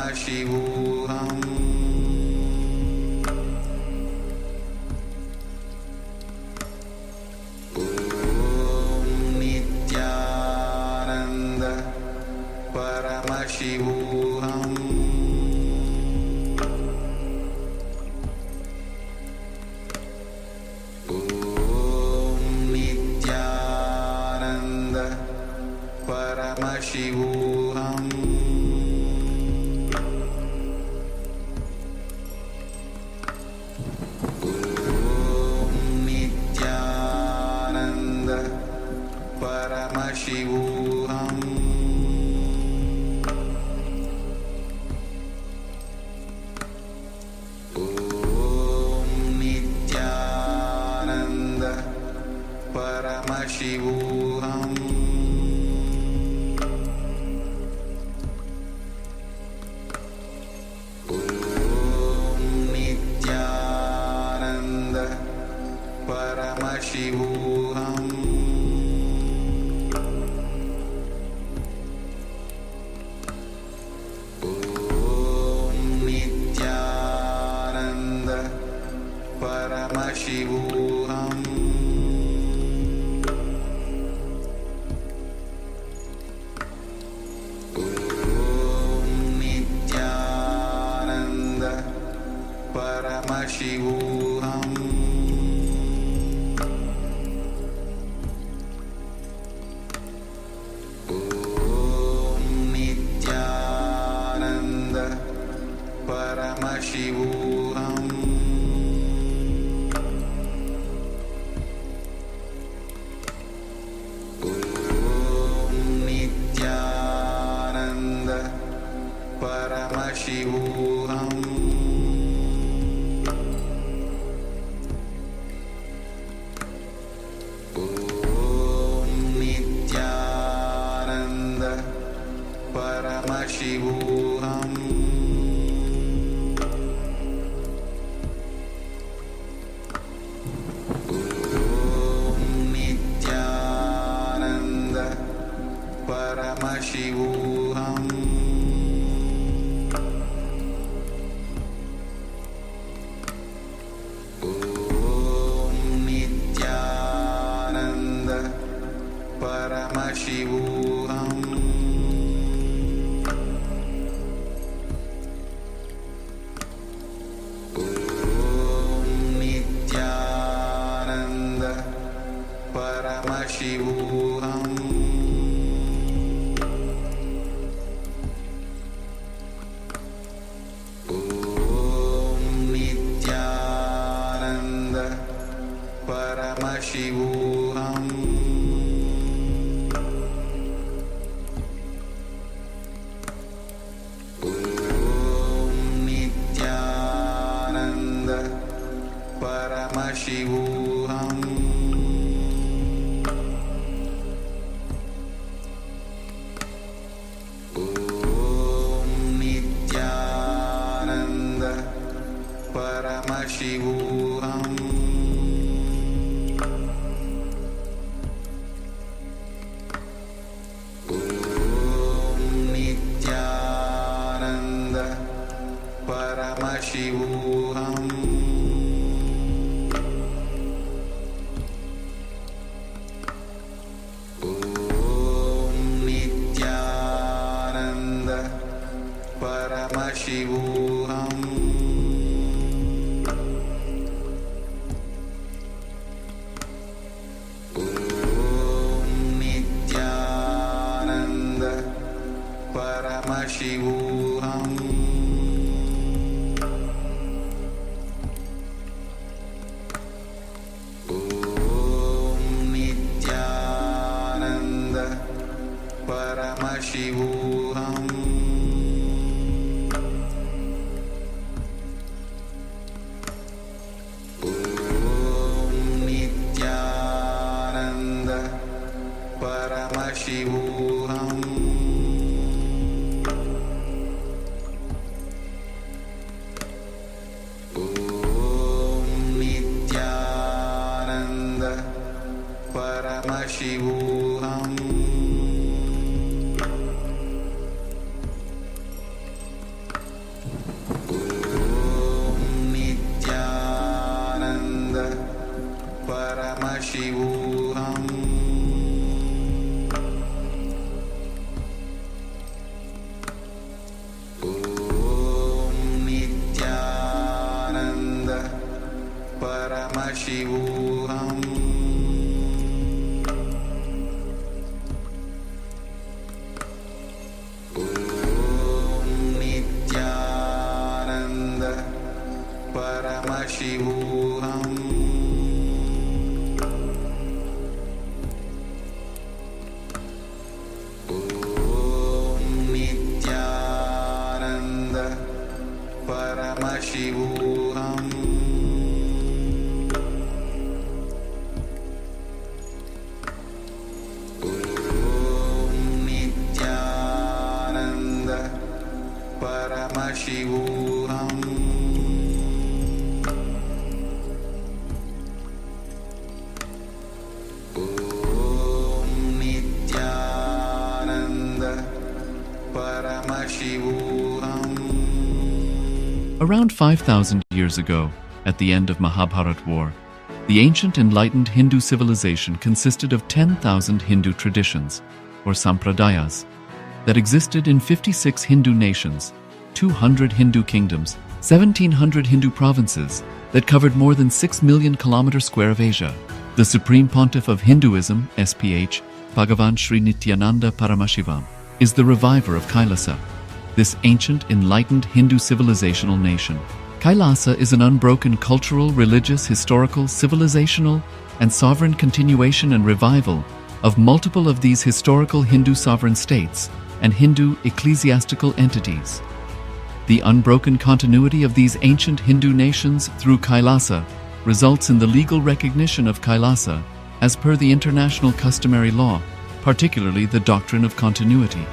Paramashivoham. Om Nithyananda Paramashivoham. Om Nithyananda Paramashivoham. Paramashivoham. Om Nithyananda Paramashivoham. Om Nithyananda Paramashivoham. Paramashivoham. Om Nithyananda Paramashivoham. Om Nithyananda Paramashivoham. Paramashivoham. Om Nithyananda Paramashivoham. Om Nithyananda Paramashivoham. Paramashivoham. Om Nithyananda Paramashivoham. Om Nithyananda Paramashivoham. Paramashivoham. Om Nithyananda Paramashivoham. Om Nithyananda Paramashivoham. Paramashivoham. Om Nithyananda Paramashivoham. Om Nithyananda Paramashivoham. Paramashivoham. Om Nithyananda Paramashivoham. Paramashivoham. Om Nithyananda Paramashivoham. Om Nithyananda Paramashivoham. Om Nithyananda Paramashivoham. Om Nithyananda Paramashivoham. Om Nithyananda Paramashivoham. Around 5,000 years ago, at the end of Mahabharat War, the ancient enlightened Hindu civilization consisted of 10,000 Hindu traditions, or sampradayas, that existed in 56 Hindu nations, 200 Hindu kingdoms, 1,700 Hindu provinces that covered more than 6 million kilometers square of Asia. The Supreme Pontiff of Hinduism, SPH, Bhagavan Sri Nithyananda Paramashivoham, is the reviver of KAILASA, this ancient enlightened Hindu civilizational nation. KAILASA is an unbroken cultural, religious, historical, civilizational, and sovereign continuation and revival of multiple of these historical Hindu sovereign states and Hindu ecclesiastical entities. The unbroken continuity of these ancient Hindu nations through KAILASA results in the legal recognition of KAILASA as per the international customary law, particularly the doctrine of continuity.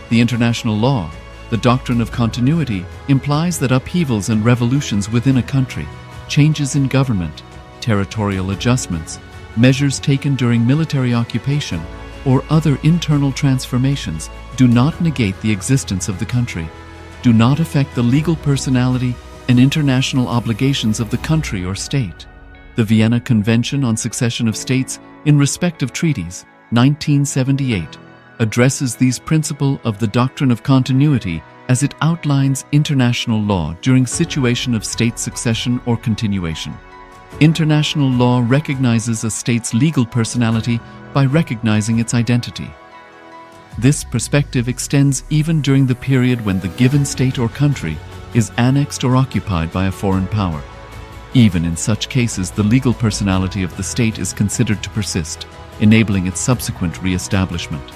The international law, the doctrine of continuity, implies that upheavals and revolutions within a country, changes in government, territorial adjustments, measures taken during military occupation, or other internal transformations do not negate the existence of the country, do not affect the legal personality and international obligations of the country or state. The Vienna Convention on Succession of States in respect of treaties, 1978, addresses these principles of the doctrine of continuity as it outlines international law during situation of state succession or continuation. International law recognizes a state's legal personality by recognizing its identity. This perspective extends even during the period when the given state or country is annexed or occupied by a foreign power. Even in such cases, the legal personality of the state is considered to persist, enabling its subsequent re-establishment.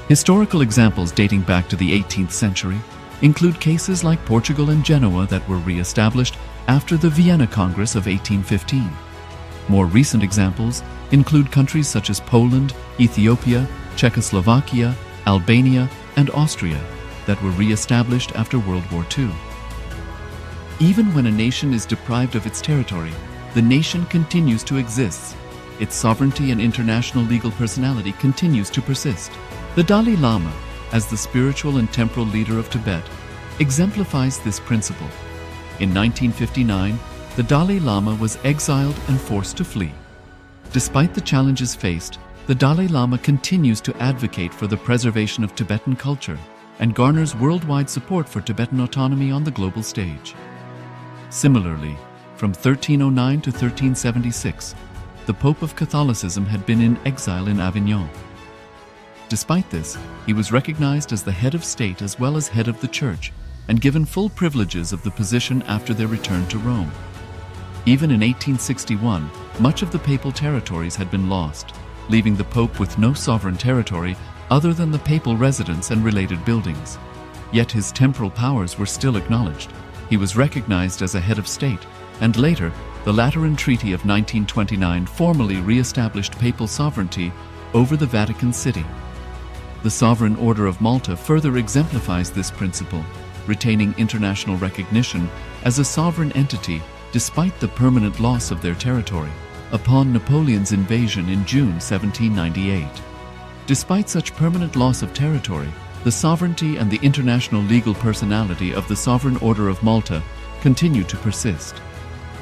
Historical examples dating back to the 18th century include cases like Portugal and Genoa that were re-established after the Vienna Congress of 1815. More recent examples include countries such as Poland, Ethiopia, Czechoslovakia, Albania, and Austria that were re-established after World War II. Even when a nation is deprived of its territory, the nation continues to exist. Its sovereignty and international legal personality continues to persist. The Dalai Lama, as the spiritual and temporal leader of Tibet, exemplifies this principle. In 1959, the Dalai Lama was exiled and forced to flee. Despite the challenges faced, the Dalai Lama continues to advocate for the preservation of Tibetan culture and garners worldwide support for Tibetan autonomy on the global stage. Similarly, from 1309 to 1376, the Pope of Catholicism had been in exile in Avignon. Despite this, he was recognized as the head of state as well as head of the church and given full privileges of the position after their return to Rome. Even in 1861, much of the papal territories had been lost, leaving the Pope with no sovereign territory other than the papal residence and related buildings. Yet his temporal powers were still acknowledged. He was recognized as a head of state, and later, the Lateran Treaty of 1929 formally re-established papal sovereignty over the Vatican City. The Sovereign Order of Malta further exemplifies this principle, retaining international recognition as a sovereign entity despite the permanent loss of their territory upon Napoleon's invasion in June 1798. Despite such permanent loss of territory, the sovereignty and the international legal personality of the Sovereign Order of Malta continue to persist.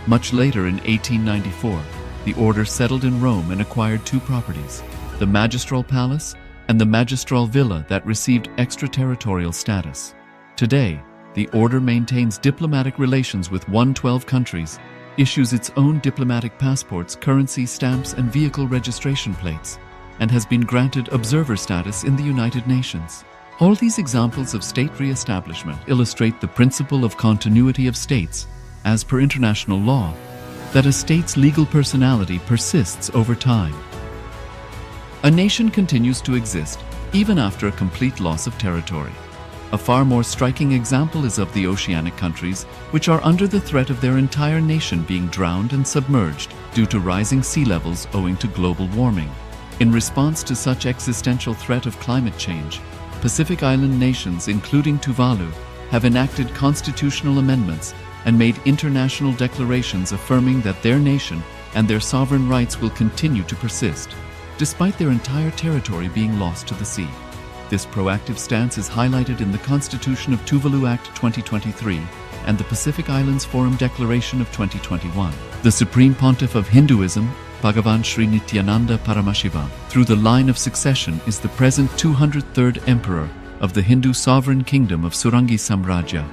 Much later in 1894, the order settled in Rome and acquired two properties, the Magistral Palace and the Magistral Villa that received extraterritorial status. Today, the order maintains diplomatic relations with 112 countries, issues its own diplomatic passports, currency, stamps, and vehicle registration plates, and has been granted observer status in the United Nations. All these examples of state re-establishment illustrate the principle of continuity of states, as per international law, that a state's legal personality persists over time. A nation continues to exist even after a complete loss of territory. A far more striking example is of the oceanic countries, which are under the threat of their entire nation being drowned and submerged due to rising sea levels owing to global warming. In response to such existential threat of climate change, Pacific Island nations, including Tuvalu, have enacted constitutional amendments and made international declarations affirming that their nation and their sovereign rights will continue to persist, despite their entire territory being lost to the sea. This proactive stance is highlighted in the Constitution of Tuvalu Act 2023 and the Pacific Islands Forum Declaration of 2021. The Supreme Pontiff of Hinduism, Bhagavan Sri Nithyananda Paramashivoham, through the line of succession is the present 203rd Emperor of the Hindu Sovereign Kingdom of Surangi Samrajya.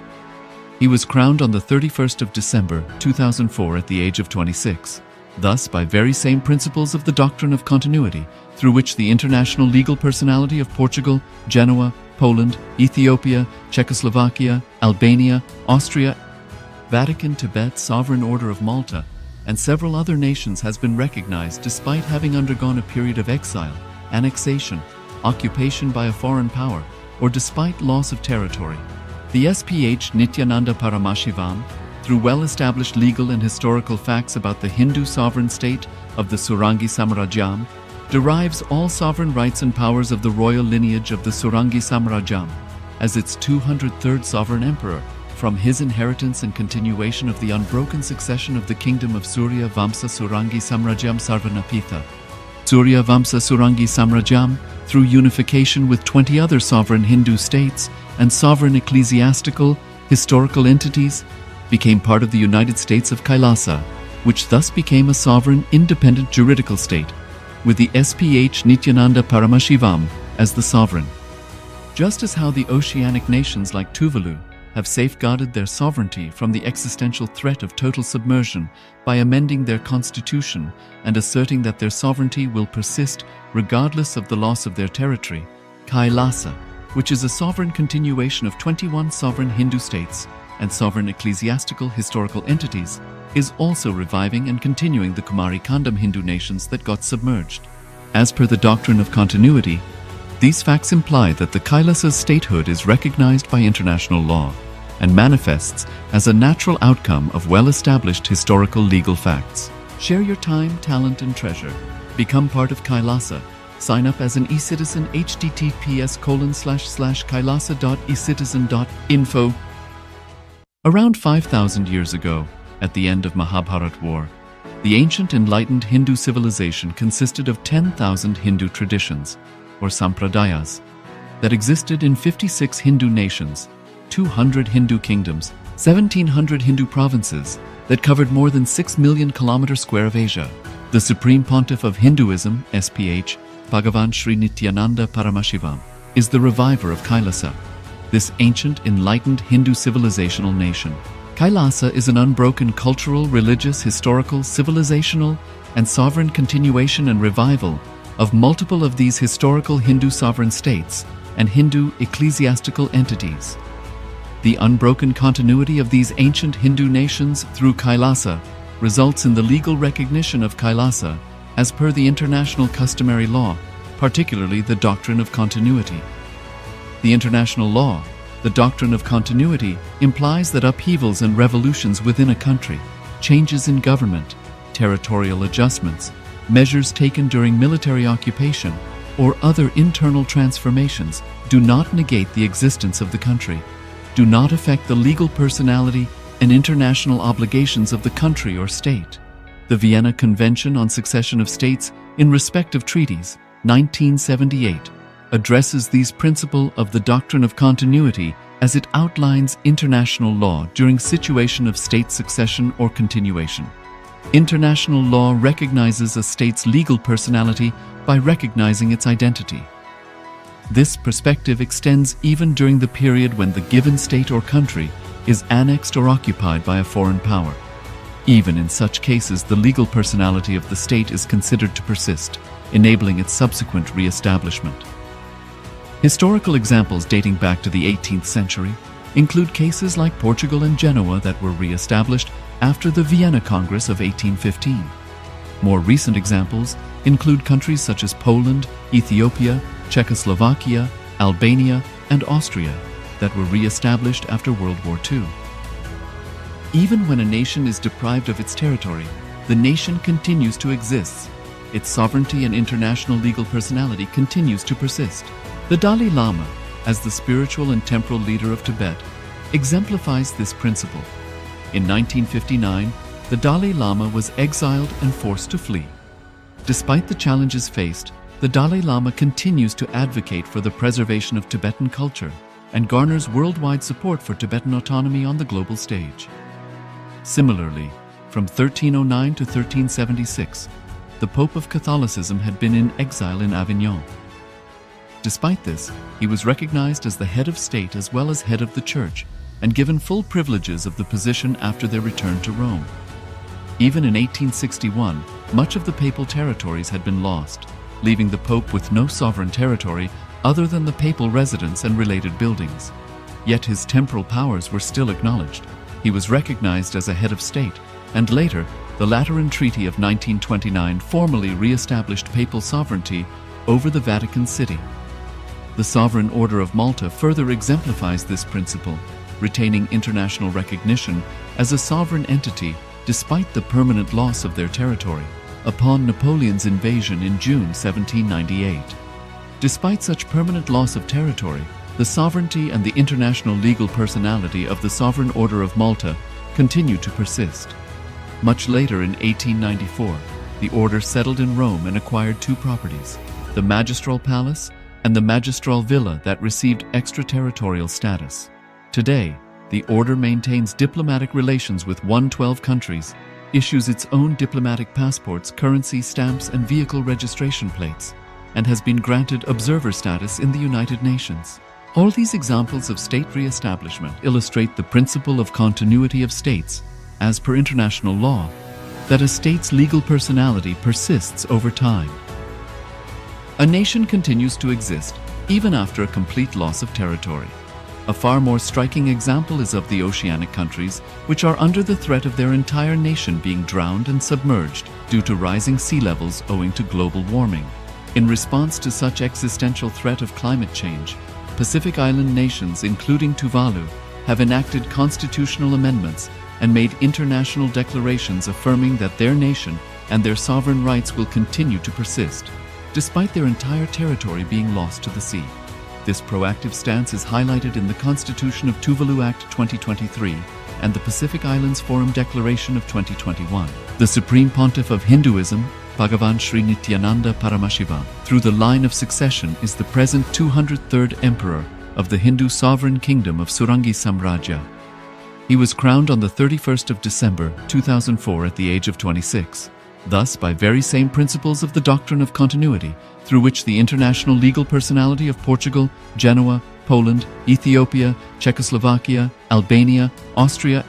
He was crowned on the 31st of December 2004 at the age of 26. Thus, by very same principles of the doctrine of continuity, through which the international legal personality of Portugal, Genoa, Poland, Ethiopia, Czechoslovakia, Albania, Austria, Vatican, Tibet, Sovereign Order of Malta, and several other nations has been recognized despite having undergone a period of exile, annexation, occupation by a foreign power, or despite loss of territory. The SPH Nithyananda Paramashivoham, through well-established legal and historical facts about the Hindu sovereign state of the Surangi Samrajyam, derives all sovereign rights and powers of the royal lineage of the Surangi Samrajyam as its 203rd sovereign emperor from his inheritance and continuation of the unbroken succession of the kingdom of Surya Vamsa Surangi Samrajyam Sarvanapitha. Surya Vamsa Surangi Samrajyam, through unification with 20 other sovereign Hindu states and sovereign ecclesiastical, historical entities, became part of the United States of KAILASA, which thus became a sovereign, independent juridical state, with the SPH Nithyananda Paramashivoham as the sovereign. Just as how the oceanic nations like Tuvalu have safeguarded their sovereignty from the existential threat of total submersion by amending their constitution and asserting that their sovereignty will persist regardless of the loss of their territory, KAILASA, which is a sovereign continuation of 21 sovereign Hindu states and sovereign ecclesiastical historical entities, is also reviving and continuing the Kumari Kandam Hindu nations that got submerged. As per the doctrine of continuity, these facts imply that the Kailasa's statehood is recognized by international law and manifests as a natural outcome of well-established historical legal facts. Share your time, talent, and treasure. Become part of Kailasa. Sign up as an eCitizen https://kailasa.ecitizen.info. Around 5,000 years ago, at the end of Mahabharat War, the ancient enlightened Hindu civilization consisted of 10,000 Hindu traditions, or sampradayas, that existed in 56 Hindu nations, 200 Hindu kingdoms, 1,700 Hindu provinces that covered more than 6 million kilometers square of Asia. The Supreme Pontiff of Hinduism, SPH, Bhagavan Sri Nithyananda Paramashivoham, is the reviver of Kailasa, this ancient, enlightened Hindu civilizational nation. Kailasa is an unbroken cultural, religious, historical, civilizational, and sovereign continuation and revival of multiple of these historical Hindu sovereign states and Hindu ecclesiastical entities. The unbroken continuity of these ancient Hindu nations through Kailasa results in the legal recognition of Kailasa as per the international customary law, particularly the doctrine of continuity. The international law, the doctrine of continuity, implies that upheavals and revolutions within a country, changes in government, territorial adjustments, measures taken during military occupation, or other internal transformations do not negate the existence of the country, do not affect the legal personality and international obligations of the country or state. The Vienna Convention on Succession of States in respect of treaties, 1978, addresses these principles of the doctrine of continuity as it outlines international law during situation of state succession or continuation. International law recognizes a state's legal personality by recognizing its identity. This perspective extends even during the period when the given state or country is annexed or occupied by a foreign power. Even in such cases, the legal personality of the state is considered to persist, enabling its subsequent re-establishment. Historical examples dating back to the 18th century include cases like Portugal and Genoa that were re-established after the Vienna Congress of 1815. More recent examples include countries such as Poland, Ethiopia, Czechoslovakia, Albania, and Austria that were re-established after World War II. Even when a nation is deprived of its territory, the nation continues to exist. Its sovereignty and international legal personality continues to persist. The Dalai Lama, as the spiritual and temporal leader of Tibet, exemplifies this principle. In 1959, the Dalai Lama was exiled and forced to flee. Despite the challenges faced, the Dalai Lama continues to advocate for the preservation of Tibetan culture and garners worldwide support for Tibetan autonomy on the global stage. Similarly, from 1309 to 1376, the Pope of Catholicism had been in exile in Avignon. Despite this, he was recognized as the head of state as well as head of the church and given full privileges of the position after their return to Rome. Even in 1861, much of the papal territories had been lost, leaving the Pope with no sovereign territory other than the papal residence and related buildings. Yet his temporal powers were still acknowledged. He was recognized as a head of state, and later, the Lateran Treaty of 1929 formally re-established papal sovereignty over the Vatican City. The Sovereign Order of Malta further exemplifies this principle, retaining international recognition as a sovereign entity despite the permanent loss of their territory upon Napoleon's invasion in June 1798. Despite such permanent loss of territory, the sovereignty and the international legal personality of the Sovereign Order of Malta continue to persist. Much later in 1894, the order settled in Rome and acquired two properties, the Magistral Palace and the Magistral Villa that received extraterritorial status. Today, the order maintains diplomatic relations with 112 countries, issues its own diplomatic passports, currency stamps, and vehicle registration plates, and has been granted observer status in the United Nations. All these examples of state re-establishment illustrate the principle of continuity of states, as per international law, that a state's legal personality persists over time. A nation continues to exist even after a complete loss of territory. A far more striking example is of the oceanic countries, which are under the threat of their entire nation being drowned and submerged due to rising sea levels owing to global warming. In response to such existential threat of climate change, Pacific Island nations, including Tuvalu, have enacted constitutional amendments and made international declarations affirming that their nation and their sovereign rights will continue to persist, despite their entire territory being lost to the sea. This proactive stance is highlighted in the Constitution of Tuvalu Act 2023 and the Pacific Islands Forum Declaration of 2021. The Supreme Pontiff of Hinduism, Bhagavan Sri Nithyananda Paramashivoham, through the line of succession, is the present 203rd Emperor of the Hindu Sovereign Kingdom of Surangi Samrajya. He was crowned on the 31st of December 2004 at the age of 26. Thus, by very same principles of the doctrine of continuity, through which the international legal personality of Portugal, Genoa, Poland, Ethiopia, Czechoslovakia, Albania, Austria,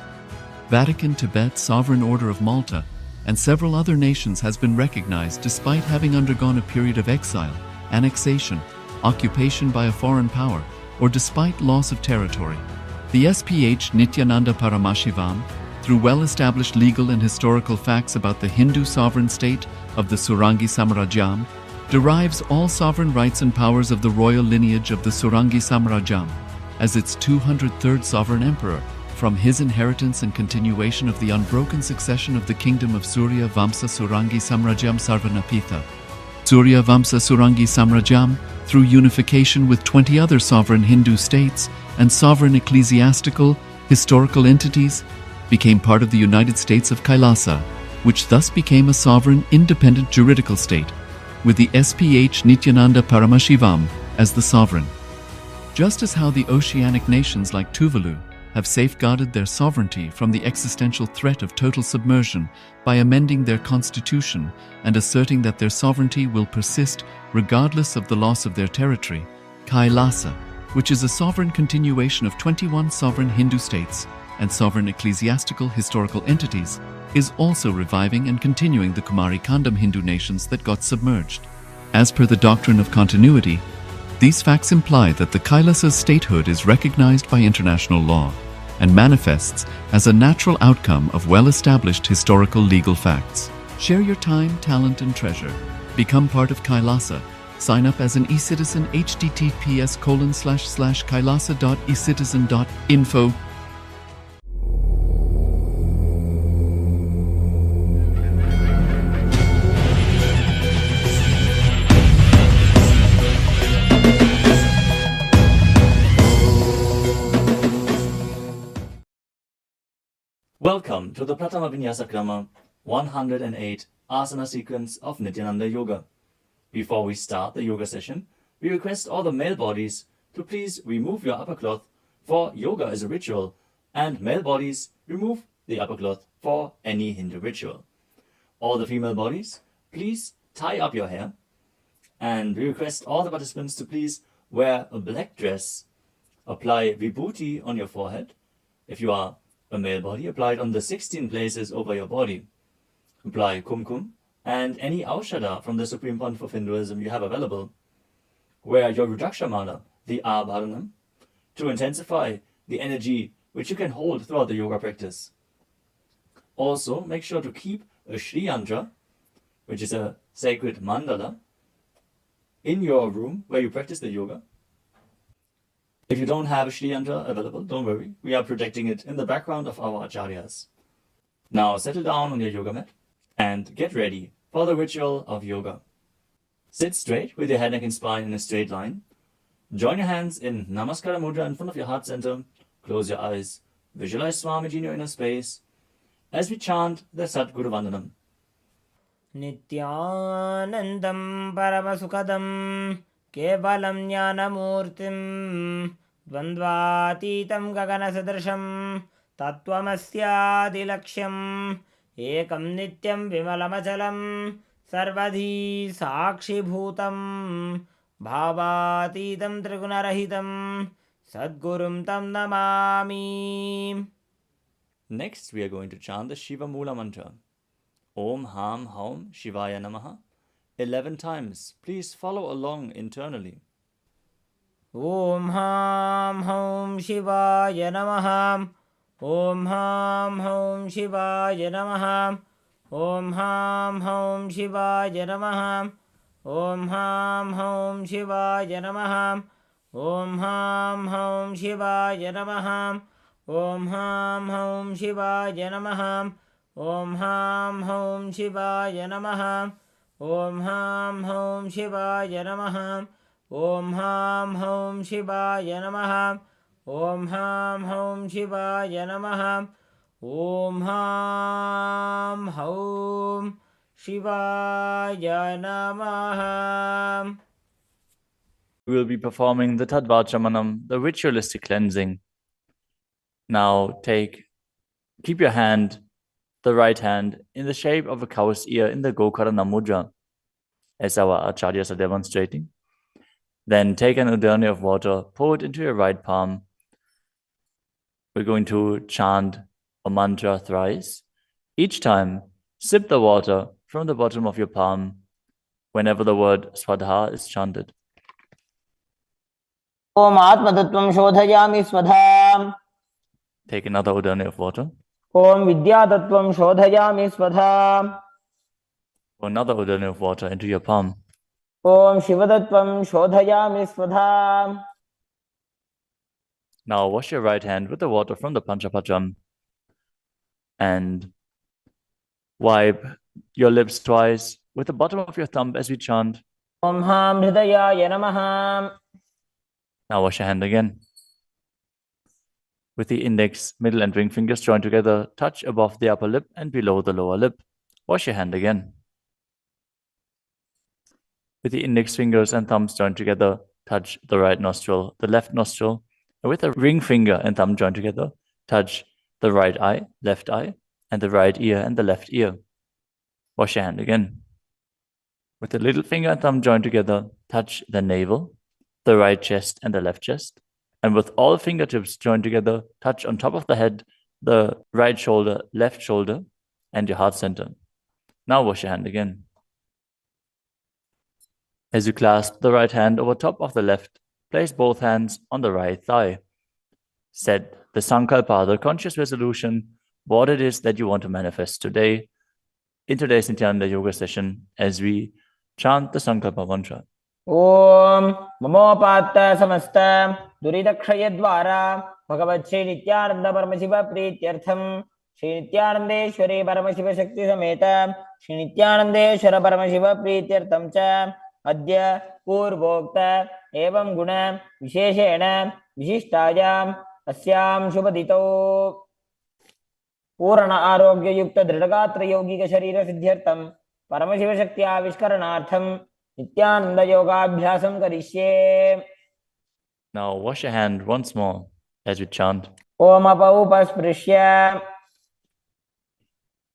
Vatican, Tibet, Sovereign Order of Malta, and several other nations has been recognized despite having undergone a period of exile, annexation, occupation by a foreign power, or despite loss of territory. The SPH Nithyananda Paramashivoham, through well-established legal and historical facts about the Hindu sovereign state of the Surangi Samrajyam, derives all sovereign rights and powers of the royal lineage of the Surangi Samrajyam as its 203rd sovereign emperor, from his inheritance and continuation of the unbroken succession of the kingdom of Surya Vamsa Surangi Samrajyam Sarvanapitha. Surya Vamsa Surangi Samrajyam, through unification with 20 other sovereign Hindu states and sovereign ecclesiastical, historical entities, became part of the United States of KAILASA, which thus became a sovereign, independent juridical state, with the SPH Nithyananda Paramashivoham as the sovereign. Just as how the oceanic nations like Tuvalu have safeguarded their sovereignty from the existential threat of total submersion by amending their constitution and asserting that their sovereignty will persist regardless of the loss of their territory. KAILASA, which is a sovereign continuation of 21 sovereign Hindu states and sovereign ecclesiastical historical entities, is also reviving and continuing the Kumari Kandam Hindu nations that got submerged. As per the doctrine of continuity, these facts imply that the Kailasa's statehood is recognized by international law and manifests as a natural outcome of well-established historical legal facts. Share your time, talent, and treasure. Become part of Kailasa. Sign up as an eCitizen https://kailasa.ecitizen.info. Welcome to the Pratama Vinyasa Krama 108 Asana sequence of Nithyananda Yoga. Before we start the yoga session, we request all the male bodies to please remove your upper cloth, for yoga is a ritual, and male bodies remove the upper cloth for any Hindu ritual. All the female bodies, please tie up your hair, and we request all the participants to please wear a black dress, apply vibhuti on your forehead. If you are a male body, apply it on the 16 places over your body. Apply kumkum and any aushadha from the Supreme PONTIFF of Hinduism you have available. Wear your Rudraksha mala, the Abharanam, to intensify the energy which you can hold throughout the yoga practice. Also, make sure to keep a Shri Yantra, which is a sacred mandala, in your room where you practice the yoga. If you don't have a Shri Yantra available, don't worry. We are projecting it in the background of our acharyas. Now settle down on your yoga mat and get ready for the ritual of yoga. Sit straight with your head, neck and spine in a straight line. Join your hands in Namaskara Mudra in front of your heart center. Close your eyes. Visualize Swamiji in your inner space as we chant the Sadguru Vandanam. Nithyanandam Paramasukadam Kevalam Jnanamurtim Dvandvatitam Gaganasadrasham Tattvamasyadilaksham Ekam Nityam Vimalamachalam Sarvadhi Sakshibhutam Bhavatitam Trigunarahitam Sadgurum Tam Namami. Next, we are going to chant the Shiva Mula mantra. Om Ham Haum Shivaya Namaha 11 times. Please follow along internally. Om Ham Haum Shivaya Namaha. Om Ham Haum Shivaya Namaha. Om Ham Haum Shivaya Namaha. Om Ham Haum Shivaya Namaha. Om Ham Haum Shivaya Namaha. Om Ham Haum Shivaya Namaha. Om Ham Haum Shivaya Namaha. Om Ham Haum Shivaya Namaha. Om Ham Haum Shivaya Namaha. Om Ham Haum Shivaya Namaha. Om Ham Haum Shivaya Namaha. We will be performing the Tadvachamanam, the ritualistic cleansing. Now keep your hand, the right hand, in the shape of a cow's ear in the Gokarana Mudra, as our acharyas are demonstrating. Then take an udani of water, pour it into your right palm. We're going to chant a mantra thrice. Each time, sip the water from the bottom of your palm whenever the word Swadha is chanted. Om Atmatattvam Shodhayami Swadham. Take another udani of water. Om Vidyatattvam Shodhayami Swadham. Pour another udani of water into your palm. Om Shivadattvam Shodhayami Swadham. Now wash your right hand with the water from the Panchapacham and wipe your lips twice with the bottom of your thumb as we chant. Om Ham Hridayaya Namaha. Now wash your hand again. With the index, middle and ring fingers joined together, touch above the upper lip and below the lower lip. Wash your hand again. With the index fingers and thumbs joined together, touch the right nostril, the left nostril, and with the ring finger and thumb joined together, Touch the right eye, and the right ear and the left ear. Wash your hand again. With the little finger and thumb joined together, touch the navel, the right chest and the left chest. And with all fingertips joined together, touch on top of the head, the right shoulder, left shoulder, and your heart center. Now wash your hand again. As you clasp the right hand over top of the left, place both hands on the right thigh. Set the sankalpa, the conscious resolution, what it is that you want to manifest today in today's Nithyananda Yoga session as we chant the sankalpa mantra. ॐ ममोपात्त समस्त दुरितक्षयद्वारा भगवत् श्री नित्यानंद परमशिव प्रीत्यर्थम श्री नित्यानंदेश्वरी परमशिव शक्ति समेत श्री नित्यानंदेश्वर परमशिव प्रीत्यर्थम च अद्य पूर्वोक्त एवं गुण विशेषेण विशिष्टायाम् अस्यां शुभदितौ पूर्ण आरोग्ययुक्त दृढ़गात्र यौगिक शरीर सिद्ध्यर्थम परमशिव शक्ति आविष्करणार्थम Nithyananda Yogaabhyasam Karishe. Now wash your hand once more as we chant. Om Apaupasprisya.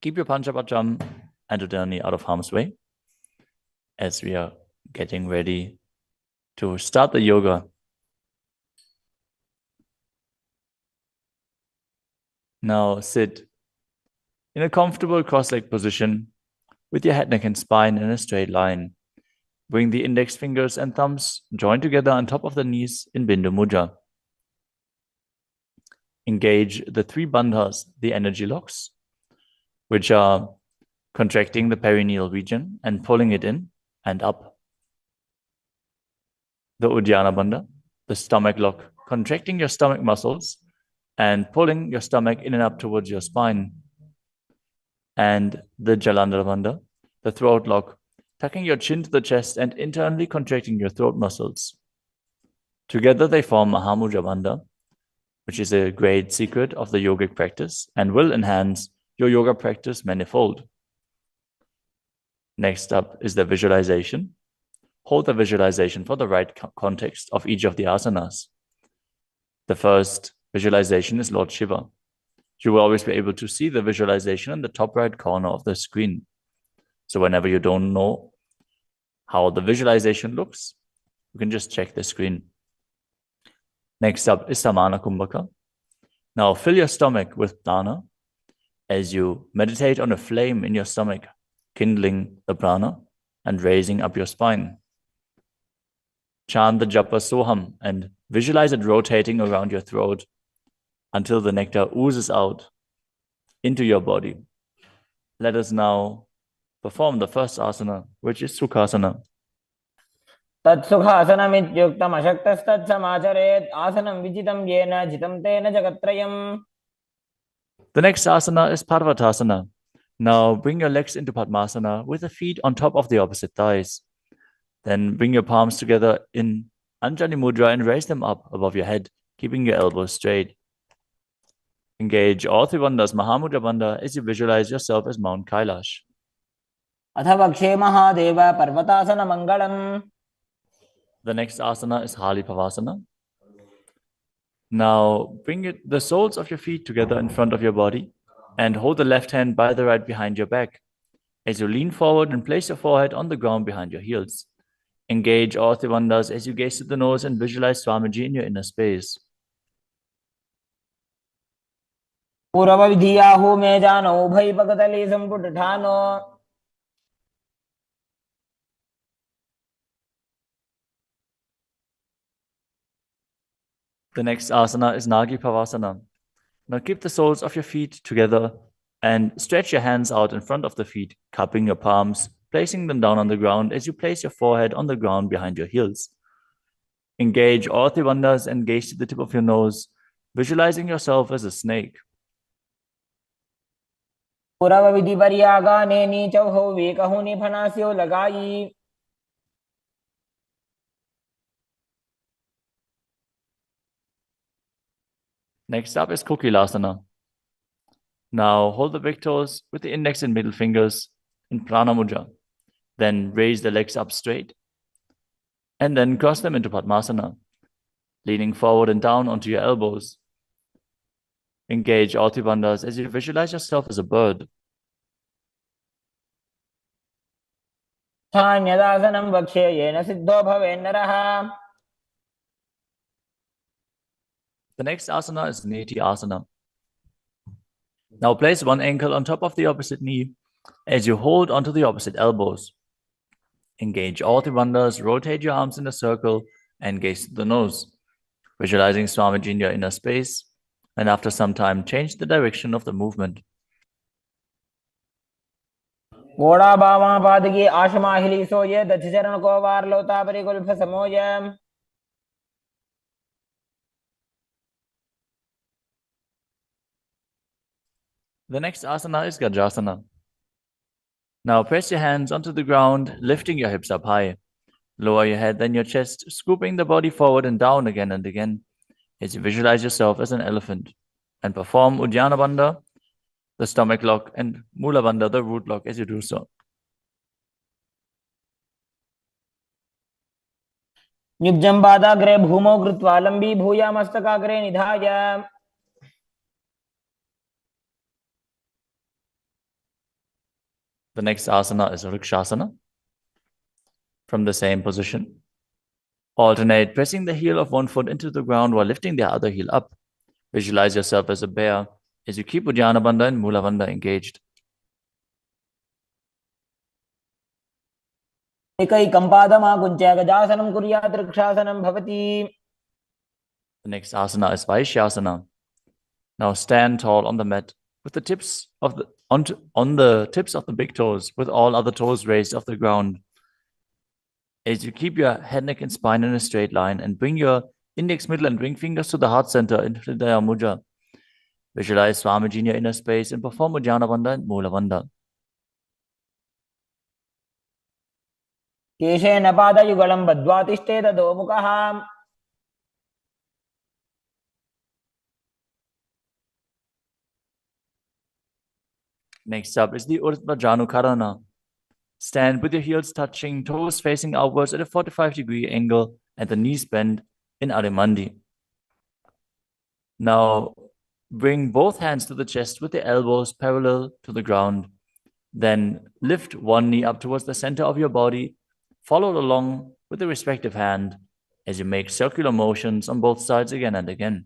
Keep your Panchapatram and Udani out of harm's way as we are getting ready to start the yoga. Now sit in a comfortable cross-legged position with your head, neck, and spine in a straight line. Bring the index fingers and thumbs joined together on top of the knees in Bindu Mudra. Engage the three bandhas, the energy locks, which are contracting the perineal region and pulling it in and up. The Uddiyana Bandha, the stomach lock, contracting your stomach muscles and pulling your stomach in and up towards your spine. And the Jalandhara Bandha, the throat lock, tucking your chin to the chest and internally contracting your throat muscles. Together they form Mahamudra Bandha, which is a great secret of the yogic practice and will enhance your yoga practice manifold. Next up is the visualization. Hold the visualization for the right context of each of the asanas. The first visualization is Lord Shiva. You will always be able to see the visualization in the top right corner of the screen. So whenever you don't know how the visualization looks, you can just check the screen. Next up is Samana Kumbhaka. Now fill your stomach with prana as you meditate on a flame in your stomach, kindling the prana and raising up your spine. Chant the japa soham and visualize it rotating around your throat until the nectar oozes out into your body. Let us now perform the first asana, which is Sukhasana. Tatsukhasanamityuktam ashaktastat samacharet asanam vijitam yena jitam tena jagatrayam. The next asana is Parvatasana. Now bring your legs into Padmasana with the feet on top of the opposite thighs. Then bring your palms together in Anjali Mudra and raise them up above your head, keeping your elbows straight. Engage all three bandhas, Mahamudra Bandha, as you visualize yourself as Mount Kailash. Atha Mahadeva Parvatasana Mangalam. The next asana is Halipavasana. Now bring the soles of your feet together in front of your body and hold the left hand by the right behind your back. As you lean forward and place your forehead on the ground behind your heels. Engage all three bandhas as you gaze to the nose and visualize Swamiji in your inner space. Purava vidhiyahu me jano ubhai pagatali samputthano. The next asana is Nagi Pavasana. Now keep the soles of your feet together and stretch your hands out in front of the feet, cupping your palms, placing them down on the ground as you place your forehead on the ground behind your heels. Engage all three bandhas and gaze to the tip of your nose, visualizing yourself as a snake. Purava vidhi variyaga ne nichav ho vekahuni phanasyo lagai. Next up is Kokilasana. Now hold the big toes with the index and middle fingers in Prana Mudra. Then raise the legs up straight. And then cross them into Padmasana, leaning forward and down onto your elbows. Engage all three bandhas as you visualize yourself as a bird. स्थान्यदासनं वक्ष्ये yen Sidho भवेन्नरः. The next asana is Nithyananda. Now place one ankle on top of the opposite knee as you hold onto the opposite elbows. Engage all three bandhas, rotate your arms in a circle and gaze to the nose, visualizing Swamiji in your inner space, and after some time change the direction of the movement. घोड़ा बामा पादगी आशमाहिली सोये दक्षचरण को वार लोता परिकुल्फ समोय. The next asana is Gajasana. Now press your hands onto the ground, lifting your hips up high. Lower your head, then your chest, scooping the body forward and down again and again as you visualize yourself as an elephant. And perform Uddiyana Bandha, the stomach lock, and Mula Bandha, the root lock, as you do so. युग्जं पादाग्रे भूमौ कृत्वा लम्बी भूया मस्तकाग्रे निधाय. The next asana is Vrikshasana. From the same position, alternate pressing the heel of one foot into the ground while lifting the other heel up. Visualize yourself as a bear as you keep Uddiyana Bandha and Mula Bandha engaged. एकैकं पादमाकुञ्च्य गजासनं कुर्यात् वृक्षासनं भवति. The next asana is Vaishyasana. Now stand tall on the mat with the tips of the on the tips of the big toes, with all other toes raised off the ground. As you keep your head, neck, and spine in a straight line, and bring your index, middle, and ring fingers to the heart center in Hridaya Mudra. Visualize Swamiji in your inner space and perform Uddiyana Bandha and Mula Bandha. केशेन पादयुगलं बद्ध्वा तिष्ठेत अधोमुखः. Next up is the Urdhva Janukarana. Stand with your heels touching, toes facing outwards at a 45-degree angle, and the knees bent in Adimandi. Now, bring both hands to the chest with the elbows parallel to the ground. Then lift one knee up towards the center of your body, followed along with the respective hand as you make circular motions on both sides again and again.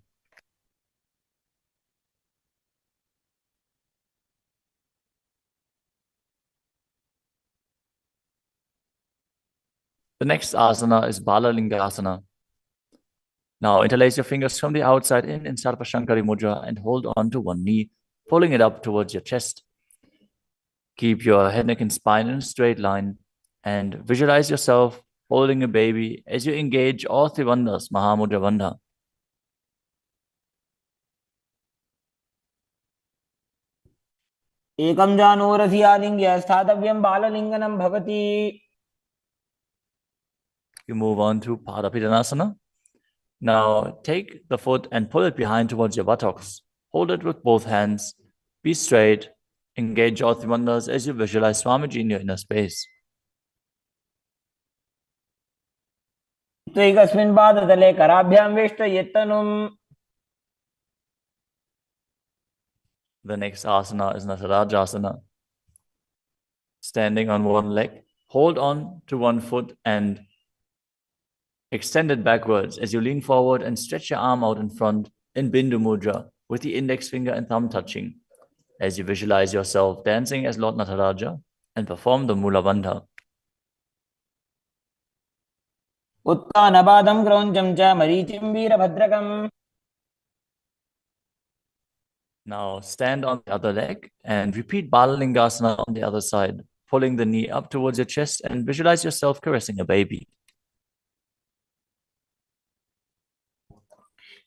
The next asana is Balalingasana. Now interlace your fingers from the outside in Sarvashankari Mudra and hold on to one knee, pulling it up towards your chest. Keep your head, neck, and spine in a straight line and visualize yourself holding a baby as you engage all three bandhas, Mahamudra Bandha. एकं जानूरसि आलिङ्ग्य स्थातव्यं बाललिङ्गनं भवति. You move on to Padapidanasana. Now take the foot and pull it behind towards your buttocks. Hold it with both hands. Be straight. Engage all three bandhas as you visualize Swamiji in your inner space. त्वैकस्मिन् पादतले कराभ्यां वेष्टयेत्तनुम्. The next asana is Natarajasana. Standing on one leg, hold on to one foot and extend it backwards as you lean forward and stretch your arm out in front in Bindu Mudra with the index finger and thumb touching as you visualize yourself dancing as Lord Nataraja and perform the Mula Bandha. उत्तानपादं क्रौञ्चं च मरीचिं वीरभद्रकम्. Now stand on the other leg and repeat Balalingasana on the other side, pulling the knee up towards your chest and visualize yourself caressing a baby.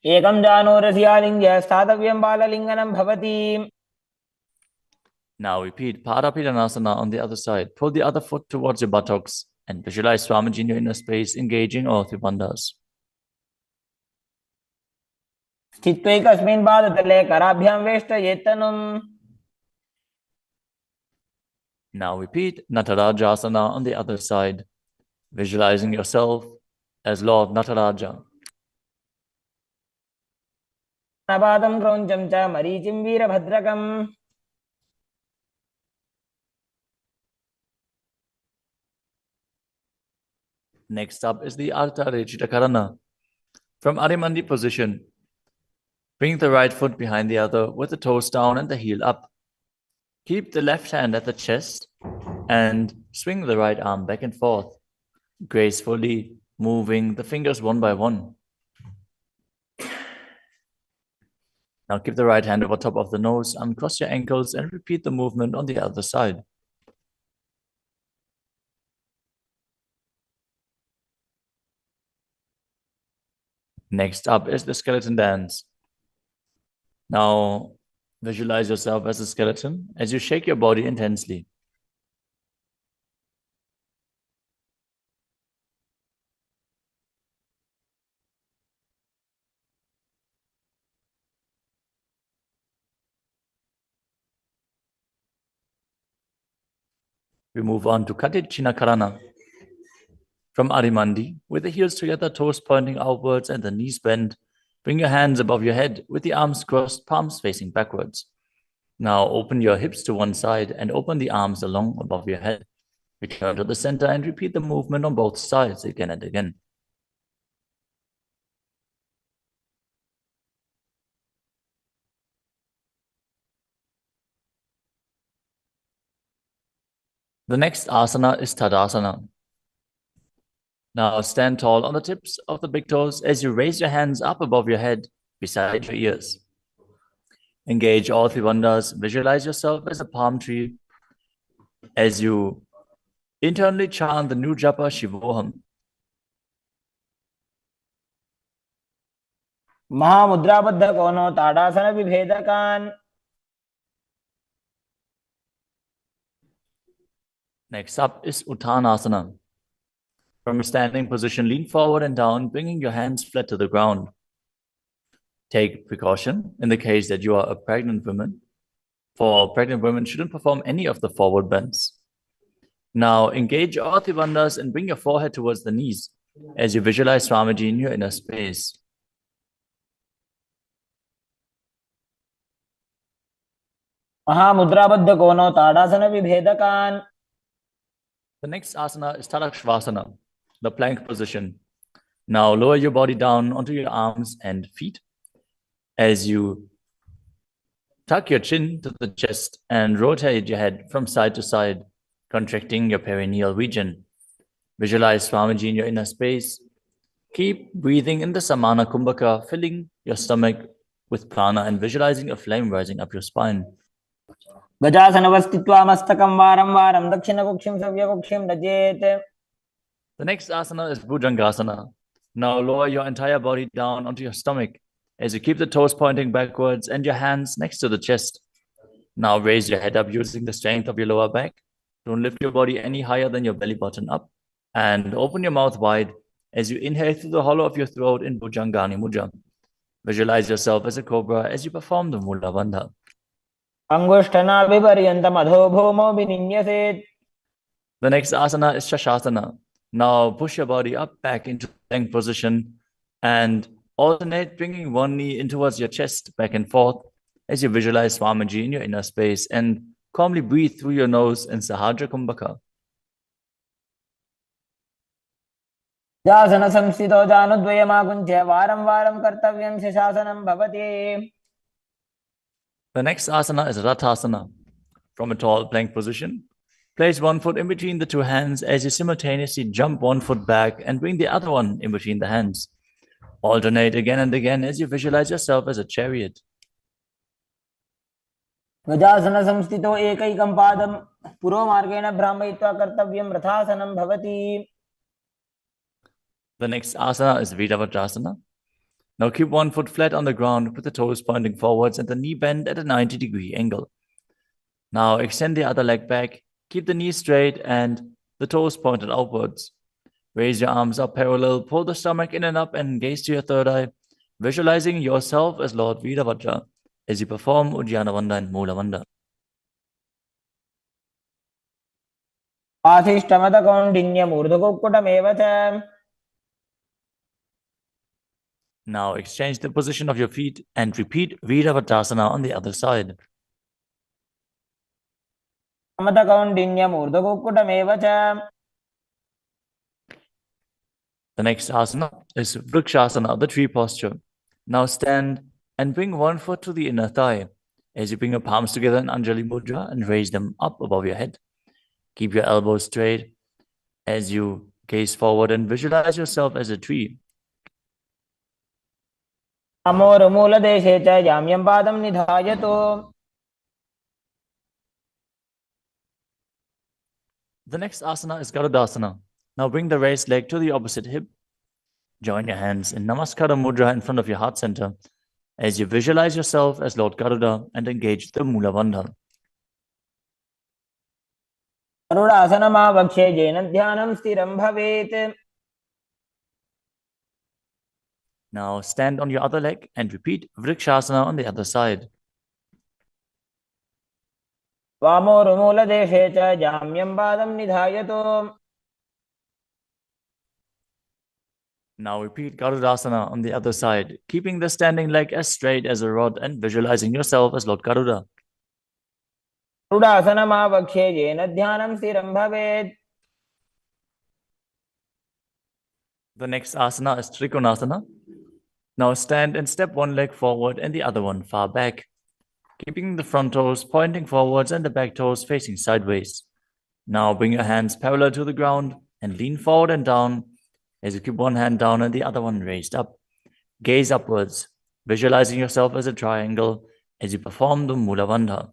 एकं जानूरसि आलिङ्ग्य स्थातव्यं बाललिङ्गनं भवति. Now repeat Padapidanasana on the other side. Pull the other foot towards your buttocks and visualize Swamiji in your inner space, engaging all three bandhas. स्थित्वैकस्मिन् पादतले कराभ्यां वेष्टयेत्तनुम्. Now repeat Natarajasana on the other side, visualizing yourself as Lord Nataraja. नपातं क्रौञ्चं च मरीचिं वीरभद्रकम् Next up is the Artarejita Karana. From Adimandi position, bring the right foot behind the other with the toes down and the heel up. Keep the left hand at the chest and swing the right arm back and forth, gracefully moving the fingers one by one. Now keep the right hand over top of the nose, uncross your ankles, and repeat the movement on the other side. Next up is the skeleton dance. Now visualize yourself as a skeleton as you shake your body intensely. We move on to Katichina Karana. From Arimandi, with the heels together, toes pointing outwards and the knees bent, bring your hands above your head with the arms crossed, palms facing backwards. Now open your hips to one side and open the arms along above your head. Return to the center and repeat the movement on both sides again and again. The next asana is Tadasana. Now stand tall on the tips of the big toes as you raise your hands up above your head, beside your ears. Engage all three bandhas. Visualize yourself as a palm tree as you internally chant the new japa Shivoham. महामुद्राबद्ध कोनो ताड़ासन विभेदकान् Next up is Uttanasana. From a standing position, lean forward and down, bringing your hands flat to the ground. Take precaution in the case that you are a pregnant woman, for pregnant women shouldn't perform any of the forward bends. Now engage all three bandhas and bring your forehead towards the knees as you visualize Swamiji in your inner space. महामुद्राबद्ध कोनो ताड़ासन विभेदकान् The next asana is Tadakshvasana, the plank position. Now lower your body down onto your arms and feet as you tuck your chin to the chest and rotate your head from side to side, contracting your perineal region. Visualize Swamiji in your inner space. Keep breathing in the Samana Kumbhaka, filling your stomach with prana and visualizing a flame rising up your spine. गजासनवस्थित्वा मस्तकं वारं वारं दक्षिणकुक्षिं सव्यकुक्षिं नजेत्. The next asana is Bhujangasana. Now lower your entire body down onto your stomach as you keep the toes pointing backwards and your hands next to the chest. Now raise your head up using the strength of your lower back. Don't lift your body any higher than your belly button up. And open your mouth wide as you inhale through the hollow of your throat in Bhujangani Mudra. Visualize yourself as a cobra as you perform the Mula Bandha. अंगुष्ठनाभिपर्यन्तम् अधो भूमौ विनिन्यसेत्. The next asana is Shashasana. Now push your body up back into the plank position and alternate bringing one knee in towards your chest back and forth as you visualize Swamiji in your inner space and calmly breathe through your nose in Sahadra Kumbhaka. जासन संस्थितो जानुद्वयमाकुञ्च्य वारं वारं कर्तव्यं शशासनं भवति. The next asana is Rathasana. From a tall plank position, place one foot in between the two hands as you simultaneously jump one foot back and bring the other one in between the hands. Alternate again and again as you visualize yourself as a chariot. गजासन संस्थितो एकैकं पादं पुरोमार्गेण भ्रामयित्वा कर्तव्यं रथासनं भवति. The next asana is Vidavajrasana. Now keep one foot flat on the ground with the toes pointing forwards and the knee bent at a 90-degree angle. Now extend the other leg back, keep the knees straight and the toes pointed outwards. Raise your arms up parallel, pull the stomach in and up and gaze to your third eye, visualizing yourself as Lord Vidavajra as you perform Ujjana Bandha and Mula Bandha. आशिष्टमतकौण्डिन्यमूर्धकुक्कुटमेव च. Now exchange the position of your feet and repeat Viravatasana on the other side. समतकौण्डिन्यमूर्धकुक्कुटमेव च The next asana is Vrikshasana, the tree posture. Now stand and bring one foot to the inner thigh as you bring your palms together in Anjali Mudra and raise them up above your head. Keep your elbows straight as you gaze forward and visualize yourself as a tree. अमोरुमूलदेशे च जाम्यं पादं निधायतु. The next asana is Garudasana. Now bring the raised leg to the opposite hip. Join your hands in Namaskara Mudra in front of your heart center as you visualize yourself as Lord Garuda and engage the Mula Bandha. गरुडासनमावक्षे येन ध्यानं स्थिरं भवेत्. Now stand on your other leg and repeat Vrikshasana on the other side. वामोरुमूलदेशे च जाम्यं पादं निधायतु. Now repeat Garudasana on the other side, keeping the standing leg as straight as a rod and visualizing yourself as Lord Garuda. गरुडासनमावक्षे येन ध्यानं स्थिरं भवेत्. The next asana is Trikonasana. Now stand and step one leg forward and the other one far back, keeping the front toes pointing forwards and the back toes facing sideways. Now bring your hands parallel to the ground and lean forward and down as you keep one hand down and the other one raised up. Gaze upwards, visualizing yourself as a triangle as you perform the Mula Bandha.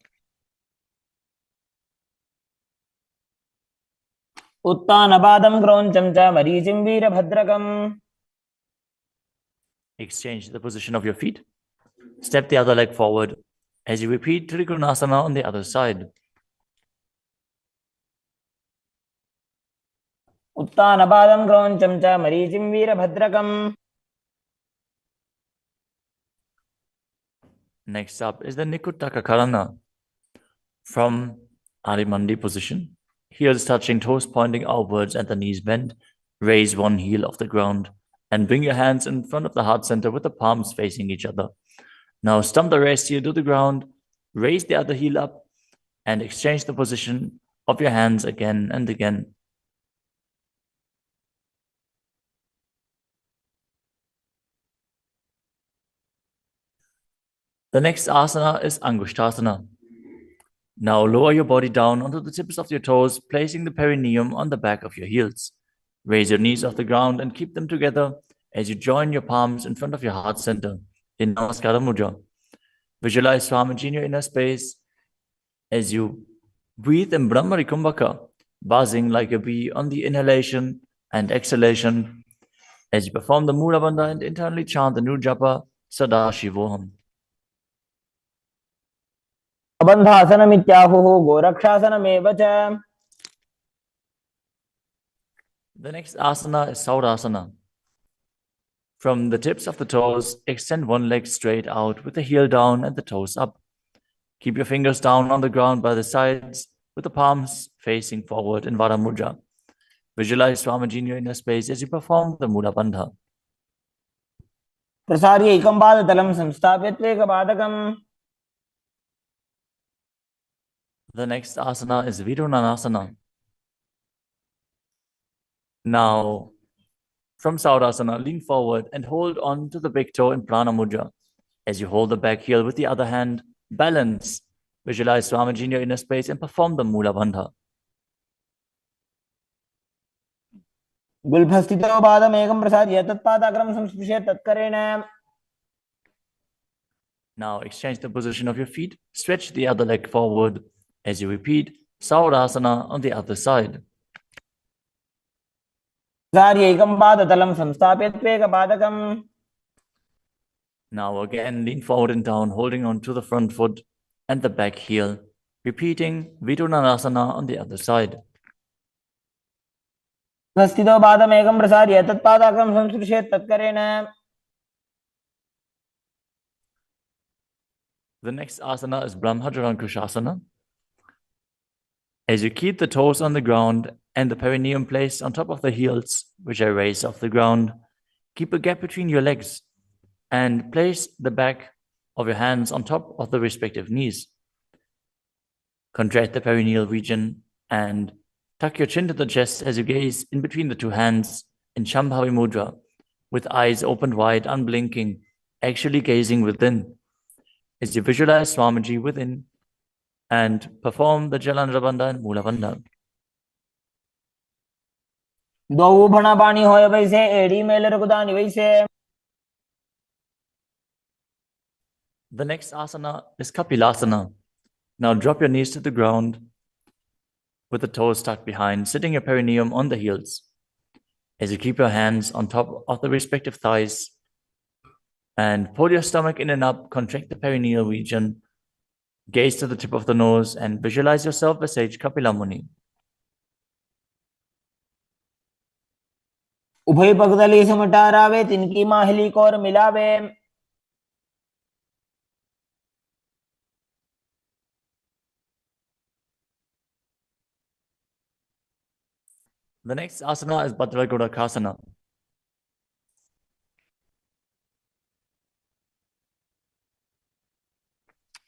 उत्तानपादं क्रौञ्चं च मरीचिं वीरभद्रकम्. Exchange the position of your feet. Step the other leg forward as you repeat Trikonasana on the other side. उत्तानपादं क्रौञ्चं च मरीचिं वीरभद्रकम्. Next up is the Nikuttaka Karana. From Adimandi position, heels touching, toes pointing outwards and the knees bent, raise one heel off the ground and bring your hands in front of the heart center with the palms facing each other. Now stump the raised heel to the ground, raise the other heel up and exchange the position of your hands again and again. The next asana is Angushtasana. Now lower your body down onto the tips of your toes, placing the perineum on the back of your heels. Raise your knees off the ground and keep them together as you join your palms in front of your heart center in Namaskara Mudra. Visualize Swamiji in your inner space as you breathe in Brahmari Kumbhaka, buzzing like a bee on the inhalation and exhalation as you perform the Mula Bandha and internally chant the Nurjapa Sadashivoham. बन्धासनमित्याहुः गोरक्षासनमेव च. The next asana is Saurasana. From the tips of the toes, extend one leg straight out with the heel down and the toes up. Keep your fingers down on the ground by the sides with the palms facing forward in Vara Mudra. Visualize Swamiji in your inner space as you perform the Mula Bandha. प्रसार्य एकं पादतलं संस्थाप्य त्वेकपादकम्. The next asana is Vidunanasana. Now, from Saurasana, lean forward and hold on to the big toe in Prana Mudra. As you hold the back heel with the other hand, balance. Visualize Swamiji in your inner space and perform the Mula Bandha. गुल्फस्थितो पादमेकं प्रसार्य तत्पादाग्रं संस्पृश्य तत्करेण. Now exchange the position of your feet. Stretch the other leg forward as you repeat Saurasana on the other side. प्रसार्य एकं पादतलं संस्थाप्य त्वेकपादकम्. Now again, lean forward and down, holding on to the front foot and the back heel, repeating Vidunanasana on the other side. स्थितो पादमेकं प्रसार्य तत्पादाग्रं संस्पृश्य तत्करेण. The next asana is Brahmajarankushasana. As you keep the toes on the ground and the perineum placed on top of the heels, which are raised off the ground, keep a gap between your legs. and place the back of your hands on top of the respective knees. Contract the perineal region and tuck your chin to the chest as you gaze in between the two hands in Shambhavi Mudra, with eyes opened wide, unblinking, actually gazing within. As you visualize Swamiji within and perform the Jalandhara Bandha and Mula Bandha. दो भणा पानी होय वैसे एड़ी mail रघुदानी वैसे. The next asana is Kapilasana. Now drop your knees to the ground with the toes tucked behind, sitting your perineum on the heels. As you keep your hands on top of the respective thighs and pull your stomach in and up, contract the perineal region, gaze to the tip of the nose and visualize yourself as Sage Kapila Muni. उभय पगदली समटारावे तिनकी Mahuli core मिलावे. The next asana is Bhadragodakasana.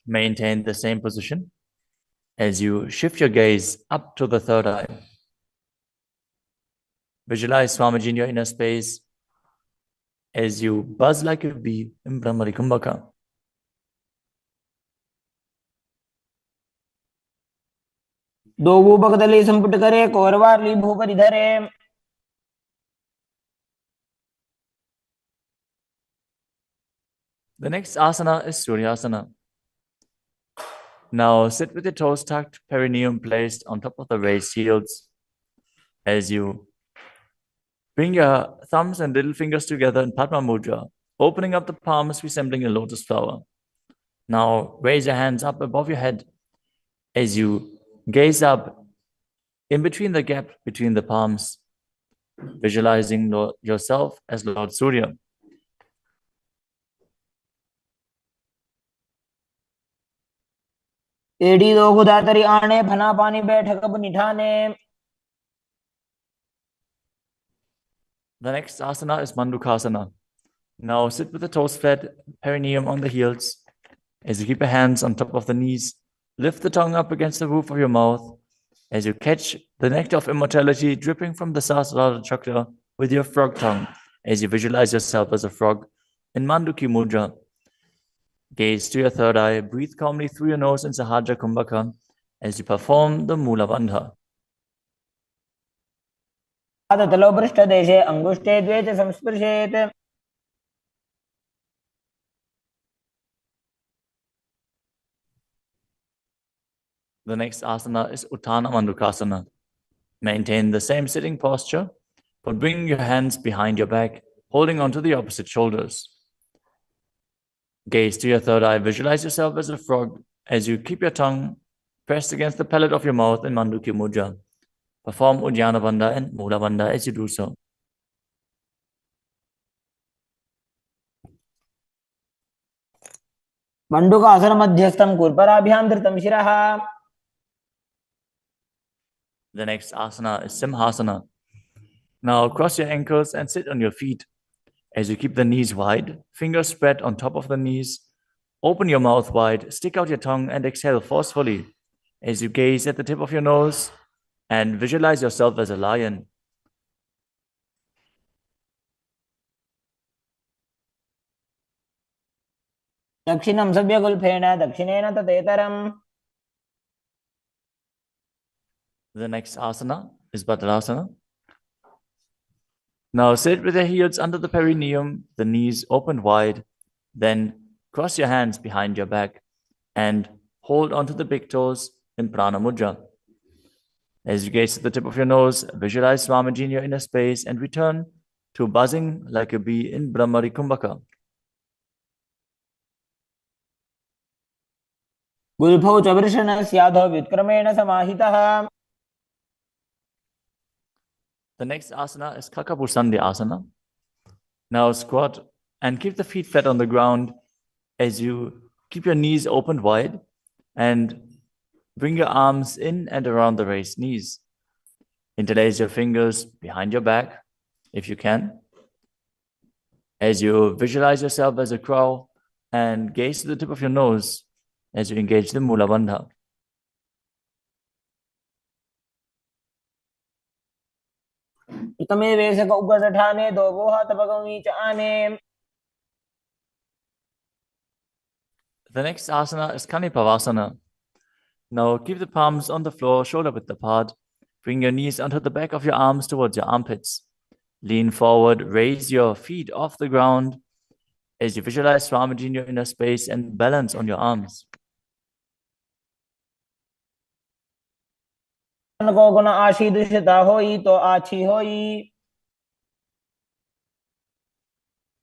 Maintain the same position as you shift your gaze up to the third eye. Visualize Swamiji in your inner space as you buzz like a bee in Brahmari Kumbhaka. दो वो पगदली संपुट करे कोरवारली भूपरि धरे. The next asana is Suryasana. Now sit with your toes tucked, perineum placed on top of the raised heels as you bring your thumbs and little fingers together in Padma Mudra, opening up the palms resembling a lotus flower. Now raise your hands up above your head as you gaze up in between the gap between the palms, visualizing yourself as Lord Surya. एड़ी दो गुदातरी आने भना पानी बैठक अब निठाने. The next asana is Mandukasana. Now sit with the toes flat, perineum on the heels. As you keep your hands on top of the knees, lift the tongue up against the roof of your mouth. As you catch the nectar of immortality dripping from the Sahasrara chakra with your frog tongue, as you visualize yourself as a frog in Manduki Mudra. Gaze to your third eye, breathe calmly through your nose in Sahajra Kumbhaka as you perform the Mula Bandha. तलो पृष्ठ देशे अंगुष्ठे द्वे च संस्पृशेत्. The next asana is Uttana Mandukasana. Maintain the same sitting posture, but bring your hands behind your back, holding onto the opposite shoulders. Gaze to your third eye, visualize yourself as a frog as you keep your tongue pressed against the palate of your mouth in Manduki Mudra. Perform Uddiyana Bandha and Mula Bandha as you do so. मंडूकासन मध्यस्थम कुर्पराभ्याम धृतम शिरः. The next asana is Simhasana. Now cross your ankles and sit on your feet. As you keep the knees wide, fingers spread on top of the knees, open your mouth wide, stick out your tongue and exhale forcefully as you gaze at the tip of your nose and visualize yourself as a lion. दक्षिणं सव्यगुल्फेन दक्षिणेन तदेतरम्. The next asana is Bhadrasana. Now sit with your heels under the perineum, the knees open wide, then cross your hands behind your back and hold onto the big toes in Prana Mudra. As you gaze at the tip of your nose, visualize Swamiji in your inner space and return to buzzing like a bee in Brahmari Kumbhaka. गुल्फौ च वृषणस्याधो व्युत्क्रमेण समाहितः. The next asana is Kakapusandhi Asana. Now squat and keep the feet flat on the ground as you keep your knees open wide and bring your arms in and around the raised knees. Interlace your fingers behind your back if you can. As you visualize yourself as a crow and gaze to the tip of your nose as you engage the Mula Bandha. तमे वेश को ऊपर ठाने दो वो हाथ पगों नीचे आने. The next asana is Kanipavasana. Now keep the palms on the floor, shoulder width apart. Bring your knees onto the back of your arms towards your armpits. Lean forward, raise your feet off the ground as you visualize Swamiji in your inner space and balance on your arms. को गुण आशी दुष्टता होई तो आछी होई.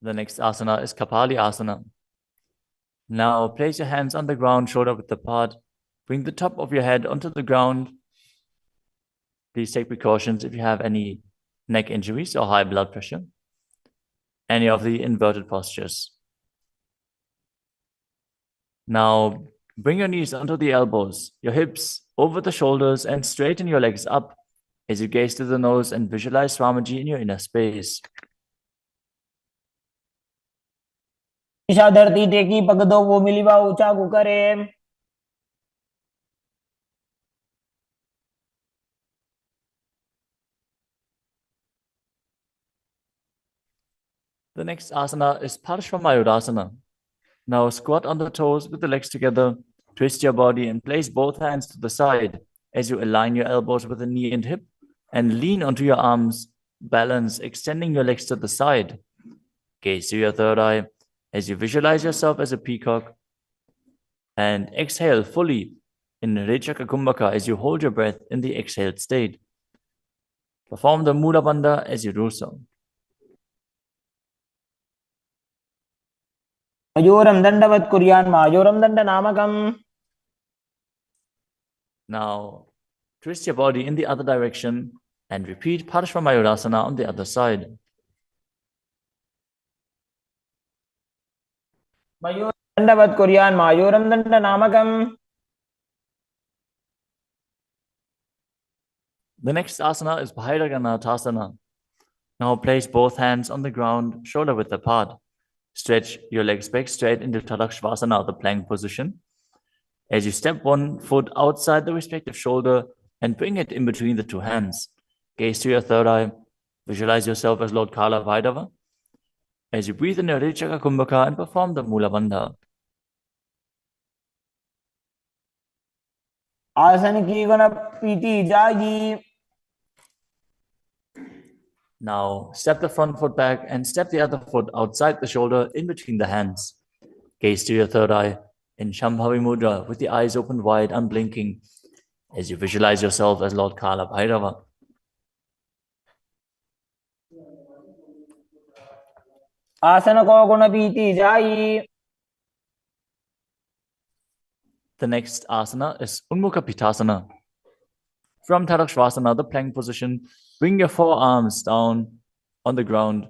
The next asana is Kapali Asana. Now place your hands on the ground, shoulder width apart. Bring the top of your head onto the ground. Please take precautions if you have any neck injuries or high blood pressure. Any of the inverted postures. Now bring your knees onto the elbows, your hips over the shoulders, and straighten your legs up as you gaze to the nose and visualize Swamiji in your inner space. Isha धरती टेकी पग दो वो मिलीवा ऊंचा को करे. The next asana is Parshvamayurasana. Now squat on the toes with the legs together, twist your body and place both hands to the side as you align your elbows with the knee and hip and lean onto your arms, balance, extending your legs to the side. Gaze to your third eye as you visualize yourself as a peacock and exhale fully in Rechaka Kumbhaka as you hold your breath in the exhaled state. Perform the Mula Bandha as you do so. मयूरम दंडवत कुर्यान मायूरम दंड नामकम. Now twist your body in the other direction and repeat Parshvamayurasana on the other side. मयूरम दंडवत कुर्यान मायूरम दंड नामकम. The next asana is Bhairaganathasana. Now place both hands on the ground, shoulder width apart. Stretch your legs back straight into Tadakshvasana, the plank position. As you step one foot outside the respective shoulder and bring it in between the two hands. Gaze to your third eye. Visualize yourself as Lord Kala Vaidava. As you breathe in your Rechaka Kumbhaka and perform the Mula Bandha. आसन की गुण पीती जागी. Now step the front foot back and step the other foot outside the shoulder in between the hands. Gaze to your third eye in Shambhavi Mudra with the eyes open wide, unblinking, as you visualize yourself as Lord Kala Bhairava. आसन को गुण पीती जाई. The next asana is Unmukha Pitasana. From Tadakshvasana, the plank position, bring your forearms down on the ground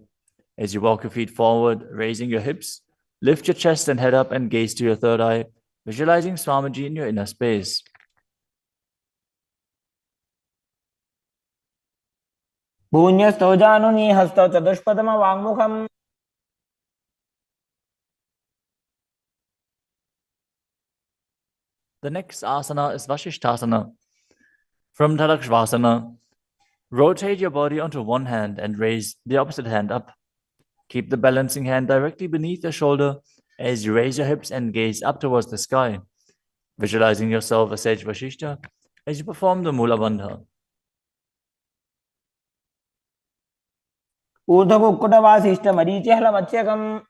as you walk your feet forward, raising your hips. Lift your chest and head up and gaze to your third eye, visualizing Swamiji in your inner space. भून्यस्तो जानुनी हस्तो चतुष्पदम वाङ्मुखम. The next asana is Vashishthasana. From Tadakshvasana, rotate your body onto one hand and raise the opposite hand up. Keep the balancing hand directly beneath your shoulder as you raise your hips and gaze up towards the sky, visualizing yourself as Sage Vashishta as you perform the Mula Bandha. ऊर्ध्वकुक्कुटवासिष्ठ मरीचिहल मत्स्यकम.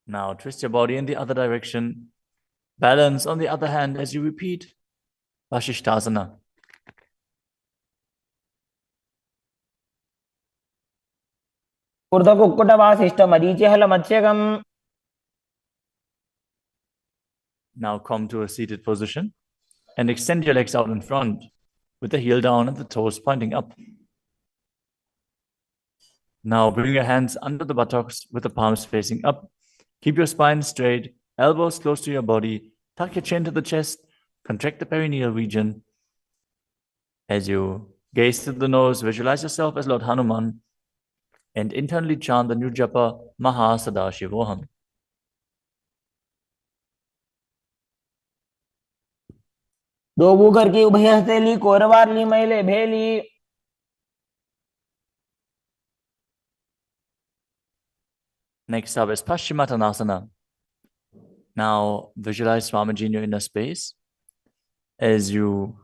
Now twist your body in the other direction. Balance on the other hand as you repeat Vashishthasana. ऊर्ध्वकुक्कुटवासिष्ठ मरीचिहल मत्स्यकम. Now come to a seated position and extend your legs out in front with the heel down and the toes pointing up. Now bring your hands under the buttocks with the palms facing up. Keep your spine straight, elbows close to your body. Tuck your chin to the chest. Contract the perineal region. As you gaze to the nose, visualize yourself as Lord Hanuman. and internally chant the new japa Mahasadaशिवोहम. दोबू करके उभय हस्तेली कोरवारली मैले भेली. Next up is Paschimottanasana. Now visualize Swamiji in your inner space as you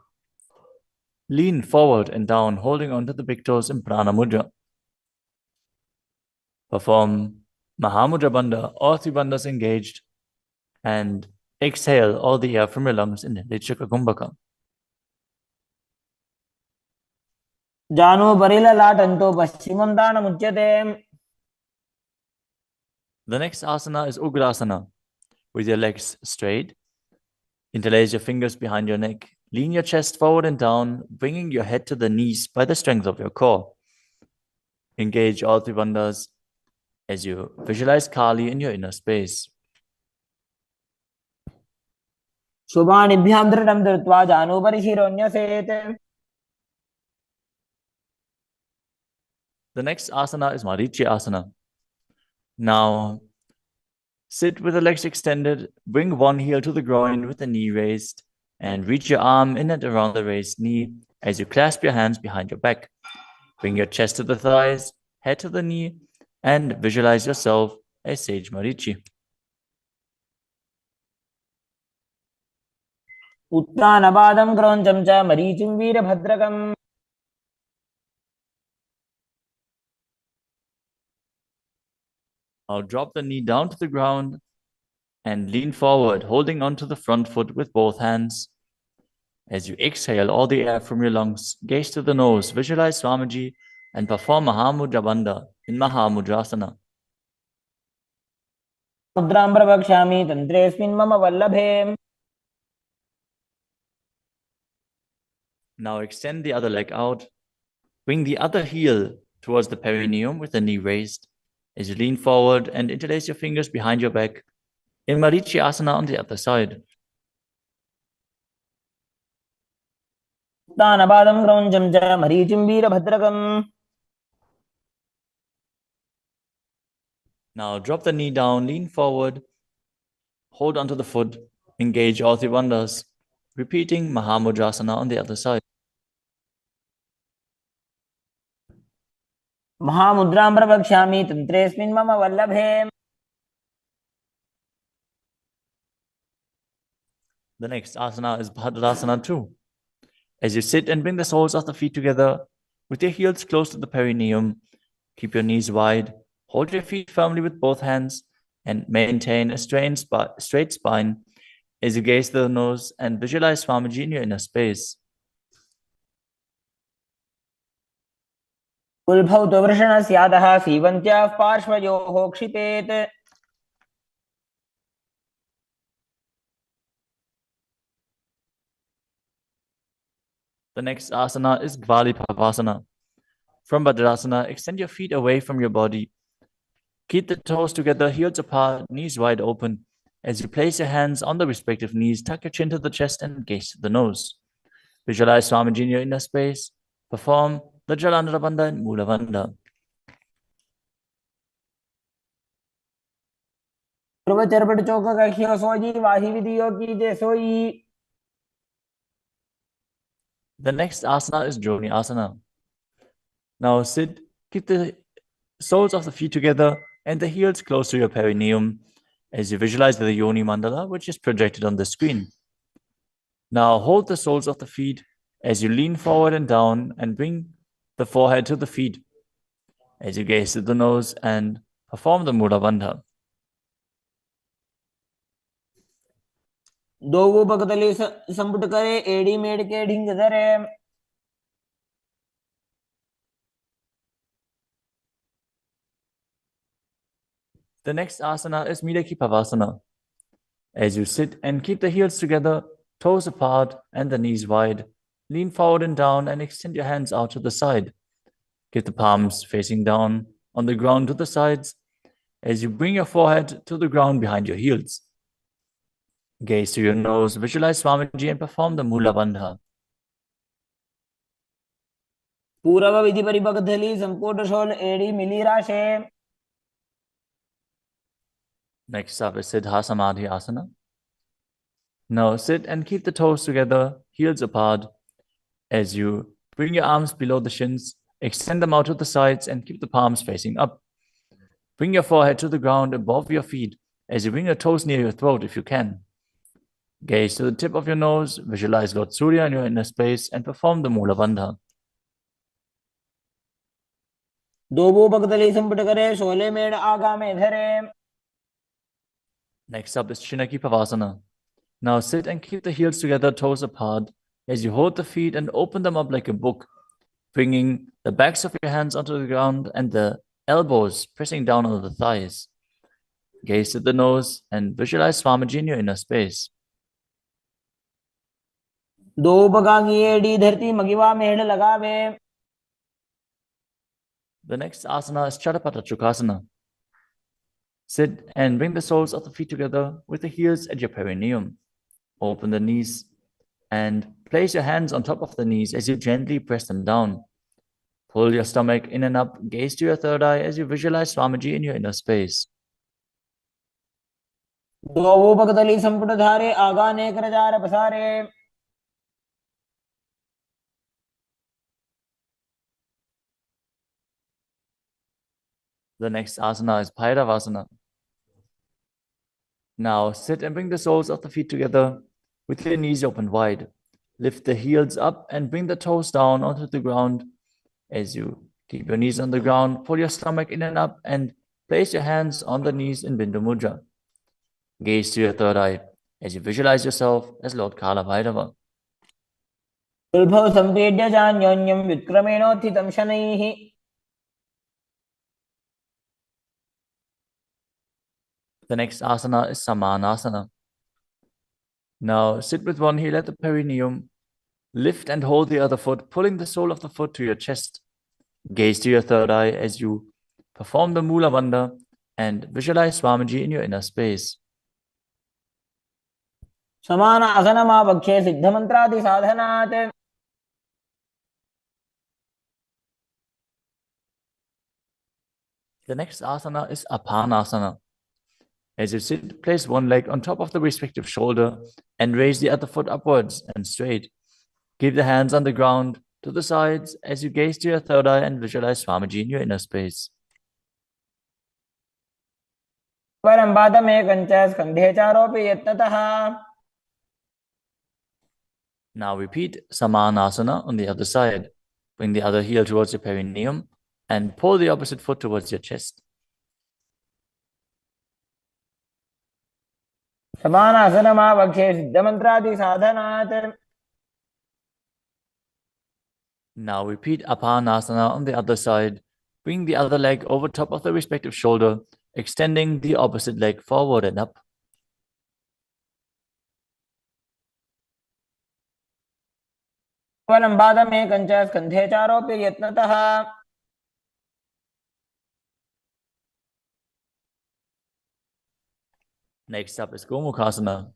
lean forward and down, holding onto the big toes in Prana Mudra. Perform Mahamudra Bandha, all three bandhas engaged, and exhale all the air from your lungs in Lichaka Kumbhaka. जानो बरिला लाटंतो पश्चिमं दानमुच्यते. The next asana is Ugrasana, with your legs straight. Interlace your fingers behind your neck. Lean your chest forward and down, bringing your head to the knees by the strength of your core. Engage all three bandhas as you visualize Kali in your inner space. शुभानिभ्यां दृढं धृत्वा जानुभरि शिरोन्यसेत्. The next asana is Marichi Asana. Now, sit with the legs extended, bring one heel to the groin with the knee raised, and reach your arm in and around the raised knee as you clasp your hands behind your back. Bring your chest to the thighs, head to the knee, and visualize yourself as Sage Marichi. उत्तानपादं क्रौञ्चं च मरीचिं वीरभद्रकम्. Now drop the knee down to the ground and lean forward, holding onto the front foot with both hands. As you exhale all the air from your lungs, gaze to the nose, visualize Swamiji, and perform Mahamudra Bandha in Mahamudrasana. मुद्रां प्रवक्ष्यामि तन्त्रेऽस्मिन् मम वल्लभे. Now extend the other leg out. Bring the other heel towards the perineum with the knee raised. As you lean forward and interlace your fingers behind your back in Marichi Asana on the other side. उत्तानपादं क्रौञ्चं च मरीचिं वीरभद्रकम्. Now drop the knee down, lean forward, hold onto the foot, engage all three bandhas, repeating Mahamudrasana on the other side. महामुद्रां प्रवक्ष्यामि तन्त्रेऽस्मिन् मम वल्लभे. The next asana is Bhadrasana 2. As you sit and bring the soles of the feet together with your heels close to the perineum, keep your knees wide, hold your feet firmly with both hands, and maintain a straight spine as you gaze to the nose and visualize Swamiji in your inner space. कुल्भौ तु वृषणस्यादः सीवन्त्याः पार्श्वयोः क्षिपेत्. The next asana is Gvalipavasana. From Bhadrasana, extend your feet away from your body. Keep the toes together, heels apart, knees wide open. As you place your hands on the respective knees, tuck your chin to the chest and gaze to the nose. Visualize Swamiji in your inner space. Perform the Jalandhara Bandha and Mula Bandha. पूर्वचरपट चौक कख्यो सोजी वाही विधियो की जे सोई. The next asana is Joni Asana. Now sit, keep the soles of the feet together and the heels close to your perineum as you visualize the Yoni Mandala, which is projected on the screen. Now hold the soles of the feet as you lean forward and down and bring the forehead to the feet as you gaze to the nose and perform the Mula Bandha. दोगो बगतली संपुट करे एड़ी मेड़ के ढिंग धरे. The next asana is Midaki Pavasana. As you sit and keep the heels together, toes apart and the knees wide, lean forward and down and extend your hands out to the side. Keep the palms facing down on the ground to the sides as you bring your forehead to the ground behind your heels. Gaze to your nose, visualize Swamiji and perform the Mula Bandha. पूर्व विधि परिपक्धली संपूर्ण शोल एड़ी मिली राशे. Next up is Siddha Samadhi Asana. Now sit and keep the toes together, heels apart. As you bring your arms below the shins, extend them out to the sides and keep the palms facing up. Bring your forehead to the ground above your feet as you bring your toes near your throat if you can. Gaze to the tip of your nose, visualize Lord Surya in your inner space, and perform the Mula Bandha. दोबो पकतली संपुट करे शोले मेड़ आगा में धरे. Next up is Chinaki Pavasana. Now sit and keep the heels together, toes apart, as you hold the feet and open them up like a book, bringing the backs of your hands onto the ground and the elbows pressing down on the thighs. Gaze at the nose and visualize Swamiji in your inner space. दो बगांगी एड़ी धरती मगिवा मेड़ लगावे. The next asana is Chatapata Chukasana. Sit and bring the soles of the feet together with the heels at your perineum. Open the knees and place your hands on top of the knees as you gently press them down. Pull your stomach in and up, gaze to your third eye as you visualize Swamiji in your inner space. दोबो पकतली संपुट धारे आगा नेक रजार पसारे. The next asana is Bhairavasana. Now sit and bring the soles of the feet together with your knees open wide. Lift the heels up and bring the toes down onto the ground. As you keep your knees on the ground, pull your stomach in and up and place your hands on the knees in Bindu Mudra. Gaze to your third eye as you visualize yourself as Lord Kala Bhairava. उल्भव संपेड्य जान्योन्यम विक्रमेणोत्थितं शनैः. The next asana is Samanasana. Now sit with one heel at the perineum. Lift and hold the other foot, pulling the sole of the foot to your chest. Gaze to your third eye as you perform the Mula Bandha and visualize Swamiji in your inner space. समान आसनमावक्षे सिद्धमन्त्रादि साधनात्. The next asana is Apanasana. As you sit, place one leg on top of the respective shoulder and raise the other foot upwards and straight. Keep the hands on the ground to the sides as you gaze to your third eye and visualize Swamiji in your inner space. परं पादमेकञ्च स्कन्धे चारोपि यत्नतः. Now repeat Samanasana on the other side. Bring the other heel towards your perineum and pull the opposite foot towards your chest. समान आसनमावक्षे सिद्धमन्त्रादि साधनात्. Now repeat Apanasana on the other side. Bring the other leg over top of the respective shoulder, extending the opposite leg forward and up. परं पादमेकञ्च स्कन्धे चारोपि यत्नतः. Next up is Gomukhasana.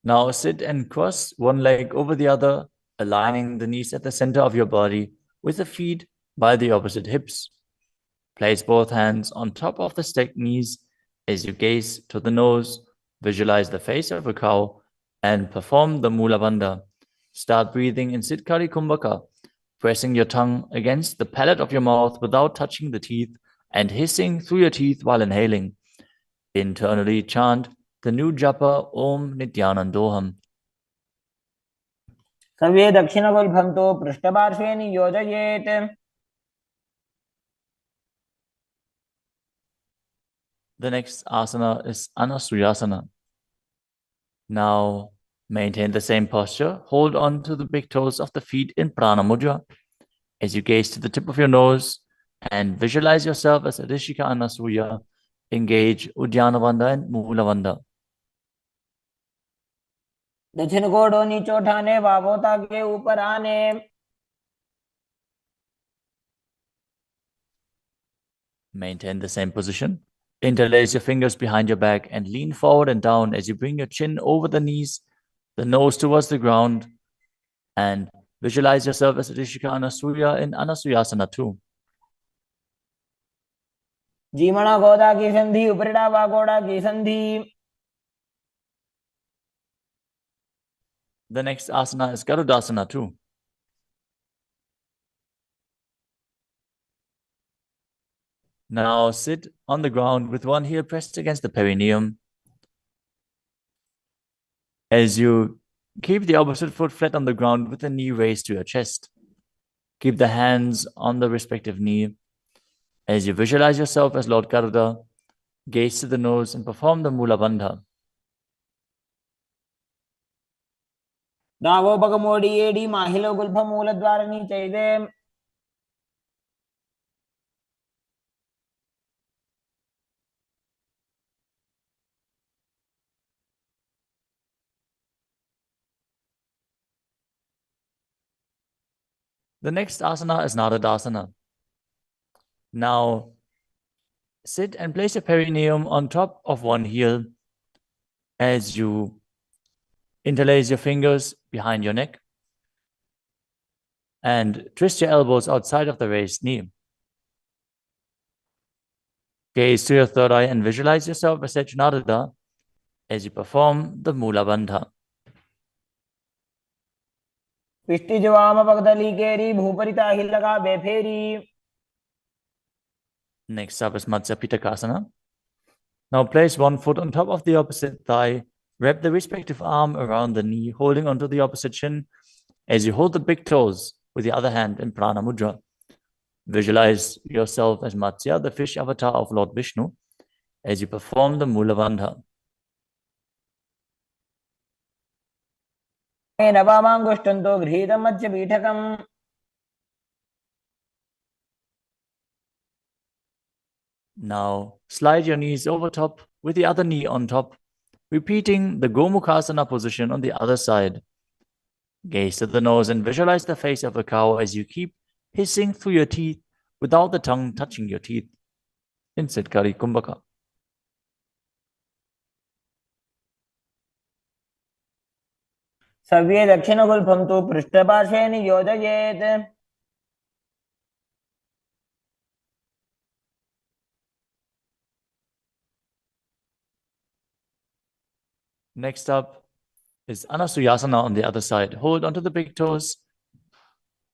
Now sit and cross one leg over the other, aligning the knees at the center of your body with the feet by the opposite hips. Place both hands on top of the stacked knees as you gaze to the nose, visualize the face of a cow, and perform the Mula Bandha. Start breathing in Siddhkari Kumbhaka, pressing your tongue against the palate of your mouth without touching the teeth and hissing through your teeth while inhaling. Internally chant the new japa Om Nithyanandoham. सव्ये दक्षिणगुल्फं तु पृष्ठपार्श्वे नियोजयेत्. The next asana is Anasuyasana. Now maintain the same posture. Hold on to the big toes of the feet in Prana Mudra as you gaze to the tip of your nose and visualize yourself as a Rishika Anasuya. Engage Udyana Bandha and Mula Bandha. दक्षिण कोडो नीचो ठाने वावोता के ऊपर आने. Maintain the same position. Interlace your fingers behind your back and lean forward and down as you bring your chin over the knees, the nose towards the ground, and Visualize yourself as Rishika Anasuya in Anasuyasana 2. जीमणा गोदा की संधि उपरिड़ा वा गोड़ा की संधि. The next asana is Garudasana 2. Now sit on the ground with one heel pressed against the perineum. As you keep the opposite foot flat on the ground with the knee raised to your chest. Keep the hands on the respective knee. As you visualize yourself as Lord Garuda, gaze to the nose and perform the Mula Bandha. नावो बगमोडी एडी माहिलो गुल्फ मूलद्वारनी चैदे. The next asana is Naradasana. Now, sit and place your perineum on top of one heel as you interlace your fingers behind your neck and twist your elbows outside of the raised knee. Gaze to your third eye and visualize yourself as Narada as you perform the Mula Bandha. पिष्टि जवाम पगदली केरी भूपरिता हिलगा बेफेरी. Next up is Matsya Pitakasana. Now place one foot on top of the opposite thigh. Wrap the respective arm around the knee, holding onto the opposite shin as you hold the big toes with the other hand in Prana Mudra. Visualize yourself as Matsya, the fish avatar of Lord Vishnu, as you perform the Mula Bandha. नवामांगुष्टंतो गृहीतं मध्य पीठकम्. Now slide your knees over top with the other knee on top, repeating the Gomukhasana position on the other side. Gaze to the nose and visualize the face of a cow as you keep hissing through your teeth without the tongue touching your teeth. In Siddhkari Kumbhaka. सव्ये दक्षिणगुल्फं तु पृष्ठपार्श्वे नियोजयेत्. Next up is Anasuyasana on the other side. Hold onto the big toes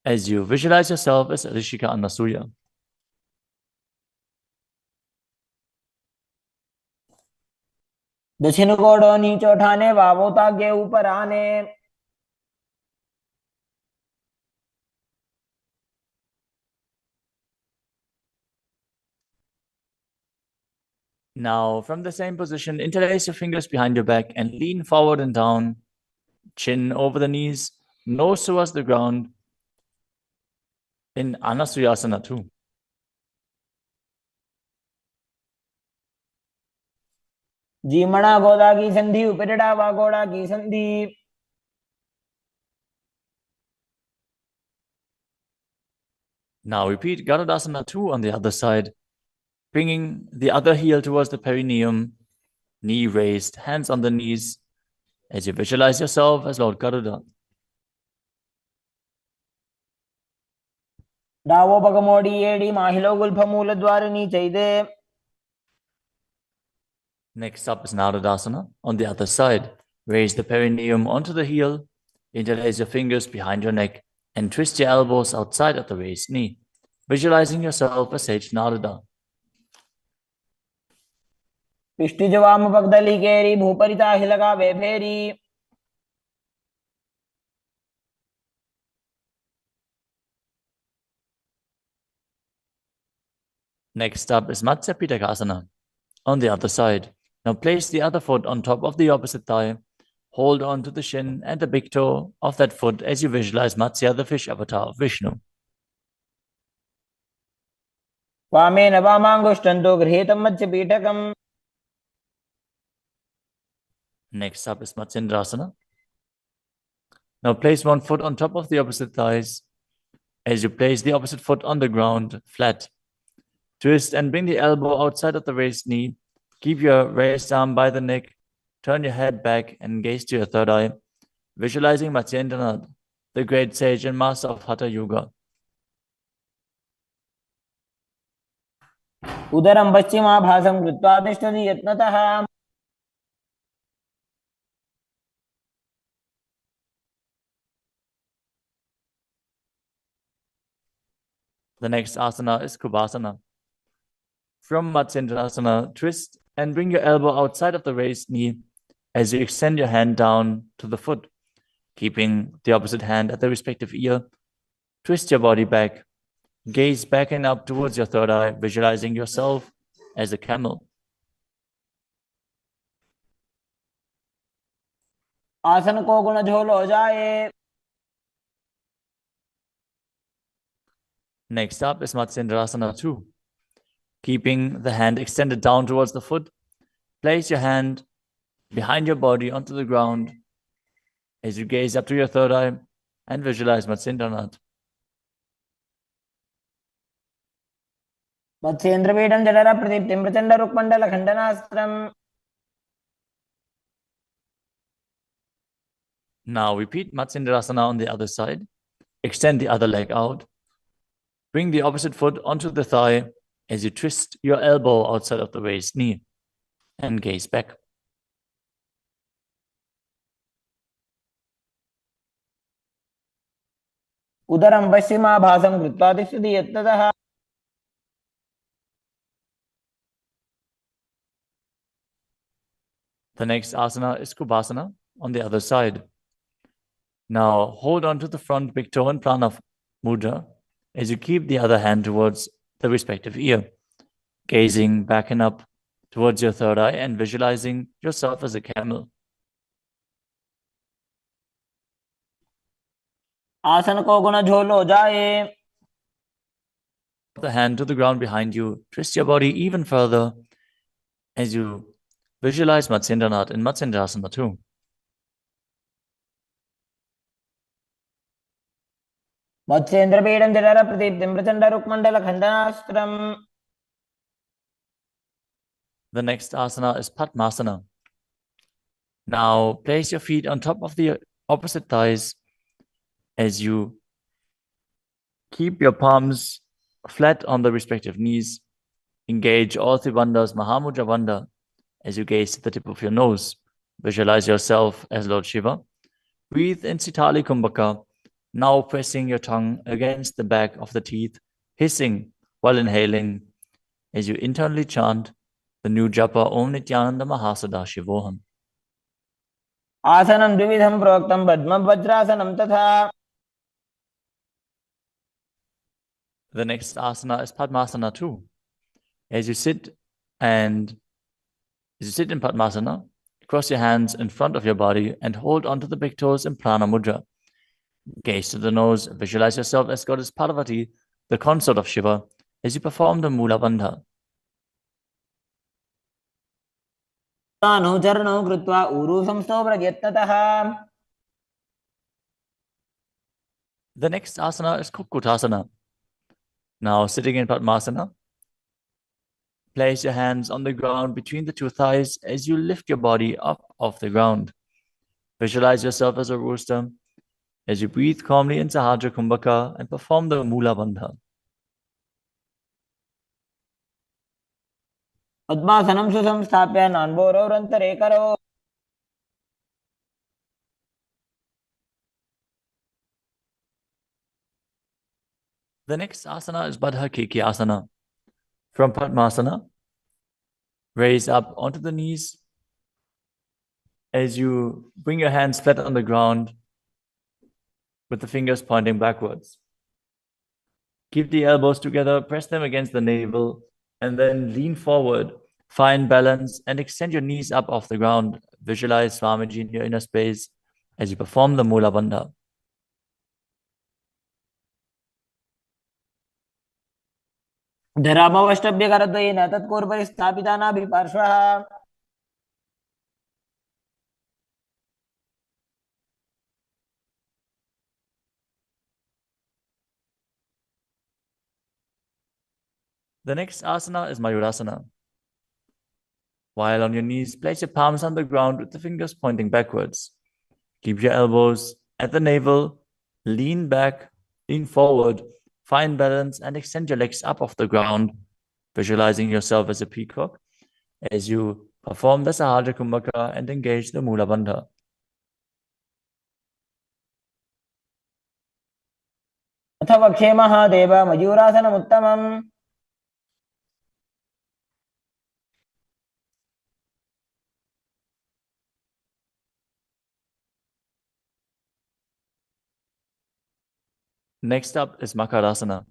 as you visualize yourself as Rishika Anasuya. दक्षिण कोडो नीचे उठाने wow तागे ऊपर आने. Now, from the same position, interlace your fingers behind your back and lean forward and down. Chin over the knees, nose towards the ground. In Anasuyasana 2. जीमणा गोदा की संधि उपरिड़ा वा गोड़ा की संधि. Now repeat Garudasana 2 on the other side, bringing the other heel towards the perineum, knee raised, hands on the knees, as you visualize yourself as Lord Garuda. डावो बगमोडी एडी माहिलो गुल्फ मूलद्वारनी चैदे. Next up is Naradasana on the other side. Raise the perineum onto the heel, interlace your fingers behind your neck, and twist your elbows outside of the raised knee, visualizing yourself as Sage Narada. पिष्टि जवाम पगदली केरी भूपरिता हिलगा बेफेरी. Next up is Matsya Pitakasana on the other side. Now place the other foot on top of the opposite thigh. Hold on to the shin and the big toe of that foot as you visualize Matsya, the fish avatar of Vishnu. वामे नवामांगुष्टंतो गृहीतं मध्य पीठकम्. Next up is Matsyendrasana. Now place one foot on top of the opposite thighs as you place the opposite foot on the ground, flat. Twist and bring the elbow outside of the raised knee. Keep your raised arm by the neck. Turn your head back and gaze to your third eye, visualizing Matsyendranath, the great sage and master of Hatha Yoga. उदरं पश्चिमाभासं कृत्वा तिष्ठति यत्नतः The next asana is Kubhasana. From Matsyendrasana, twist and bring your elbow outside of the raised knee as you extend your hand down to the foot, keeping the opposite hand at the respective ear. Twist your body back. Gaze back and up towards your third eye, visualizing yourself as a camel. आसन को गुण झोल हो जाए. Next up is Matsyendrasana 2. Keeping the hand extended down towards the foot, place your hand behind your body onto the ground as you gaze up to your third eye and visualize Matsyendranath. मत्स्येन्द्रपीठं जठर प्रदीप्तिं Prachanda रुक्मण्डल खण्डनास्त्रम्. Now repeat Matsyendrasana on the other side. Extend the other leg out. Bring the opposite foot onto the thigh as you twist your elbow outside of the raised knee and gaze back. उदरं पश्चिमाभासं कृत्वा तिष्ठति यत्नतः. The next asana is Kubhasana on the other side. Now hold on to the front big toe and prana mudra as you keep the other hand towards the respective ear, gazing back and up towards your third eye and visualizing yourself as a camel. आसन को गुण झोल हो जाए. The hand to the ground behind you. Twist your body even further as you visualize Matsyendranath in Matsyendrasana 2. मत्स्येन्द्रपीठं जठर प्रदीप्तिं Prachanda रुक्मण्डल खण्डनास्त्रम्. The next asana is Padmasana. Now place your feet on top of the opposite thighs as you keep your palms flat on the respective knees. Engage all three bandhas, Mahamudra Bandha, as you gaze at the tip of your nose. Visualize yourself as Lord Shiva. Breathe in Sitali Kumbhaka, now pressing your tongue against the back of the teeth, hissing while inhaling as you internally chant the new japa Om Nithyananda Mahasadaशिवोहम. आसनं द्विविधं प्रोक्तं पद्मं वज्रासनं तथा. The next asana is Padmasana 2. As you sit in Padmasana, cross your hands in front of your body and hold onto the big toes in Prana Mudra. Gaze to the nose, visualize yourself as Goddess Parvati, the consort of Shiva, as you perform the Mula Bandha. अनुचरणं कृत्वा ऊरू संस्थो यत्नतः. The next asana is Kukutasana. Now sitting in Padmasana, place your hands on the ground between the two thighs as you lift your body up off the ground. Visualize yourself as a rooster as you breathe calmly in Sahajra Kumbhaka and perform the Mula Bandha. पद्मासनं सुसंस्थाप्य नान्बोरोरन्तरे करो. The next asana is Baddha Keki Asana. From Padmasana, raise up onto the knees as you bring your hands flat on the ground with the fingers pointing backwards. Keep the elbows together, press them against the navel, and then lean forward. Find balance and extend your knees up off the ground. Visualize Swamiji in your inner space as you perform the Mula Bandha. धरामवष्टभ्यकरद्वयेन तत्पूर्वपरि स्थापिता नाभिपार्श्वः. The next asana is Mayurasana. While on your knees, place your palms on the ground with the fingers pointing backwards. Keep your elbows at the navel Lean back, lean forward, find balance, and extend your legs up off the ground, visualizing yourself as a peacock as you perform the Sahaja Kumbhaka and engage the Mula Bandha. अथ वक्षे Mahadev मयूरासनमुत्तमम्. Next up is Makarasana.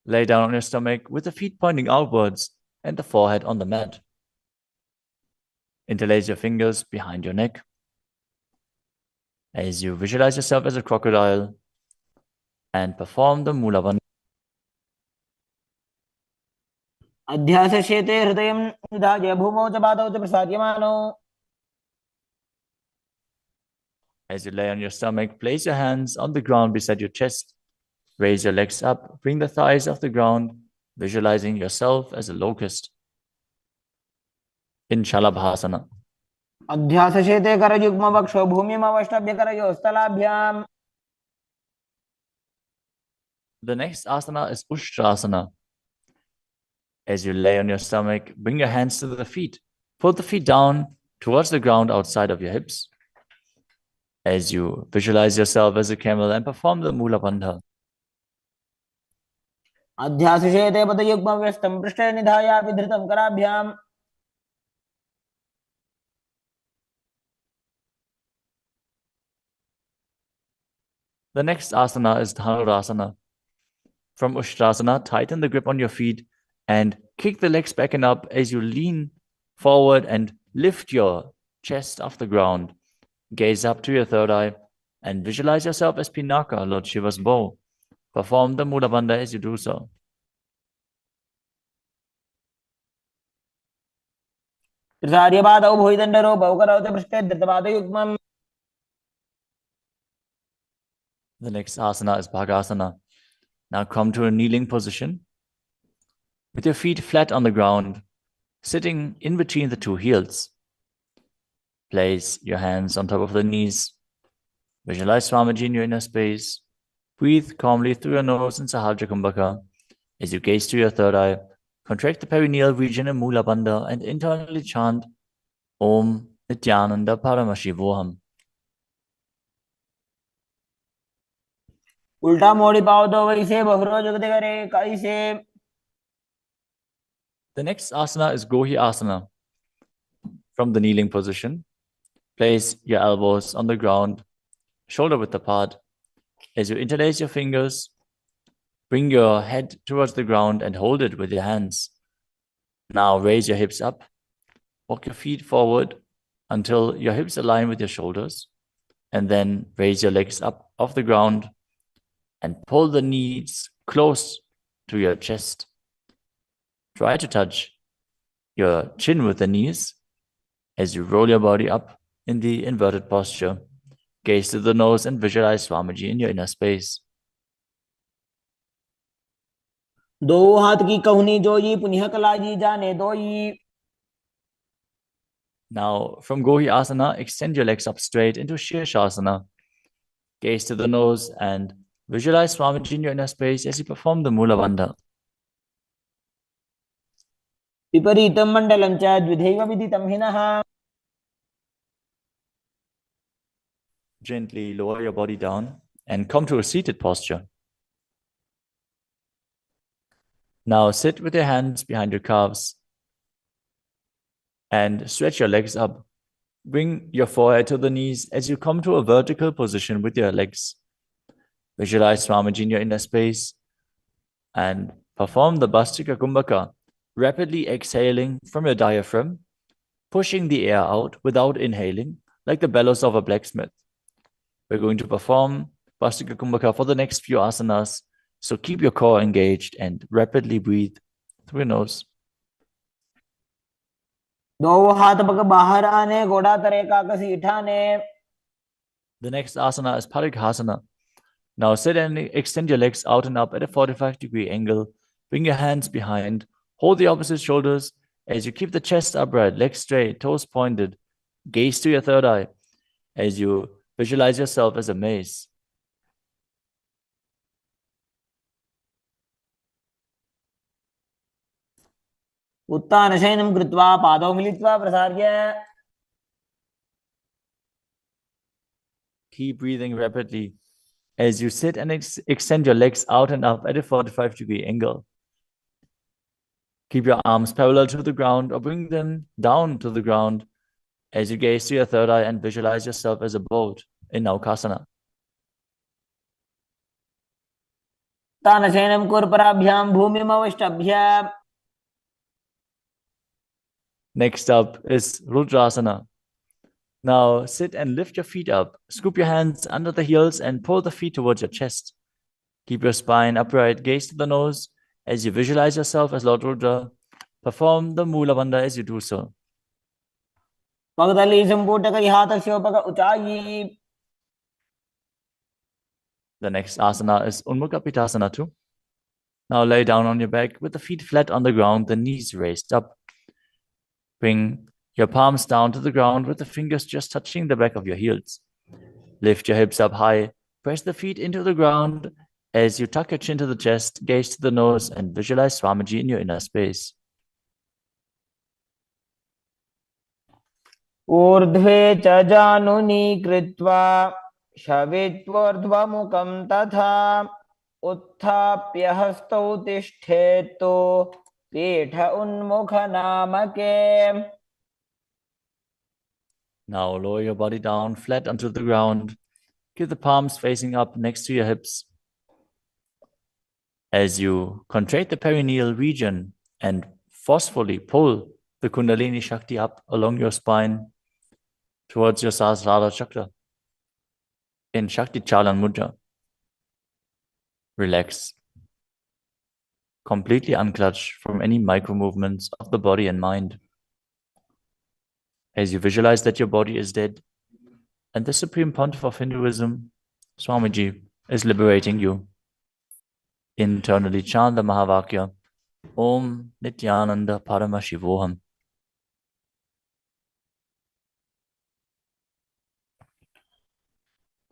Lay down on your stomach with the feet pointing outwards and the forehead on the mat. Interlace your fingers behind your neck as you visualize yourself as a crocodile and perform the Mula Bandha. अध्यासशेते हृदयं निधाय भूमौ च पादौ च प्रसाद्यमानौ. As you lay on your stomach, place your hands on the ground beside your chest. Raise your legs up, bring the thighs off the ground, visualizing yourself as a locust. In Shalabhasana. अध्यासशेते करयुग्मवक्षो भूमिमवष्टभ्य करयोस्तलाभ्याम्. The next asana is Ushtrasana. As you lay on your stomach, bring your hands to the feet. Pull the feet down towards the ground outside of your hips. As you visualize yourself as a camel and perform the Mula Bandha. अध्यासशेते पदयुग्मव्यस्तं पृष्ठे निधाय विधृतं कराभ्याम्. The next asana is Dhanurasana. From Ushtrasana, tighten the grip on your feet and kick the legs back and up as you lean forward and lift your chest off the ground. Gaze up to your third eye and visualize yourself as Pinaka, Lord Shiva's bow. Perform the Mula Bandha as you do so. त्रिसार्यपादौ भुविदण्डरूपौ करौ च पृष्ठे धृतपादयुग्मम्. The next asana is Bhagasana. Now come to a kneeling position with your feet flat on the ground, sitting in between the two heels. Place your hands on top of the knees. Visualize Swamiji in your inner space. Breathe calmly through your nose in Sahaja Kumbhaka. As you gaze to your third eye, contract the perineal region in Mula Bandha and internally chant Om Nithyananda Paramashivoham. उल्टा मोड़ी पाओ तो वैसे बहुरो जगते करे कैसे. The next asana is Gohi Asana. From the kneeling position, place your elbows on the ground, shoulder width apart. As you interlace your fingers, bring your head towards the ground and hold it with your hands. Now raise your hips up. Walk your feet forward until your hips align with your shoulders. And then raise your legs up off the ground and pull the knees close to your chest. Try to touch your chin with the knees as you roll your body up in the inverted posture. Gaze to the nose and visualize Swamiji in your inner space. दो हाथ की कहुनी जोई पुनिह कलाजी जाने दोई. Now, from Gohi Asana, extend your legs up straight into Shirshasana. Gaze to the nose and visualize Swamiji in your inner space as you perform the Mula Bandha. विपरीतं मण्डलं च द्विधैव विदितं हिनः. Gently lower your body down and come to a seated posture. Now sit with your hands behind your calves and stretch your legs up. Bring your forehead to the knees as you come to a vertical position with your legs. Visualize Swamiji in your inner space and perform the Bhastika Kumbhaka, rapidly exhaling from your diaphragm, pushing the air out without inhaling, like the bellows of a blacksmith. We're going to perform Bhastika Kumbhaka for the next few asanas, so keep your core engaged and rapidly breathe through your nose. दो हाथ पग बाहर आने घोड़ा तरे काकसी ठाने. The next asana is Parighasana. Now sit and extend your legs out and up at a 45-degree angle. Bring your hands behind. Hold the opposite shoulders as you keep the chest upright, legs straight, toes pointed. Gaze to your third eye as you visualize yourself as a mace. उत्तानशयनं कृत्वा पादौ मिलित्वा प्रसार्य keep breathing rapidly as you sit and extend your legs out and up at a 45-degree angle. Keep your arms parallel to the ground or bring them down to the ground as you gaze to your third eye and visualize yourself as a boat in Naukasana. तानशयनं कुर्पराभ्यां भूमिमवष्टभ्य. Next up is Rudrasana. Now sit and lift your feet up. Scoop your hands under the heels and pull the feet towards your chest. Keep your spine upright, gaze to the nose as you visualize yourself as Lord Rudra. Perform the Mula Bandha as you do so. The next asana is Unmukha Pitasana too. Now lay down on your back with the feet flat on the ground, the knees raised up. Bring your palms down to the ground with the fingers just touching the back of your heels. Lift your hips up high. Press the feet into the ground as you tuck your chin to the chest, gaze to the nose, and visualize Swamiji in your inner space. ऊर्ध्वे च जानुनी कृत्वा शवित्वोर्ध्वमुखं तथा उत्थाप्य हस्तौ तिष्ठेत्तु पीठ उन्मुख नामके. Now lower your body down flat onto the ground. Keep the palms facing up next to your hips. As you contract the perineal region and forcefully pull the Kundalini Shakti up along your spine towards your Sahasrara Chakra in Shakti Chalan Mudra. Relax. Completely unclutch from any micro movements of the body and mind. As you visualize that your body is dead and the Supreme Pontiff of Hinduism, Swamiji, is liberating you. Internally chant the Mahavakya, Om Nithyananda Paramashivoham.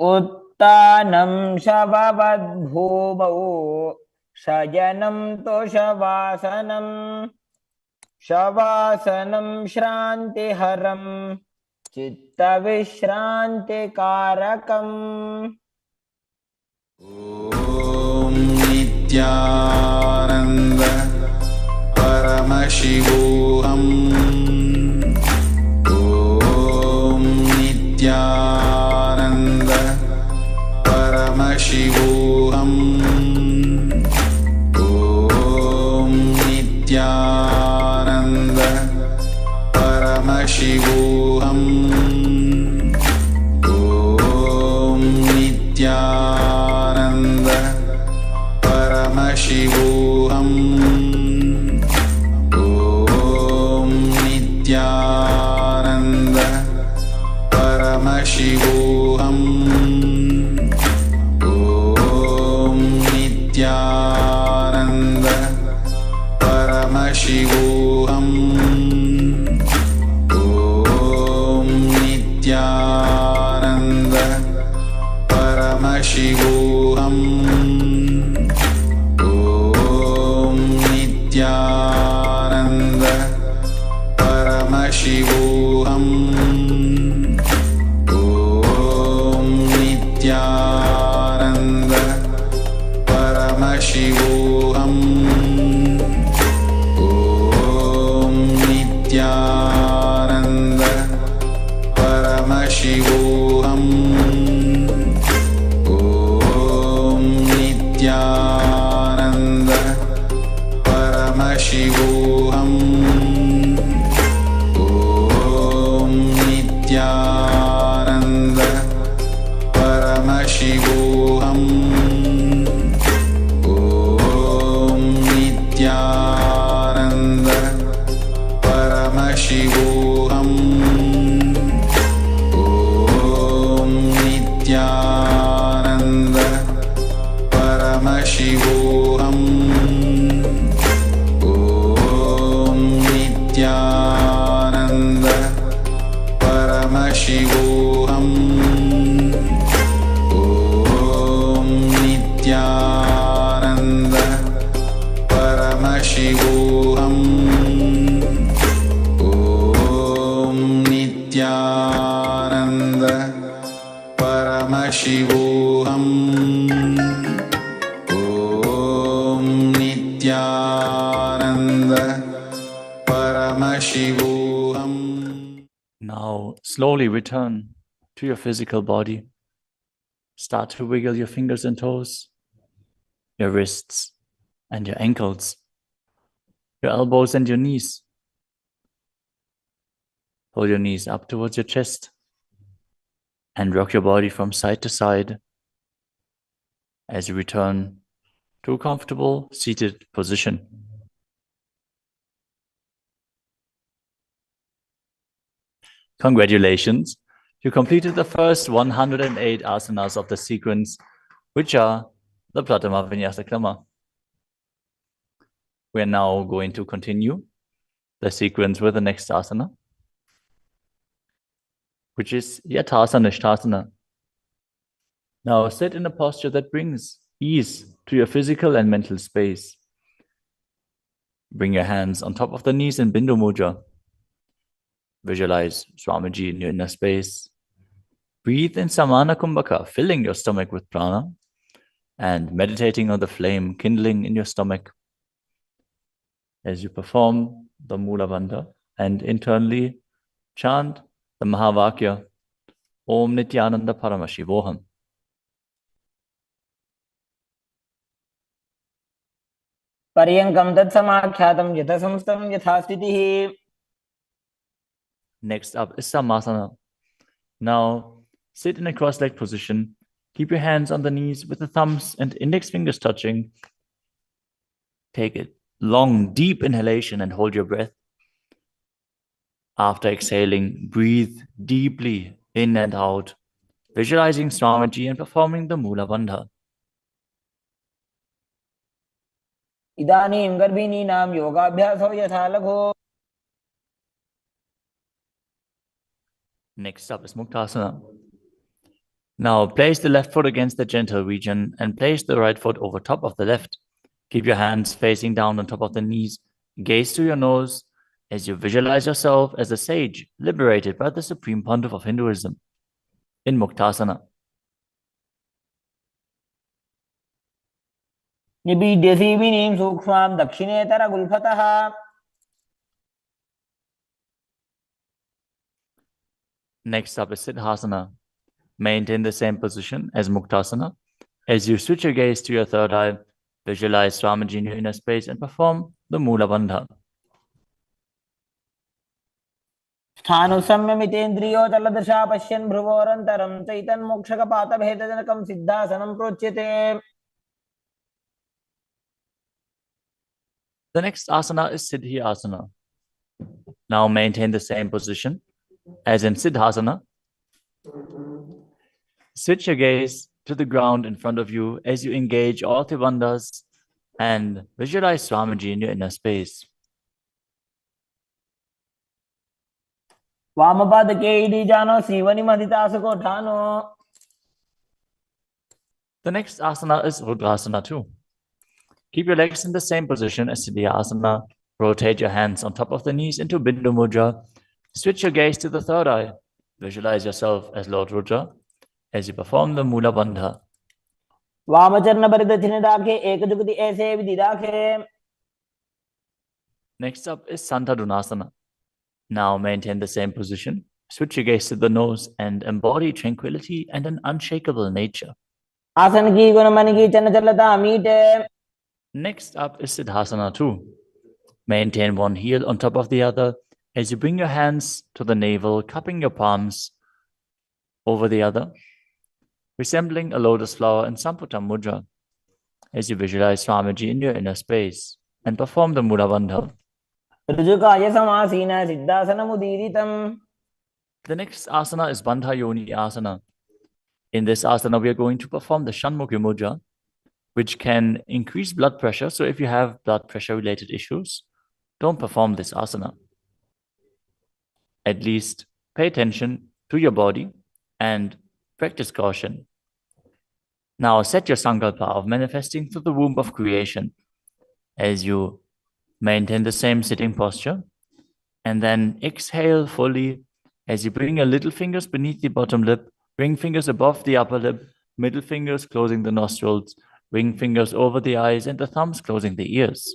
उत्तानं शववद्भूमौ शयनं तोषवासनं शवासनं श्रान्तिहरं चित्तविश्रान्तिकारकम्. ॐ नित्यानन्द परमशिवोऽहम् ॐ नित्यानन्द परमशिवोऽहम् ॐ नित्यानन्द परमशिवोऽहम् ॐ नित्यानन्द परमशिवोऽहम् ॐ नित्यानन्द परमशिवोऽहम् ॐ नित्यानन्द परमशिवोऽहम् ॐ नित्यानन्द परमशिवोऽहम् ॐ नित्यानन्द परमशिवोऽहम् ॐ नित्यानन्द परमशिवोऽहम् ॐ नित्यानन्द परमशिवोऽहम् ॐ नित्यानन्द परमशिवोऽहम् ॐ नित्यानन्द परमशिवोऽहम् ॐ नित्यानन्द परमशिवोऽहम् ॐ नित्यानन्द परमशिवोऽहम् ॐ नित्यानन्द परमशिवोऽहम् ॐ नित्यानन्द परमशिवोऽहम् Paramashivoham. Om Nithyananda Paramashivoham. Now slowly return to your physical body. Start to wiggle your fingers and toes, your wrists and your ankles, your elbows and your knees. Pull your knees up towards your chest and rock your body from side to side as you return to a comfortable seated position. Congratulations! You completed the first 108 asanas of the sequence, which are the Pratama Vinyasa Krama. We are now going to continue the sequence with the next asana, which is Yathasana Nishthasana. Now sit in a posture that brings ease to your physical and mental space. Bring your hands on top of the knees in Bindu Mudra. Visualize Swamiji in your inner space. Breathe in Samana Kumbhaka, filling your stomach with prana and meditating on the flame kindling in your stomach as you perform the Mula Bandha and internally chant the Mahavakya Om Nithyananda Paramashivoham. पर्यङ्कं तत्समाख्यातं यथासंस्थं यथास्थितिः. Next up is Samasana. Now sit in a cross-legged position. Keep your hands on the knees with the thumbs and index fingers touching. Take a long, deep inhalation and hold your breath. After exhaling, breathe deeply in and out, visualizing Swamiji and performing the Mula Bandha. इदानीं गर्भिणीनां योगाभ्यासो यथा लघो. Next up is Muktasana. Now place the left foot against the genital region and place the right foot over top of the left. Keep your hands facing down on top of the knees. Gaze to your nose as you visualize yourself as a sage liberated by the Supreme Pontiff of Hinduism in Muktasana. निबीड्य सीविनीं सूक्ष्मां दक्षिणेतरगुल्फतः. Next up is Siddhasana. Maintain the same position as Muktasana. As you switch your gaze to your third eye, visualize Swamiji in your inner space and perform the Mula Bandha. स्थानुसंयमितेन्द्रियो तलदशा पश्यन् भ्रुवोरन्तरं चैतन्मोक्षकपातभेदजनकं सिद्धासनं प्रोच्यते. The next asana is Siddhi Asana. Now maintain the same position as in Siddhasana. Switch your gaze to the ground in front of you as you engage all the bandhas and visualize Swamiji in your inner space. वामपादके इडीजानो श्रीवनिमधितासुकोठानो. The next asana is Rudrasana too. Keep your legs in the same position as Siddhi Asana. Rotate your hands on top of the knees into Bindu Mudra. Switch your gaze to the third eye. Visualize yourself as Lord Rudra as you perform the Mula Bandha. वामचरण परिदक्षिण दाखे एकजुगति ऐसे विधि दाखे. Next up is Santadunasana. Now maintain the same position. Switch your gaze to the nose and embody tranquility and an unshakable nature. आसन की गुण मन की चंचलता मीटे. Next up is Siddhasana too. Maintain one heel on top of the other as you bring your hands to the navel, cupping your palms over the other, resembling a lotus flower in Samputa Mudra as you visualize Swamiji in your inner space and perform the Mula Bandha. ऋजुकाय समासीन सिद्धासनमुदीरितम्. The next asana is Bandha Yoni Asana. In this asana, we are going to perform the Shanmukhi Mudra, which can increase blood pressure. So if you have blood pressure related issues, don't perform this asana. At least pay attention to your body and practice caution. Now set your sankalpa of manifesting through the womb of creation as you maintain the same sitting posture, and then exhale fully as you bring your little fingers beneath the bottom lip, ring fingers above the upper lip, middle fingers closing the nostrils, ring fingers over the eyes, and the thumbs closing the ears.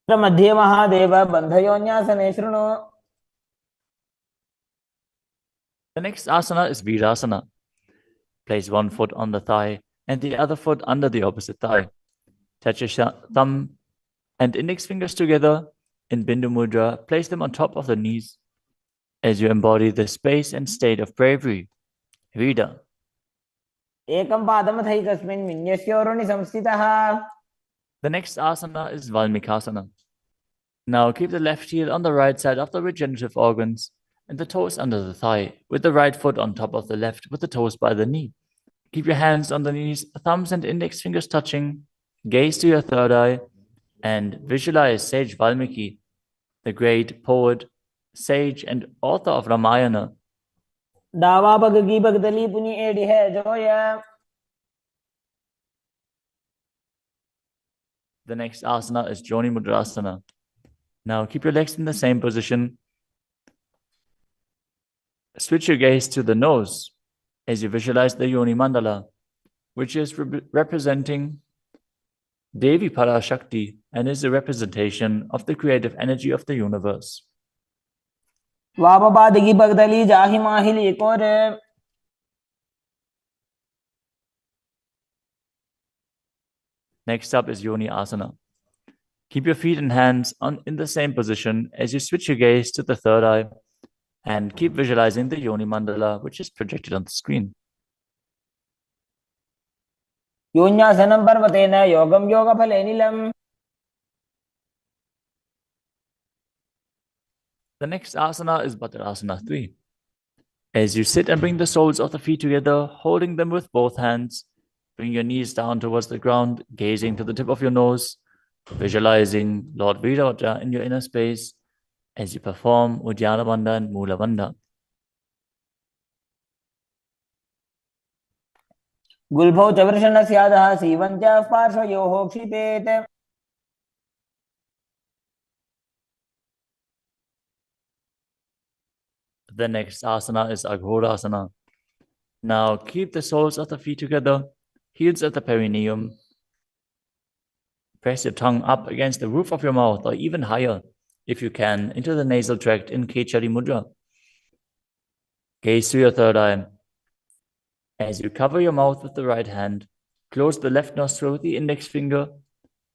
मध्ये महादेव बन्धयोन्यासने शृणु. The next asana is Virasana. Place one foot on the thigh and the other foot under the opposite thigh. Touch your thumb and index fingers together in Bindu Mudra. Place them on top of the knees as you embody the space and state of bravery. Vida. एकं पादमथैकस्मिन् विन्यस्योरुणि संस्थितः. The next asana is Valmikasana. Now keep the left heel on the right side of the regenerative organs and the toes under the thigh, with the right foot on top of the left, with the toes by the knee. Keep your hands on the knees, thumbs and index fingers touching. Gaze to your third eye and visualize sage Valmiki, the great poet, sage and author of Ramayana. डावा बगगी बगदली पुनी AD है Zoya. The next asana is Joni Mudrasana. Now keep your legs in the same position. Switch your gaze to the nose as you visualize the Yoni Mandala, which is representing Devi Parashakti and is a representation of the creative energy of the universe. वामपादगी बगदली जाहि माहिली कोरे. Next up is Yoni Asana. Keep your feet and hands in the same position as you switch your gaze to the third eye and keep visualizing the Yoni Mandala, which is projected on the screen. योन्यासनं पर्वतेन योगं योगफलेनिलम्. The next asana is Bhadrasana 3. As you sit and bring the soles of the feet together, holding them with both hands, bring your knees down towards the ground, gazing to the tip of your nose, visualizing Lord Virata in your inner space as you perform Uddiyana Bandha and Mula Bandha. गुल्भौ च वृषणस्यादः सीवन्त्याः पार्श्वयोः क्षिपेत्. The next asana is Aghorasana. Now keep the soles of the feet together, heels at the perineum. Press your tongue up against the roof of your mouth or even higher, if you can, into the nasal tract in Kechari Mudra. Gaze to your third eye. As you cover your mouth with the right hand, close the left nostril with the index finger.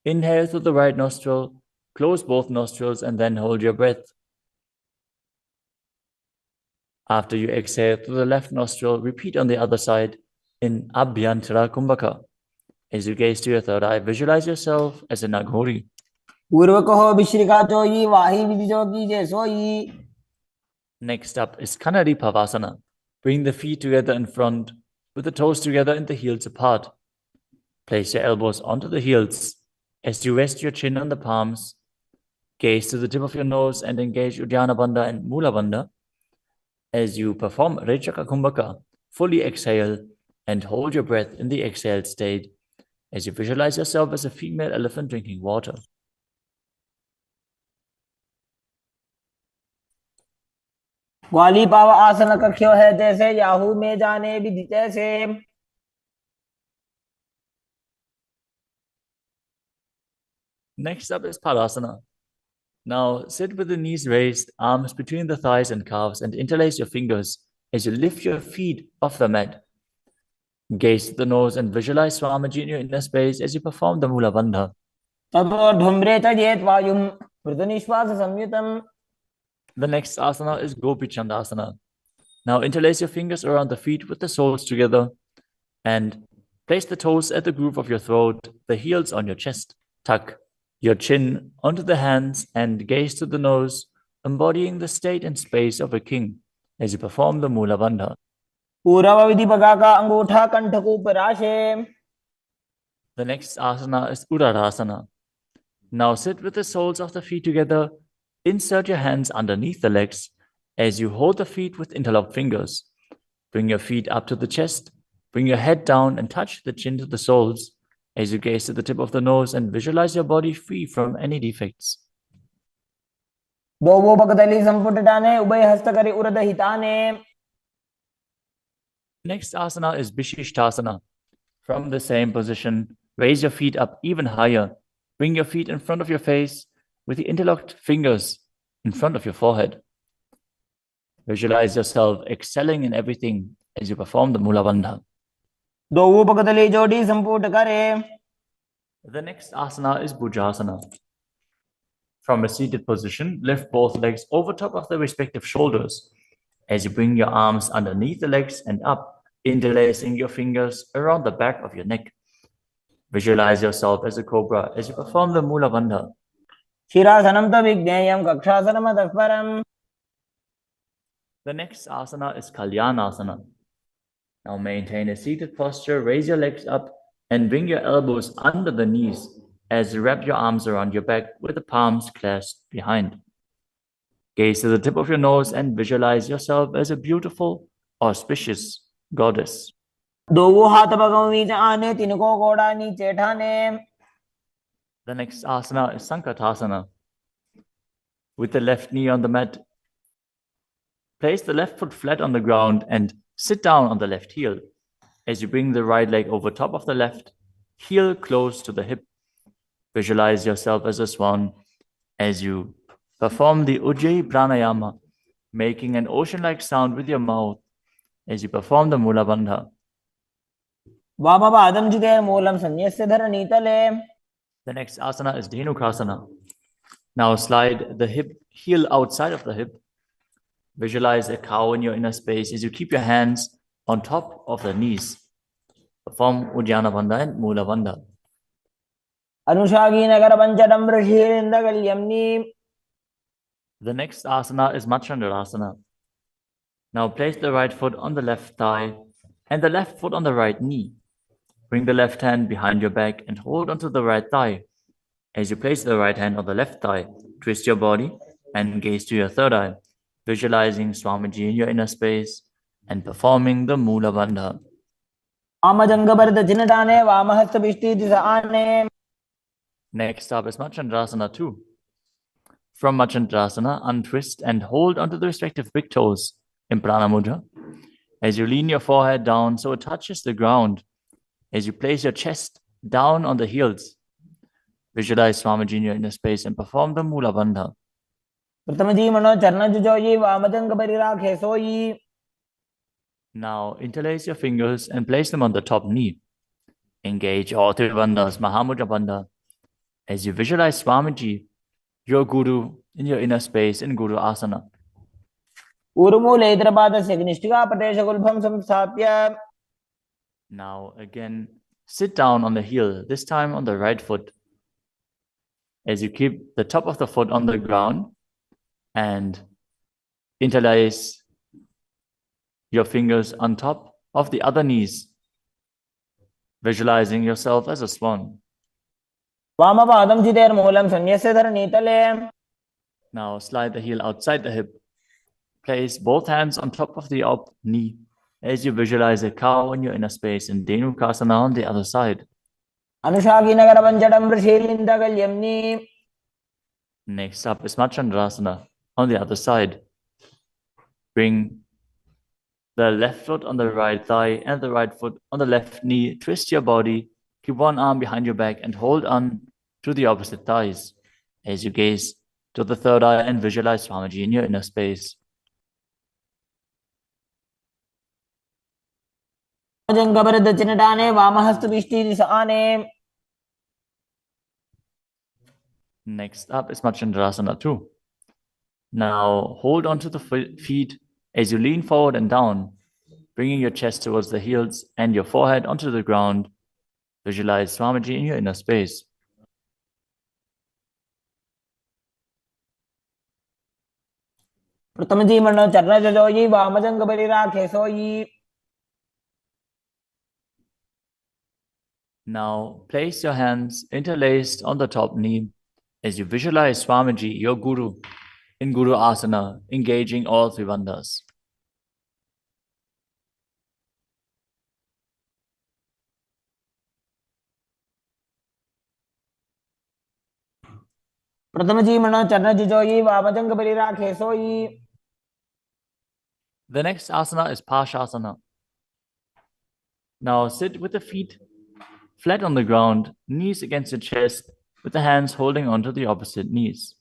Inhale through the right nostril, close both nostrils, and then hold your breath. After you exhale through the left nostril, repeat on the other side in Abhyantara Kumbhaka. As you gaze to your third eye, visualize yourself as a Naghori. Next up is Kanadi Pavasana. Bring the feet together in front, with the toes together and the heels apart. Place your elbows onto the heels. As you rest your chin on the palms, gaze to the tip of your nose and engage Uddiyana Bandha and Mula Bandha. As you perform Rechaka Kumbhaka, fully exhale and hold your breath in the exhaled state as you visualize yourself as a female elephant drinking water. ग्वाली पाव आसन कख्यो है जैसे Yahoo में जाने विधि जैसे. Next up is Padasana. Now sit with the knees raised, arms between the thighs and calves, and interlace your fingers as you lift your feet off the mat. Gaze to the nose and visualize Swamiji in your inner space as you perform the Mula Bandha. The next asana is Gopi Chandasana. Now interlace your fingers around the feet with the soles together and place the toes at the groove of your throat, the heels on your chest. Tuck your chin onto the hands and gaze to the nose, embodying the state and space of a king as you perform the Mula Bandha. The next asana is Uddarasana. Now sit with the soles of the feet together. Insert your hands underneath the legs as you hold the feet with interlocked fingers. Bring your feet up to the chest. Bring your head down and touch the chin to the soles as you gaze to the tip of the nose and visualize your body free from any defects. Next asana is Vishishtasana. From the same position, raise your feet up even higher. Bring your feet in front of your face with the interlocked fingers in front of your forehead. Visualize yourself excelling in everything as you perform the Mula Bandha. The next asana is Bhujasana. From a seated position, lift both legs over top of the respective shoulders as you bring your arms underneath the legs and up, interlacing your fingers around the back of your neck. Visualize yourself as a cobra as you perform the Mula Bandha. The next asana is Kalyanasana. Now maintain a seated posture, raise your legs up and bring your elbows under the knees as you wrap your arms around your back with the palms clasped behind. Gaze to the tip of your nose and visualize yourself as a beautiful, auspicious goddess. The next asana is Sankatasana. With the left knee on the mat, place the left foot flat on the ground and sit down on the left heel. As you bring the right leg over top of the left, heel close to the hip. Visualize yourself as a swan as you perform the Ujjayi Pranayama, making an ocean-like sound with your mouth as you perform the Mula Bandha. The next asana is Dhenukasana. Now slide the heel outside of the hip. Visualize a cow in your inner space as you keep your hands on top of the knees. Perform Uddiyana Bandha and Mula Bandha. The next asana is Machandrasana. Now place the right foot on the left thigh and the left foot on the right knee. Bring the left hand behind your back and hold onto the right thigh. As you place the right hand on the left thigh, twist your body and gaze to your third eye, visualizing Swamiji in your inner space and performing the Mula Bandha. Next up is Machandrasana 2. From Machandrasana, untwist and hold onto the respective big toes in Prana Mudra. As you lean your forehead down so it touches the ground, as you place your chest down on the heels, visualize Swamiji in your inner space and perform the Mula Bandha. Now interlace your fingers and place them on the top knee. Engage all three bandhas, Mahamudra Bandha, as you visualize Swamiji, your Guru, in your inner space in Guru Asana. Now again, sit down on the heel, this time on the right foot, as you keep the top of the foot on the ground and interlace your fingers on top of the other knees, visualizing yourself as a swan. Now slide the heel outside the hip. Place both hands on top of the up knee as you visualize a cow in your inner space in Dhenukasana on the other side. Next up is Machandrasana on the other side. Bring the left foot on the right thigh and the right foot on the left knee. Twist your body, keep one arm behind your back and hold on to the opposite thighs as you gaze to the third eye and visualize Swamiji in your inner space. Next up is Machandrasana 2. Now hold on to the feet as you lean forward and down, bringing your chest towards the heels and your forehead onto the ground. Visualize Swamiji in your inner space. Now place your hands interlaced on the top knee as you visualize Swamiji, your Guru, in Guru Asana, engaging all three bandhas. The next asana is Pashasana. Now sit with the feet flat on the ground, knees against the chest, with the hands holding onto the opposite knees.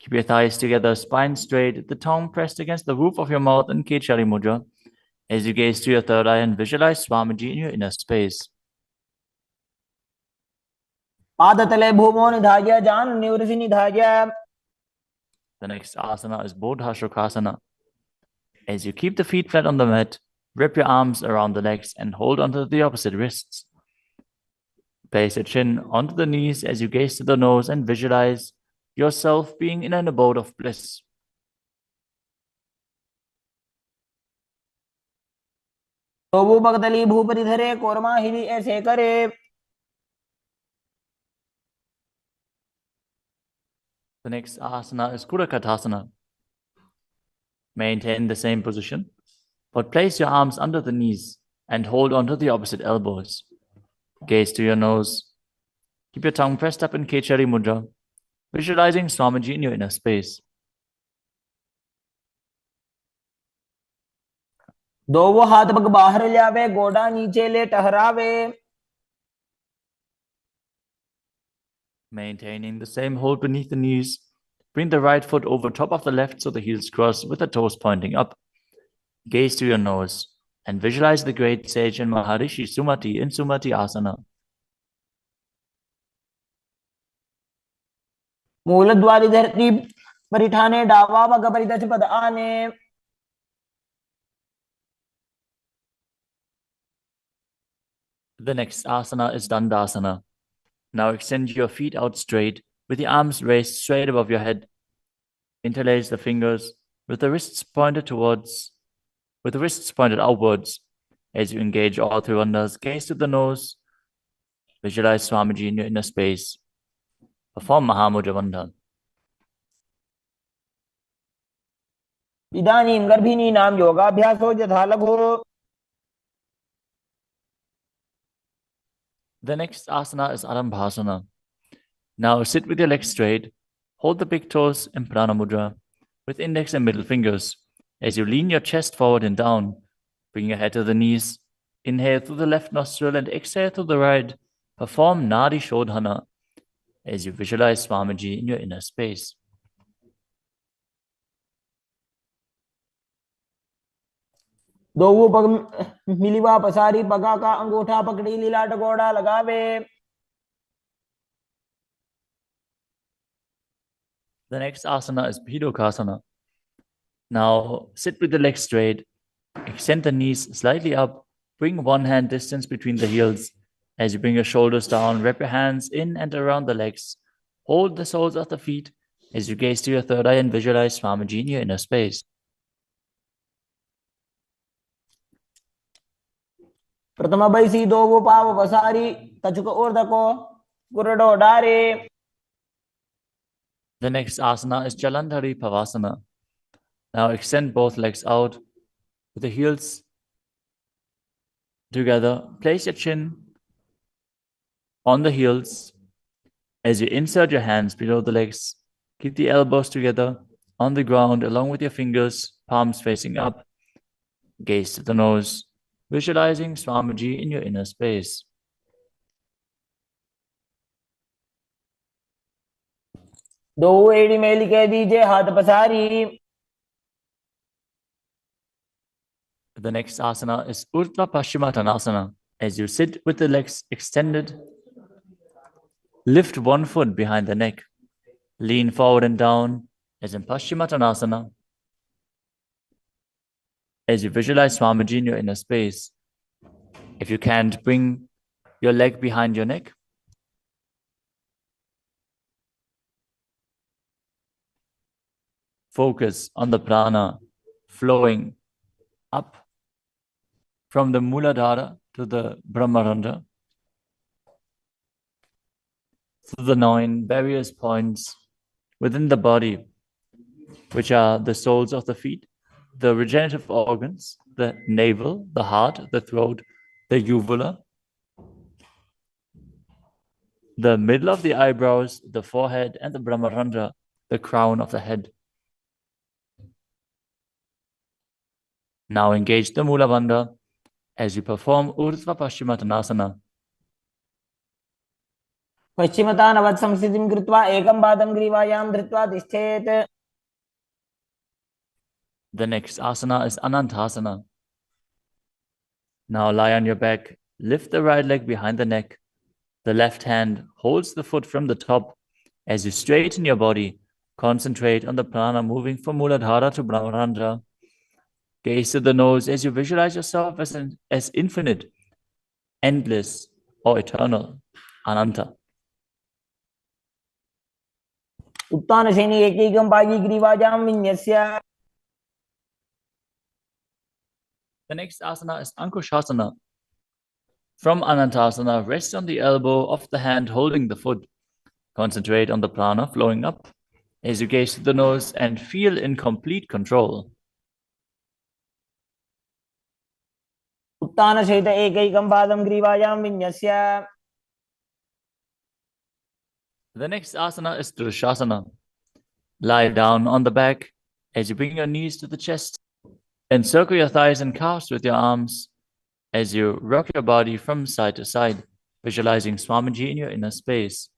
Keep your thighs together, spine straight, the tongue pressed against the roof of your mouth in Kechari Mudra as you gaze to your third eye and visualize Swamiji in your inner space. पादतले भूमो निधाय जानु निवृषि निधाय. The next asana is Bodha Shukasana. As you keep the feet flat on the mat, wrap your arms around the legs and hold onto the opposite wrists. Place your chin onto the knees as you gaze to the nose and visualize yourself being in an abode of bliss. तो वो भगतली भूपति धरे कोरमा हिली ऐसे करे. The next asana is Kurakatasana. Maintain the same position, but place your arms under the knees and hold onto the opposite elbows. Gaze to your nose. Keep your tongue pressed up in Kechari Mudra, visualizing Swamiji in your inner space. दो वो हाथ पग बाहर लावे, गोडा नीचे ले टहरावे. Maintaining the same hold beneath the knees, bring the right foot over top of the left so the heels cross with the toes pointing up. Gaze to your nose and visualize the great sage and Maharishi Sumati in Sumati Asana. मूलद्वारी धरती परिठाने डावा पग परिदच पद आने. The next asana is Dandasana. Now extend your feet out straight with the arms raised straight above your head. Interlace the fingers with the wrists pointed outwards. As you engage all three bandhas, gaze to the nose. Visualize Swamiji in your inner space. Perform Mahamudra Bandha. इदानीं गर्भिणी नाम योगाभ्यासो यथा लघो. The next asana is Arambhasana. Now sit with your legs straight. Hold the big toes in Prana Mudra with index and middle fingers. As you lean your chest forward and down, bring your head to the knees. Inhale through the left nostril and exhale through the right. Perform Nadi Shodhana as you visualize Swamiji in your inner space. दो वो पग मिलीवा पसारी पगा का अंगूठा पकड़ी लीलाट गोड़ा लगावे. The next asana is Bhidokasana. Now sit with the legs straight. Extend the knees slightly up. Bring one hand distance between the heels. As you bring your shoulders down, wrap your hands in and around the legs. Hold the soles of the feet as you gaze to your third eye and visualize Swamiji in your inner space. प्रथम बैसी दो वो पाव पसारी तचुक ऊर्धको गुरडो डारे. The next asana is Jalandhari Pavasana. Now extend both legs out with the heels together. Place your chin on the heels as you insert your hands below the legs. Keep the elbows together on the ground along with your fingers, palms facing up. Gaze to the nose, visualizing Swamiji in your inner space. दो एड़ी मेली के दीजिए हाथ पसारी. The next asana is Urdhva Paschimottanasana. As you sit with the legs extended, lift one foot behind the neck. Lean forward and down as in Paschimottanasana. As you visualize Swamiji in your inner space. If you can't, bring your leg behind your neck. Focus on the prana flowing up from the Muladhara to the Brahmarandha, through the 9 various points within the body, which are the soles of the feet, the regenerative organs, the navel, the heart, the throat, the uvula, the middle of the eyebrows, the forehead, and the Brahmarandha, the crown of the head. Now engage the Mula Bandha as you perform Urdhva Paschimottanasana. पश्चिमतानवत् संस्थितिं कृत्वा एकं पादं ग्रीवायां धृत्वा तिष्ठेत्. The next asana is Anantasana. Now lie on your back, lift the right leg behind the neck. The left hand holds the foot from the top. As you straighten your body, concentrate on the prana moving from Muladhara to Brahmarandra. Gaze to the nose as you visualize yourself as infinite, endless, or eternal, Ananta. उत्तानशयनि एकैकं पायी ग्रीवायां विन्यस्य. The next asana is Ankushasana. From Anantasana, rest on the elbow of the hand holding the foot. Concentrate on the prana flowing up as you gaze to the nose and feel in complete control. उत्तानशयित एकैकं पादं ग्रीवायां विन्यस्य. The next asana is Drushasana. Lie down on the back as you bring your knees to the chest. Encircle your thighs and calves with your arms as you rock your body from side to side, visualizing Swamiji in your inner space.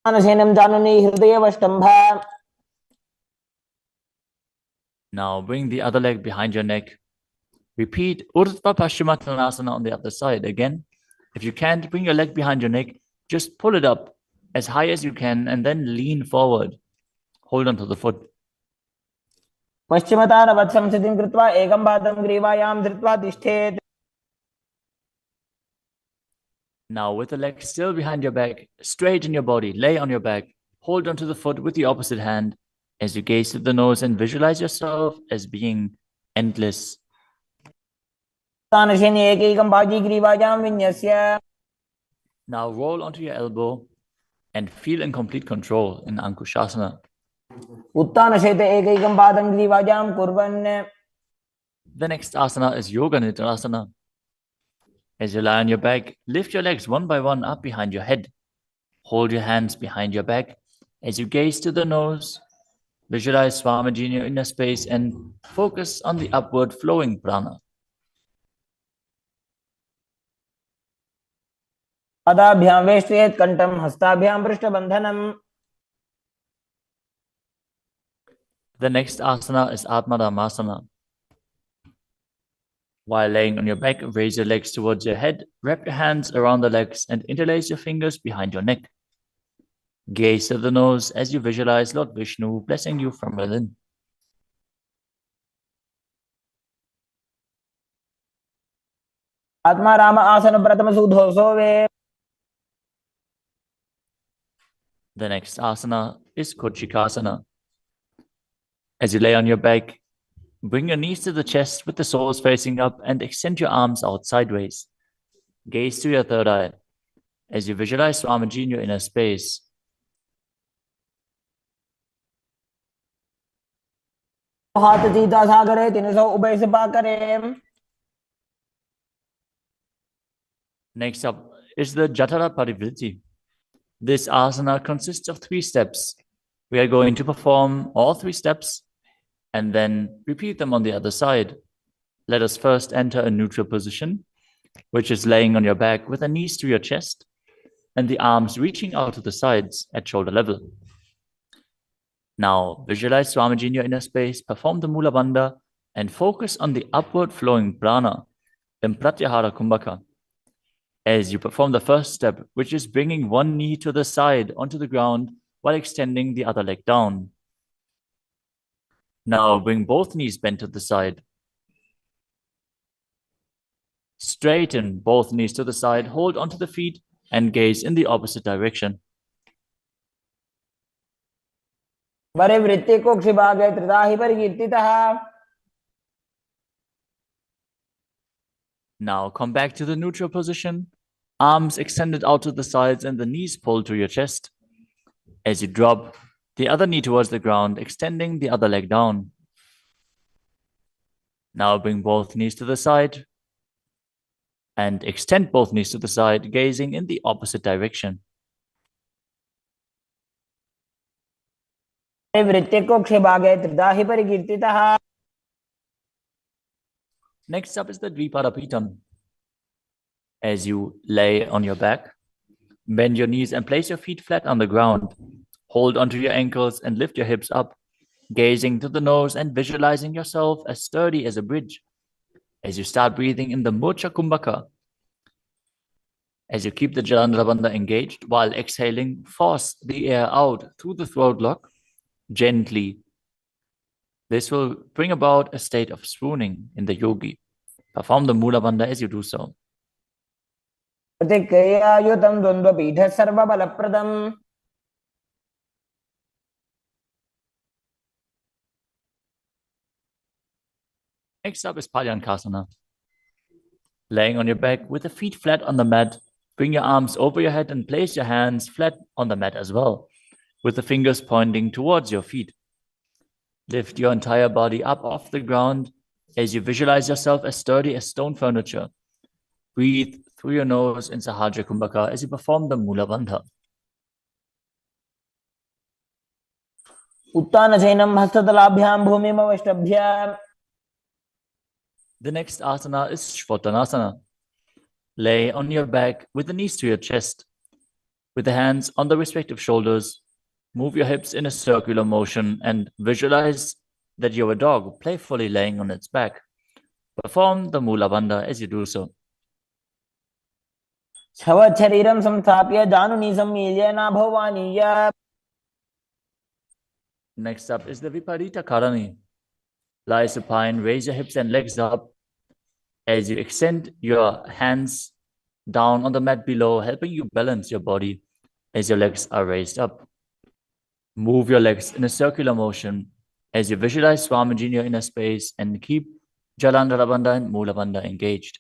उत्तानशयनं जानुनि हृदयवष्टम्भ. Now bring the other leg behind your neck. Repeat Urdhva Paschimottanasana on the other side. Again, if you can't bring your leg behind your neck, just pull it up as high as you can and then lean forward. Hold on to the foot. पश्चिमतानवत् संस्थितिं कृत्वा एकं पादं ग्रीवायां धृत्वा तिष्ठेत्. Now with the leg still behind your back, straighten your body, lay on your back, hold onto the foot with the opposite hand as you gaze to the nose and visualize yourself as being endless. उत्तानशयनि एकैकं पायी ग्रीवायां विन्यस्य. Now roll onto your elbow and feel in complete control in Ankushasana. उत्तानशयित एकैकं पादं ग्रीवायां कुर्वन्. The next asana is Yoga Nidra. As you lie on your back, lift your legs one by one up behind your head. Hold your hands behind your back as you gaze to the nose. Visualize Swamiji in your inner space and focus on the upward flowing prana. पादाभ्यां वेष्टयेत् कण्ठं हस्ताभ्यां पृष्ठबन्धनम्. The next asana is Atmadhammasana. While laying on your back, raise your legs towards your head, wrap your hands around the legs and interlace your fingers behind your neck. Gaze to the nose as you visualize Lord Vishnu blessing you from within. आत्मा राम आसन प्रथम सुधो सोवे. The next asana is Kuchikasana. As you lay on your back, bring your knees to the chest with the soles facing up and extend your arms out sideways. Gaze to your third eye as you visualize Swamiji in your inner space. हाथ सीधा सा करे 300 उभय सभा करे. Next up is the Jatara Parivritti. This asana consists of 3 steps. We are going to perform all 3 steps and then repeat them on the other side. Let us first enter a neutral position, which is laying on your back with the knees to your chest and the arms reaching out to the sides at shoulder level. Now visualize Swamiji in your inner space, perform the Mula Bandha and focus on the upward flowing prana in Pratyahara Kumbhaka. As you perform the first step, which is bringing one knee to the side onto the ground while extending the other leg down. Now bring both knees bent to the side. Straighten both knees to the side, hold onto the feet and gaze in the opposite direction. परिवृत्ति कुक्षिभागे त्रिधा हि परिकीर्तितः. Now come back to the neutral position, arms extended out to the sides and the knees pulled to your chest. As you drop the other knee towards the ground, extending the other leg down. Now bring both knees to the side and extend both knees to the side, gazing in the opposite direction. परिवृत्ति कुक्षिभागे त्रिधा हि परिकीर्तितः. Next up is the Dvipadapitam. As you lay on your back, bend your knees and place your feet flat on the ground. Hold onto your ankles and lift your hips up, gazing to the nose and visualizing yourself as sturdy as a bridge. As you start breathing in the Mocha Kumbhaka, as you keep the Jalandhara Bandha engaged while exhaling, force the air out through the throat lock gently. This will bring about a state of swooning in the yogi. Perform the Mula Bandha as you do so. प्रतिक्रियायुतं द्वन्द्वपीठः सर्वबलप्रदम् Next up is Palyankasana. Laying on your back with the feet flat on the mat, bring your arms over your head and place your hands flat on the mat as well, with the fingers pointing towards your feet. Lift your entire body up off the ground as you visualize yourself as sturdy as stone furniture. Breathe through your nose in Sahajra Kumbhaka as you perform the Mula Bandha. उत्तानशयनं हस्ततलाभ्यां भूमिमवष्टभ्य. The next asana is Shvatanasana. Lay on your back with the knees to your chest. With the hands on the respective shoulders, move your hips in a circular motion and visualize that you're a dog playfully laying on its back. Perform the Mula Bandha as you do so. शवच्छरीरं संस्थाप्य जानुनी सम्मील्य नाभवानीय. Next up is the Viparita Karani. Lie supine, raise your hips and legs up as you extend your hands down on the mat below, helping you balance your body as your legs are raised up. Move your legs in a circular motion as you visualize Swamiji in your inner space and keep Jalandhara Bandha and Mula Bandha engaged.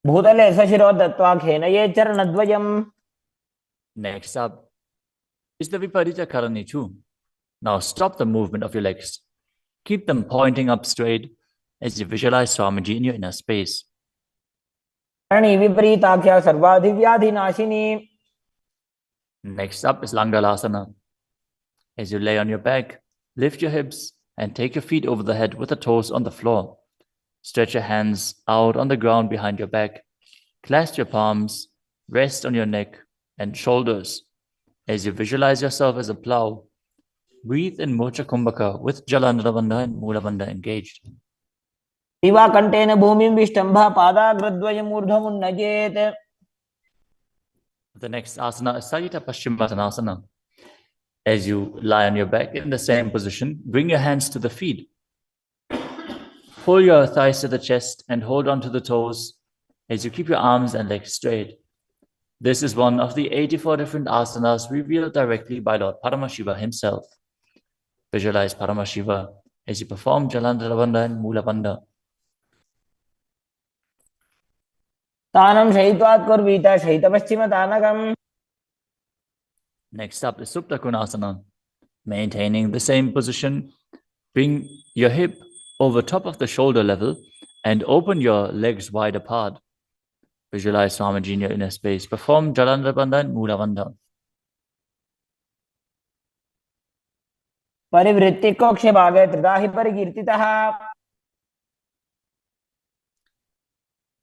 भूतले सशिरो दत्त्वा खेनये चरणद्वयम्. Next up is the Viparita Karani too. Now stop the movement of your legs. Keep them pointing up straight as you visualize Swamiji in your inner space. Karni विपरीताख्या सर्वाधिव्याधिनाशिनी. Next up is Langalasana. As you lay on your back, lift your hips and take your feet over the head with the toes on the floor. Stretch your hands out on the ground behind your back. Clasp your palms, rest on your neck and shoulders as you visualize yourself as a plow. Breathe in Mocha Kumbhaka with Jalandhara Bandha and Mula Bandha engaged. दिवाकण्ठेन भूमिं विष्टम्भा पादाग्रद्वयम् ऊर्ध्वमुन्नयेत्. The next asana is Sajita Paschimottanasana. As you lie on your back in the same position, bring your hands to the feet. Pull your thighs to the chest and hold on to the toes as you keep your arms and legs straight. This is one of the 84 different asanas revealed directly by Lord Paramashiva himself. Visualize Paramashiva as you perform Jalandhara Bandha and Mula Bandha. तानं शयित्वात् कुर्वीत शयितपश्चिमतानकम्. Next up is Supta Konasana. Maintaining the same position, bring your hip over top of the shoulder level and open your legs wide apart. Visualize Swamiji in your inner space. Perform Jalandhara Bandha and Mula Bandha. परिवृत्ति कोक्षे भागे त्रिदाहि परिकीर्तितः.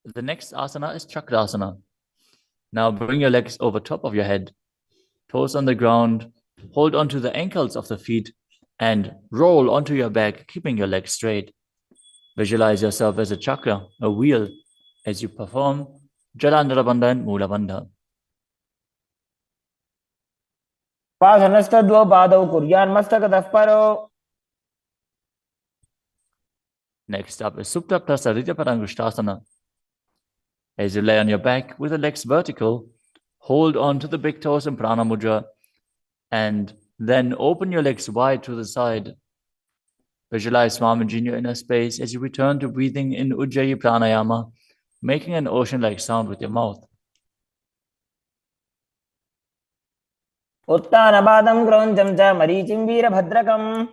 The next asana is Chakrasana. Now bring your legs over top of your head, toes on the ground, hold onto the ankles of the feet and roll onto your back, keeping your legs straight. Visualize yourself as a chakra, a wheel, as you perform Jalandhara Bandha and Mula Bandha. पासनस्तद्वौ पादौ कुर्यान्मस्तकतः परो. Next up is Supta Prasarita Parangushtasana. As you lay on your back with the legs vertical, hold on to the big toes in Prana Mudra and then open your legs wide to the side. Visualize Swamiji in your inner space as you return to breathing in Ujjayi Pranayama, making an ocean-like sound with your mouth. उत्तानपादं क्रौञ्चं च मरीचिं वीरभद्रकम्.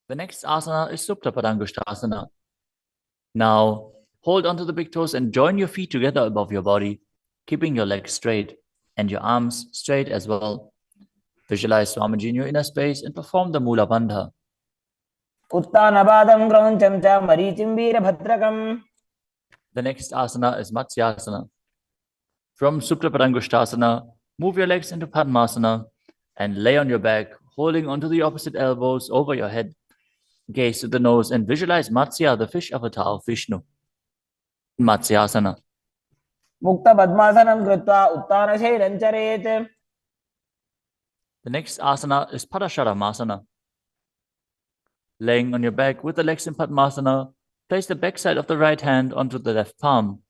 The next asana is Supta Padangushtasana. Now, hold onto the big toes and join your feet together above your body, keeping your legs straight and your arms straight as well. Visualize Swamiji in your inner space and perform the Mula Bandha. उत्तानपादं क्रौञ्चं च मरीचिं वीरभद्रकम्. The next asana is Matsyasana. From Sukrapadangushtasana, move your legs into Padmasana and lay on your back, holding onto the opposite elbows over your head. Gaze to the nose and visualize Matsya, the fish avatar of Vishnu. Matsyasana. मुक्तपद्मासनं कृत्वा उत्तानशैलं चरेत्. The next asana is Padasharamasana. Laying on your back with the legs in Padmasana, place the backside of the right hand onto the left palm.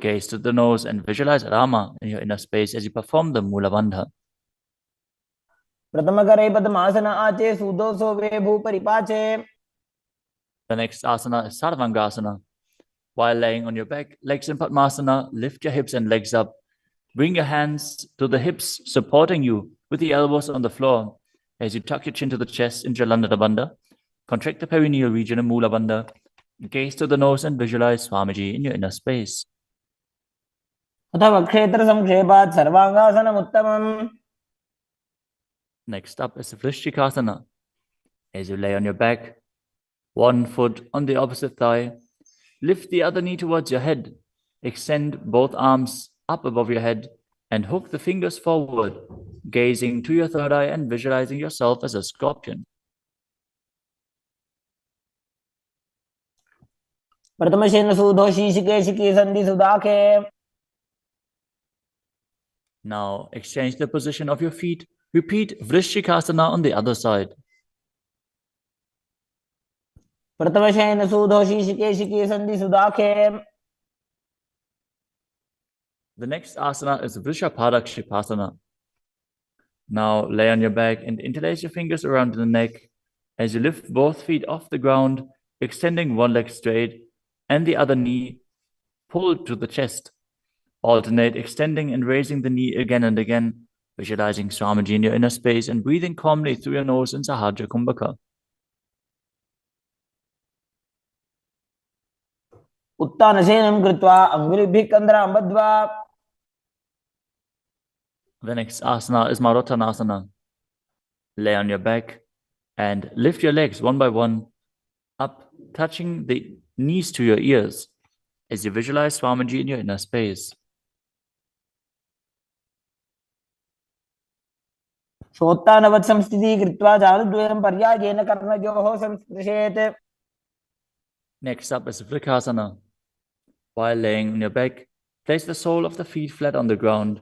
Gaze to the nose and visualize Rama in your inner space as you perform the Mula Bandha. प्रथमकरे पद्मासन आचे सुदोषो वे भूपरिपाचे. The next asana is Sarvangasana. While laying on your back, legs in Padmasana, lift your hips and legs up. Bring your hands to the hips, supporting you with the elbows on the floor. As you tuck your chin to the chest in Jalandhara Bandha, contract the perineal region in Mula Bandha. Gaze to the nose and visualize Swamiji in your inner space. अथवा क्षेत्र संक्षेपात् सर्वांगासनम् उत्तमम्. Next up is Vrishchikasana. As you lay on your back, one foot on the opposite thigh, lift the other knee towards your head. Extend both arms up above your head and hook the fingers forward, gazing to your third eye and visualizing yourself as a scorpion. प्रथमशेन सुधोषी शिकेशिकी संधि सुदाखे. Now exchange the position of your feet. Repeat Vrishchikasana on the other side. प्रथमशेन सुधोषी शिकेशिकी संधि सुदाखे. The next asana is Vrishapadakshipasana. Now lay on your back and interlace your fingers around the neck as you lift both feet off the ground, extending one leg straight and the other knee pulled to the chest. Alternate extending and raising the knee again and again, visualizing Swamiji in your inner space and breathing calmly through your nose in Sahaja Kumbhaka. उत्तानशयनं कृत्वा अङ्गुलिभिः कन्द्रां बद्ध्वा. The next asana is Marottanasana. Lay on your back and lift your legs one by one up, touching the knees to your ears as you visualize Swamiji in your inner space. शोत्तानवत् संस्थितिः कृत्वा जानुद्वयं पर्यायेन कर्णयोः संस्पृशेत्. Next up is Vrikasana. While laying on your back, place the sole of the feet flat on the ground.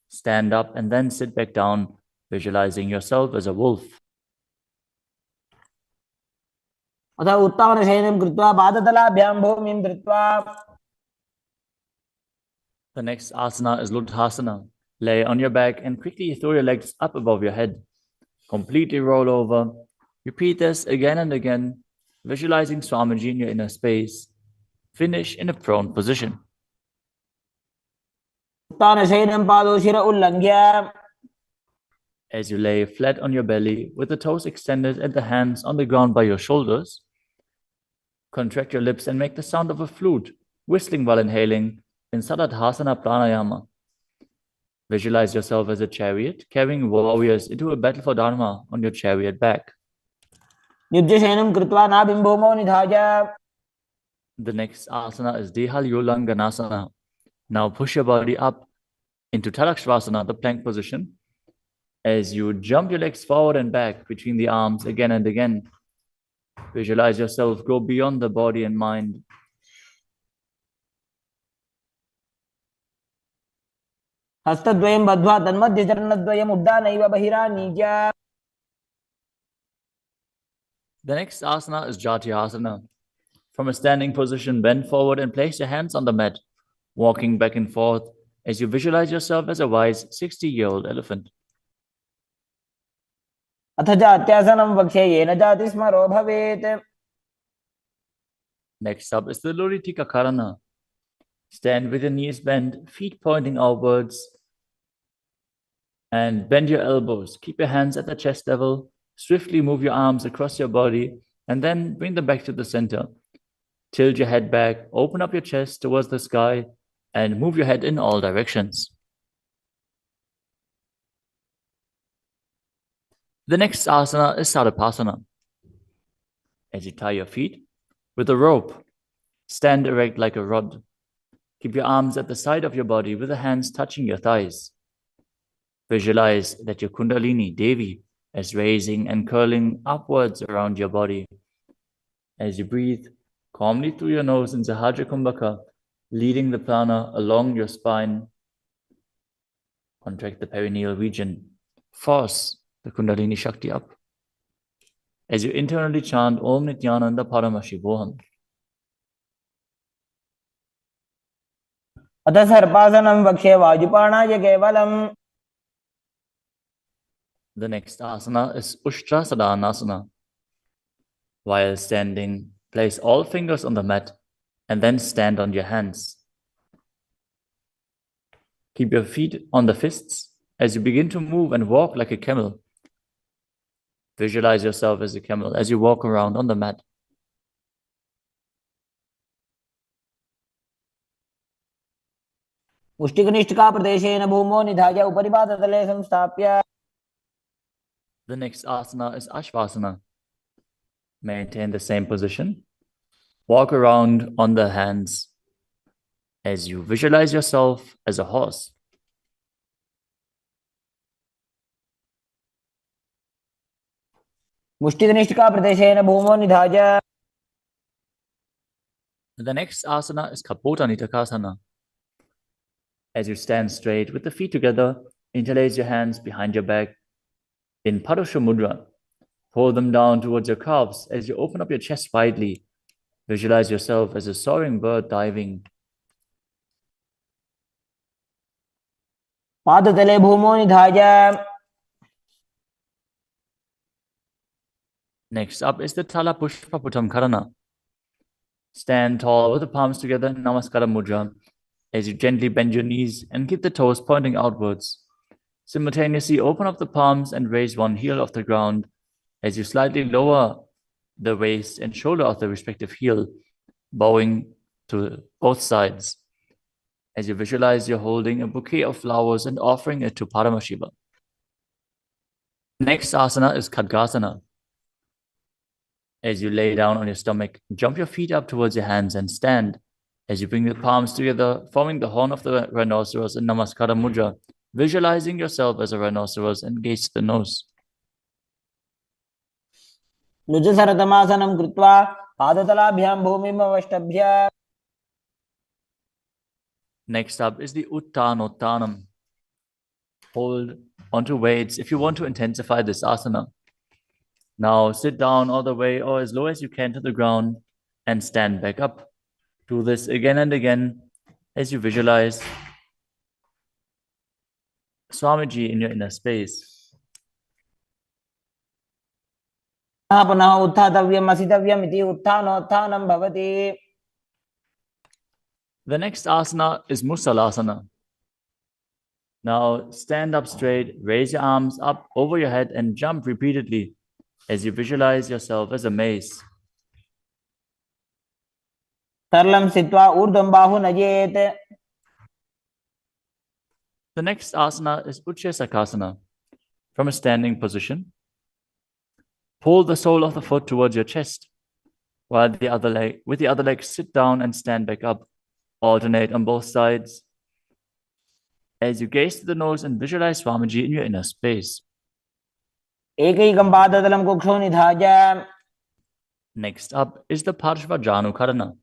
Stand up and then sit back down, visualizing yourself as a wolf. अथ उत्तानशयनं कृत्वा पादतलाभ्यां भूमिं धृत्वा. The next asana is Luddhasana. Lay on your back and quickly throw your legs up above your head. Completely roll over. Repeat this again and again, visualizing Swamiji in your inner space. Finish in a prone position. उत्तानशयनं पादौ शिर उल्लङ्घ्य. As you lay flat on your belly with the toes extended and the hands on the ground by your shoulders, contract your lips and make the sound of a flute, whistling while inhaling in Saradhasana Pranayama. Visualize yourself as a chariot, carrying warriors into a battle for Dharma on your chariot back. युद्धशयनं कृत्वा नाभिं भूमौ निधाय. The next asana is Dehalyulanganasana. Now push your body up into Tadakshvasana, the plank position, as you jump your legs forward and back between the arms again and again. Visualize yourself go beyond the body and mind. हस्तद्वयं बद्ध्वा तन्मध्यचरणद्वयम् उड्डानैव बहिरानीय. The next asana is Jatyasana. From a standing position, bend forward and place your hands on the mat, walking back and forth as you visualize yourself as a wise 60-year-old elephant. अथ जात्यासनं वक्ष्ये येन जाति स्मरो भवेत्. Next up is the Luritika Karana. Stand with your knees bent, feet pointing outwards, and bend your elbows. Keep your hands at the chest level. Swiftly move your arms across your body and then bring them back to the center. Tilt your head back, open up your chest towards the sky, and move your head in all directions. The next asana is Sarapasana. As you tie your feet with a rope, stand erect like a rod. Keep your arms at the side of your body with the hands touching your thighs. Visualize that your Kundalini, Devi, is raising and curling upwards around your body. As you breathe calmly through your nose in Sahajra Kumbhaka, leading the prana along your spine, contract the perineal region. Force the Kundalini Shakti up. As you internally chant Om Nithyananda Paramashivoham. अथ सर्पासनं वक्ष्ये वायुपाणाय केवलम्. The next asana is Ushtrasadhanasana. While standing, place all fingers on the mat and then stand on your hands. Keep your feet on the fists as you begin to move and walk like a camel. Visualize yourself as a camel as you walk around on the mat. मुष्टिकनिष्ठिका प्रदेशेन भूमौ निधाय उपरि पादतले संस्थाप्य. The next asana is Ashvasana. Maintain the same position. Walk around on the hands as you visualize yourself as a horse. मुष्टिकनिष्ठिका प्रदेशेन भूमौ निधाय. The next asana is Kapota Nitakasana. As you stand straight with the feet together, interlace your hands behind your back in Padusha Mudra. Pull them down towards your calves as you open up your chest widely. Visualize yourself as a soaring bird diving. पादतले भूमौ निधाय. Next up is the Tala Pushpa Putam Karana. Stand tall with the palms together in Namaskara Mudra as you gently bend your knees and keep the toes pointing outwards. Simultaneously open up the palms and raise one heel off the ground as you slightly lower the waist and shoulder of the respective heel, bowing to both sides. As you visualize you're holding a bouquet of flowers and offering it to Paramashiva. Next asana is Khadgasana. As you lay down on your stomach, jump your feet up towards your hands and stand. As you bring the palms together, forming the horn of the rhinoceros in Namaskara Mudra, visualizing yourself as a rhinoceros and gaze to the nose. नुजसरतमासनं कृत्वा पादतलाभ्यां भूमिम् अवष्टभ्य. Next up is the Uttanottanam. Hold onto weights if you want to intensify this asana. Now sit down all the way or as low as you can to the ground and stand back up. Do this again and again as you visualize Swamiji in your inner space. पुनः उत्थातव्यम् असितव्यम् इति उत्थानोत्थानं भवति. The next asana is Musalasana. Now stand up straight, raise your arms up over your head and jump repeatedly as you visualize yourself as a mace. सरलं स्थित्वा ऊर्ध्वं बाहु नयेत्. The next asana is Utshesakasana. From a standing position, pull the sole of the foot towards your chest, while with the other leg sit down and stand back up. Alternate on both sides. As you gaze to the nose and visualize Swamiji in your inner space. एकैकं पादतलं कुक्षौ निधाय. Next up is the Parshvajanu Karana.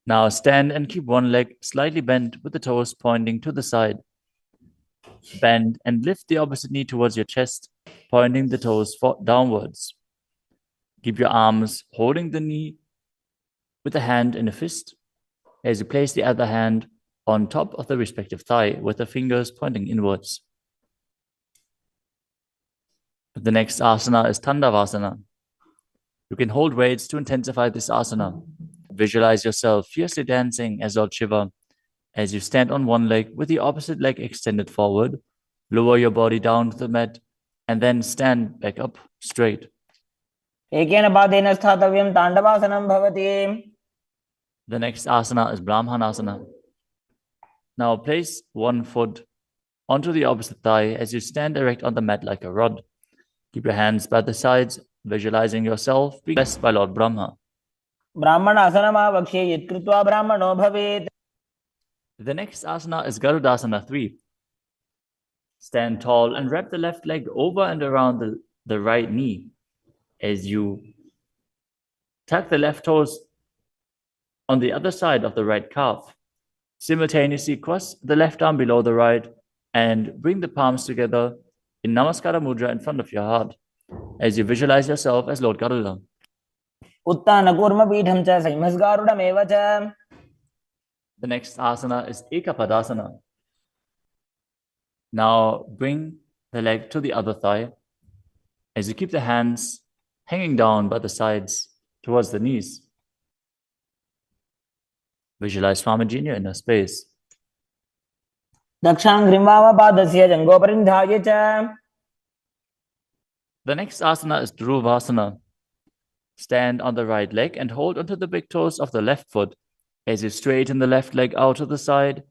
Now stand and keep one leg slightly bent with the toes pointing to the side. Bend and lift the opposite knee towards your chest, pointing the toes downwards. Keep your arms holding the knee with a hand in a fist as you place the other hand on top of the respective thigh with the fingers pointing inwards. The next asana is Tandavasana. You can hold weights to intensify this asana. Visualize yourself fiercely dancing as Lord Shiva as you stand on one leg with the opposite leg extended forward. Lower your body down to the mat and then stand back up straight. एकेन पादेन स्थातव्यं ताण्डवासनं भवति. The next asana is Brahmanasana. Now place one foot onto the opposite thigh as you stand erect on the mat like a rod. Keep your hands by the sides, visualizing yourself being blessed by Lord Brahma. ब्राह्मणासनमावक्ष्ये यत्कृत्वा ब्राह्मणो भवेत्. The next asana is Garudasana 3. Stand tall and wrap the left leg over and around the right knee as you tuck the left toes on the other side of the right calf. Simultaneously cross the left arm below the right and bring the palms together in Namaskara Mudra in front of your heart as you visualize yourself as Lord Garuda. उत्तानकूर्मपीठं च संहिमस्गारुडमेव च. The next asana is Ekapadasana. Now bring the leg to the other thigh as you keep the hands hanging down by the sides towards the knees. Visualize Swamiji in your inner space. दक्षाङ्घ्रिं वामपादस्य जङ्घोपरि निधाय च. The next asana is Dhruvasana. Stand on the right leg and hold onto the big toes of the left foot as you straighten the left leg out to the side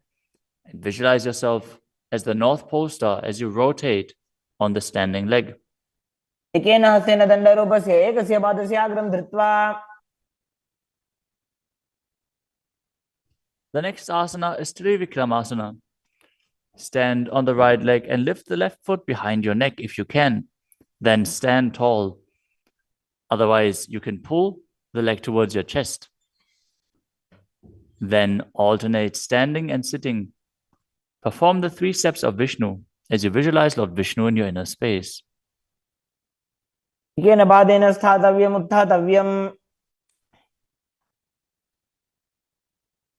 and visualize yourself as the North Pole Star as you rotate on the standing leg. एकेन हस्तेन दण्डरूपस्य एकस्य पादस्य अग्रं धृत्वा. The next asana is Trivikramasana. Stand on the right leg and lift the left foot behind your neck if you can. Then stand tall. Otherwise, you can pull the leg towards your chest. Then alternate standing and sitting. Perform the 3 steps of Vishnu as you visualize Lord Vishnu in your inner space. एकेन पादेन स्थातव्यम् उत्थातव्यम्.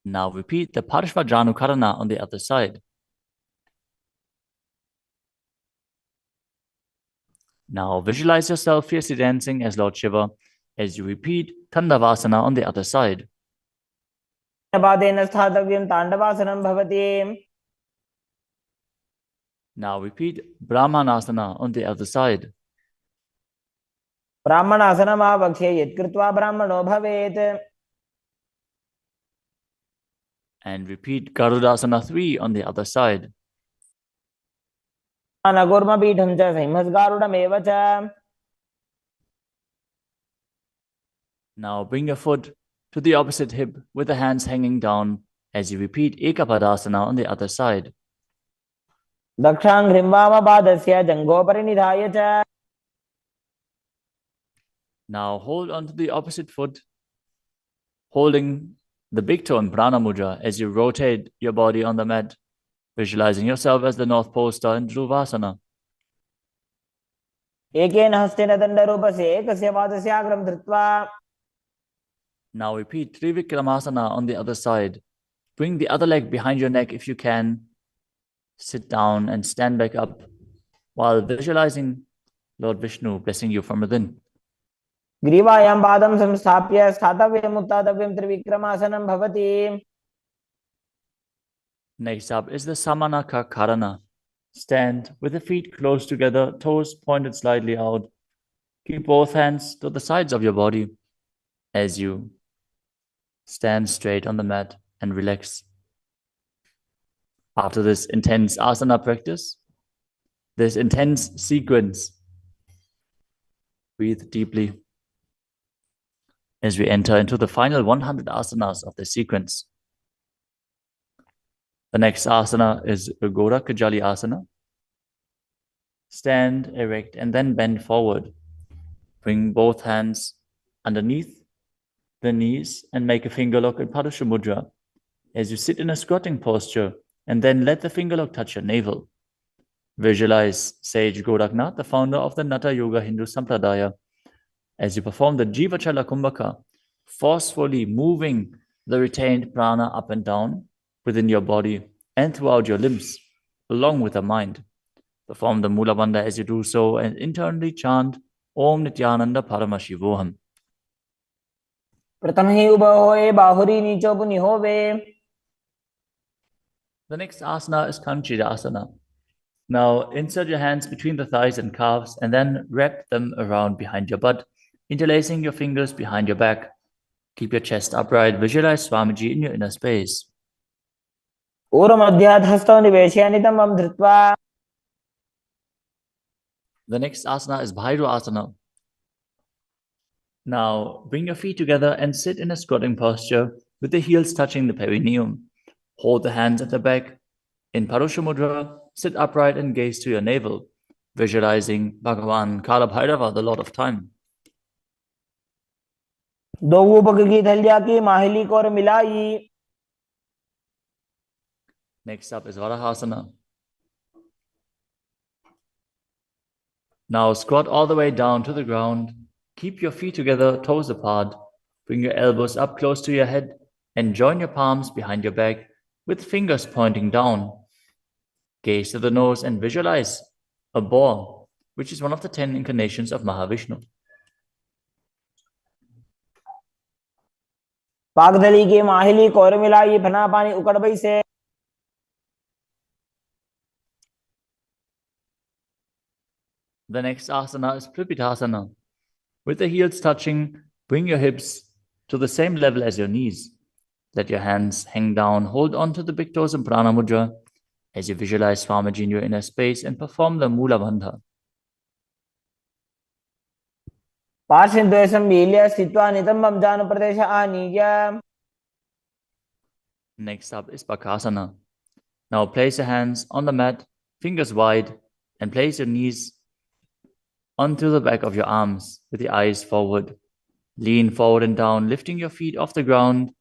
Now repeat the Parshvajanukarana on the other side. Now visualize yourself fiercely dancing as Lord Shiva as you repeat Tandavasana on the other side. पादेन स्थातव्यं ताण्डवासनं भवति. Now repeat Brahmanasana on the other side. ब्राह्मणासनमावक्ष्ये यत्कृत्वा ब्राह्मणो भवेत्. And repeat Garudasana 3 on the other side. उत्तानकूर्मपीठं च संहिमस्गारुडमेव च. Now bring your foot to the opposite hip with the hands hanging down as you repeat Ekapadasana on the other side. दक्षाङ्घ्रिं वामपादस्य जङ्घोपरि निधाय च. Now hold on to the opposite foot, holding the big toe in Prana Mudra as you rotate your body on the mat, visualizing yourself as the North Pole Star in Dhruvasana. एकेन हस्तेन दण्डरूपस्य एकस्य पादस्य अग्रं धृत्वा. Now repeat Trivikramasana on the other side. Bring the other leg behind your neck if you can. Sit down and stand back up while visualizing Lord Vishnu blessing you from within. ग्रीवायां पादं संस्थाप्य स्थातव्यम् उत्थातव्यं त्रिविक्रमासनं भवति. Next up is the Samanaka Karana. Stand with the feet close together, toes pointed slightly out. Keep both hands to the sides of your body as you stand straight on the mat and relax. After this intense asana practice, this intense sequence, breathe deeply as we enter into the final 100 asanas of the sequence. The next asana is Gora Kajali Asana. Stand erect and then bend forward. Bring both hands underneath the knees and make a finger lock in Padusha Mudra as you sit in a squatting posture, and then let the finger lock touch your navel. Visualize Sage Goraknath, the founder of the Natha Yoga Hindu Sampradaya, as you perform the Jivachala Kumbhaka, forcefully moving the retained prana up and down within your body and throughout your limbs, along with the mind. Perform the Mula Bandha as you do so and internally chant Om Nithyananda Paramashivoham. प्रथम ही उभो होए बाहुरी नीचो पुनि होवे. The next asana is Kanchirasana. Now insert your hands between the thighs and calves and then wrap them around behind your butt, interlacing your fingers behind your back. Keep your chest upright. Visualize Swamiji in your inner space. ऊर्ध्वमध्यात् हस्तौ निवेशय नितम्बं धृत्वा. The next asana is Bhaira Asana. Now, bring your feet together and sit in a squatting posture with the heels touching the perineum. Hold the hands at the back. In Parusha Mudra, sit upright and gaze to your navel, visualizing Bhagavan Kala Bhairava, the Lord of Time. दो पग की थलिया की माहिली को और मिलाई. Next up is Varahasana. Now squat all the way down to the ground. Keep your feet together, toes apart. Bring your elbows up close to your head and join your palms behind your back with fingers pointing down. Gaze to the nose and visualize a ball, which is one of the 10 incarnations of Mahavishnu. पागदली की माहिली को और मिलाई, फना पानी उकड़ बई से. The next asana is Pripitasana. With the heels touching, bring your hips to the same level as your knees. Let your hands hang down, hold on to the big toes in Prana Mudra as you visualize Swamiji in your inner space and perform the Mula Bandha. पार्श्वद्वयसं मील्य स्थित्वा नितंबं जानु प्रदेश आनीय. Next up is Bakasana. Now place your hands on the mat, fingers wide, and place your knees onto the back of your arms with the eyes forward. Lean forward and down, lifting your feet off the ground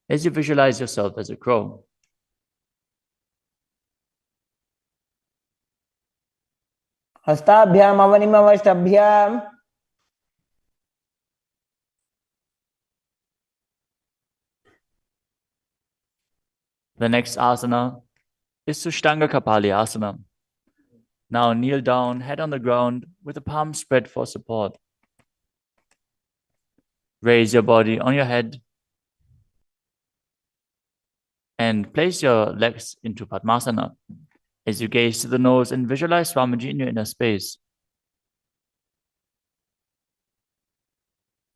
as you visualize yourself as a crow. हस्ताभ्याम अवनिमवष्टभ्याम. The next asana is Sushtanga Kapali Asana. Now kneel down, head on the ground, with the palms spread for support. Raise your body on your head and place your legs into Padmasana as you gaze to the nose and visualize Swamiji in your inner space.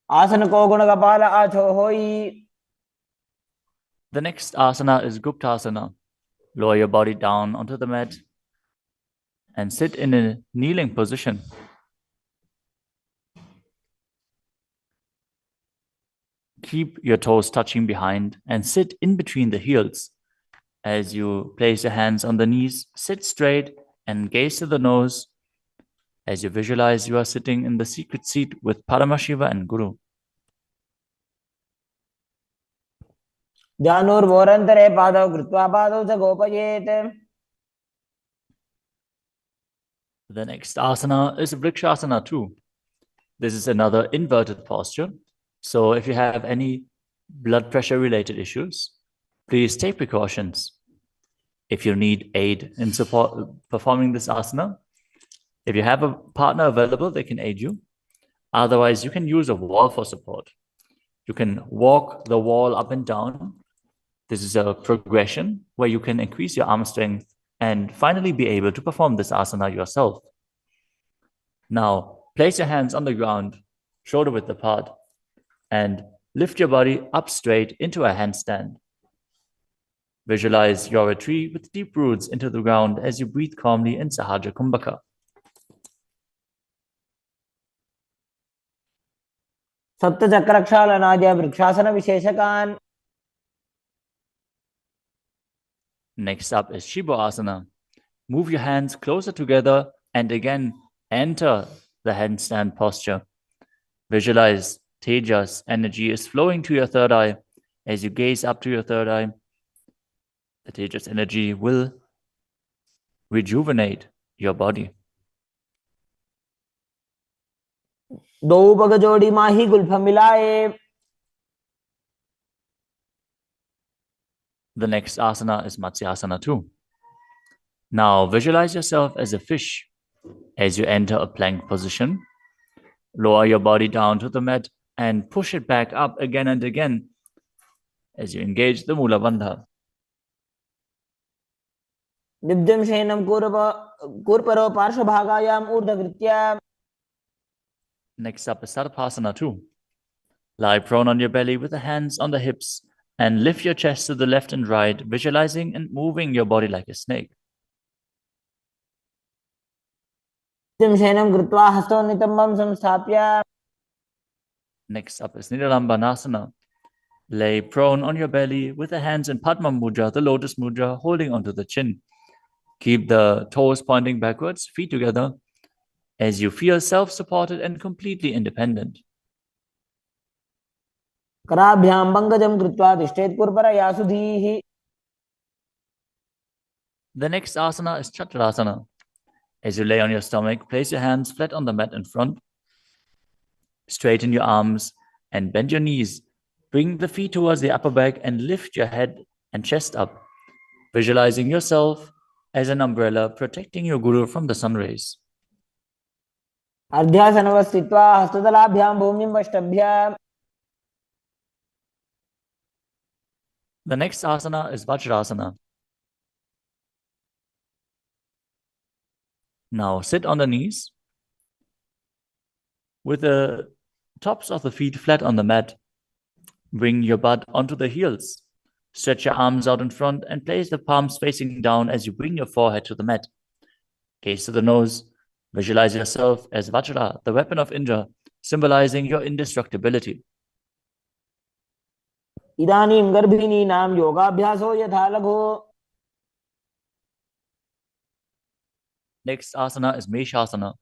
आसन को गुण कपाल आछो होई. The next asana is Guptasana. Lower your body down onto the mat and sit in a kneeling position. Keep your toes touching behind and sit in between the heels. As you place your hands on the knees, sit straight and gaze to the nose as you visualize you are sitting in the secret seat with Paramashiva and Guru. ध्यानोर्वोरन्तरे पादौ कृत्वा पादौ च गोपयेत्. The next asana is Vrikshasana too. This is another inverted posture. So if you have any blood pressure related issues, please take precautions. If you need aid in support performing this asana, if you have a partner available, they can aid you. Otherwise, you can use a wall for support. You can walk the wall up and down. This is a progression where you can increase your arm strength and finally be able to perform this asana yourself. Now, place your hands on the ground, shoulder width apart, and lift your body up straight into a handstand. Visualize you're a tree with deep roots into the ground as you breathe calmly in Sahaja Kumbhaka. सप्तचक्रक्षालनाद्य vrikshasana विशेषकान्. Next up is Shiva Asana. Move your hands closer together and again enter the handstand posture. Visualize Tejas energy is flowing to your third eye. As you gaze up to your third eye, the Tejas energy will rejuvenate your body. दो पग जोड़ी माही Gulf मिलाए. The next asana is Matsyasana too. Now visualize yourself as a fish as you enter a plank position. Lower your body down to the mat and push it back up again and again as you engage the Mula Bandha. दिव्यं शयनं कूर्परो पार्श्वभागायाम् ऊर्ध्वकृत्य. Next up is Sarpasana too. Lie prone on your belly with the hands on the hips and lift your chest to the left and right, visualizing and moving your body like a snake. शयनं कृत्वा हस्तौ नितम्बं संस्थाप्य. Next up is Nidalambanasana. Lay prone on your belly with the hands in Padma Mudra, the lotus mudra, holding onto the chin. Keep the toes pointing backwards, feet together, as you feel self-supported and completely independent. कराभ्यां पंकजं कृत्वा तिष्ठेत् पुरपरया सुधीः. The next asana is Chaturasana. As you lay on your stomach, place your hands flat on the mat in front. Straighten your arms and bend your knees. Bring the feet towards the upper back and lift your head and chest up, visualizing yourself as an umbrella protecting your guru from the sun rays. अर्ध्यासनवत् स्थित्वा हस्ततलाभ्यां भूमिं वष्टभ्य. The next asana is Vajrasana. Now sit on the knees with the tops of the feet flat on the mat. Bring your butt onto the heels. Stretch your arms out in front and place the palms facing down as you bring your forehead to the mat. Gaze to the nose. Visualize yourself as Vajra, the weapon of Indra, symbolizing your indestructibility. इदानीं गर्भिणीनां योगाभ्यासो यथा लघु. Next asana is Meshasana.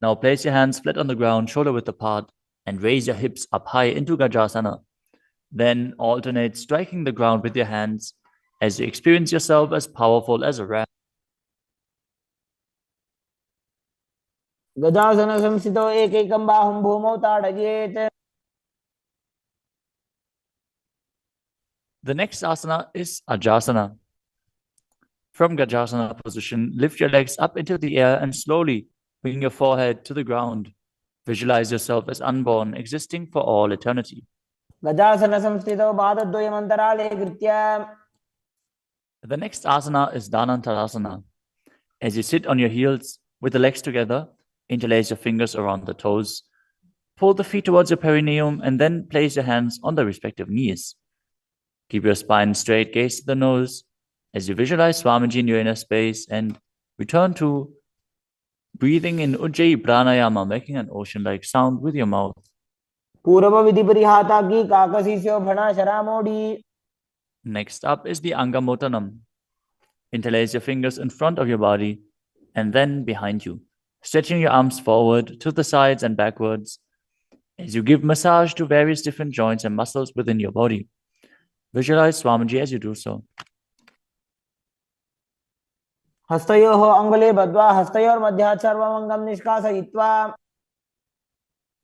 Now place your hands flat on the ground, shoulder width apart, and raise your hips up high into Gajasana. Then alternate striking the ground with your hands as you experience yourself as powerful as a ram. गजासन संस्थितो एकैकं बाहुं भूमौ ताडयेत्. The next asana is Ajasana. From Gajasana position, lift your legs up into the air and slowly bring your forehead to the ground. Visualize yourself as unborn, existing for all eternity. गजासन संस्थितो पादद्वयम् अन्तराले कृत्य. The next asana is Dhanantarasana. As you sit on your heels with the legs together, interlace your fingers around the toes, pull the feet towards your perineum, and then place your hands on the respective knees. Keep your spine straight, gaze to the nose, as you visualize Swamiji in your inner space, and return to breathing in Ujjayi Pranayama, making an ocean-like sound with your mouth. पूर्व विधि परिहाता की काकसीस्यो भणा शरामोडी. Next up is the Angamotanam. Interlace your fingers in front of your body and then behind you, stretching your arms forward to the sides and backwards as you give massage to various different joints and muscles within your body. Visualize Swamiji as you do so. हस्तयोः अङ्गुले बद्ध्वा हस्तयोर्मध्यात् सर्वम् अङ्गं निष्कासयित्वा.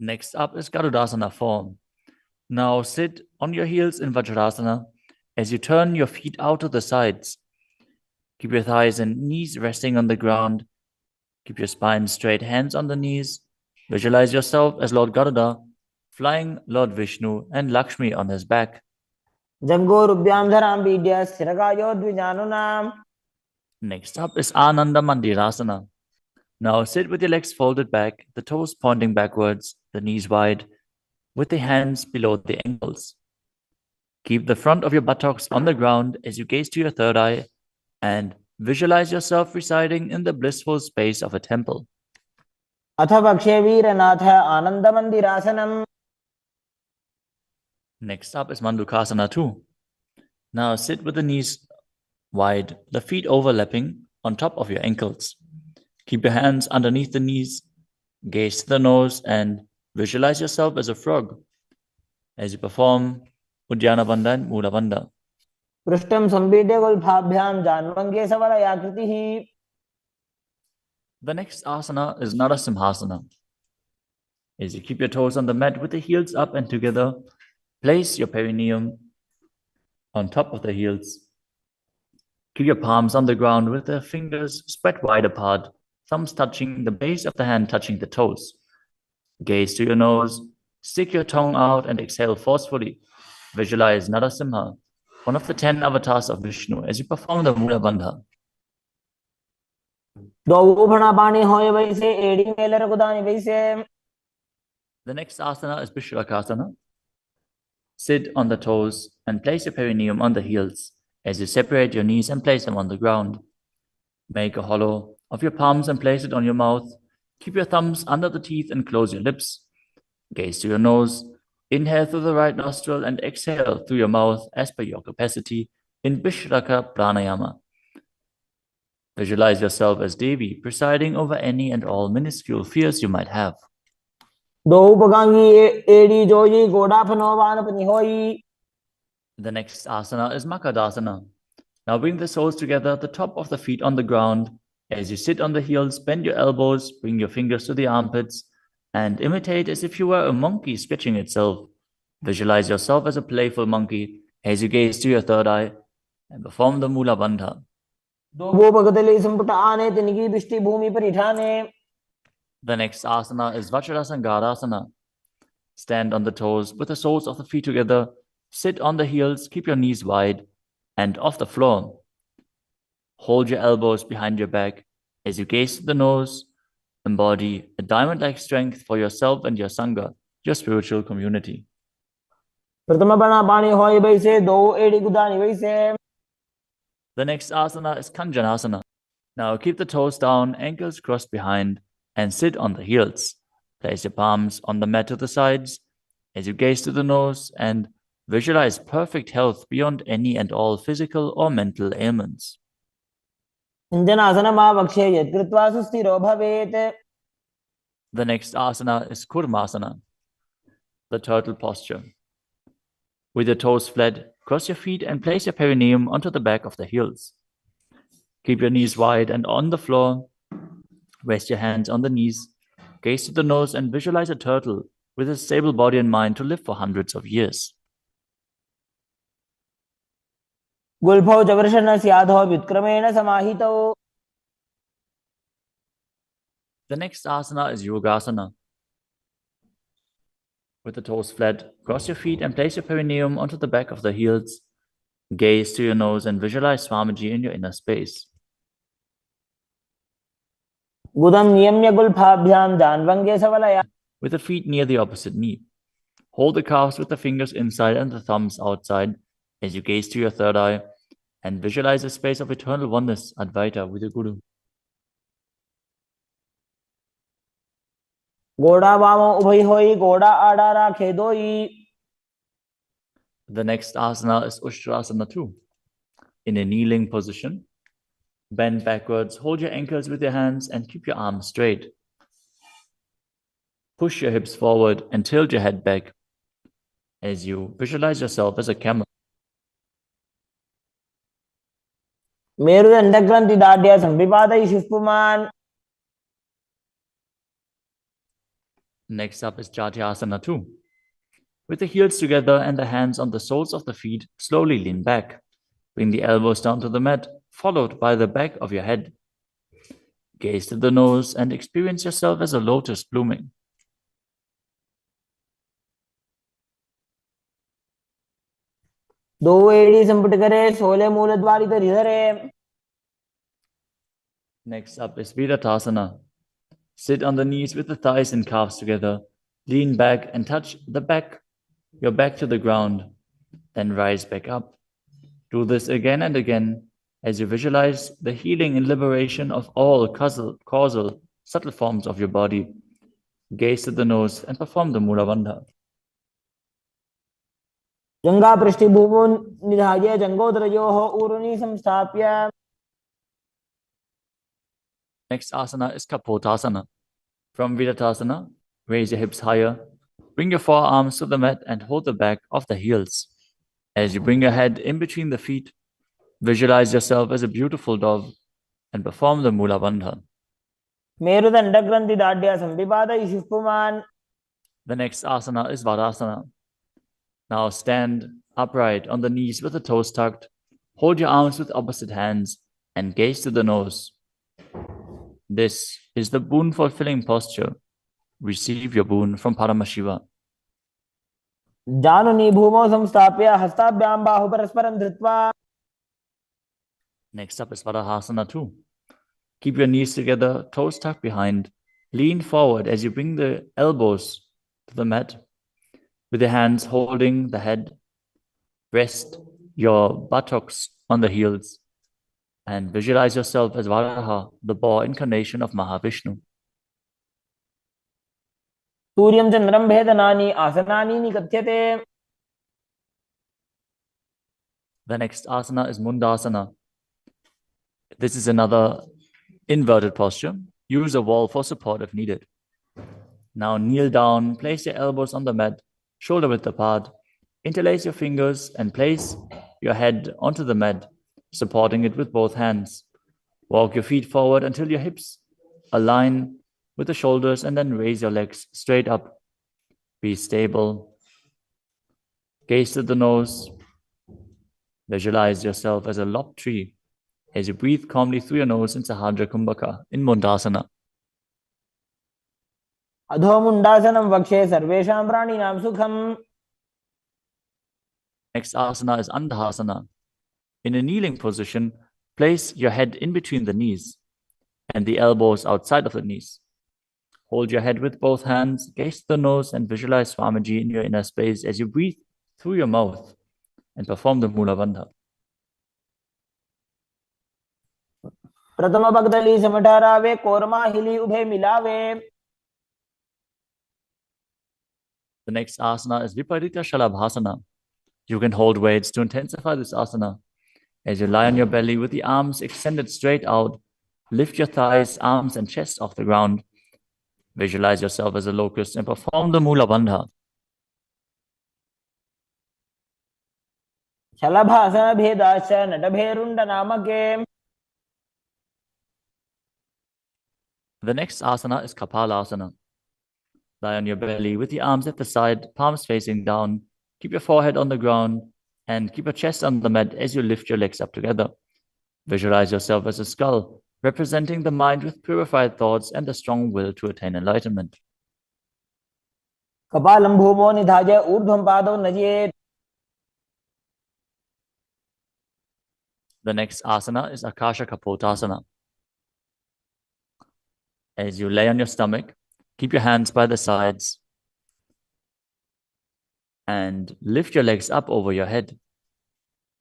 Next up is Garudasana form. Now sit on your heels in Vajrasana as you turn your feet out to the sides. Keep your thighs and knees resting on the ground. Keep your spine straight, hands on the knees. Visualize yourself as Lord Garuda, flying Lord Vishnu and Lakshmi on his back. जङ्घोरुभ्यां धरां पीड्य स्थिरकायो द्विजानुनाम्. Next up is Ananda Mandirasana. Now sit with your legs folded back, the toes pointing backwards, the knees wide, with the hands below the ankles. Keep the front of your buttocks on the ground as you gaze to your third eye and visualize yourself residing in the blissful space of a temple. अथ वक्षे वीरनाथ आनन्दमन्दिरासनम्. Next up is Mandukasana 2. Now sit with the knees wide, the feet overlapping on top of your ankles. Keep your hands underneath the knees, gaze to the nose, and visualize yourself as a frog as you perform Uddiyana Bandha and Mula Bandha. पृष्ठं सम्पीड्य गुल्फाभ्यां जान्वङ्गे सवलयाकृतिः. The next asana is Narasimhasana. As you keep your toes on the mat with the heels up and together, place your perineum on top of the heels. Keep your palms on the ground with the fingers spread wide apart, thumbs touching the base of the hand, touching the toes. Gaze to your nose, stick your tongue out and exhale forcefully. Visualize Narasimha, one of the 10 avatars of Vishnu, as you perform the Mula Bandha. The next asana is Vishuddhakasana. Sit on the toes and place your perineum on the heels as you separate your knees and place them on the ground. Make a hollow of your palms and place it on your mouth. Keep your thumbs under the teeth and close your lips. Gaze to your nose. Inhale through the right nostril and exhale through your mouth as per your capacity in Vishraka Pranayama. Visualize yourself as Devi, presiding over any and all minuscule fears you might have. The next asana is Makadasana. Now bring the soles together at the top of the feet on the ground. As you sit on the heels, bend your elbows, bring your fingers to the armpits, and imitate as if you were a monkey stretching itself. Visualize yourself as a playful monkey as you gaze to your third eye and perform the Mula Bandha. The next asana is Vajrasangarasana. Stand on the toes with the soles of the feet together, sit on the heels, keep your knees wide and off the floor. Hold your elbows behind your back as you gaze to the nose. Embody a diamond-like strength for yourself and your Sangha, your spiritual community. The next asana is Kanjanasana. Now keep the toes down, ankles crossed behind, and sit on the heels. Place your palms on the mat to the sides as you gaze to the nose and visualize perfect health beyond any and all physical or mental ailments. The next asana is Kurmasana, the turtle posture. With your toes flat, cross your feet and place your perineum onto the back of the heels. Keep your knees wide and on the floor. Rest your hands on the knees. Gaze to the nose and visualize a turtle with a stable body and mind to live for hundreds of years. The next asana is Yogasana. With the toes flat, cross your feet and place your perineum onto the back of the heels. Gaze to your nose and visualize Swamiji in your inner space. With the feet near the opposite knee. Hold the calves with the fingers inside and the thumbs outside as you gaze to your third eye and visualize a space of eternal oneness, Advaita, with your Guru. The next asana is Ushtrasana 2. In a kneeling position, bend backwards, hold your ankles with your hands and keep your arms straight. Push your hips forward and tilt your head back as you visualize yourself as a camel. Next up is Jatyasana 2. With the heels together and the hands on the soles of the feet, slowly lean back. Bring the elbows down to the mat, followed by the back of your head. Gaze to the nose and experience yourself as a lotus blooming. Next up is Vidatasana. Sit on the knees with the thighs and calves together. Lean back and touch your back to the ground. Then rise back up. Do this again and again as you visualize the healing and liberation of all causal, subtle forms of your body. Gaze to the nose and perform the Mula Bandha. Next asana is Kapotasana. From Vidatasana, raise your hips higher. Bring your forearms to the mat and hold the back of the heels. As you bring your head in between the feet, visualize yourself as a beautiful dove and perform the Mula Bandha. The next asana is Vadasana. Now stand upright on the knees with the toes tucked. Hold your arms with opposite hands and gaze to the nose. This is the boon-fulfilling posture. Receive your boon from Paramashiva. Next up is Vadahasana 2. Keep your knees together, toes tucked behind. Lean forward as you bring the elbows to the mat. With your hands holding the head, rest your buttocks on the heels and visualize yourself as Varaha, the boar incarnation of Mahavishnu. सूर्यं चन्द्रं भेदनानि आसनानि निकथ्यते. The next asana is Mundasana. This is another inverted posture. Use a wall for support if needed. Now kneel down, place your elbows on the mat, shoulder width apart. Interlace your fingers and place your head onto the mat, supporting it with both hands. Walk your feet forward until your hips align with the shoulders and then raise your legs straight up. Be stable. Gaze to the nose. Visualize yourself as a lopped tree as you breathe calmly through your nose in Sahadra Kumbhaka in Mundasana. अधो मुंडासनं वक्षे सर्वेषां प्राणिनां सुखम्. Next asana is Andhasana. In a kneeling position, place your head in between the knees and the elbows outside of the knees. Hold your head with both hands, gaze to the nose, and visualize Swamiji in your inner space as you breathe through your mouth and perform the Mula Bandha. प्रथम पगदली समठारावे कोरमा हिली उभे मिलावे. The next asana is Viparita Shalabhasana. You can hold weights to intensify this asana. As you lie on your belly with the arms extended straight out, lift your thighs, arms, and chest off the ground. Visualize yourself as a locust and perform the Mula Bandha. शलभासन भेदाश्च नटभेरुण्ड नामके. The next asana is Kapalasana. Lie on your belly with the arms at the side, palms facing down. Keep your forehead on the ground and keep your chest on the mat as you lift your legs up together. Visualize yourself as a skull, representing the mind with purified thoughts and the strong will to attain enlightenment. कपालं भूमो निधाय ऊर्ध्वं पादौ नजेत्. The next asana is Akasha Kapotasana. As you lay on your stomach, keep your hands by the sides and lift your legs up over your head.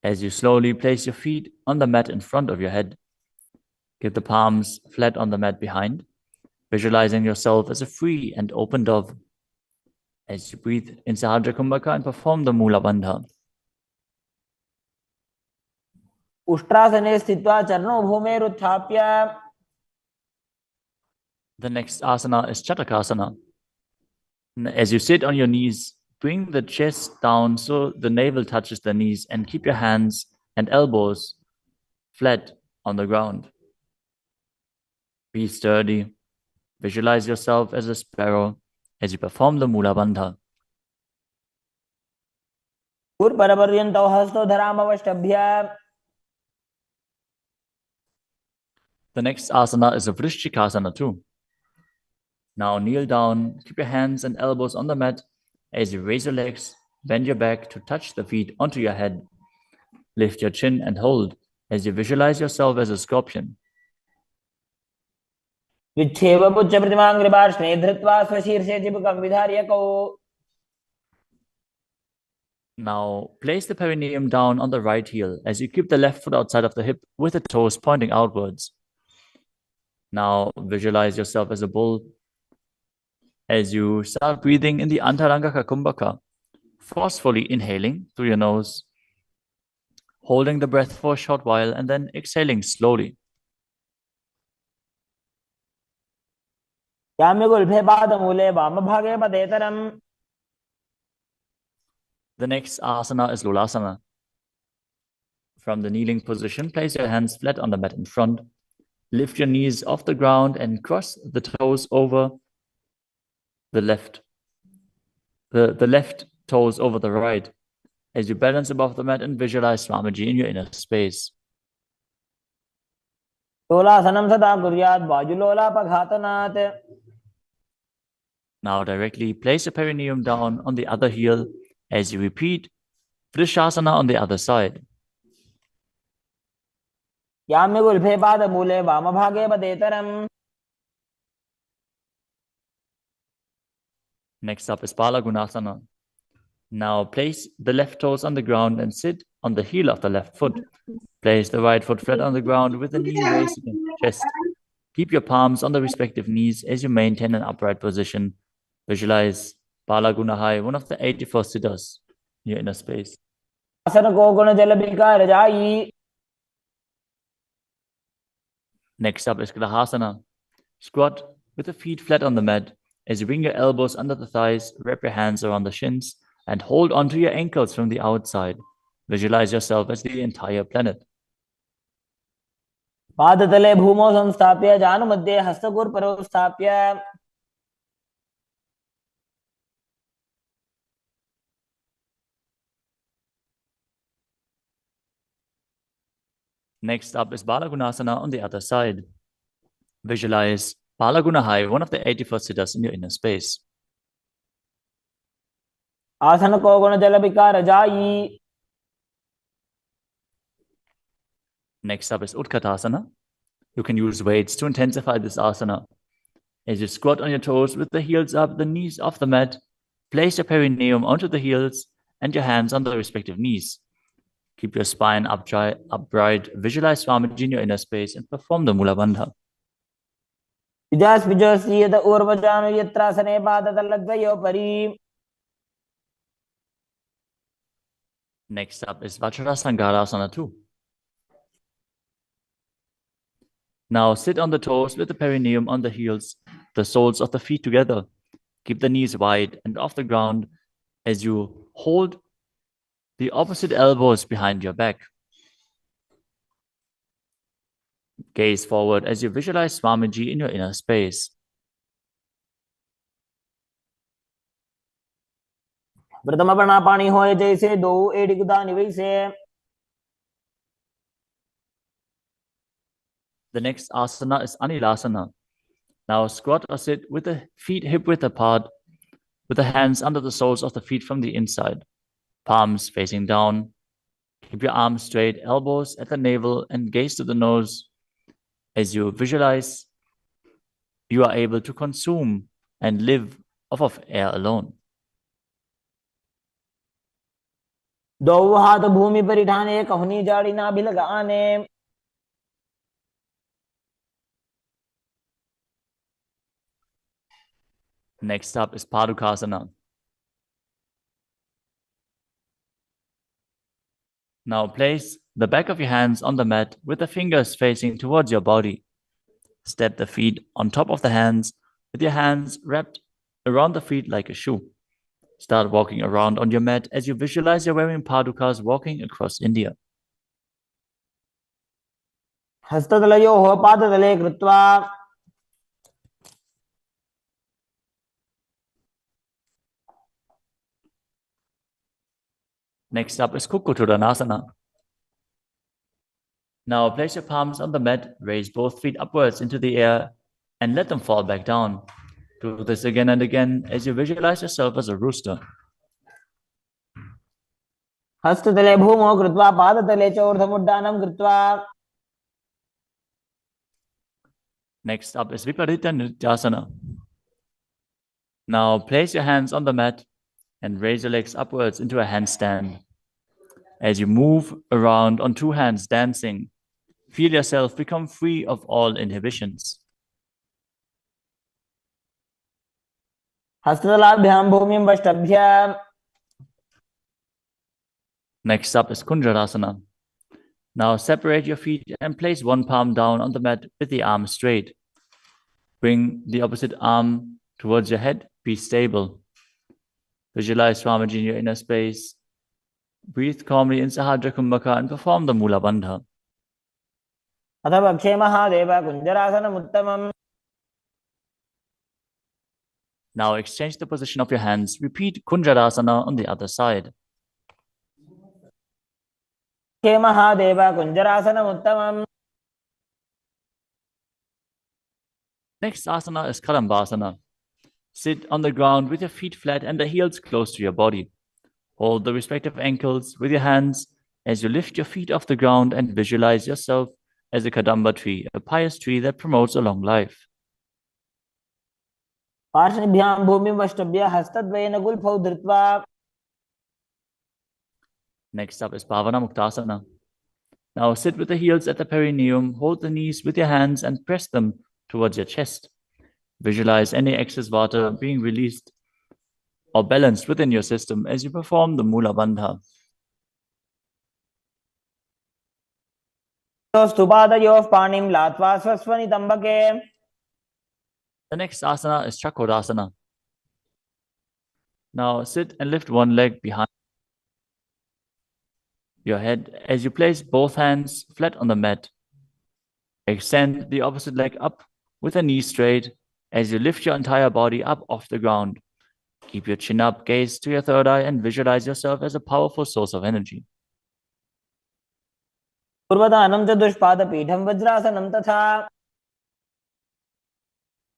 As you slowly place your feet on the mat in front of your head, keep the palms flat on the mat behind, visualizing yourself as a free and open dove. As you breathe in Sahadra Kumbhaka and perform the Mula Bandha. उष्ट्रासने स्थित्वा चरणौ भूमेरुत्थाप्य. The next asana is Chatakasana. As you sit on your knees, bring the chest down so the navel touches the knees and keep your hands and elbows flat on the ground. Be sturdy. Visualize yourself as a sparrow as you perform the Mula Bandha. पूर्वपर्यन्तौ हस्तौ धरामवष्टभ्य. The next asana is a Vrishchikasana too. Now kneel down, keep your hands and elbows on the mat. As you raise your legs, bend your back to touch the feet onto your head. Lift your chin and hold as you visualize yourself as a scorpion. विच्छेव पुच्छ प्रतिमाङ्घ्रिपार्ष्णे धृत्वा स्वशीर्षे चिबुकं विधार्यकौ. Now place the perineum down on the right heel as you keep the left foot outside of the hip with the toes pointing outwards. Now visualize yourself as a bull. As you start breathing in the Antarangaka Kumbhaka, forcefully inhaling through your nose, holding the breath for a short while and then exhaling slowly. याम्यगुल्फे पादमूले वामभागे पदेतरम्. The next asana is Lulasana. From the kneeling position, place your hands flat on the mat in front. Lift your knees off the ground and cross the toes over the left. The left toes over the right as you balance above the mat and visualize Swamiji in your inner space. लोलासनं सदा कुर्यात् वायुलोलापघातनात्. Now directly place your perineum down on the other heel as you repeat Vrishasana on the other side. याम्यगुल्फे पादमूले वामभागे पदेतरम्. Next up is Balagunasana. Now place the left toes on the ground and sit on the heel of the left foot. Place the right foot flat on the ground with the knee raised against the chest. Keep your palms on the respective knees as you maintain an upright position. Visualize Palagunahai, one of the 84 siddhas in your inner space. आसन को गुण जल विकार जाई. Next up is Grahasana. Squat with the feet flat on the mat. As you bring your elbows under the thighs, wrap your hands around the shins, and hold onto your ankles from the outside. Visualize yourself as the entire planet. पादतले भूमौ संस्थाप्य जानुमध्ये हस्तगुरुपरौ स्थाप्य. Next up is Balagunasana on the other side. Visualize Balagunahai, one of the 84 siddhas in your inner space. आसन को गुण जल विकार जाई. Next up is Utkatasana. You can use weights to intensify this asana. As you squat on your toes with the heels up, the knees off the mat, place your perineum onto the heels and your hands on the respective knees. Keep your spine upright, visualize Swamiji in your inner space, and perform the Mula Bandha. Next up is Vajrasangarasana 2. Now sit on the toes with the perineum on the heels, the soles of the feet together. Keep the knees wide and off the ground as you hold the opposite elbows behind your back. Gaze forward as you visualize Swamiji in your inner space. प्रथम प्राणापानी होए जैसे दो एड़ी गुदानी वैसे. The next asana is Anilasana. Now squat or sit with the feet hip-width apart, with the hands under the soles of the feet from the inside. Palms facing down. Keep your arms straight, elbows at the navel, and gaze to the nose. As you visualize, you are able to consume and live off of air alone. दो हाथ भूमि पर उठाने, कहनी जाड़ी ना भी लगाने. Next up is Padukasana. Now place the back of your hands on the mat with the fingers facing towards your body. Step the feet on top of the hands with your hands wrapped around the feet like a shoe. Start walking around on your mat as you visualize you're wearing padukas walking across India. हस्ततलयोः पादतले कृत्वा. Next up is Kukkuttanasana. Now place your palms on the mat, raise both feet upwards into the air, and let them fall back down. Do this again and again as you visualize yourself as a rooster. हस्ततले भूमौ कृत्वा पादतले च ऊर्ध्वमुड्डानं कृत्वा. Next up is Viparita Nrityasana. Now place your hands on the mat and raise your legs upwards into a handstand. As you move around on two hands dancing, feel yourself become free of all inhibitions. हस्ततलाभ्यां भूमिं वष्टभ्य. Next up is Kunjarasana. Now separate your feet and place one palm down on the mat with the arm straight. Bring the opposite arm towards your head. Be stable. Visualize Swamiji in your inner space. Breathe calmly in Sahadra Kumbhaka and perform the Mula Bandha. अथ भक्षे Mahadev कुञ्जरासनमुत्तमम्. Now exchange the position of your hands. Repeat Kunjarasana on the other side. Mahadev कुञ्जरासनमुत्तमम्. Next asana is Kadambasana. Sit on the ground with your feet flat and the heels close to your body. Hold the respective ankles with your hands as you lift your feet off the ground and visualize yourself as a Kadamba tree, a pious tree that promotes a long life. पार्श्वभ्यां भूमिं वष्टभ्य हस्तद्वयेन गुल्फौ धृत्वा. Next up is Bhavana Muktasana. Now sit with the heels at the perineum, hold the knees with your hands and press them towards your chest. Visualize any excess water being released or balanced within your system as you perform the Mula Bandha. स्तुपादयोः पाणिं लात्वा स्वस्वनितम्बके. The next asana is Chakrasana. Now sit and lift one leg behind your head as you place both hands flat on the mat. Extend the opposite leg up with the knee straight as you lift your entire body up off the ground. Keep your chin up, gaze to your third eye, and visualize yourself as a powerful source of energy. पूर्वदानं चतुष्पादपीठं वज्रासनं तथा.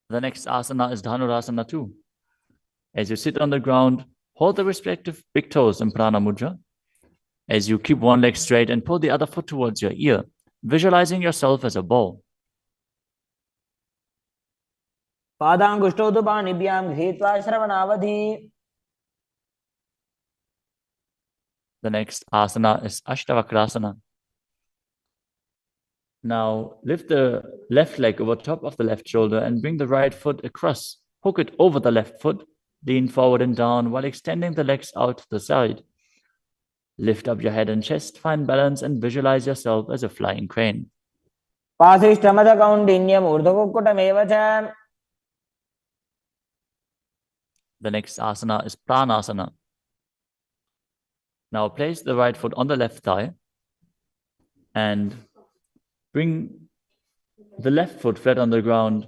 The next asana is Dhanurasana 2. As you sit on the ground, hold the respective big toes in Prana Mudra. As you keep one leg straight and pull the other foot towards your ear, visualizing yourself as a bowl. पादाङ्गुष्ठौ तु पाणिभ्यां गृहीत्वा श्रवणावधि. The next asana is Ashtavakrasana. Now lift the left leg over top of the left shoulder and bring the right foot across. Hook it over the left foot. Lean forward and down while extending the legs out to the side. Lift up your head and chest, find balance, and visualize yourself as a flying crane. पाशिष्ठमदकौण्डिन्यम् ऊर्ध्वकुक्कुटमेव च. The next asana is Pranasana. Now place the right foot on the left thigh and bring the left foot flat on the ground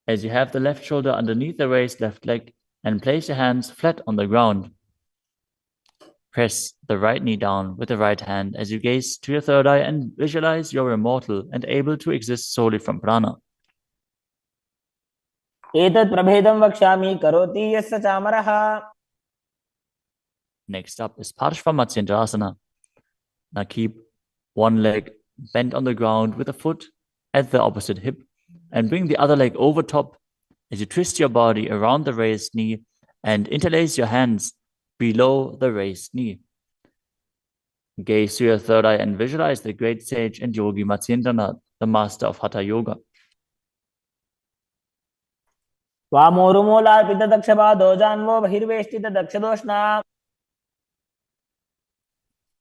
as you have the left shoulder underneath the raised left leg and place your hands flat on the ground. Press the right knee down with the right hand as you gaze to your third eye and visualize you're immortal and able to exist solely from prana. एतत् प्रभेदं वक्ष्यामि करोति यस्य चामरः. Next up is Parshva Now keep one leg bent on the ground with a foot at the opposite hip and bring the other leg over top as you twist your body around the raised knee and interlace your hands below the raised knee. Gaze to your third eye and visualize the great sage and yogi Nithyananda, the master of Hatha Yoga. वामोरुमूलार्पितदक्षपादो जान्वो बहिर्वेष्टितदक्षदोष्णा.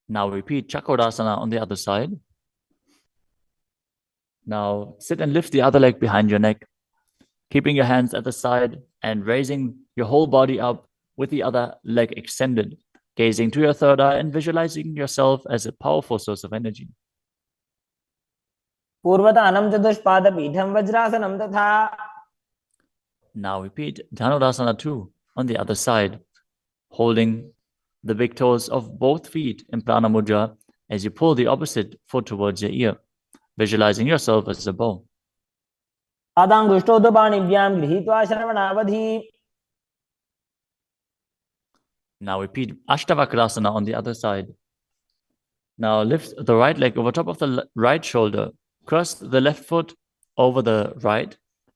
Now repeat Chakrasana on the other side. Now sit and lift the other leg behind your neck, keeping your hands at the side and raising your whole body up with the other leg extended, gazing to your third eye and visualizing yourself as a powerful source of energy. पूर्वदानं चतुष्पादपीठं वज्रासनं तथा. Now repeat Dhanurasana 2 on the other side, holding the big toes of both feet in Prana Mudra as you pull the opposite foot towards your ear, visualizing yourself as a bow. पादाङ्गुष्ठौ तु पाणिभ्यां गृहीत्वा श्रवणावधि. Now repeat Ashtavakrasana on the other side. Now lift the right leg over top of the right shoulder, cross the left foot over the right,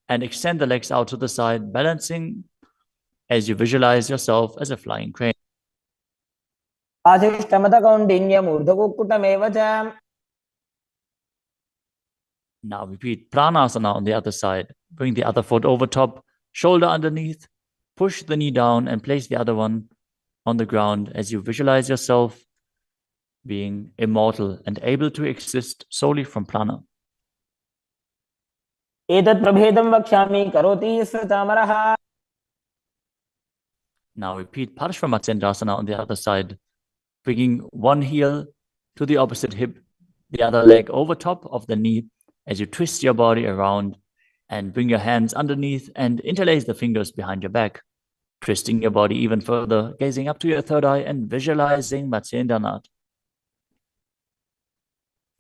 and extend the legs out to the side, balancing as you visualize yourself as a flying crane. पाशिष्ठमदकौण्डिन्यम् ऊर्ध्वकुक्कुटमेव च. Now repeat Pranasana on the other side. Bring the other foot over top, shoulder underneath, push the knee down and place the other one on the ground as you visualize yourself being immortal and able to exist solely from prana. एतत् प्रभेदं वक्ष्यामि करोति यस्य चामरः. Now repeat Parshva on the other side, bringing one heel to the opposite hip, the other leg over top of the knee as you twist your body around and bring your hands underneath and interlace the fingers behind your back, twisting your body even further, gazing up to your third eye and visualizing Matsyendranath.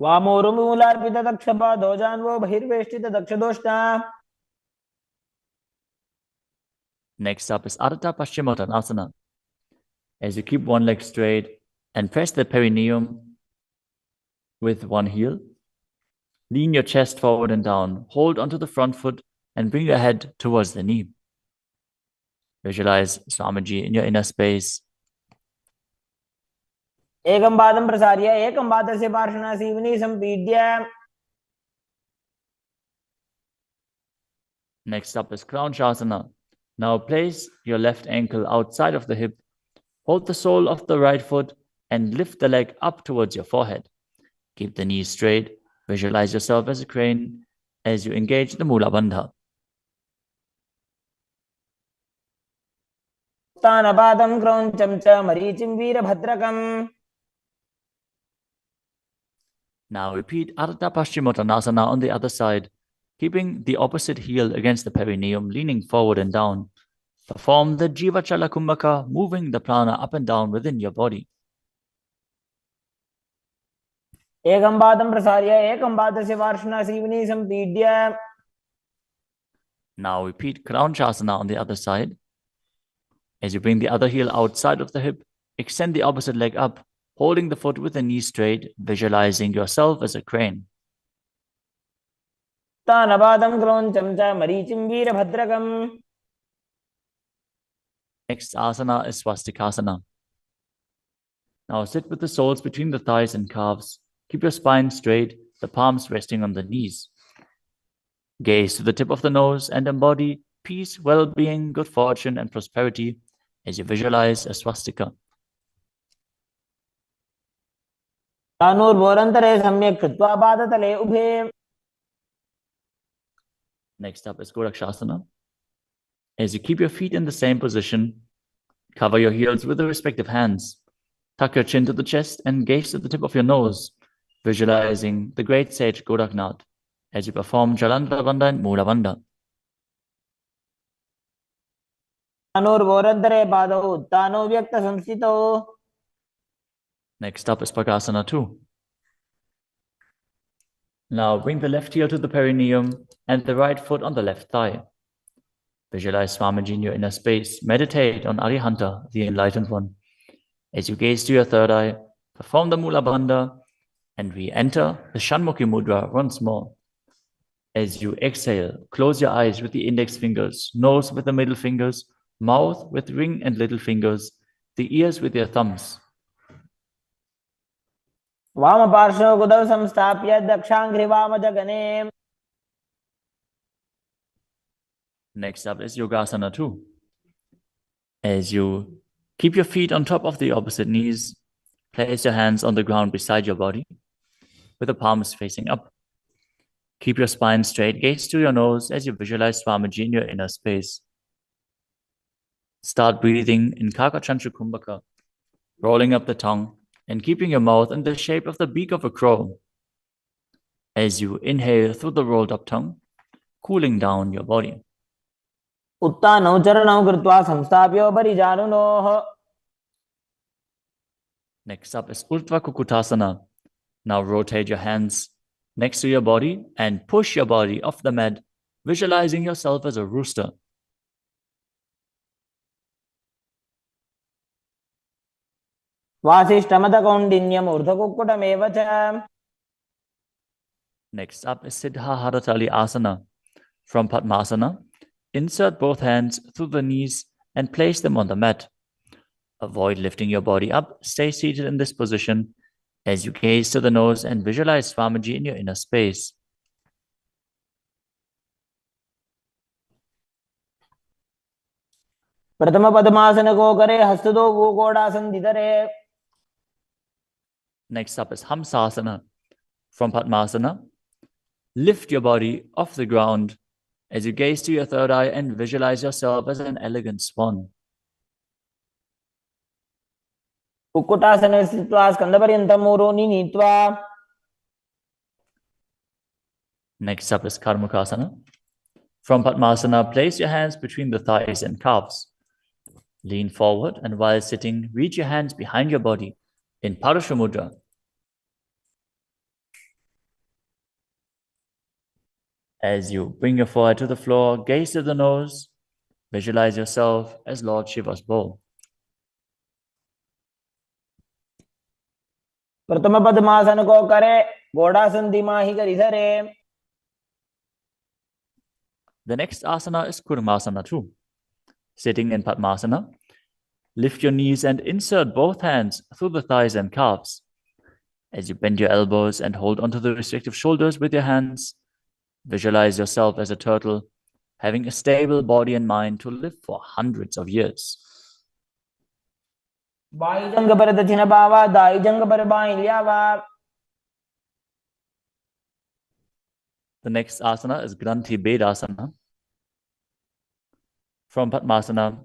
वामोरुमूलार्पितदक्षपादो जान्वो बहिर्वेष्टितदक्षदोष्णा. Next up is Ardha Paschimottanasana. As you keep one leg straight and press the perineum with one heel, lean your chest forward and down, hold onto the front foot and bring your head towards the knee. Visualize Swamiji in your inner space. एकं पादं प्रसार्य एकं पादस्य पार्श्वना Seoni सम्पीड्य. Next up is Crown Shasana. Now place your left ankle outside of the hip, hold the sole of the right foot, and lift the leg up towards your forehead. Keep the knees straight. Visualize yourself as a crane as you engage the Mula Bandha. उत्तानपादं क्रौञ्चं च मरीचिं वीरभद्रकम्. Now repeat Ardha Paschimottanasana on the other side, keeping the opposite heel against the perineum, leaning forward and down. Perform the Jivachala Kumbhaka, moving the prana up and down within your body. एकं पादं प्रसार्य एकं पादस्य वार्ष्णा Seoni सम्पीड्य. Now repeat Kraunchasana on the other side. As you bring the other heel outside of the hip, extend the opposite leg up, holding the foot with the knee straight, visualizing yourself as a crane. उत्तानपादं क्रौञ्चं च मरीचिं वीरभद्रकम्. Next asana is Swastikasana. Now sit with the soles between the thighs and calves. Keep your spine straight, the palms resting on the knees. Gaze to the tip of the nose and embody peace, well-being, good fortune, and prosperity as you visualize a swastika. तानूर्भोरन्तरे सम्यक् कृत्वा पादतले उभे. Next up is Gorakshasana. As you keep your feet in the same position, cover your heels with the respective hands. Tuck your chin to the chest and gaze to the tip of your nose, visualizing the great sage Goraknath as you perform Jalandhara Bandha and Mula Bandha. तानूर्भोरन्तरे पादौ उत्तानो व्यक्तसंस्थितौ. Next up is Pakasana 2. Now bring the left heel to the perineum and the right foot on the left thigh. Visualize Swamiji in your inner space. Meditate on Arihanta, the Enlightened One. As you gaze to your third eye, perform the Mula Bandha and re-enter the Shanmukhi Mudra once more. As you exhale, close your eyes with the index fingers, nose with the middle fingers, mouth with ring and little fingers, the ears with your thumbs. वामपार्श्वौ गुदौ संस्थाप्य दक्षाङ्घ्रिवामजगने. Next up is Yogasana 2. As you keep your feet on top of the opposite knees, place your hands on the ground beside your body with the palms facing up. Keep your spine straight, gaze to your nose as you visualize Swamiji in your inner space. Start breathing in Kakachantra Kumbhaka, rolling up the tongue and keeping your mouth in the shape of the beak of a crow. As you inhale through the rolled up tongue, cooling down your body. उत्तानौ चरणौ कृत्वा संस्थाप्योपरि जानुनोः. Next up is Urdhva Kukutasana. Now rotate your hands next to your body and push your body off the mat, visualizing yourself as a rooster. वासिष्ठमदकौण्डिन्यम् ऊर्ध्वकुक्कुटमेव च. Next up is Siddha Haratali Asana. From Padmasana, insert both hands through the knees and place them on the mat. Avoid lifting your body up. Stay seated in this position as you gaze to the nose and visualize Swamiji in your inner space. प्रथम पद्मासन को करे हस्तदो वो गोडासन दिधरे. Next up is Hamsasana. From Padmasana, lift your body off the ground as you gaze to your third eye and visualize yourself as an elegant swan. कुक्कुटासने स्थित्वा स्कन्धपर्यन्तं मूरोनि नीत्वा. Next up is Karmukasana. From Padmasana, place your hands between the thighs and calves. Lean forward and while sitting, reach your hands behind your body in Parasha Mudra. As you bring your forehead to the floor, gaze to the nose, visualize yourself as Lord Shiva's bowl. प्रथम पद्मासन को करे गोडासन दिमाहि करिधरे. The next asana is Kurmasana 2. Sitting in Padmasana, lift your knees and insert both hands through the thighs and calves. As you bend your elbows and hold onto the respective shoulders with your hands, visualize yourself as a turtle having a stable body and mind to live for hundreds of years. Baijanga Baradachina Bava, Daijanga Barabailiava. The next asana is Granthi Bedasana. From Padmasana,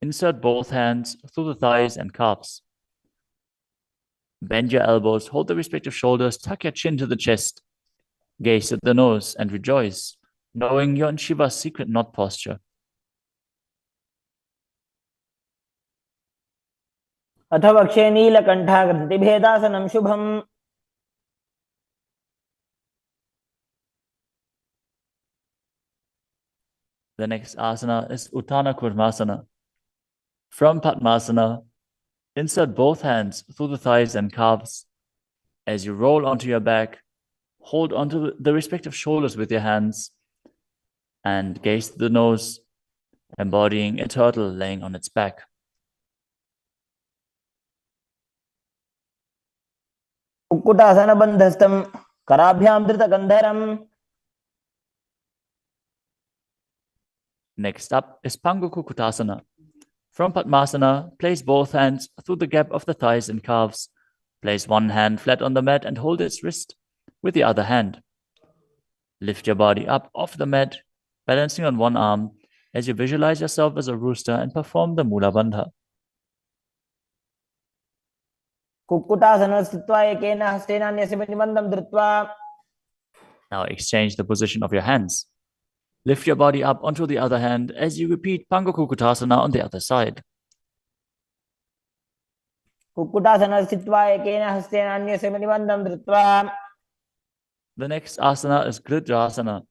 insert both hands through the thighs and calves. Bend your elbows, hold the respective shoulders, tuck your chin to the chest, gaze at the nose and rejoice, knowing you're in Shiva's secret knot posture. अथ वक्षे नीलकण्ठाकृतिभेदासनं शुभम्. The next asana is Uttana Kurmasana. From Padmasana, insert both hands through the thighs and calves. As you roll onto your back, hold onto the respective shoulders with your hands and gaze to the nose, embodying a turtle laying on its back. कुक्कुटासनबन्धस्थं कराभ्यां धृतगन्धरम्. Next up is Pangukukutasana. From Padmasana, place both hands through the gap of the thighs and calves. Place one hand flat on the mat and hold its wrist with the other hand. Lift your body up off the mat, balancing on one arm as you visualize yourself as a rooster and perform the Mula Bandha. कुक्कुटासनं स्थित्वा एकेन हस्तेन अन्यस्य प्रतिबन्धं धृत्वा. Now exchange the position of your hands. Lift your body up onto the other hand as you repeat Pangukukutasana on the other side. कुक्कुटासनं स्थित्वा एकेन हस्तेन अन्यस्य प्रतिबन्धं धृत्वा. The next asana is Gridrasana.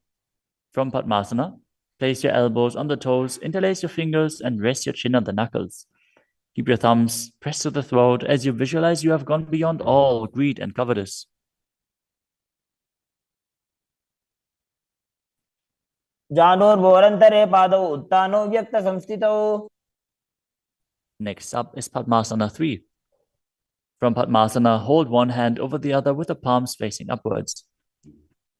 From Padmasana, place your elbows on the toes, interlace your fingers, and rest your chin on the knuckles. Keep your thumbs pressed to the throat as you visualize you have gone beyond all greed and covetous. जानोर्भोरन्तरे पादौ उत्तानो व्यक्तसंस्थितौ. Next up is Padmasana 3. From Padmasana, hold one hand over the other with the palms facing upwards.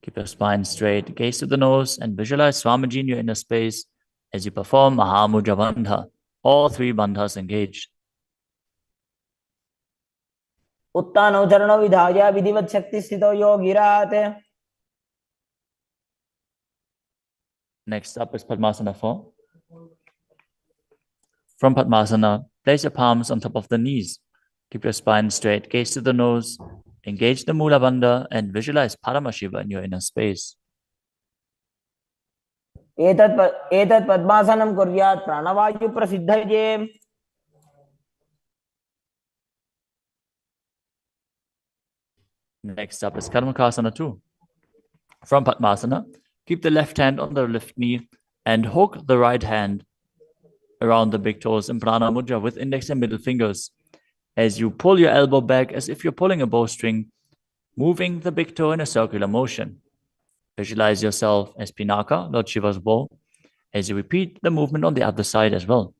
Keep your spine straight, gaze to the nose, and visualize Swamiji in your inner space as you perform Mahamudra Bandha. All three bandhas engaged. उत्तानौ चरणौ विधाय विधिवत् शक्तिस्थितौ योगिरात्. Next up is Padmasana 4. From Padmasana, place your palms on top of the knees. Keep your spine straight, gaze to the nose, engage the Mula Bandha, and visualize Paramashiva in your inner space. एतत् पद्मासनं कुर्यात् प्राणवायुप्रसिद्धये. Next up is Karmakasana 2. From Padmasana, keep the left hand on the left knee and hook the right hand around the big toes in Prana Mudra with index and middle fingers. As you pull your elbow back as if you're pulling a bowstring, moving the big toe in a circular motion. Visualize yourself as Pinaka, Lord Shiva's bow, as you repeat the movement on the other side as well.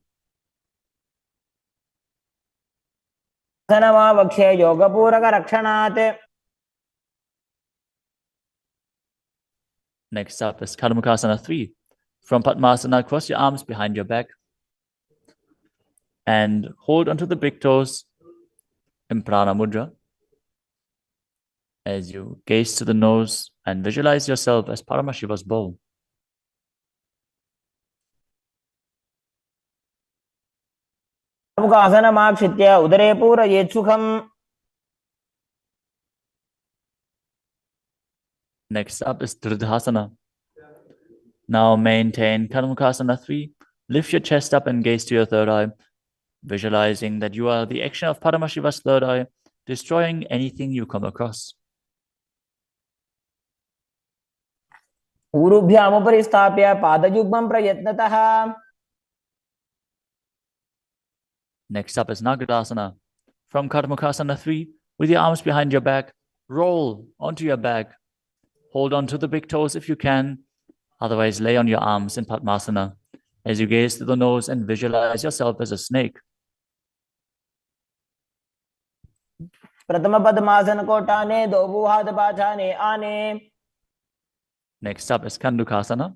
वक्षे योगपूरकरक्षणात्. Next up is Karmakasana 3. From Padmasana, cross your arms behind your back and hold onto the big toes in Prana Mudra as you gaze to the nose and visualize yourself as Paramashiva's bow. आसनमाक्षित्य उदरे पूरयेत् सुखम्. Next up is Dridhasana. Now maintain Karmakasana 3. Lift your chest up and gaze to your third eye, visualizing that you are the action of Paramashiva's third eye, destroying anything you come across. ऊरुभ्यामुपरि स्थाप्य पादयुग्मं प्रयत्नतः. Next up is Nagadasana. From Karmakasana 3, with your arms behind your back, roll onto your back. Hold on to the big toes if you can. Otherwise, lay on your arms in Padmasana as you gaze to the nose and visualize yourself as a snake. प्रथम पद्मासन कोटाने दो बुहाद पाछाने आने. Next up is Kandukasana.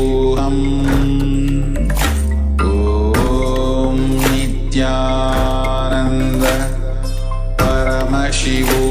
Nithyananda Paramashivoham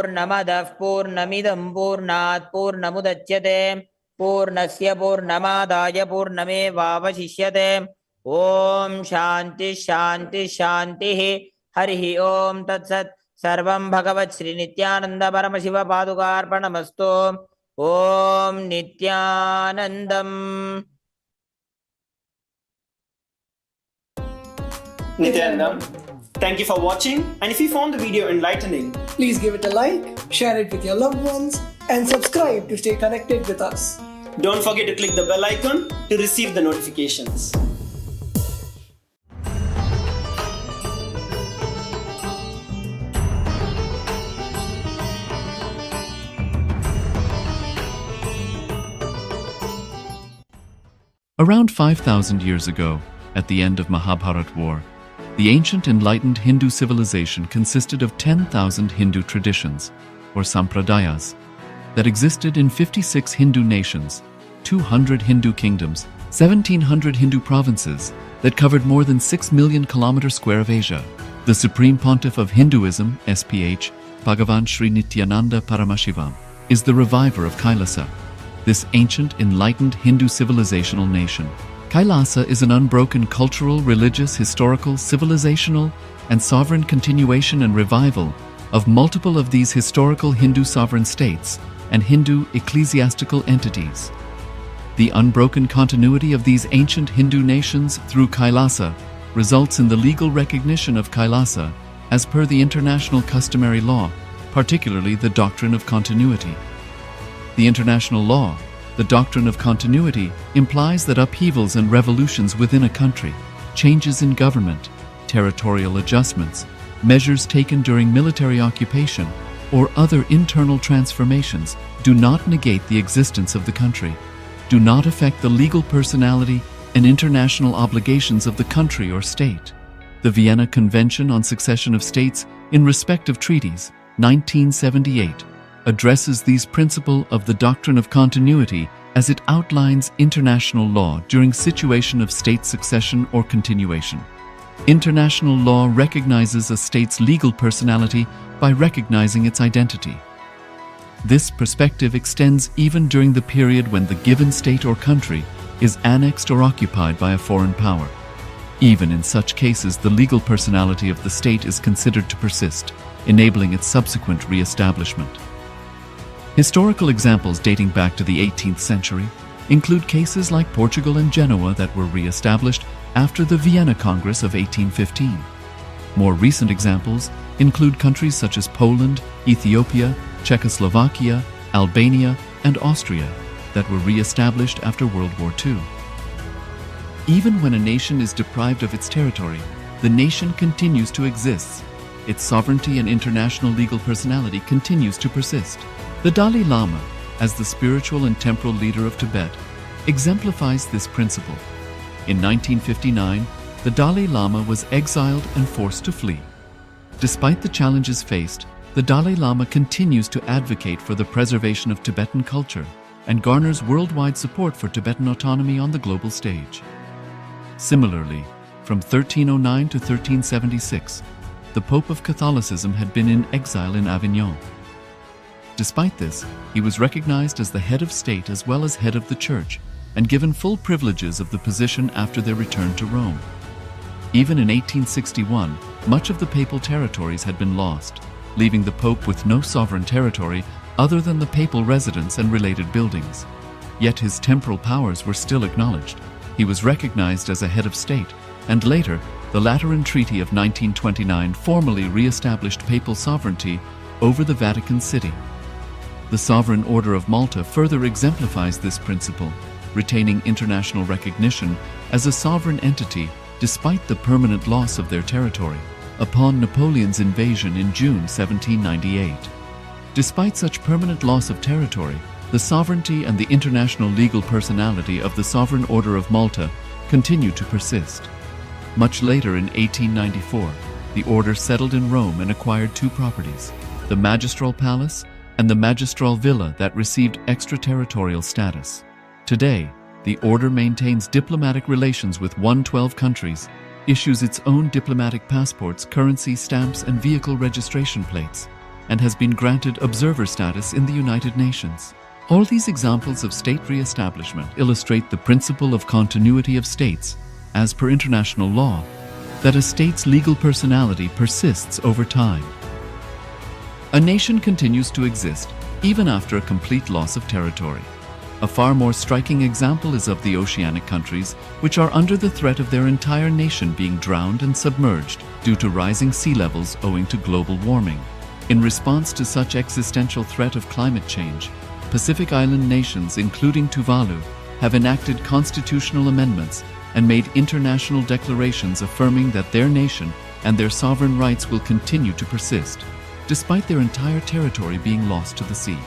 पूर्णमदः पूर्णमिदं पूर्णात् पूर्णमुदच्यते पूर्णस्य पूर्णमादाय पूर्णमेवावशिष्यते ॐ शान्तिः शान्तिः शान्तिः हरिः ॐ तत्सत् सर्वं भगवत् श्री नित्यानंद परमशिव पादुकार्पणमस्तु ॐ नित्यानन्दम् Nithyananda, thank you for watching, and if you found the video enlightening, Please give it a like, share it with your loved ones, and subscribe to stay connected with us. don't forget to click the bell icon to receive the notifications. Around 5,000 years ago, at the end of Mahabharat War, the ancient enlightened Hindu civilization consisted of 10,000 Hindu traditions, or sampradayas, that existed in 56 Hindu nations, 200 Hindu kingdoms, 1,700 Hindu provinces that covered more than 6 million kilometers square of Asia. The Supreme Pontiff of Hinduism, SPH, Bhagavan Sri Nithyananda Paramashivoham, is the reviver of KAILASA, this ancient enlightened Hindu civilizational nation. KAILASA is an unbroken cultural, religious, historical, civilizational, and sovereign continuation and revival of multiple of these historical Hindu sovereign states and Hindu ecclesiastical entities. The unbroken continuity of these ancient Hindu nations through KAILASA results in the legal recognition of KAILASA as per the international customary law, particularly the doctrine of continuity. The international law, the doctrine of continuity, implies that upheavals and revolutions within a country, changes in government, territorial adjustments, measures taken during military occupation, or other internal transformations do not negate the existence of the country, do not affect the legal personality and international obligations of the country or state. The Vienna Convention on Succession of States in respect of treaties, 1978, addresses these principles of the doctrine of continuity as it outlines international law during situation of state succession or continuation. International law recognizes a state's legal personality by recognizing its identity. This perspective extends even during the period when the given state or country is annexed or occupied by a foreign power. Even in such cases, the legal personality of the state is considered to persist, enabling its subsequent re-establishment. Historical examples dating back to the 18th century include cases like Portugal and Genoa that were re-established after the Vienna Congress of 1815. More recent examples include countries such as Poland, Ethiopia, Czechoslovakia, Albania, and Austria that were re-established after World War II. Even when a nation is deprived of its territory, the nation continues to exist. Its sovereignty and international legal personality continues to persist. The Dalai Lama, as the spiritual and temporal leader of Tibet, exemplifies this principle. In 1959, the Dalai Lama was exiled and forced to flee. Despite the challenges faced, the Dalai Lama continues to advocate for the preservation of Tibetan culture and garners worldwide support for Tibetan autonomy on the global stage. Similarly, from 1309 to 1376, the Pope of Catholicism had been in exile in Avignon. Despite this, he was recognized as the head of state as well as head of the church and given full privileges of the position after their return to Rome. Even in 1861, much of the papal territories had been lost, leaving the Pope with no sovereign territory other than the papal residence and related buildings. Yet his temporal powers were still acknowledged. He was recognized as a head of state, and later, the Lateran Treaty of 1929 formally re-established papal sovereignty over the Vatican City. The Sovereign Order of Malta further exemplifies this principle, retaining international recognition as a sovereign entity despite the permanent loss of their territory upon Napoleon's invasion in June 1798. Despite such permanent loss of territory, the sovereignty and the international legal personality of the Sovereign Order of Malta continue to persist. Much later in 1894, the order settled in Rome and acquired two properties, the Magistral Palace and the Magistral Villa that received extraterritorial status. Today, the order maintains diplomatic relations with 112 countries, issues its own diplomatic passports, currency, stamps, and vehicle registration plates, and has been granted observer status in the United Nations. All these examples of state re-establishment illustrate the principle of continuity of states, as per international law, that a state's legal personality persists over time. A nation continues to exist even after a complete loss of territory. A far more striking example is of the oceanic countries, which are under the threat of their entire nation being drowned and submerged due to rising sea levels owing to global warming. In response to such existential threat of climate change, Pacific Island nations, including Tuvalu, have enacted constitutional amendments and made international declarations affirming that their nation and their sovereign rights will continue to persist, despite their entire territory being lost to the sea.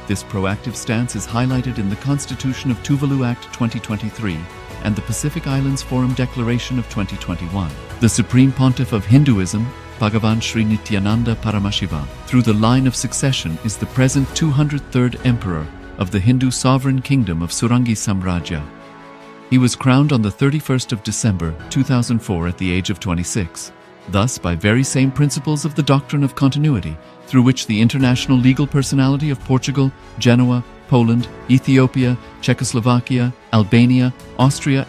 This proactive stance is highlighted in the Constitution of Tuvalu Act 2023 and the Pacific Islands Forum Declaration of 2021. The Supreme Pontiff of Hinduism, Bhagavan Sri Nithyananda Paramashivoham, through the line of succession is the present 203rd Emperor of the Hindu sovereign kingdom of Surangi Samrajya. He was crowned on the 31st of December 2004 at the age of 26. Thus, by very same principles of the doctrine of continuity, through which the international legal personality of Portugal, Genoa, Poland, Ethiopia, Czechoslovakia, Albania, Austria,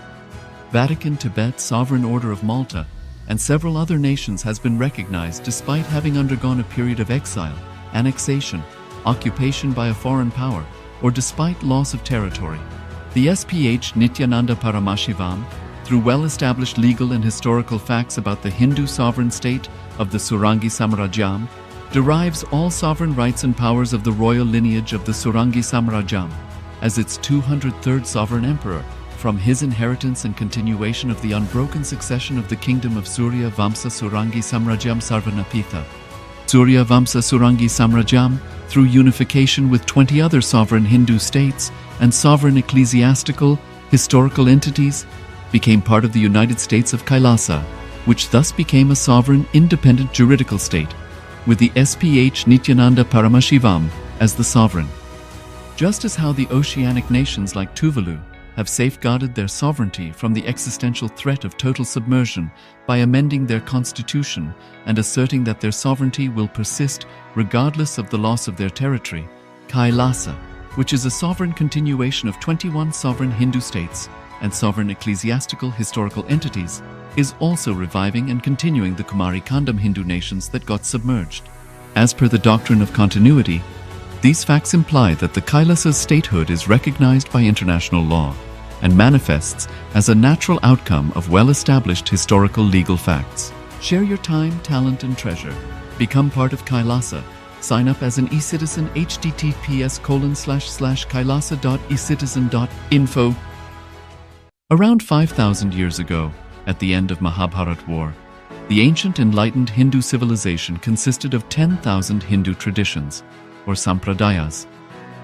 Vatican, Tibet, Sovereign Order of Malta, and several other nations has been recognized despite having undergone a period of exile, annexation, occupation by a foreign power, or despite loss of territory. The SPH Nithyananda Paramashivoham, through well-established legal and historical facts about the Hindu sovereign state of the Surangi Samrajyam, derives all sovereign rights and powers of the royal lineage of the Surangi Samrajyam as its 203rd sovereign emperor, from his inheritance and continuation of the unbroken succession of the kingdom of Surya Vamsa Surangi Samrajyam Sarvanapitha. Surya Vamsa Surangi Samrajyam, through unification with 20 other sovereign Hindu states and sovereign ecclesiastical, historical entities, became part of the United States of KAILASA, which thus became a sovereign, independent juridical state, with the SPH Nithyananda Paramashivoham as the sovereign. Just as how the oceanic nations like Tuvalu have safeguarded their sovereignty from the existential threat of total submersion by amending their constitution and asserting that their sovereignty will persist regardless of the loss of their territory, KAILASA, which is a sovereign continuation of 21 sovereign Hindu states and sovereign ecclesiastical historical entities, is also reviving and continuing the Kumari Kandam Hindu nations that got submerged. As per the doctrine of continuity, these facts imply that the Kailasa's statehood is recognized by international law and manifests as a natural outcome of well-established historical legal facts. Share your time, talent, and treasure. Become part of Kailasa. Sign up as an eCitizen https://kailasa.ecitizen.info. Around 5,000 years ago, at the end of Mahabharat War, the ancient enlightened Hindu civilization consisted of 10,000 Hindu traditions, or sampradayas,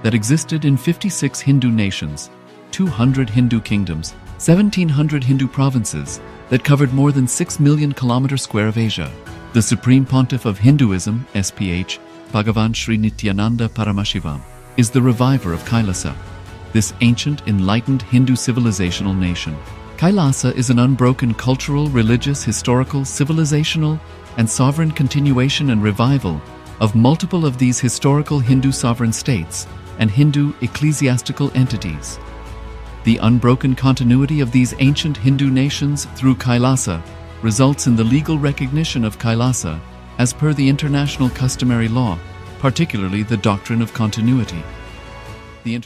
that existed in 56 Hindu nations, 200 Hindu kingdoms, 1,700 Hindu provinces that covered more than 6 million kilometers square of Asia. The Supreme Pontiff of Hinduism, SPH, Bhagavan Sri Nithyananda Paramashivoham, is the reviver of Kailasa, this ancient, enlightened Hindu civilizational nation. Kailasa is an unbroken cultural, religious, historical, civilizational, and sovereign continuation and revival of multiple of these historical Hindu sovereign states and Hindu ecclesiastical entities. The unbroken continuity of these ancient Hindu nations through Kailasa results in the legal recognition of Kailasa as per the international customary law, particularly the doctrine of continuity. The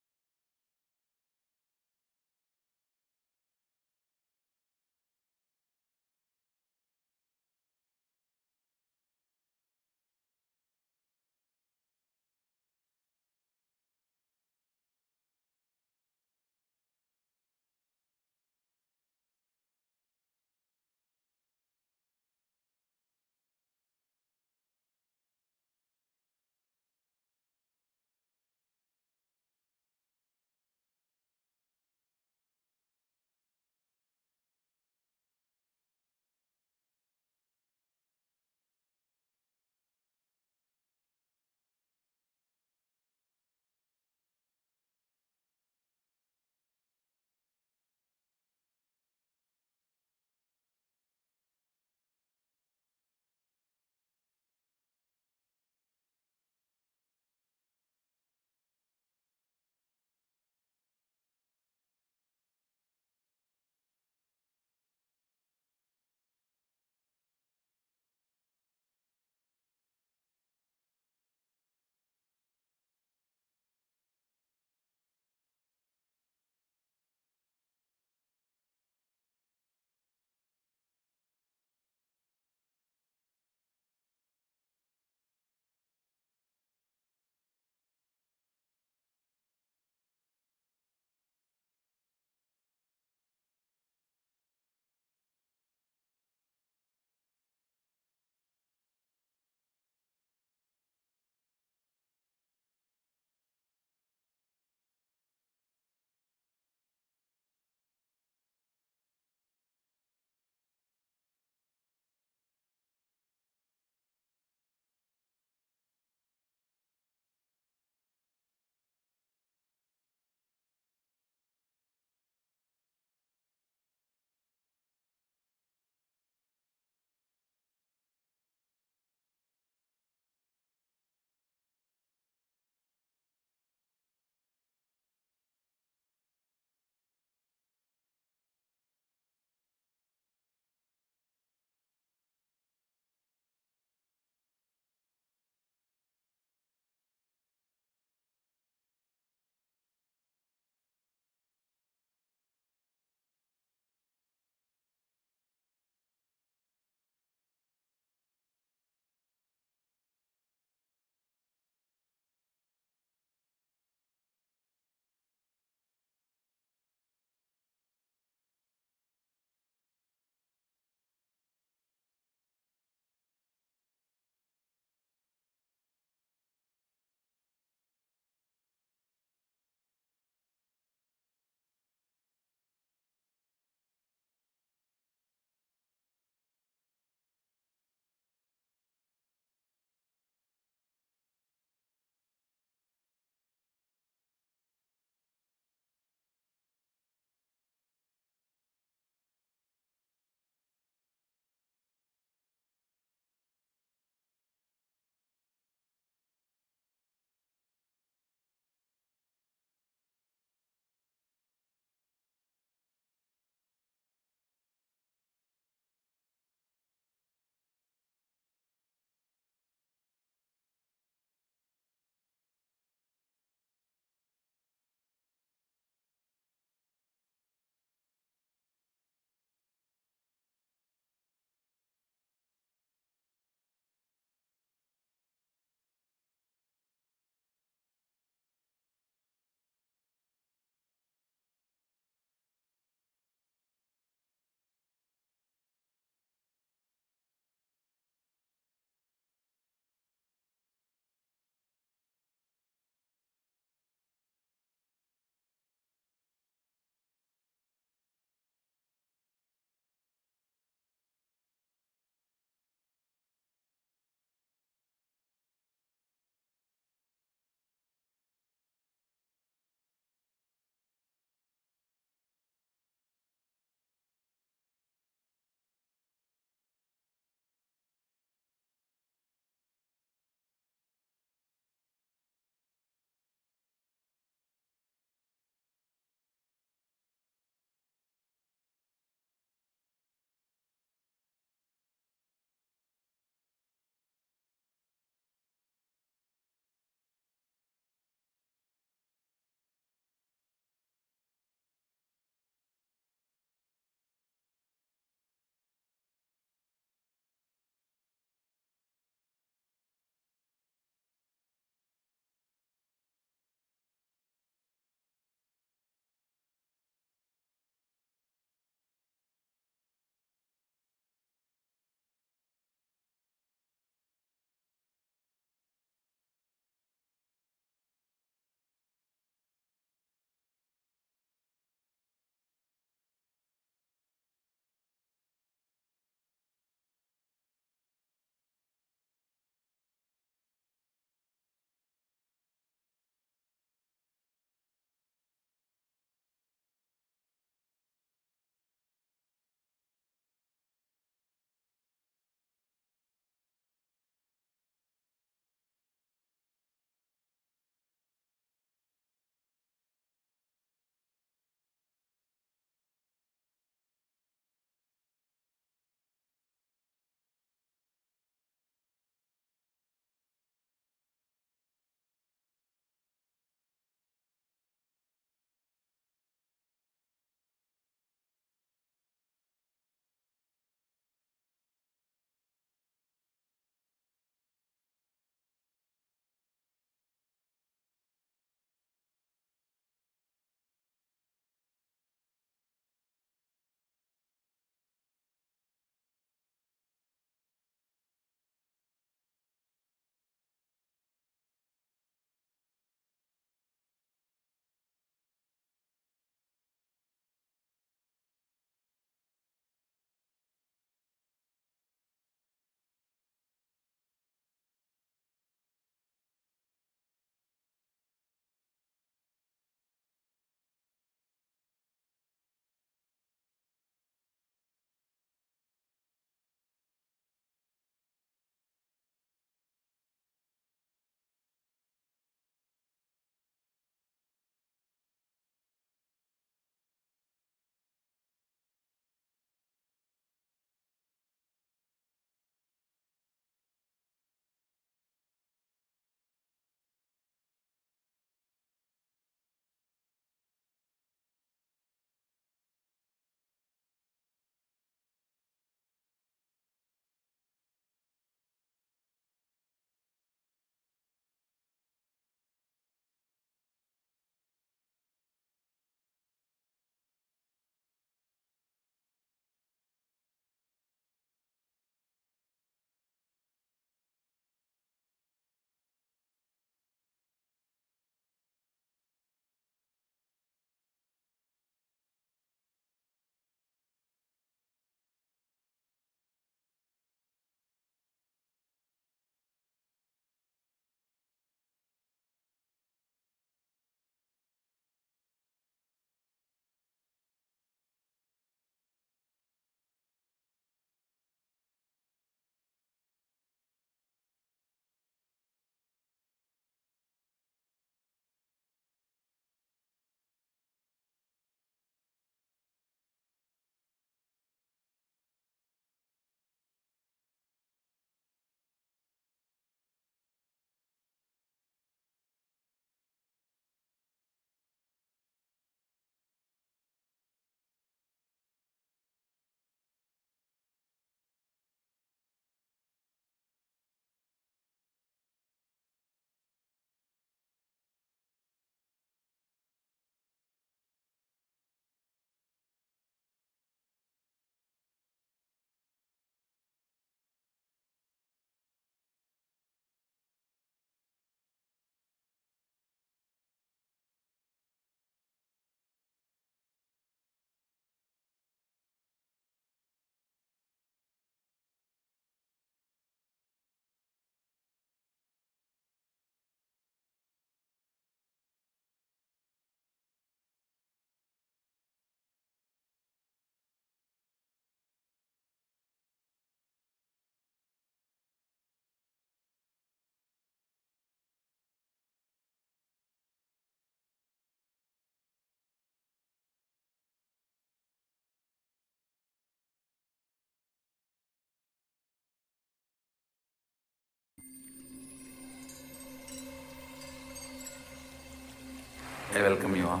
I welcome you all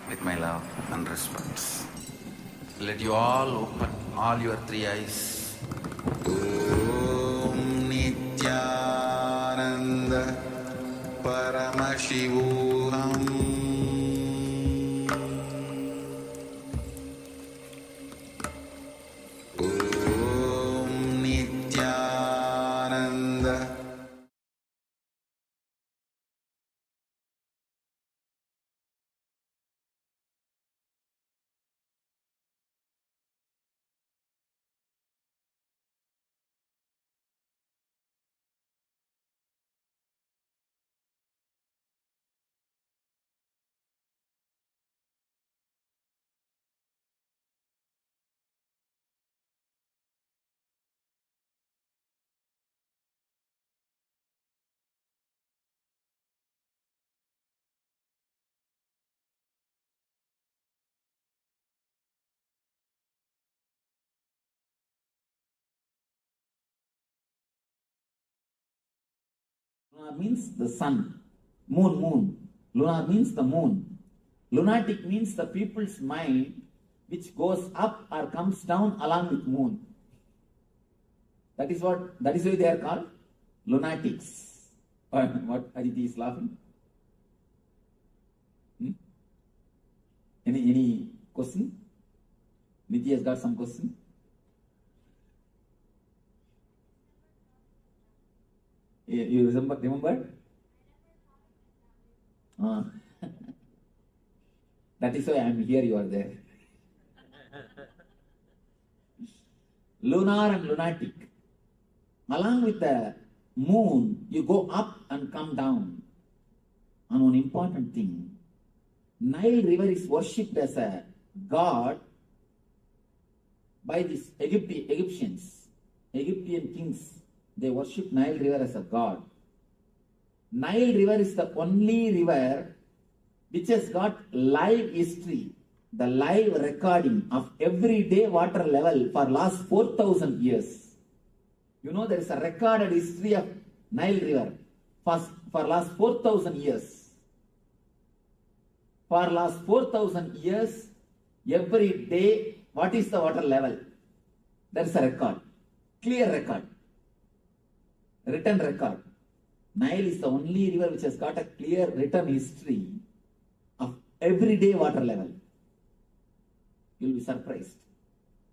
with my love and respect. Let you all open all your three eyes. Om Nithyananda Paramashivoham. Om Nithyananda. Lunar means the sun. Moon. Lunar means the moon. Lunatic means the people's mind which goes up or comes down along with moon. That is why they are called lunatics. What Aditi is laughing? Any question? Niti has got some question? You remember? That is why I am here, you are there. Lunar and lunatic. Along with the moon, you go up and come down. And one important thing, Nile River is worshipped as a god by these Egyptian kings. They worship Nile River as a god. Nile River is the only river which has got live history, the live recording of everyday water level for last 4,000 years. You know there is a recorded history of Nile River for last 4,000 years. For last 4,000 years, every day, what is the water level? There is a record, clear record. Written record. Nile is the only river which has got a clear written history of everyday water level. You will be surprised.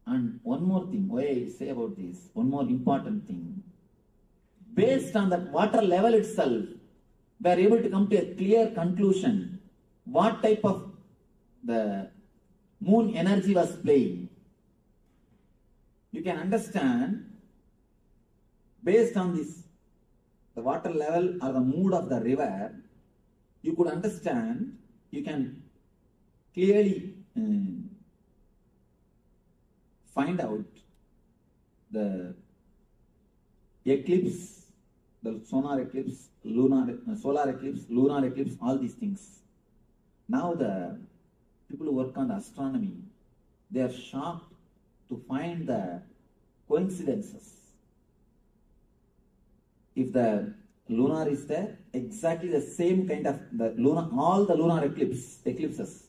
And one more thing, why I say about this, one more important thing. Based on that water level itself, we are able to come to a clear conclusion what type of the moon energy was playing. You can understand based on this, the water level or the mood of the river, you could understand, you can clearly find out the eclipse, the solar eclipse, solar eclipse, lunar eclipse, all these things. Now the people who work on the astronomy, they are shocked to find the coincidences. If the lunar is there, exactly the same kind of all the lunar eclipses,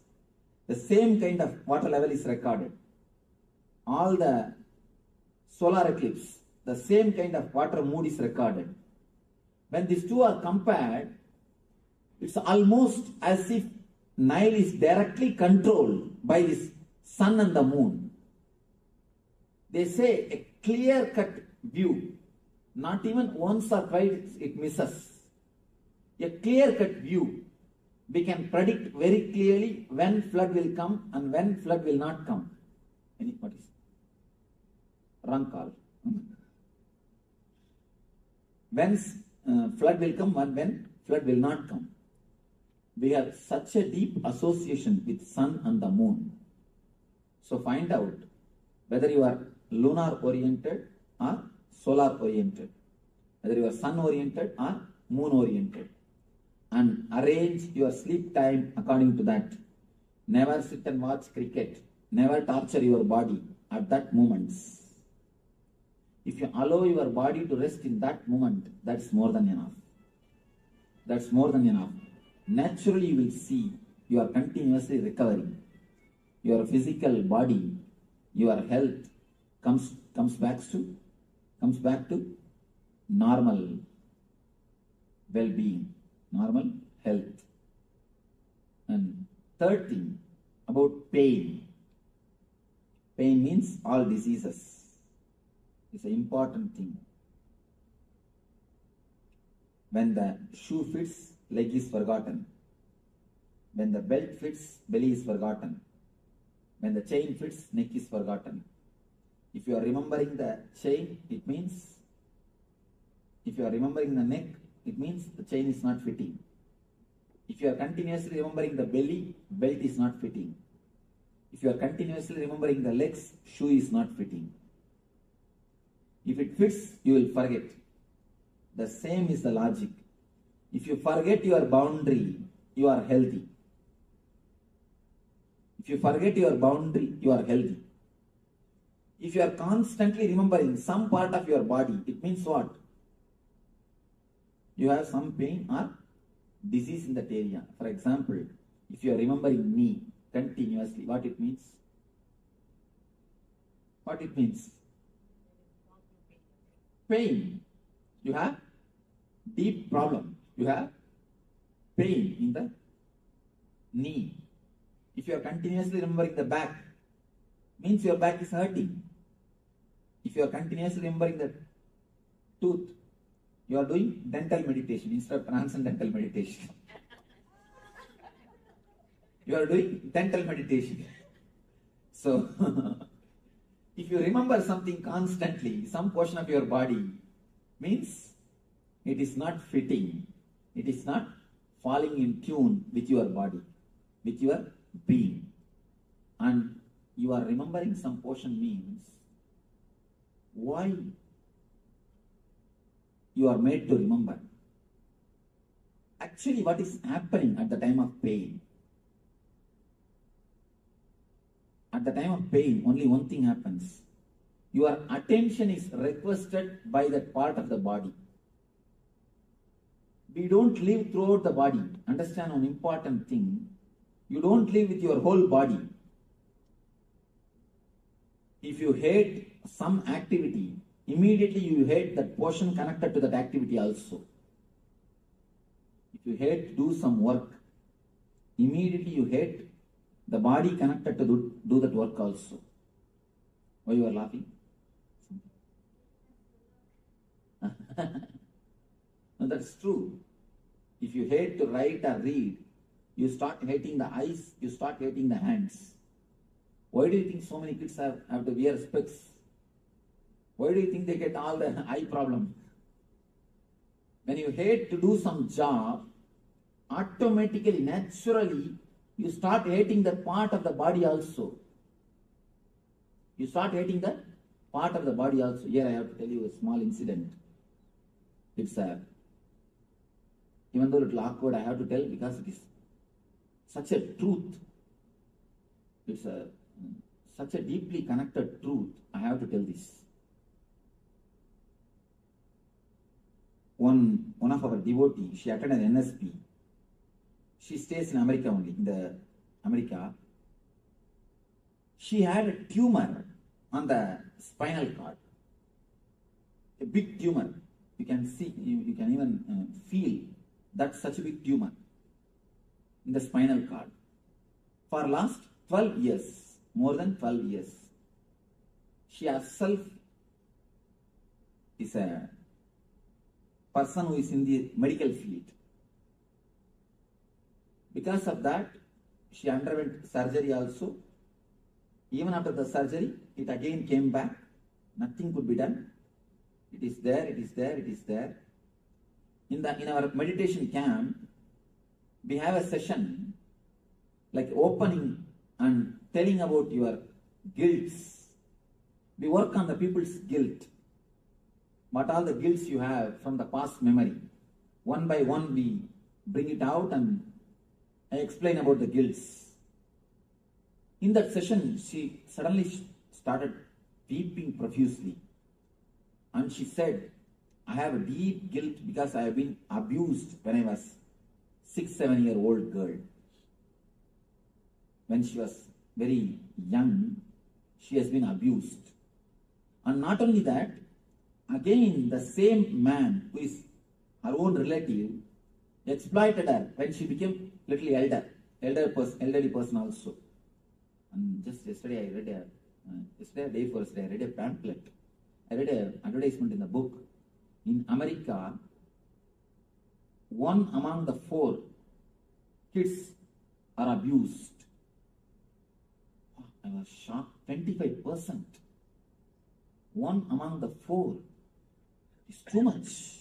the same kind of water level is recorded. All the solar eclipse, the same kind of water mood is recorded. When these two are compared, it's almost as if Nile is directly controlled by this sun and the moon. They say a clear-cut view. Not even once or twice it misses. A clear-cut view. We can predict very clearly when flood will come and when flood will not come. What is wrong call? When flood will come and when flood will not come. We have such a deep association with sun and the moon. So find out whether you are lunar oriented or solar oriented, whether you are sun oriented or moon oriented, and arrange your sleep time according to that. Never sit and watch cricket. Never torture your body at that moment. If you allow your body to rest in that moment, that's more than enough. That's more than enough. naturally you will see you are continuously recovering. Your physical body, your health comes back to normal well-being, normal health. And third thing about pain. Pain means all diseases. It's an important thing. When the shoe fits, leg is forgotten. When the belt fits, belly is forgotten. When the chain fits, neck is forgotten. If you are remembering the chain, it means, if you are remembering the neck, it means the chain is not fitting. If you are continuously remembering the belly, belt is not fitting. If you are continuously remembering the legs, shoe is not fitting. If it fits, you will forget. The same is the logic. If you forget your boundary, you are healthy. If you forget your boundary, you are healthy. If you are constantly remembering some part of your body, it means what? You have some pain or disease in that area. For example, if you are remembering knee continuously, what it means? What it means? Pain. You have deep problem. You have pain in the knee. If you are continuously remembering the back, means your back is hurting. If you are continuously remembering the tooth, you are doing dental meditation instead of transcendental meditation. You are doing dental meditation. So, if you remember something constantly, some portion of your body, means it is not fitting. It is not falling in tune with your body, with your being. And you are remembering some portion means why you are made to remember. Actually, what is happening at the time of pain? At the time of pain, only one thing happens. Your attention is requested by that part of the body. We don't live throughout the body. Understand one important thing. You don't live with your whole body. If you hate some activity, immediately you hate that portion connected to that activity also. If you hate to do some work, immediately you hate the body connected to do that work also. Why you are laughing? No, that's true. If you hate to write or read, you start hating the eyes, you start hating the hands. Why do you think so many kids have to wear specs? Why do you think they get all the eye problem? When you hate to do some job, automatically, naturally, you start hating that part of the body also. You start hating that part of the body also. Here I have to tell you a small incident. It's even though it's awkward, I have to tell because it is such a truth. It's such a deeply connected truth. I have to tell this. One of our devotees, she attended an NSP. She stays in America only, in America. She had a tumor on the spinal cord. A big tumor. You can see, you can even feel that's such a big tumor in the spinal cord. For last 12 years, more than 12 years, she herself is a person who is in the medical field. Because of that, she underwent surgery also. Even after the surgery, it again came back. Nothing could be done. It is there, it is there, it is there. In our meditation camp, we have a session like opening and telling about your guilts. We work on the people's guilt. What all the guilts you have from the past memory. One by one we bring it out and I explain about the guilts. In that session, she suddenly started weeping profusely. And she said, I have a deep guilt because I have been abused when I was 6-7-year-old girl. When she was very young, she has been abused. And not only that, again the same man who is her own relative exploited her when she became little elderly person also. And just yesterday I read I read a pamphlet. I read an advertisement in the book. In America, 1 among the 4 kids are abused. I was shocked. 25%. 1 among the 4 is too much.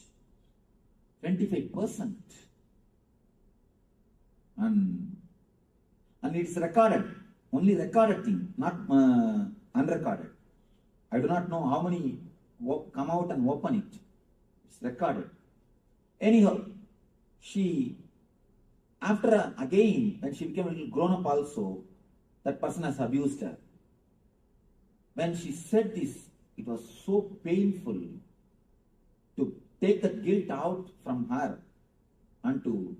25%. And it's recorded. Only recorded thing, not unrecorded. I do not know how many come out and open it. It's recorded. Anyhow, she, after again, when she became a little grown up also, that person has abused her. When she said this, it was so painful to take the guilt out from her and to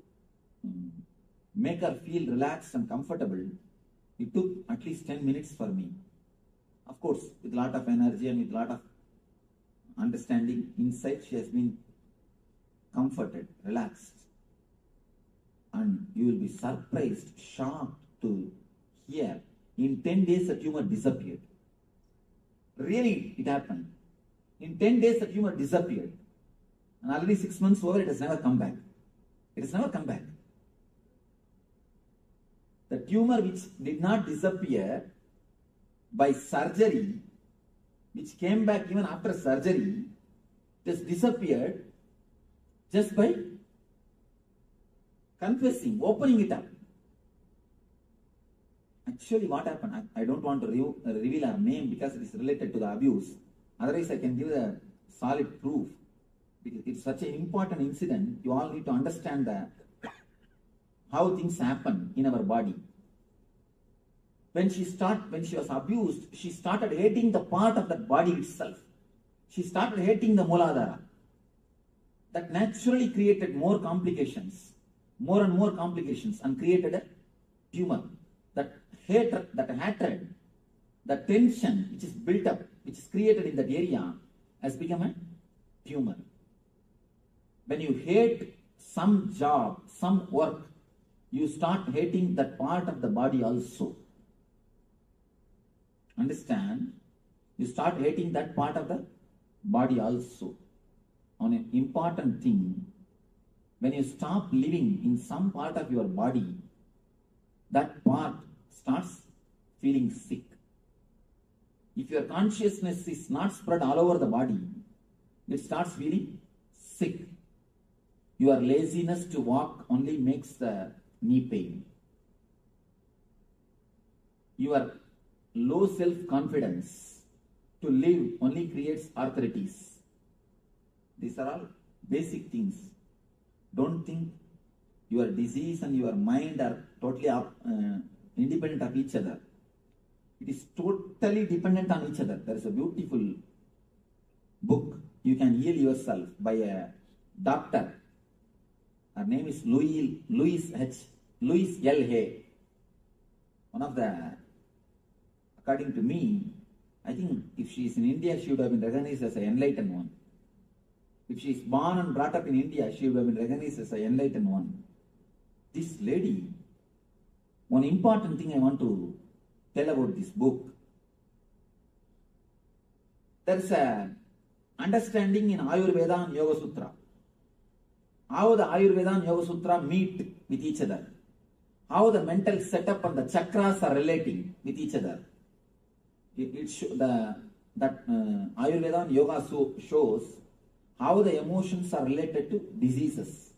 make her feel relaxed and comfortable. It took at least 10 minutes for me. Of course, with a lot of energy and with a lot of understanding, inside she has been comforted, relaxed. And you will be surprised, shocked to hear, in 10 days the tumor disappeared. Really, it happened. In 10 days the tumor disappeared. And already 6 months over, it has never come back. It has never come back. The tumor which did not disappear by surgery, which came back even after surgery, just disappeared just by confessing, opening it up. Actually, what happened? I don't want to reveal her name because it is related to the abuse. Otherwise, I can give a solid proof. It's such an important incident. You all need to understand how things happen in our body. When she was abused, she started hating the part of that body itself. She started hating the Mooladhara. That naturally created more complications, more and more complications, and created a tumor. That hatred, that tension which is built up, which is created in that area, has become a tumor. When you hate some job, some work, you start hating that part of the body also. Understand? You start hating that part of the body also. On an important thing, when you stop living in some part of your body, that part starts feeling sick. If your consciousness is not spread all over the body, it starts feeling sick. Your laziness to walk only makes the knee pain. Your low self-confidence to live only creates arthritis. These are all basic things. Don't think your disease and your mind are totally independent of each other. It is totally dependent on each other. There is a beautiful book, You Can Heal Yourself, by a doctor. Her name is Louise L. Hay. One of the, according to me, I think if she is in India, she would have been recognized as an enlightened one. If she is born and brought up in India, she would have been recognized as an enlightened one. This lady, one important thing I want to tell about this book. There is an understanding in Ayurveda and Yoga Sutra. How the Ayurveda and Yoga Sutra meet with each other. How the mental setup and the chakras are relating with each other. Ayurveda and Yoga shows how the emotions are related to diseases.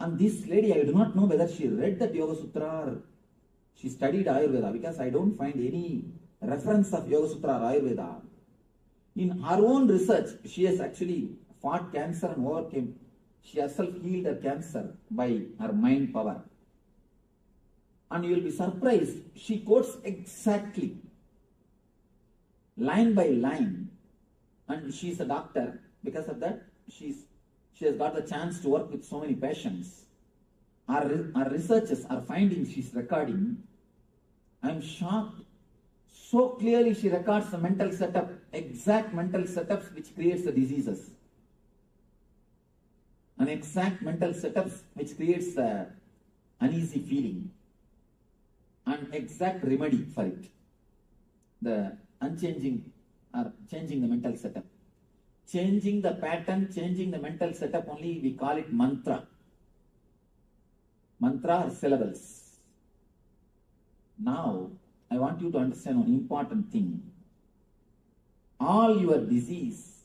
And this lady, I do not know whether she read that Yoga Sutra or she studied Ayurveda, because I don't find any reference of Yoga Sutra or Ayurveda. In her own research, she has actually fought cancer and overcame. She herself healed her cancer by her mind power. And you will be surprised, she quotes exactly, line by line. And she is a doctor. Because of that, she has got the chance to work with so many patients. our researchers are finding she's recording. I'm shocked. So clearly she records the mental setup, exact mental setups which creates the diseases. An exact mental setups which creates the uneasy feeling. An exact remedy for it. The unchanging or changing the mental setup. Changing the pattern, changing the mental setup only, we call it mantra. Mantra are syllables. Now, I want you to understand one important thing. All your disease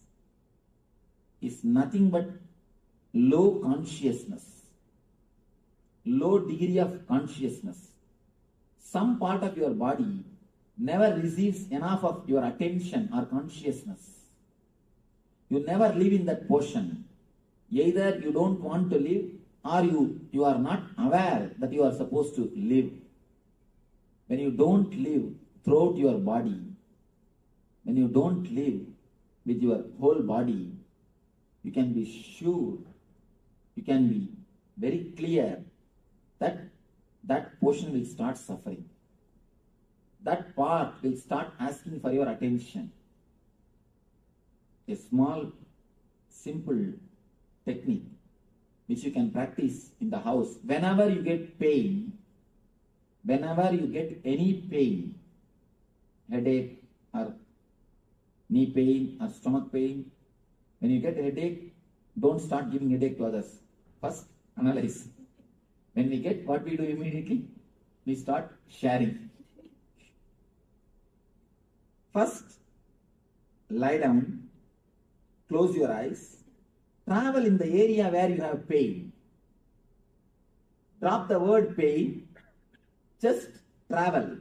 is nothing but low consciousness, low degree of consciousness. Some part of your body never receives enough of your attention or consciousness. You never live in that portion. Either you don't want to live or you are not aware that you are supposed to live. When you don't live throughout your body, when you don't live with your whole body, you can be sure, you can be very clear that that portion will start suffering. That part will start asking for your attention. A small, simple technique which you can practice in the house. Whenever you get pain, whenever you get any pain, headache or knee pain or stomach pain, when you get headache, don't start giving headache to others. First, analyze. When we get, what we do immediately? We start sharing. First, lie down, close your eyes, travel in the area where you have pain. Drop the word pain, just travel.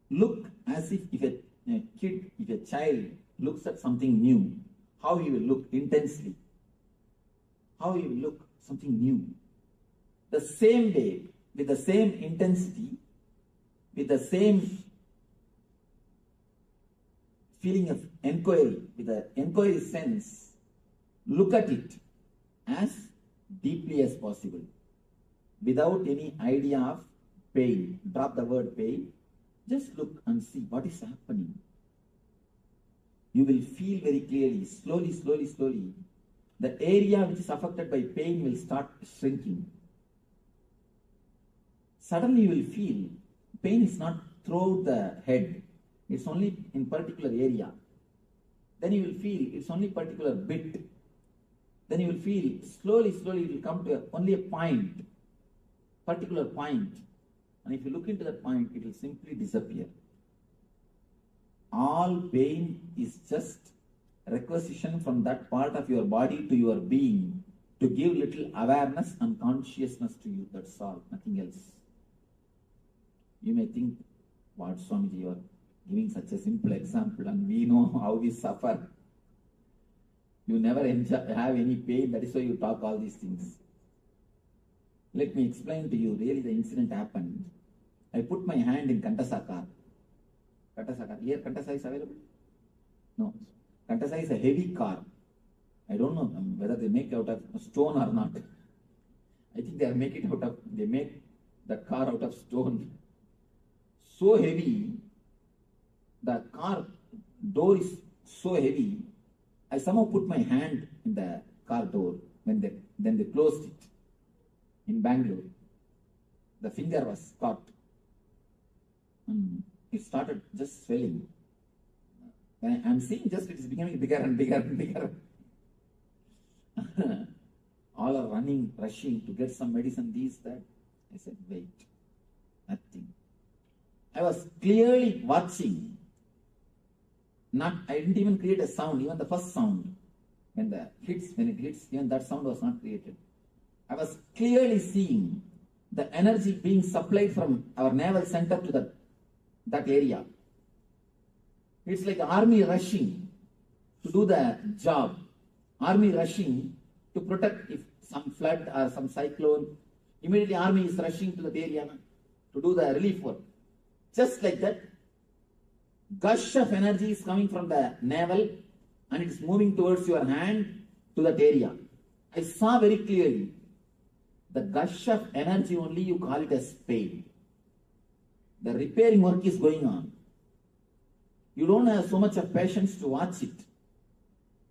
Look as if a kid, if a child looks at something new, how he will look intensely. How he will look something new. The same way, with the same intensity, with the same feeling of inquiry, with the inquiry sense, look at it as deeply as possible, without any idea of pain. Drop the word pain. Just look and see what is happening. You will feel very clearly, slowly, slowly, slowly, the area which is affected by pain will start shrinking. Suddenly you will feel pain is not throughout the head. It's only in particular area. Then you will feel it's only particular bit. Then you will feel slowly, slowly it will come to only a point, particular point. And if you look into that point, it will simply disappear. All pain is just requisition from that part of your body to your being to give little awareness and consciousness to you. That's all, nothing else. You may think, what, Swamiji, you are giving such a simple example and we know how we suffer. You never have any pain, that is why you talk all these things. Let me explain to you, really the incident happened. I put my hand in Kantasa car. Kantasa car. Here Kantasa is available? No. Kantasa is a heavy car. I don't know whether they make it out of stone or not. I think they make the car out of stone. So heavy, the car door is so heavy, I somehow put my hand in the car door then they closed it in Bangalore. The finger was caught. It started just swelling. When I'm seeing just it is becoming bigger and bigger and bigger. All are running, rushing to get some medicine, this, that. I said, wait, nothing. I was clearly watching. I didn't even create a sound, even the first sound. When it hits, even that sound was not created. I was clearly seeing the energy being supplied from our navel center to that area. It's like army rushing to do the job. Army rushing to protect if some flood or some cyclone. Immediately army is rushing to that area to do the relief work. Just like that, gush of energy is coming from the navel and it is moving towards your hand to that area. I saw very clearly. The gush of energy only you call it as pain. The repairing work is going on. You don't have so much of patience to watch it.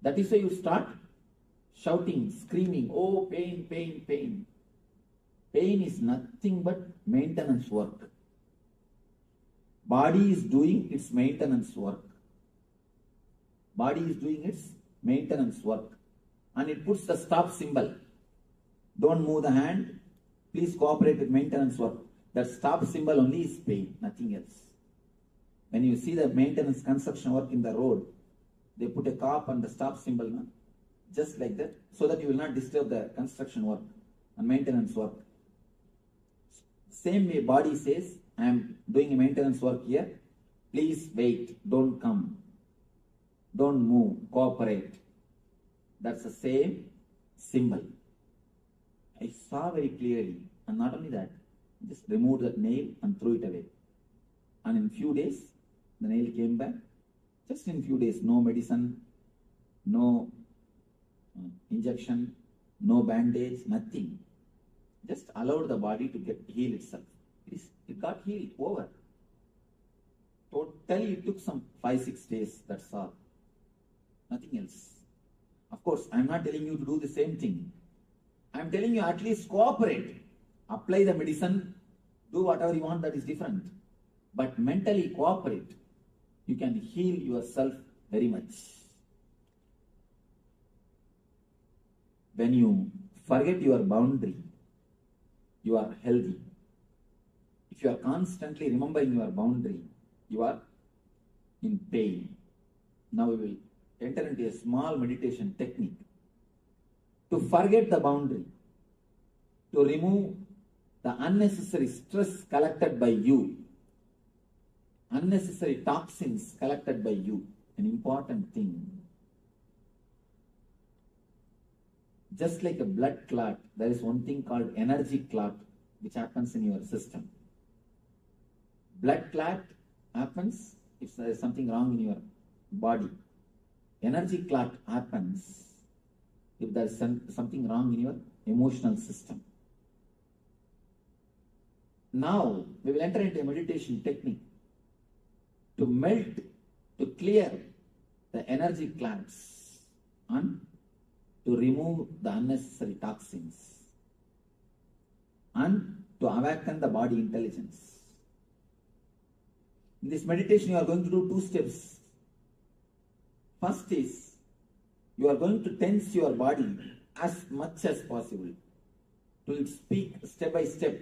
That is why you start shouting, screaming, oh, pain, pain, pain. Pain is nothing but maintenance work. Body is doing its maintenance work. Body is doing its maintenance work. And it puts the stop symbol. Don't move the hand. Please cooperate with maintenance work. That stop symbol only is pain, nothing else. When you see the maintenance construction work in the road, they put a cop and the stop symbol, no? Just like that, so that you will not disturb the construction work and maintenance work. Same way body says, I am doing a maintenance work here. Please wait, don't come. Don't move, cooperate. That's the same symbol. I saw very clearly, and not only that, just removed that nail and threw it away. And in few days, the nail came back. Just in few days, no medicine, no injection, no bandage, nothing. Just allowed the body to get heal itself. It got healed, over. Totally it took some 5-6 days, that's all. Nothing else. Of course, I am not telling you to do the same thing. I am telling you at least cooperate. Apply the medicine, do whatever you want, that is different. But mentally cooperate. You can heal yourself very much. When you forget your boundary, you are healthy. If you are constantly remembering your boundary, you are in pain. Now we will enter into a small meditation technique to forget the boundary, to remove the unnecessary stress collected by you, unnecessary toxins collected by you. An important thing. Just like a blood clot, there is one thing called energy clot which happens in your system. Blood clot happens if there is something wrong in your body. Energy clot happens if there is something wrong in your emotional system. Now, we will enter into a meditation technique to melt, to clear the energy clots and to remove the unnecessary toxins and to awaken the body intelligence. In this meditation, you are going to do 2 steps. First is, you are going to tense your body as much as possible to its peak, step by step.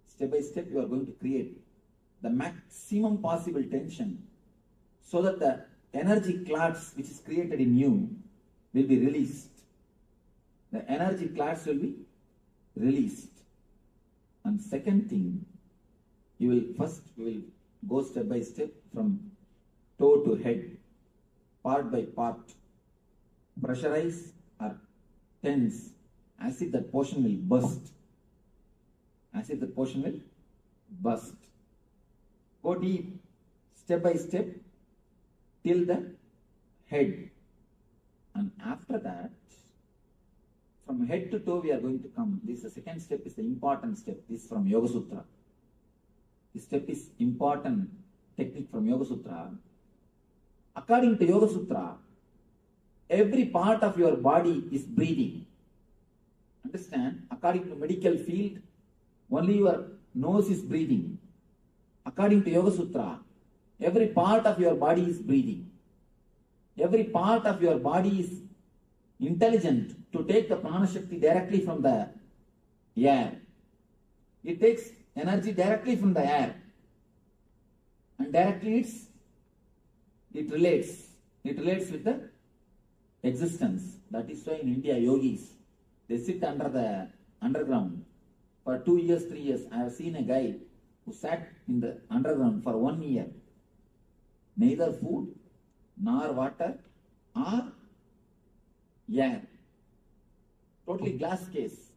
Step by step, you are going to create the maximum possible tension so that the energy clots which is created in you will be released. The energy clots will be released. And second thing, we will go step by step from toe to head, part by part. Pressurize or tense as if that portion will burst. As if the portion will burst. Go deep, step by step, till the head. And after that, from head to toe we are going to come. This is the second step, is the important step. This is from Yoga Sutra. This step is important technique from Yoga Sutra. According to Yoga Sutra, every part of your body is breathing. Understand? According to medical field, only your nose is breathing. According to Yoga Sutra, every part of your body is breathing. Every part of your body is intelligent to take the prana shakti directly from the air. It takes energy directly from the air. And directly it relates. It relates with the existence. That is why in India, yogis, they sit under the underground. For 2 years, 3 years, I have seen a guy who sat in the underground for 1 year. Neither food, nor water, or air. Totally glass case.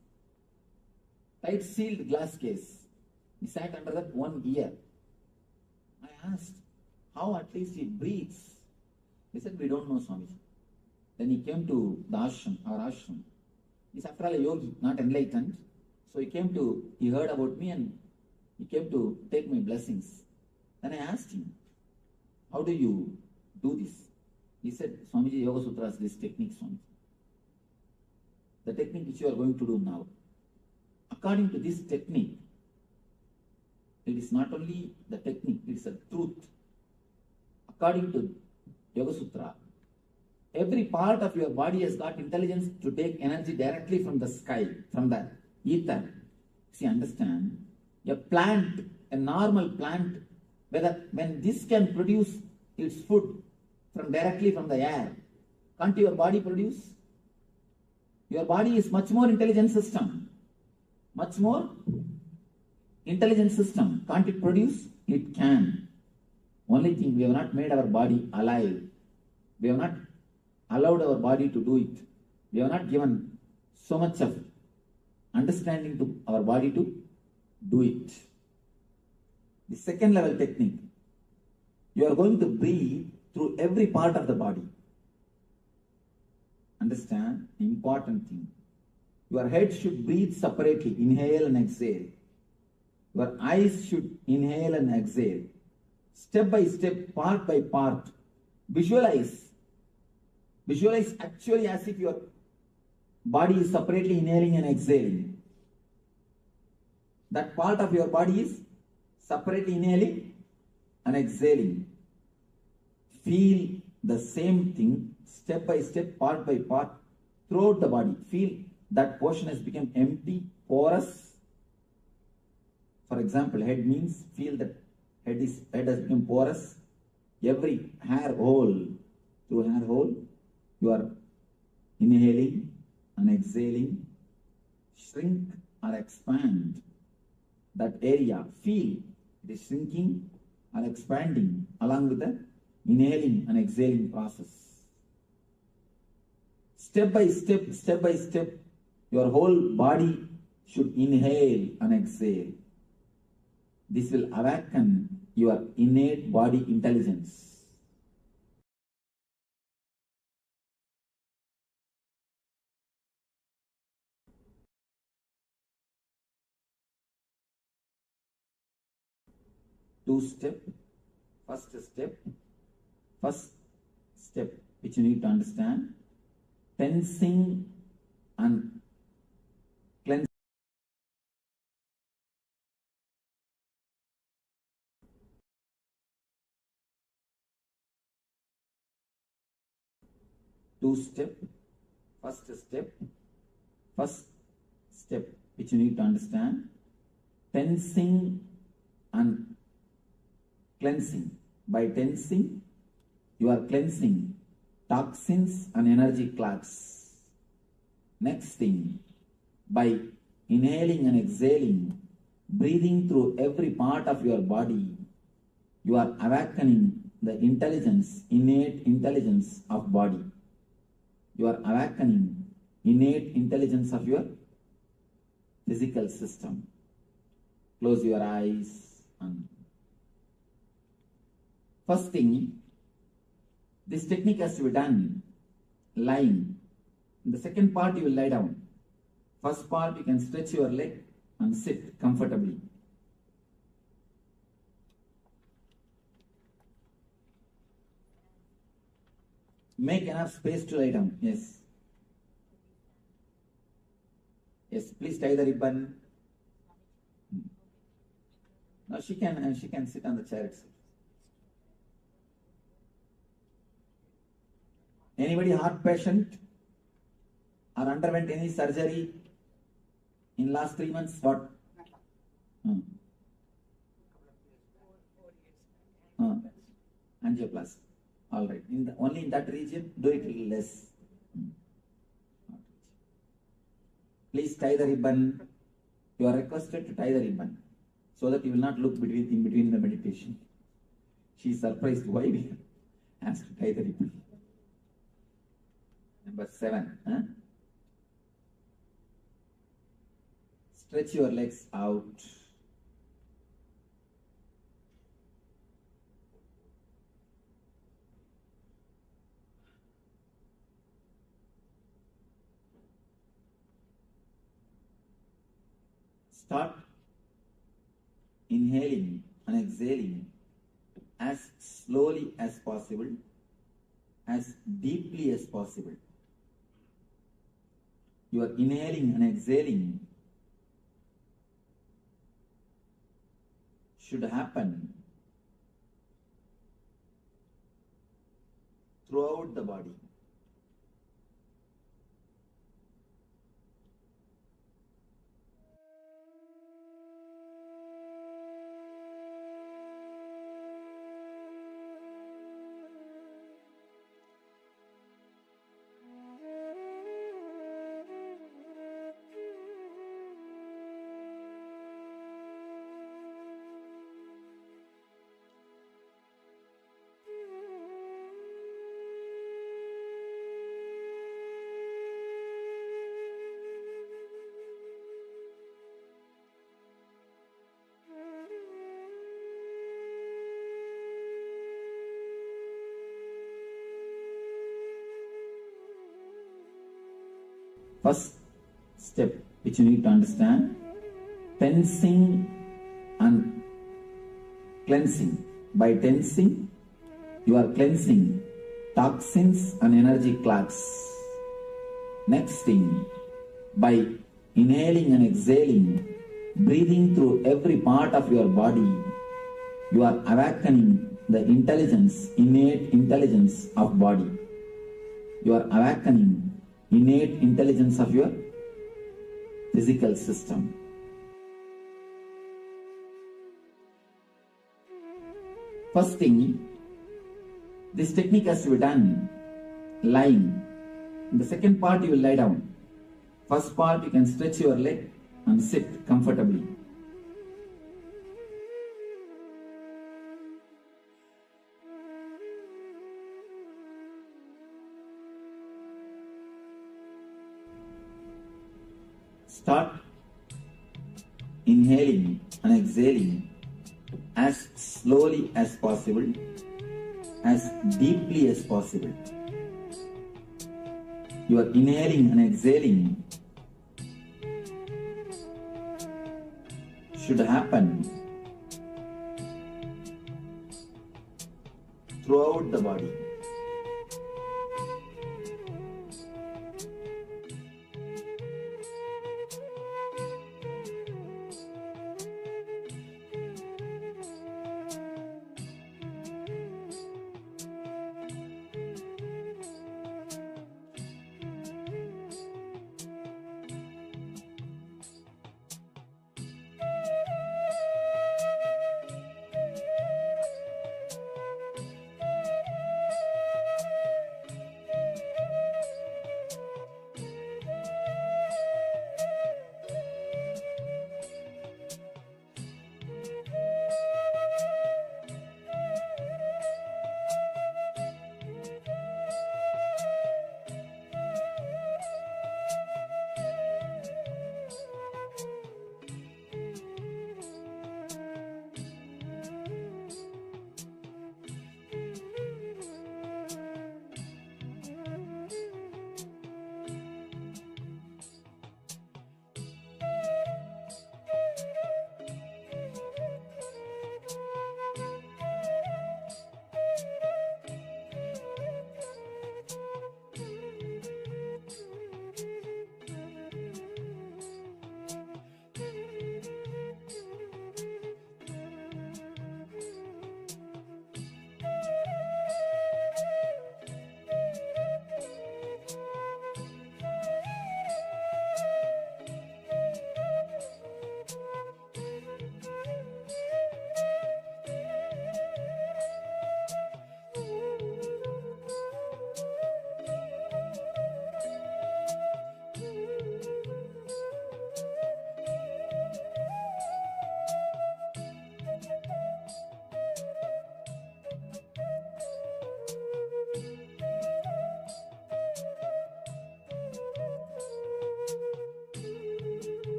Tight sealed glass case. He sat under that 1 year. I asked, how at least he breathes? He said, we don't know, Swami. Then he came to the ashram, our ashram. He's after all a yogi, not enlightened. So he heard about me and he came to take my blessings. Then I asked him, how do you do this? He said, Swamiji, Yoga Sutras, this technique, Swamiji. The technique which you are going to do now. According to this technique, it is not only the technique, it is a truth. According to Yoga Sutra, every part of your body has got intelligence to take energy directly from the sky, from the ether. See, understand? A plant, a normal plant, when this can produce its food directly from the air, can't your body produce? Your body is much more intelligent system. Much more intelligent system. Can't it produce? It can. Only thing, we have not made our body alive. We have not allowed our body to do it. We have not given so much of understanding to our body to do it. The second level technique, you are going to breathe through every part of the body. Understand? Important thing. Your head should breathe separately, inhale and exhale. Your eyes should inhale and exhale. Step by step, part by part. Visualize actually as if your body is separately inhaling and exhaling. That part of your body is separately inhaling and exhaling. Feel the same thing, step by step, part by part, throughout the body. Feel that portion has become empty, porous. For example, head means feel that head has become porous. Every hair hole, through hair hole, you are inhaling and exhaling. Shrink or expand that area. Feel it is shrinking or expanding along with the inhaling and exhaling process. Step by step, your whole body should inhale and exhale. This will awaken your innate body intelligence. First step which you need to understand, tensing and cleansing. First step which you need to understand, tensing and cleansing. By tensing, you are cleansing toxins and energy clogs. Next thing, by inhaling and exhaling, breathing through every part of your body, you are awakening the intelligence, innate intelligence of body. You are awakening innate intelligence of your physical system. Close your eyes and first thing, this technique has to be done lying. In the second part, you will lie down. First part, you can stretch your leg and sit comfortably. Make enough space to lie down. Yes. Yes, please tie the ribbon. Now she can sit on the chair itself. Anybody heart patient or underwent any surgery in last 3 months? What? Angioplasty. All right. Only in that region, do it a little less. Please tie the ribbon. You are requested to tie the ribbon so that you will not look in between the meditation. She is surprised why we asked to tie the ribbon. Number 7. Stretch your legs out. Start inhaling and exhaling as slowly as possible, as deeply as possible. Your inhaling and exhaling should happen throughout the body. First step which you need to understand, tensing and cleansing. By tensing, you are cleansing toxins and energy clogs. Next thing, by inhaling and exhaling, breathing through every part of your body, you are awakening the intelligence, innate intelligence of body. You are awakening innate intelligence of your physical system. First thing, this technique has to be done lying. In the second part, you will lie down. First part, you can stretch your leg and sit comfortably. Start inhaling and exhaling as slowly as possible, as deeply as possible. Your inhaling and exhaling should happen throughout the body.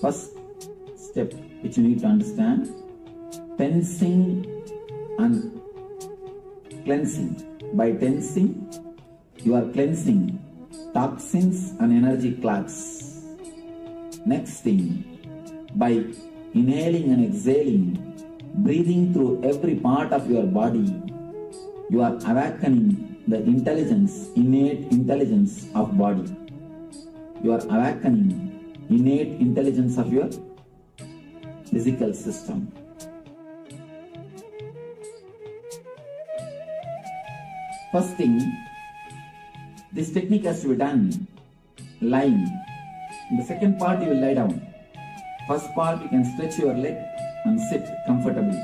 First step which you need to understand, tensing and cleansing. By tensing, you are cleansing toxins and energy clogs. Next thing, by inhaling and exhaling, breathing through every part of your body, you are awakening the intelligence, innate intelligence of body. You are awakening innate intelligence of your physical system. First thing, this technique has to be done lying. In the second part, you will lie down. First part, you can stretch your leg and sit comfortably.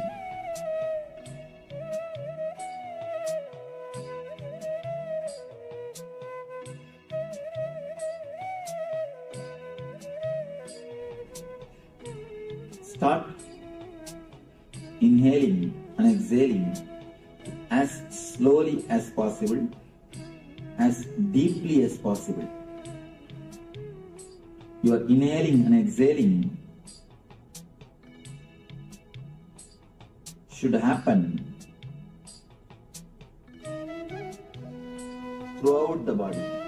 Start inhaling and exhaling as slowly as possible, as deeply as possible. You are inhaling and exhaling should happen throughout the body.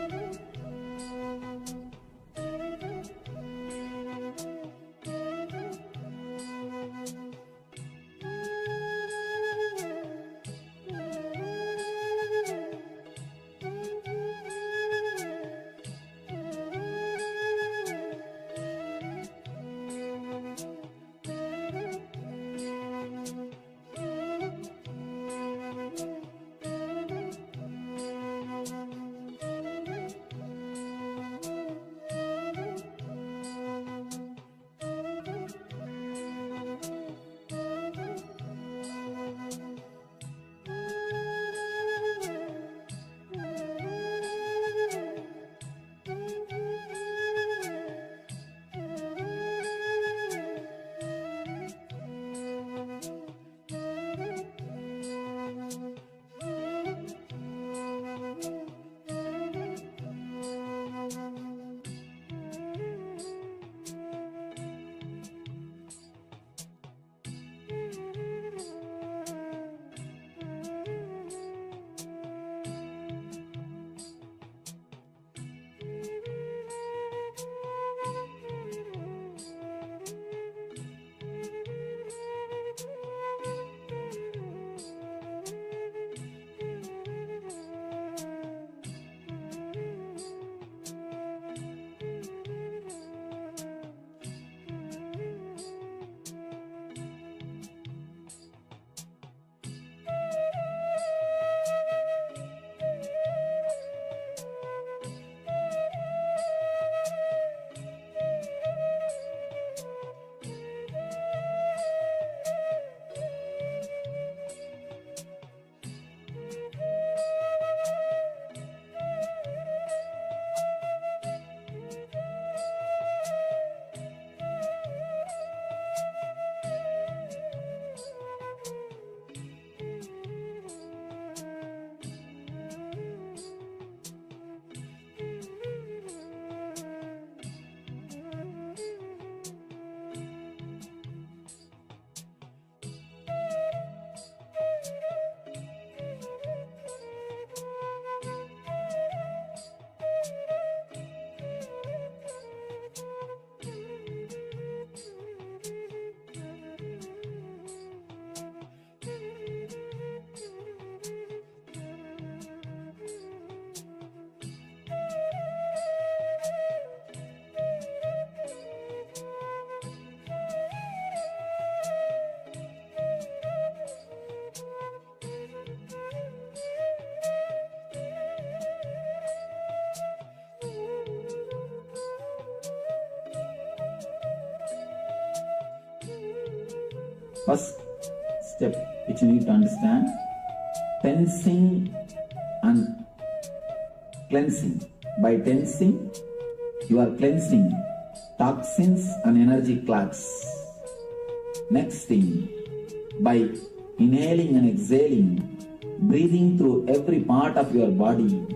First step which you need to understand, tensing and cleansing. By tensing, you are cleansing toxins and energy clogs. Next thing, by inhaling and exhaling, breathing through every part of your body,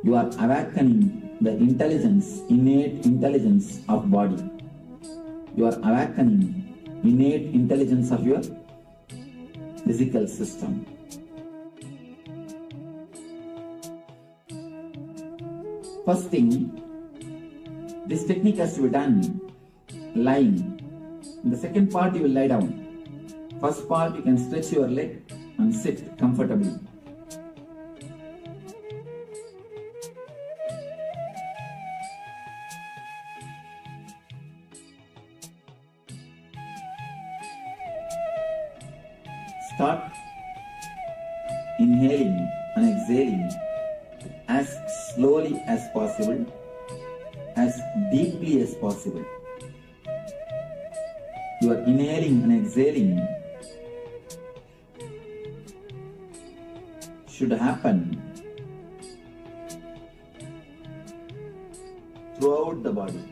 you are awakening the intelligence, innate intelligence of body. You are awakening innate intelligence of your physical system. First thing, this technique has to be done lying. In the second part, you will lie down. First part, you can stretch your leg and sit comfortably. Start inhaling and exhaling as slowly as possible, as deeply as possible. You are inhaling and exhaling should happen throughout the body.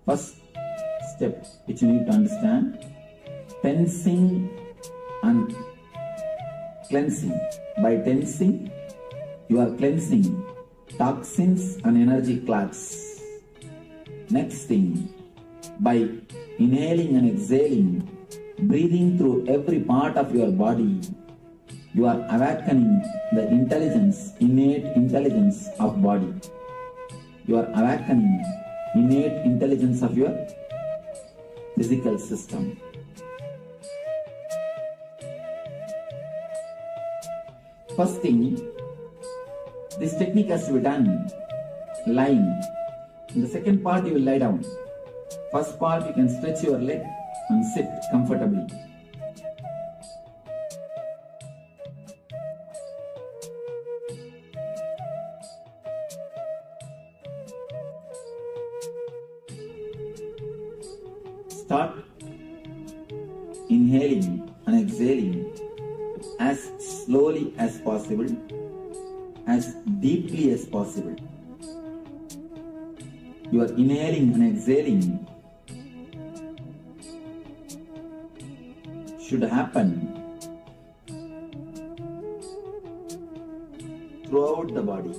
First step which you need to understand, tensing and cleansing. By tensing, you are cleansing toxins and energy clots. Next thing, by inhaling and exhaling, breathing through every part of your body, you are awakening the intelligence, innate intelligence of body. You are awakening innate intelligence of your physical system. First thing, this technique has to be done lying. In the second part, you will lie down. First part, you can stretch your leg and sit comfortably. Start inhaling and exhaling as slowly as possible, as deeply as possible. You are inhaling and exhaling should happen throughout the body.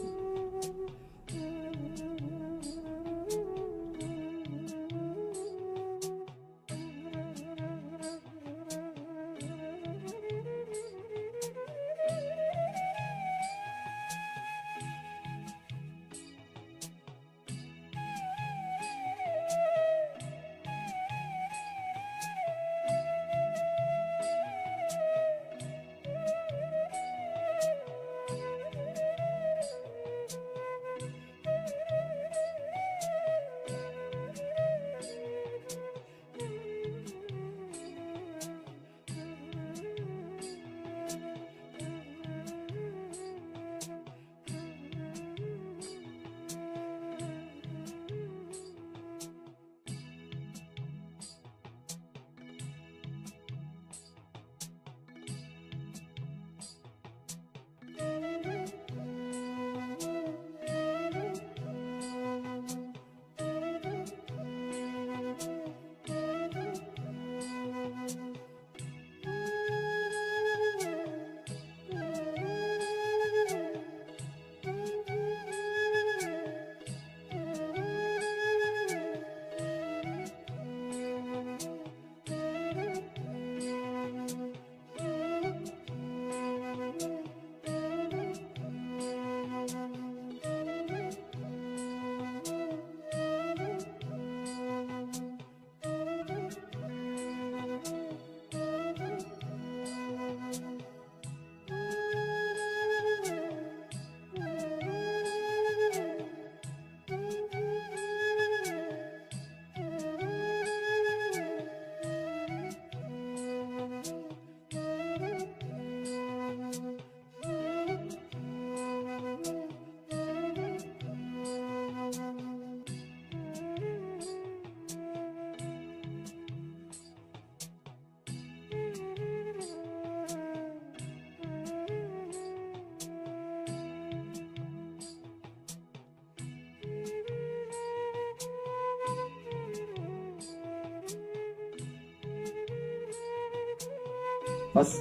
First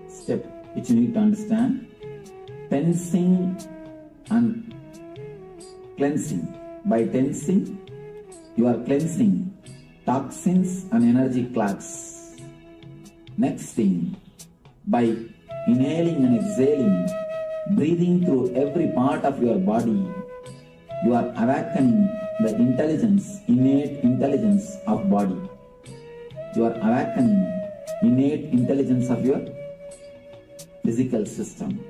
step which you need to understand, tensing and cleansing. By tensing, you are cleansing toxins and energy clots. Next thing, by inhaling and exhaling, breathing through every part of your body, you are awakening the intelligence, innate intelligence of body. You are awakening innate intelligence of your physical system.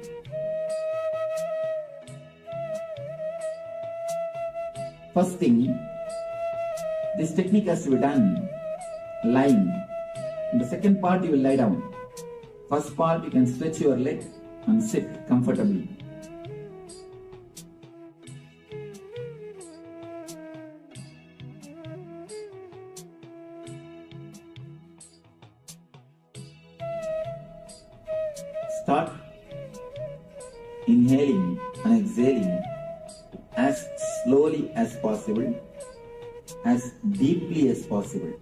First thing, this technique has to be done lying. In the second part, you will lie down. First part, you can stretch your leg and sit comfortably. Start inhaling and exhaling as slowly as possible, as deeply as possible.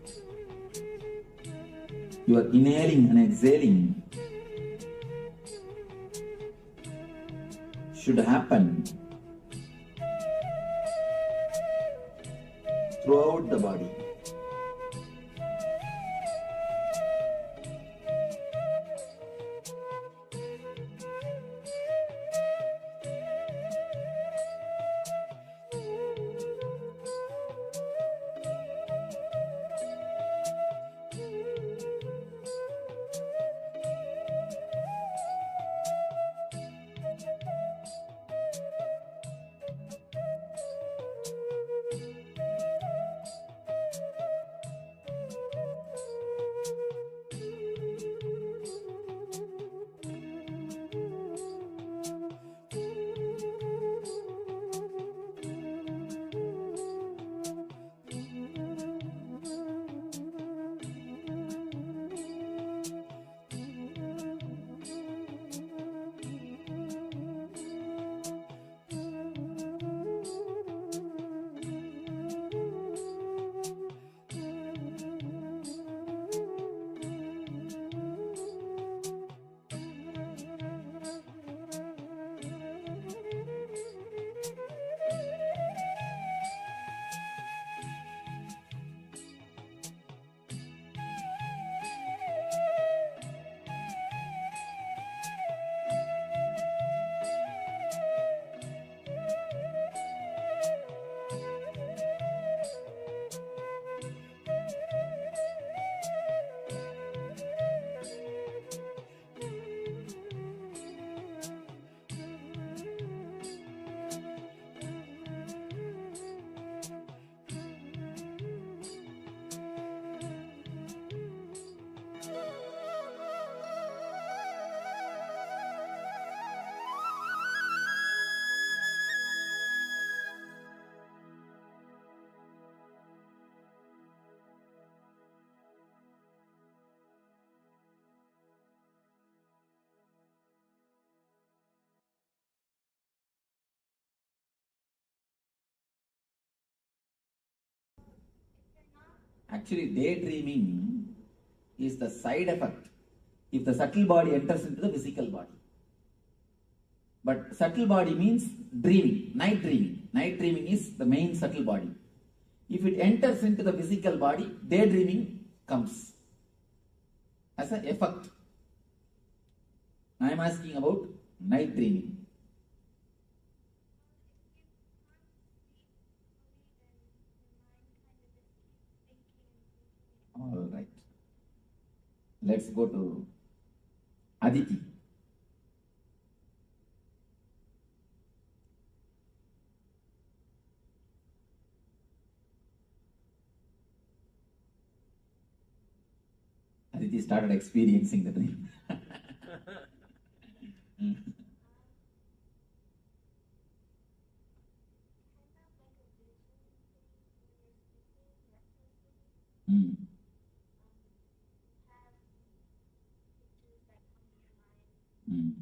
You are inhaling and exhaling should happen throughout the body. Actually, daydreaming is the side effect if the subtle body enters into the physical body. But subtle body means dreaming, night dreaming. Night dreaming is the main subtle body. If it enters into the physical body, daydreaming comes as an effect. I am asking about night dreaming. All right. Let's go to Aditi. Aditi started experiencing the dream. Mm. Mm.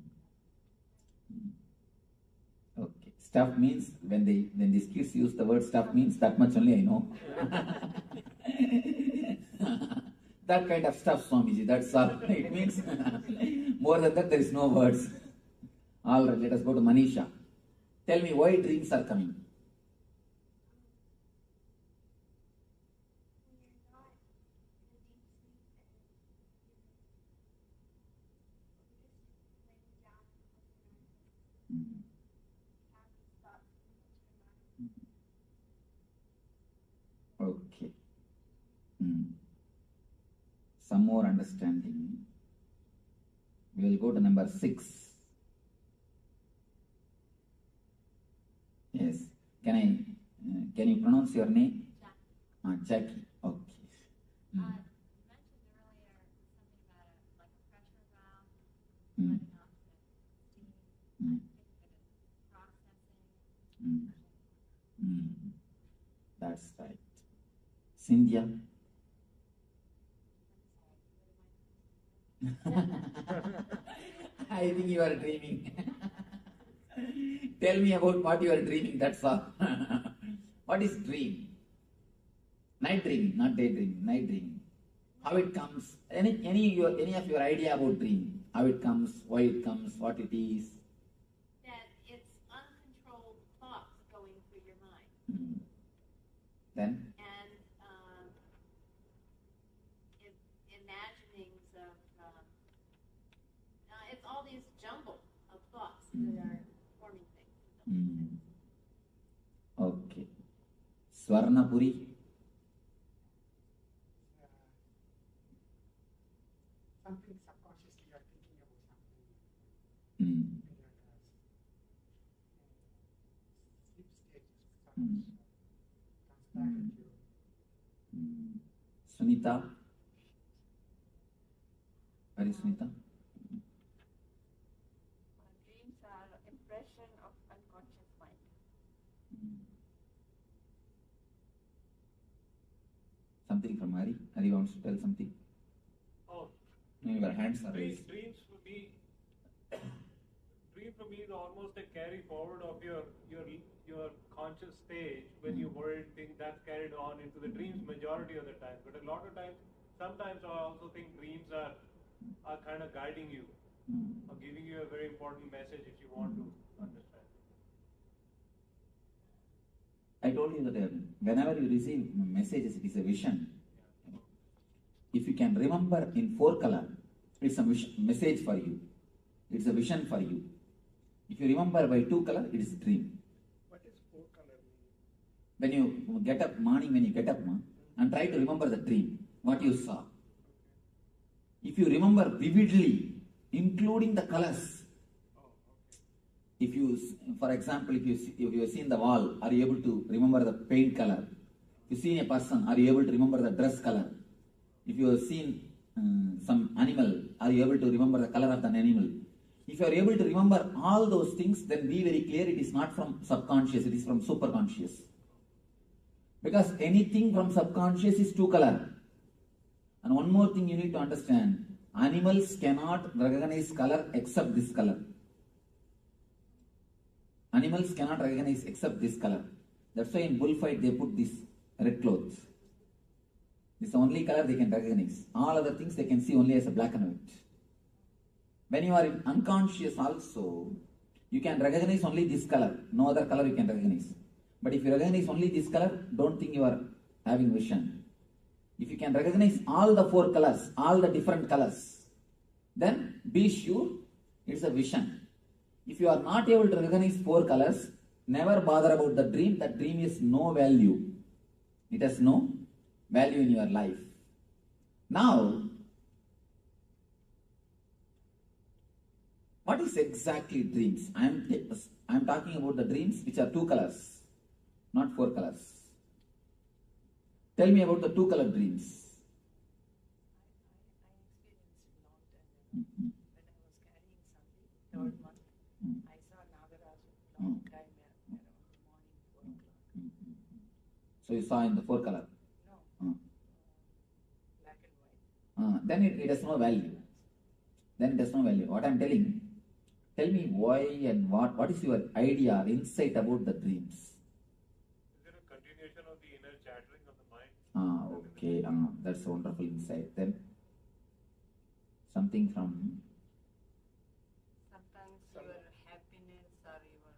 Okay. Stuff means when these kids use the word stuff means that much only I know. That kind of stuff, Swamiji, that's all. It means more than that, there is no words. All right, let us go to Manisha. Tell me why dreams are coming. Okay. Some more understanding. We will go to number 6. Yes. Can you pronounce your name? Jackie. Okay. You mentioned earlier something about a pressure valve, letting off the steam. Processing. That's right. Cynthia. I think you are dreaming. Tell me about what you are dreaming, that's all. What is dream? Night dreaming, not daydreaming, night dreaming. How it comes, any of your idea about dream, how it comes, why it comes, what it is. That it's uncontrolled thoughts going through your mind. Then? And imaginings of, it's all these jumble of thoughts that are forming things. Okay. Swarnapuri. Something subconsciously you are thinking about something. Sleep stage transpired you. Sunita. Where is Sunita? Dreams are impression of unconscious mind. Something from Hari. Hari wants to tell something. Oh, No, your hands are raised. dream for me is almost a carry forward of your conscious stage when you worried think that's carried on into the dreams majority of the time. But a lot of times, sometimes I also think dreams are kind of guiding you or giving you a very important message if you want to understand. I told you that whenever you receive messages, it is a vision. If you can remember in 4 color, it's a message for you. It's a vision for you. If you remember by 2 color, it is a dream. What is 4 color meaning? When you get up, morning when you get up, and try to remember the dream, what you saw. If you remember vividly, including the colors, if you, for example, if you have seen the wall, are you able to remember the paint color? If you see a person, are you able to remember the dress color? If you have seen some animal, are you able to remember the color of the animal? If you are able to remember all those things, then be very clear, it is not from subconscious, it is from superconscious. Because anything from subconscious is 2 color. And one more thing you need to understand, animals cannot recognize color except this color. Animals cannot recognize except this color. That's why in bullfight they put this red clothes. This is the only color they can recognize. All other things they can see only as a black and white. When you are in unconscious also, you can recognize only this color. No other color you can recognize. But if you recognize only this color, don't think you are having vision. If you can recognize all the 4 colors, all the different colors, then be sure it's a vision. If you are not able to recognize 4 colors, never bother about the dream. That dream is no value. It has no value in your life. Now, what is exactly dreams? I am talking about the dreams which are 2 colors, not 4 colors. Tell me about the 2 color dreams. I experienced a long time when I was carrying something, 3rd month, I saw Nagaras long time around morning 4 o'clock. So you saw in the 4 color? No, black and white. Then it has no value. Then it has no value. What I am telling, tell me why and what is your idea or insight about the dreams? Is there a continuation of the inner chattering of the mind? Okay, that's a wonderful insight. Then something from Sometimes your happiness or your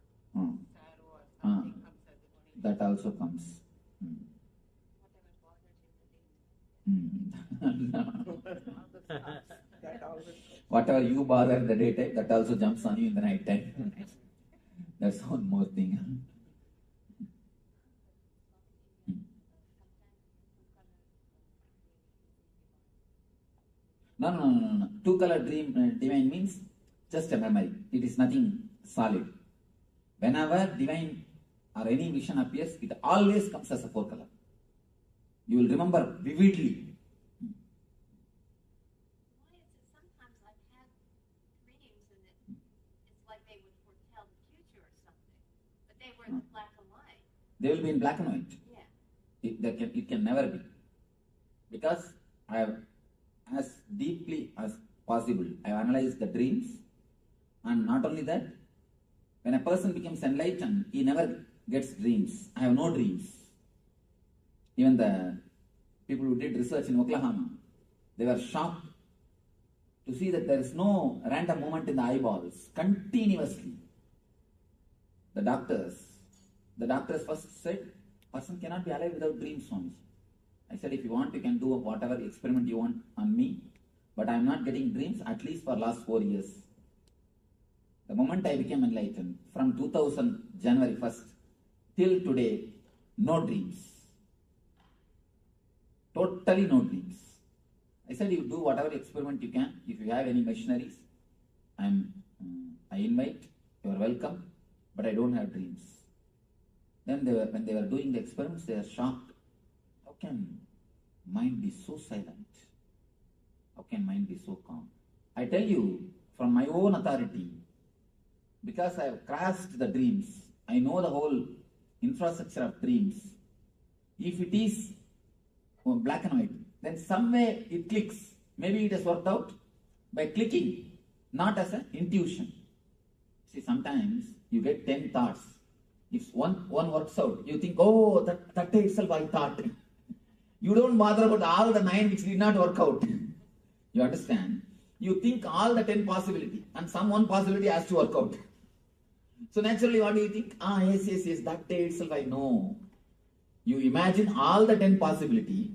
sorrow or Ah. something comes as a dream. that also comes. Whatever bothers you in the day. That always Whatever you bother in the daytime, that also jumps on you in the night time. That's one more thing. No. Two-color dream divine means just a memory. It is nothing solid. Whenever divine or any vision appears, it always comes as a four-color. You will remember vividly. Why is it sometimes I've had dreams and it's like they would foretell the future or something, but they were in the black and white. They will be in black and white. Yeah. It can never be. Because I have, as deeply as possible, I have analyzed the dreams, and not only that, when a person becomes enlightened, he never gets dreams. I have no dreams. Even the people who did research in Oklahoma, they were shocked to see that there is no random movement in the eyeballs continuously. The doctors first said, person cannot be alive without dreams, Swami. I said, if you want, you can do whatever experiment you want on me, but I am not getting dreams at least for last 4 years. The moment I became enlightened, from 2000 January 1st till today, no dreams. Totally no dreams. I said, you do whatever experiment you can. If you have any machineries, I invite, you are welcome, but I don't have dreams. Then when they were doing the experiments, they were shocked. How can mind be so silent? How can mind be so calm? I tell you, from my own authority, because I have crashed the dreams, I know the whole infrastructure of dreams. If it is black and white, then somewhere it clicks. Maybe it has worked out by clicking, not as an intuition. See, sometimes you get 10 thoughts. If one works out, you think, oh, that itself I thought. You don't bother about all the 9 which did not work out. You understand? You think all the 10 possibility, and some one possibility has to work out. So naturally, what do you think? Yes, that day itself I know. You imagine all the 10 possibility,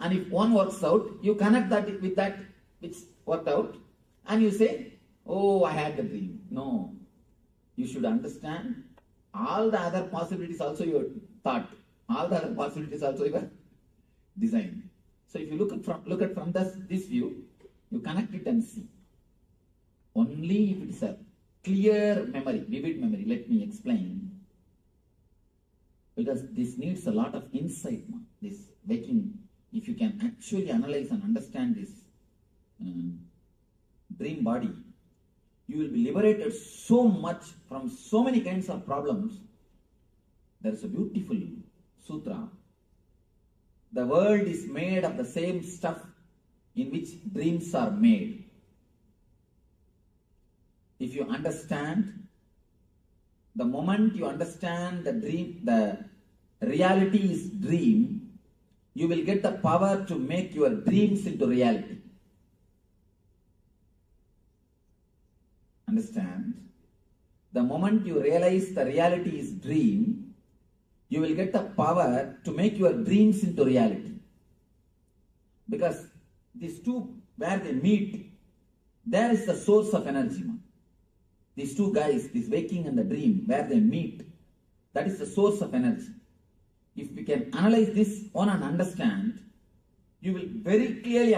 and if one works out, you connect that with that which worked out, and you say, oh, I had the dream. No. You should understand, all the other possibilities also your thought. All the other possibilities also your design. So if you look at from this view, you connect it and see. Only if it is a clear memory, vivid memory. Let me explain. Because this needs a lot of insight, this waking. If you can actually analyze and understand this dream body, you will be liberated so much from so many kinds of problems. There is a beautiful sutra. The world is made of the same stuff in which dreams are made. If you understand, the moment you understand the dream, the reality is dream, you will get the power to make your dreams into reality. Understand? The moment you realize the reality is dream, you will get the power to make your dreams into reality. Because these two, where they meet, there is the source of energy. These two guys, this waking and the dream, where they meet, that is the source of energy. If we can analyze this one and understand, you will very clearly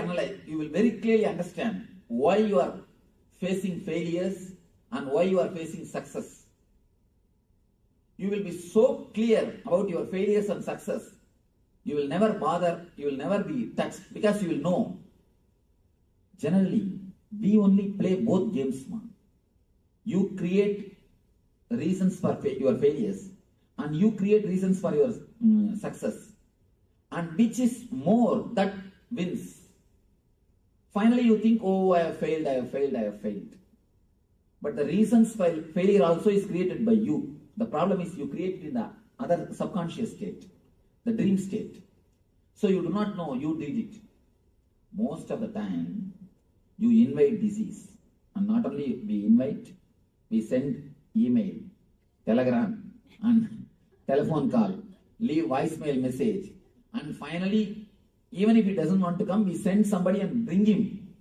understand why you are facing failures and why you are facing success. You will be so clear about your failures and success, you will never bother, you will never be touched, because you will know. Generally, we only play both games, man. You create reasons for your failures, and you create reasons for your success. And which is more, that wins. Finally, you think, oh, I have failed. But the reasons for failure also is created by you. The problem is you create it in the other subconscious state, the dream state. So you do not know you did it. Most of the time, you invite disease. And not only we invite, we send email, telegram, and telephone call, leave voicemail message. And finally, even if he doesn't want to come, we send somebody and bring him.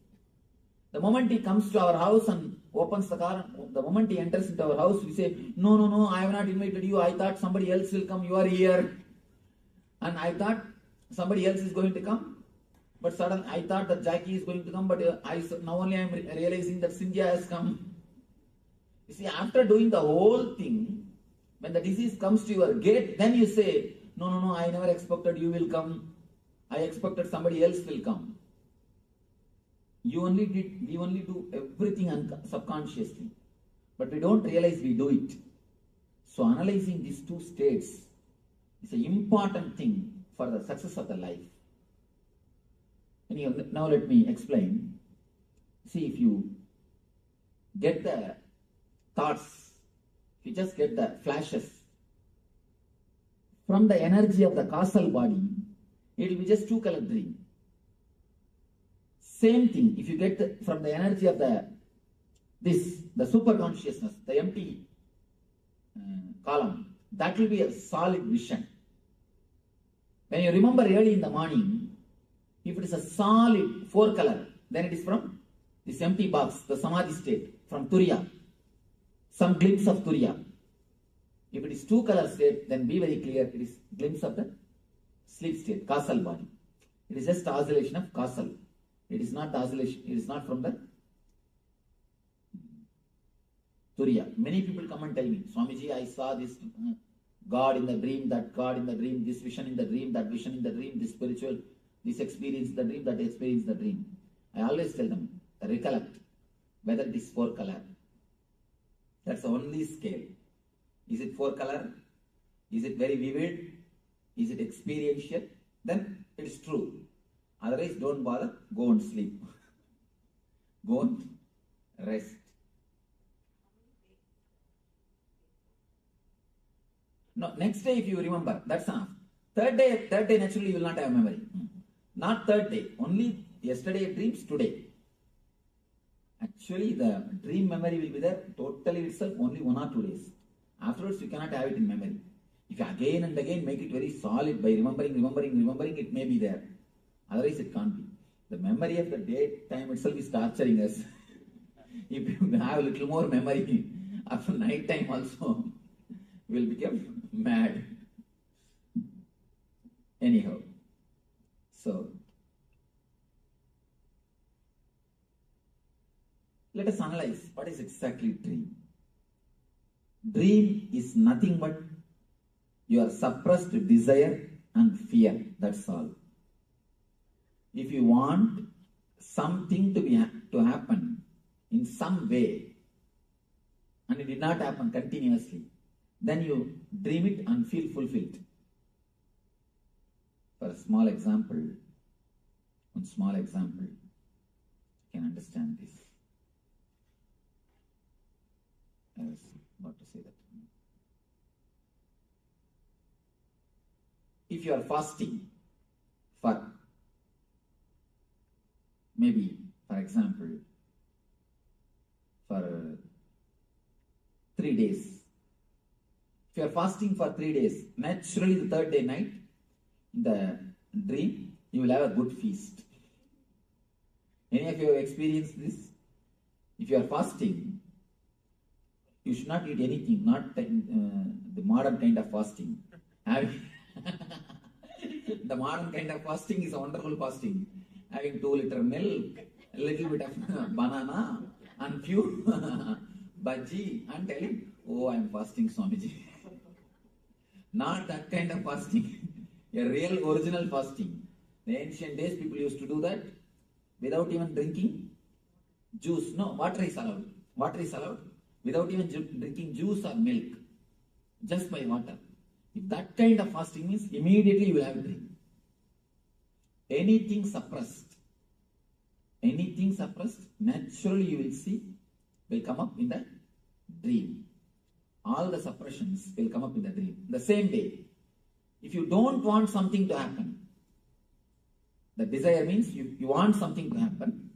The moment he comes to our house and opens the car, the moment he enters into our house, we say, no, I have not invited you. I thought somebody else will come. You are here. And I thought somebody else is going to come. But suddenly I thought that Jackie is going to come. But now only I am realizing that Cynthia has come. You see, after doing the whole thing, when the disease comes to your gate, then you say, no, I never expected you will come. I expected somebody else will come. We only do everything subconsciously. But we don't realize we do it. So analyzing these two states is an important thing for the success of the life. Now let me explain. See, if you get the thoughts, if you just get the flashes from the energy of the causal body, it will be just two-color dream. Same thing, if you get from the energy of the superconsciousness, the empty column, that will be a solid vision. When you remember early in the morning, if it is a solid 4-color, then it is from this empty box, the samadhi state, from Turiya, some glimpse of Turiya. If it is 2-color state, then be very clear, it is glimpse of the sleep state, causal body. It is just oscillation of causal. It is not the oscillation, it is not from the Turiya. Many people come and tell me, Swamiji, I saw this God in the dream, that God in the dream, this vision in the dream, that vision in the dream, this spiritual, this experience in the dream, that experience in the dream. I always tell them, recollect whether it is 4-color. That's the only scale. Is it 4-color? Is it very vivid? Is it experiential? Then it is true. Otherwise, don't bother. Go and sleep. Go and rest. No, next day if you remember, that's enough. Third day naturally you will not have memory. Not third day, only yesterday dreams today. Actually, the dream memory will be there totally itself only 1 or 2 days. Afterwards, you cannot have it in memory. If you again and again make it very solid by remembering, it may be there. Otherwise, it can't be. The memory of the daytime itself is torturing us. If you have a little more memory after night time also, we will become mad. Anyhow, so let us analyze what is exactly dream. Dream is nothing but your suppressed desire and fear. That's all. If you want something to happen in some way and it did not happen continuously, then you dream it and feel fulfilled. For a small example, you can understand this. I was about to say that. If you are fasting for maybe, for example, for 3 days. If you are fasting for 3 days, naturally the third day night, the dream, you will have a good feast. Any of you have experienced this? If you are fasting, you should not eat anything, not the modern kind of fasting. The modern kind of fasting is a wonderful fasting. Having 2 liter milk, a little bit of banana, and few bhaji, and telling, oh, I am fasting, Swamiji. Not that kind of fasting. A real original fasting. The ancient days, people used to do that without even drinking juice. No, water is allowed. Water is allowed without even drinking juice or milk. Just by water. If that kind of fasting means, immediately you will have a drink. Anything suppressed, naturally you will see, will come up in the dream. All the suppressions will come up in the dream. The same way, if you don't want something to happen, The desire means you want something to happen.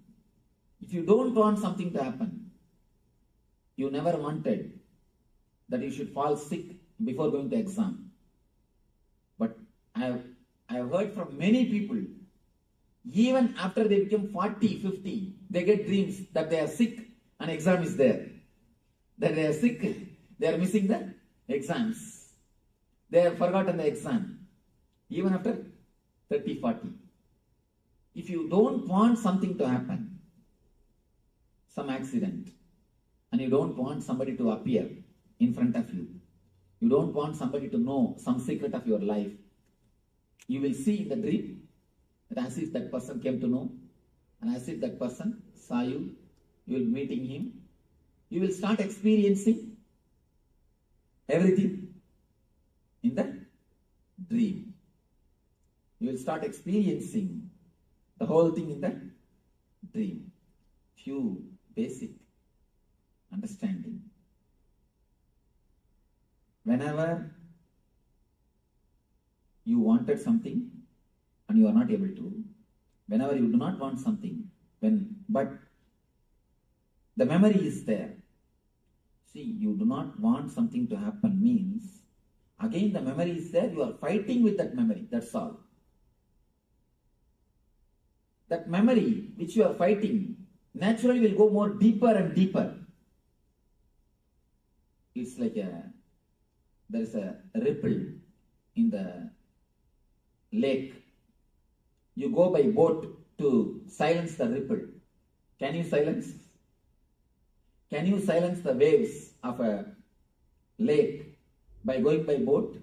If you don't want something to happen, you never wanted that you should fall sick before going to exam. But I have heard from many people, even after they become 40, 50, they get dreams that they are sick and exam is there. That they are sick, they are missing the exams. They have forgotten the exam. Even after 30, 40. If you don't want something to happen, some accident, and you don't want somebody to appear in front of you, you don't want somebody to know some secret of your life, you will see in the dream that as if that person came to know, and as if that person saw you, you will be meeting him, you will start experiencing everything in the dream. You will start experiencing the whole thing in the dream. Few basic understanding. Whenever you wanted something and you are not able to, whenever you do not want something, but the memory is there. See, you do not want something to happen means, again the memory is there, you are fighting with that memory, that's all. That memory which you are fighting naturally will go more deeper and deeper. It's like there is a ripple in the lake. You go by boat to silence the ripple. Can you silence? Can you silence the waves of a lake by going by boat?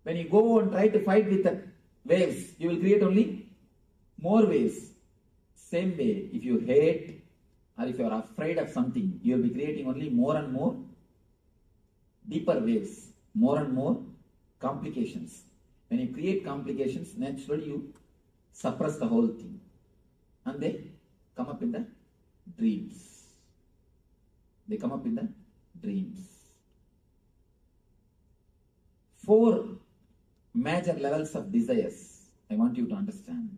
When you go and try to fight with the waves, you will create only more waves. Same way, if you hate or if you are afraid of something, you will be creating only more and more deeper waves, more and more complications. When you create complications, naturally you suppress the whole thing. And they come up in the dreams. They come up in the dreams. 4 major levels of desires I want you to understand.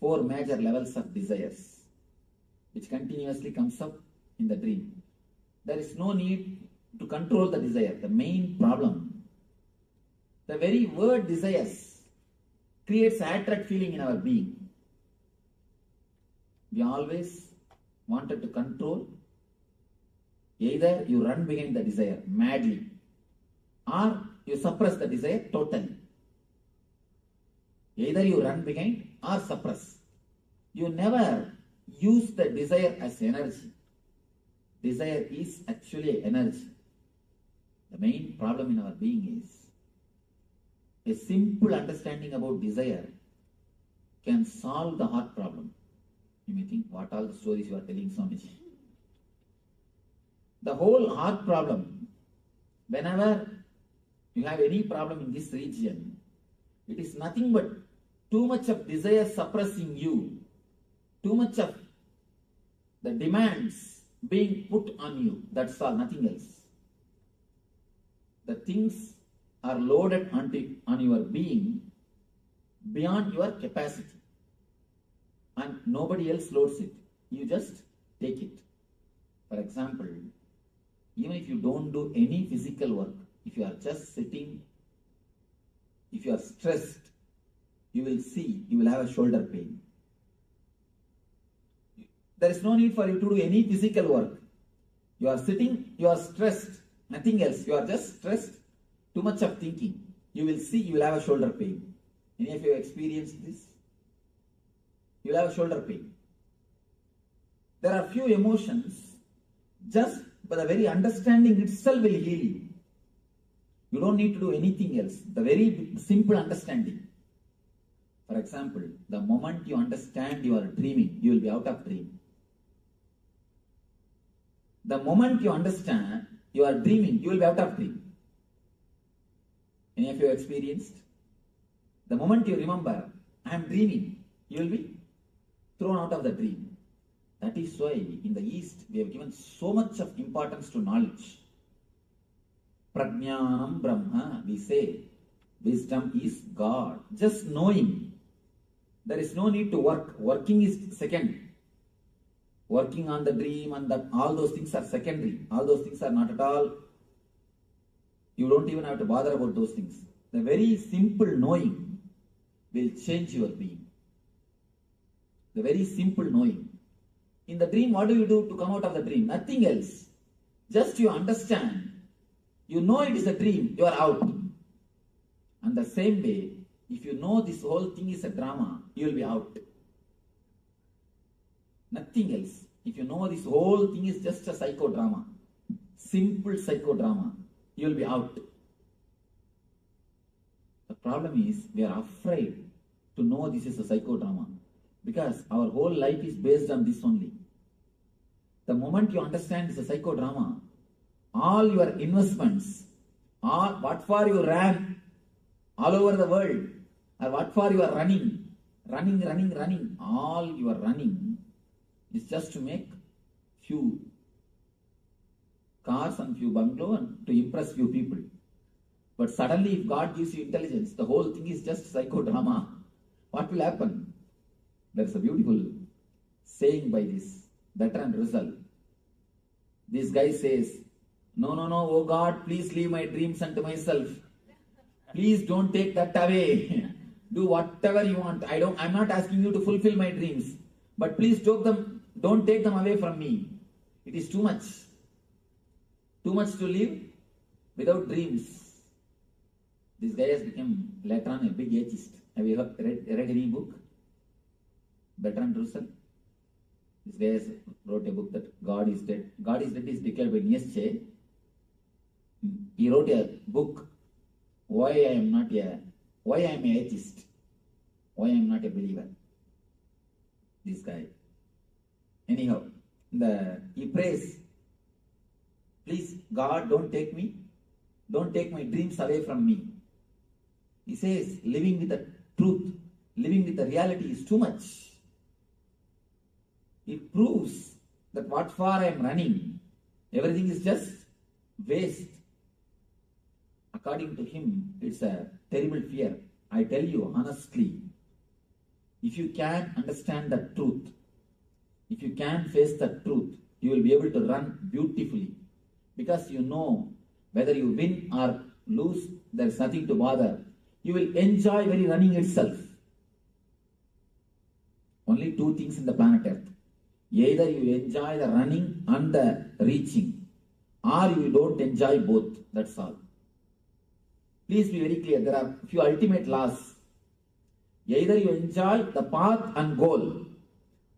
4 major levels of desires which continuously comes up in the dream. There is no need to control the desire. The main problem, the very word desires creates attract feeling in our being. We always wanted to control. Either you run behind the desire madly or you suppress the desire totally. Either you run behind or suppress. You never use the desire as energy. Desire is actually energy. The main problem in our being is a simple understanding about desire can solve the heart problem. You may think, what all the stories you are telling, Swamiji? The whole heart problem, whenever you have any problem in this region, it is nothing but too much of desire suppressing you, too much of the demands being put on you. That's all, nothing else. The things are loaded on your being beyond your capacity. And nobody else loads it. You just take it. For example, even if you don't do any physical work, if you are just sitting, if you are stressed, you will have a shoulder pain. There is no need for you to do any physical work. You are sitting, you are stressed, nothing else. You are just stressed, too much of thinking. You will have a shoulder pain. Any of you have experienced this? You will have a shoulder pain. There are few emotions, just by the very understanding itself will heal you. You don't need to do anything else. The very simple understanding. For example, the moment you understand you are dreaming, you will be out of dream. The moment you understand you are dreaming, you will be out of dream. Any of you have experienced? The moment you remember, I am dreaming, you will be thrown out of the dream. That is why in the East we have given so much of importance to knowledge. Prajnanam Brahma, we say, wisdom is God. Just knowing. There is no need to work. Working is second. Working on the dream and that, all those things are secondary. All those things are not at all. You don't even have to bother about those things. The very simple knowing will change your being. The very simple knowing. In the dream, what do you do to come out of the dream? Nothing else. Just you understand. You know it is a dream, you are out. And the same way, if you know this whole thing is a drama, you will be out. Nothing else. If you know this whole thing is just a psychodrama, simple psychodrama, you will be out. The problem is, we are afraid to know this is a psychodrama because our whole life is based on this only. The moment you understand this is a psychodrama, all your investments, all what for you ran all over the world, or what for you are running, all your running is just to make few cars and few bungalow and to impress few people. But suddenly if God gives you intelligence, the whole thing is just psychodrama. What will happen? There is a beautiful saying by this veteran Rizal. This guy says, no, oh God, please leave my dreams unto myself. Please don't take that away. Do whatever you want. I'm not asking you to fulfill my dreams. But please don't take them away from me. It is too much. Too much to live without dreams. This guy has become later on a big atheist. Have you read any book? Bertrand Russell? This guy has wrote a book that God is dead. God is dead is declared by Nietzsche. He wrote a book, why I am an atheist, why I am not a believer. This guy. Anyhow, he prays, please God, don't take my dreams away from me. He says, living with the truth, living with the reality is too much. It proves that what for I am running, everything is just waste. According to him, it's a terrible fear. I tell you honestly, if you can understand the truth, if you can face the truth, you will be able to run beautifully. Because you know whether you win or lose, there is nothing to bother. You will enjoy very running itself. Only two things in the planet Earth. Either you enjoy the running and the reaching, or you don't enjoy both. That's all. Please be very clear. There are few ultimate laws. Either you enjoy the path and goal,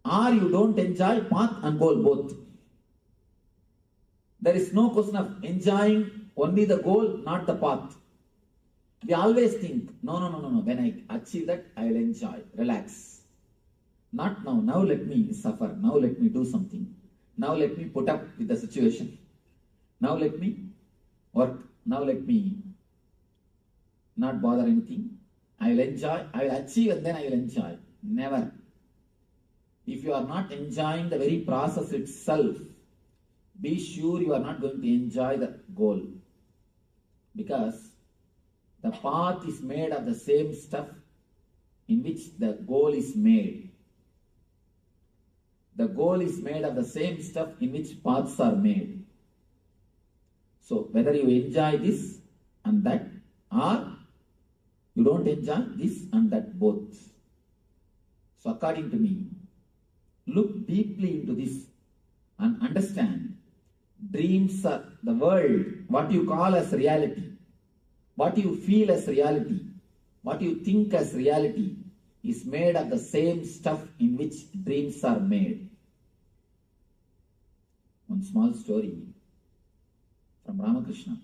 or you don't enjoy path and goal both. There is no question of enjoying only the goal, not the path. We always think, no. When I achieve that, I will enjoy, relax. Not now. Now let me suffer. Now let me do something. Now let me put up with the situation. Now let me work. Now let me not bother anything. I will enjoy, I will achieve and then I will enjoy. Never. If you are not enjoying the very process itself, be sure you are not going to enjoy the goal. Because the path is made of the same stuff in which the goal is made. The goal is made of the same stuff in which paths are made. So whether you enjoy this and that, or you don't enjoy this and that both. So according to me, look deeply into this and understand dreams are the world, what you call as reality, what you feel as reality, what you think as reality is made of the same stuff in which dreams are made. One small story from Ramakrishna.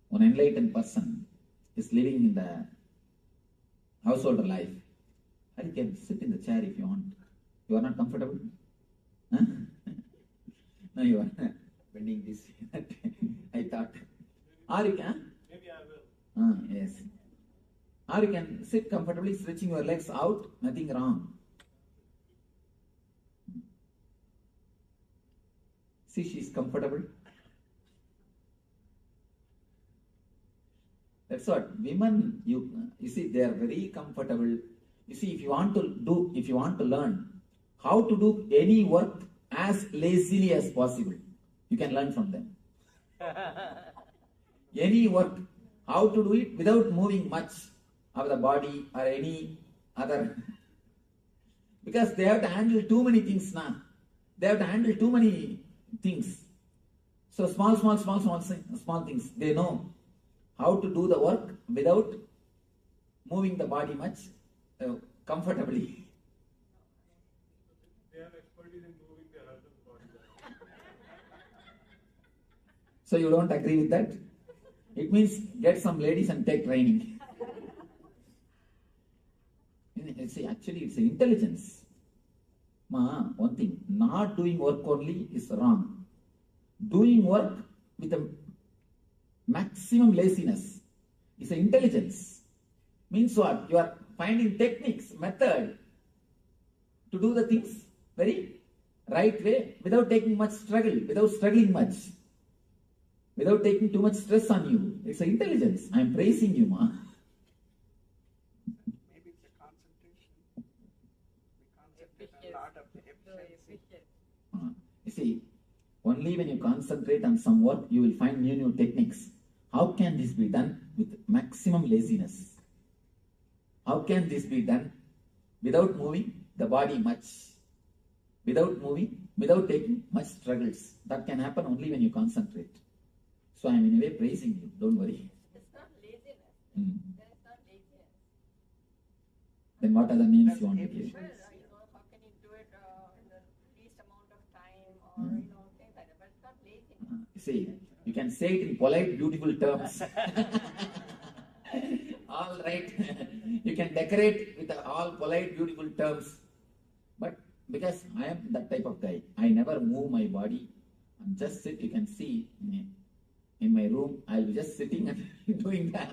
One enlightened person is living in the householder life. And you can sit in the chair if you want. You are not comfortable? Huh? No, you are bending this. I thought. Or you can? Maybe I will. Yes. Or you can sit comfortably, stretching your legs out, nothing wrong. See, she is comfortable. That's what women, you see, they are very comfortable You see, if you want to learn how to do any work as lazily as possible, you can learn from them. Any work, how to do it without moving much of the body or any other. Because they have to handle too many things now. They have to handle too many things. So small things. They know how to do the work without moving the body much comfortably. They have expertise in moving their husband's body. So you don't agree with that? It means get some ladies and take training. See, actually it's intelligence. One thing, not doing work only is wrong. Doing work with a maximum laziness is intelligence. Means what? You are finding techniques, method to do the things very right way without taking much struggle, without struggling much, without taking too much stress on you. It's intelligence. I am praising you, ma. Maybe it's a concentration. We concentrate a lot of efficiency. You see, only when you concentrate on some work, you will find new techniques. How can this be done with maximum laziness? How can this be done without moving the body much? Without taking much struggles. That can happen only when you concentrate. So I am in a way praising you. Don't worry. It's not laziness. It's not laziness. Then what other names you want to give? Well, how can you do it in the least amount of time or, things like that. But it's not laziness. You see, you can say it in polite, beautiful terms. All right. You can decorate with all polite, beautiful terms. But because I am that type of guy, I never move my body. I'm just sit. You can see in my room, I'll be just sitting and doing the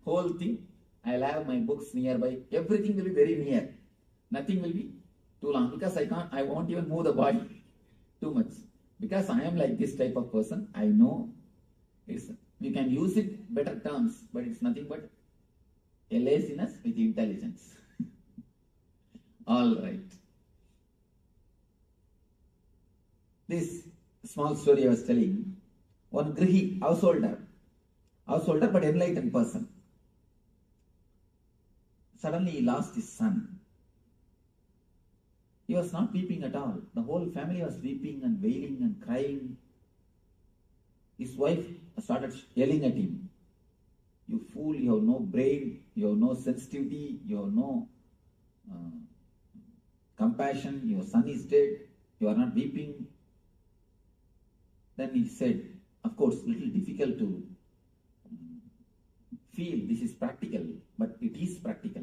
whole thing. I'll have my books nearby. Everything will be very near. Nothing will be too long because I won't even move the body too much. Because I am like this type of person, I know you can use it better terms, but it's nothing but a laziness with intelligence. All right. This small story I was telling, one grihi, householder but enlightened person. Suddenly he lost his son. He was not weeping at all. The whole family was weeping and wailing and crying. His wife started yelling at him. You fool, you have no brain, you have no sensitivity, you have no compassion, your son is dead, you are not weeping. Then he said, of course, little difficult to feel this is practical, but it is practical.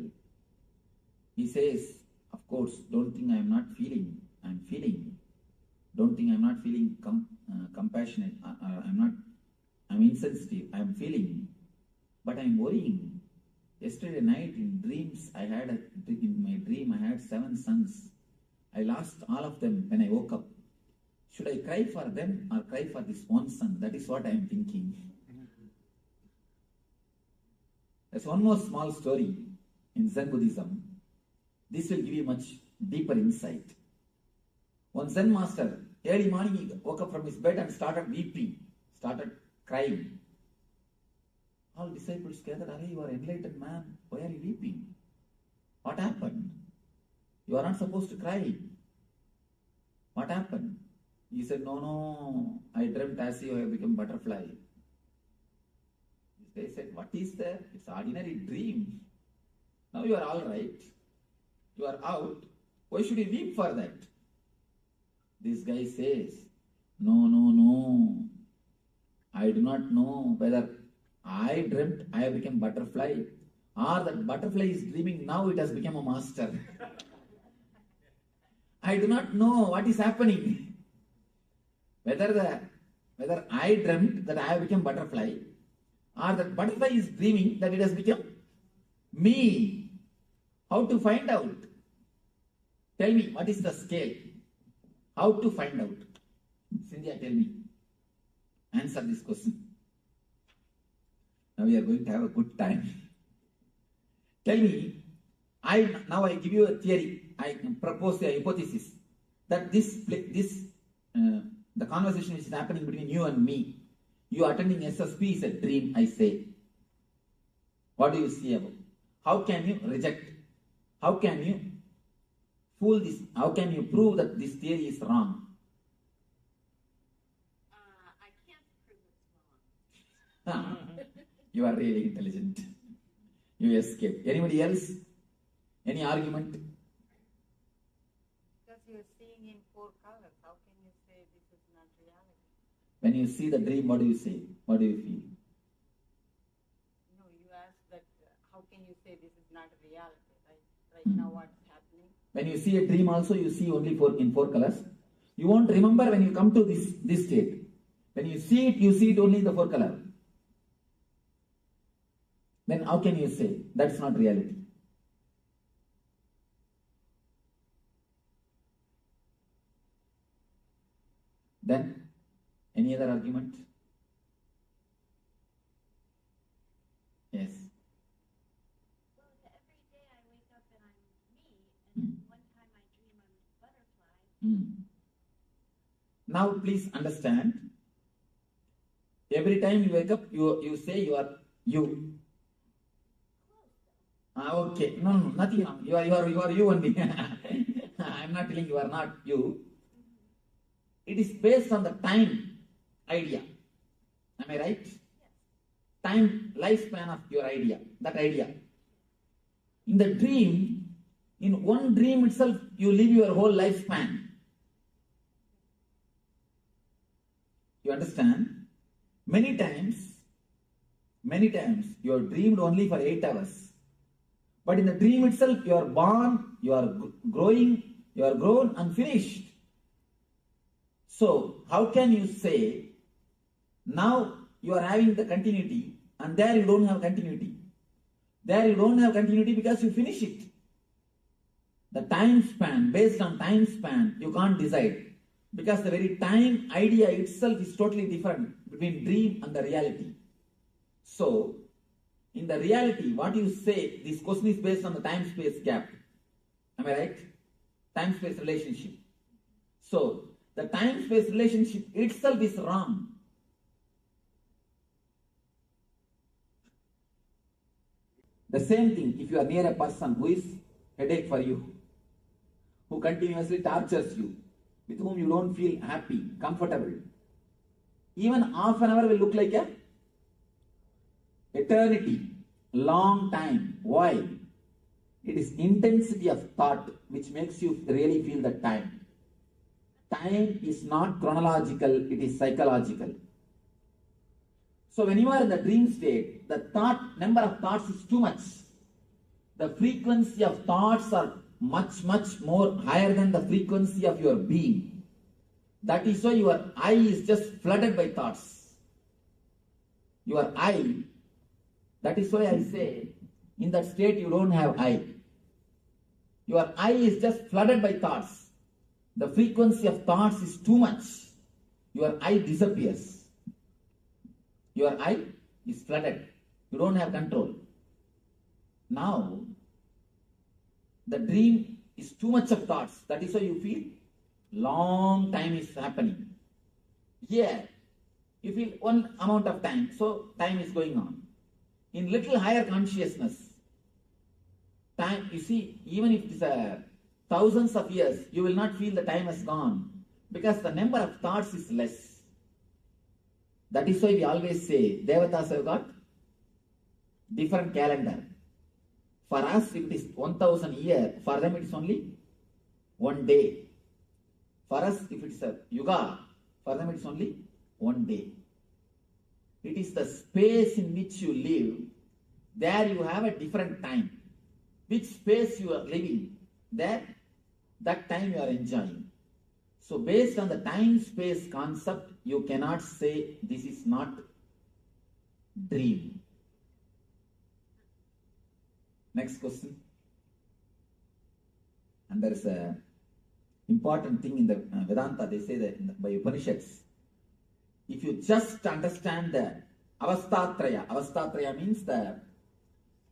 He says, of course, don't think I am not feeling, I am feeling. Don't think I am not feeling compassionate, I'm insensitive, I am feeling, but I am worrying. Yesterday night in dreams, in my dream I had 7 sons. I lost all of them when I woke up. Should I cry for them or cry for this one son? That is what I am thinking. There's one more small story in Zen Buddhism. This will give you much deeper insight. One Zen master, early morning he woke up from his bed and started weeping, started crying. All disciples gathered, "Arey, you are enlightened man, why are you weeping? What happened? You are not supposed to cry. What happened?" He said, no, I dreamt as if I have become butterfly. They said, what is there? It's ordinary dream. Now you are all right. You are out. Why should you weep for that? This guy says, no. I do not know whether I dreamt I have become butterfly or that butterfly is dreaming now it has become a master. I do not know what is happening. Whether I dreamt that I have become butterfly or that butterfly is dreaming that it has become me. How to find out? Tell me, what is the scale? How to find out? Cynthia, tell me. Answer this question. Now we are going to have a good time. Tell me, Now I give you a theory. I propose a hypothesis that the conversation which is happening between you and me, you attending SSP is a dream, I say. What do you see about? How can you reject? How can you fool this? How can you prove that this theory is wrong? I can't prove it's wrong. You are really intelligent. You escaped. Anybody else? Any argument? Because you're seeing in 4 colors, how can you say this is not reality? When you see the dream, what do you say? What do you feel? No, you asked that how can you say this is not reality, right? Right now what's happening? When you see a dream also, you see only in 4 colors. You won't remember when you come to this state. When you see it only in the 4 color. Then how can you say that's not reality? Then, any other argument? Yes. Well, every day I wake up and I'm me, and one time I dream I'm a butterfly. Now please understand, every time you wake up, you say you are you. Okay, no, nothing wrong. You are you only. I'm not telling you are not you. It is based on the time idea. Am I right? Yes. Time, lifespan of your idea, that idea. In the dream, in one dream itself, you live your whole lifespan. You understand? Many times, you are dreamed only for 8 hours. But in the dream itself, you are born, you are growing, you are grown and finished. So, how can you say, now you are having the continuity and there you don't have continuity? There you don't have continuity because you finish it. The time span, based on time span, you can't decide. Because the very time idea itself is totally different between dream and the reality. So, in the reality, what you say, this question is based on the time-space gap. Am I right? Time-space relationship. So, the time-space relationship itself is wrong. The same thing, if you are near a person who is headache for you, who continuously tortures you, with whom you don't feel happy, comfortable, even half an hour will look like a eternity, long time. Why? It is intensity of thought which makes you really feel the time. Time is not chronological, it is psychological. So when you are in the dream state, the number of thoughts is too much. The frequency of thoughts are much more higher than the frequency of your being. That is why your eye is just flooded by thoughts. Your eye, that is why I say, in that state you don't have eye. Your eye is just flooded by thoughts. The frequency of thoughts is too much. Your eye disappears. Your eye is flooded. You don't have control. Now, the dream is too much of thoughts. That is why you feel long time is happening. Here, you feel one amount of time. So, time is going on. In little higher consciousness, time, you see, even if it is thousands of years, you will not feel the time has gone because the number of thoughts is less. That is why we always say, Devatas have got different calendar. For us, if it is 1000 years, for them it is only 1 day. For us, if it is a yuga, for them it is only 1 day. It is the space in which you live, there you have a different time. Which space you are living, there, that time you are enjoying. So based on the time-space concept, you cannot say this is not dream. Next question. And there is a important thing in the Vedanta, they say that by Upanishads, if you just understand the avastatraya means the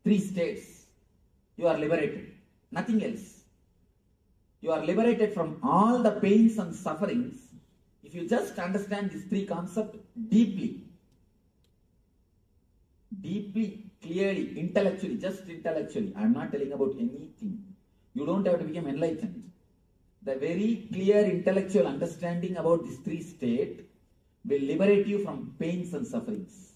3 states, you are liberated. Nothing else. You are liberated from all the pains and sufferings if you just understand these three concepts deeply, clearly, intellectually, just intellectually. I am not telling about anything. You don't have to become enlightened. The very clear intellectual understanding about these three states will liberate you from pains and sufferings.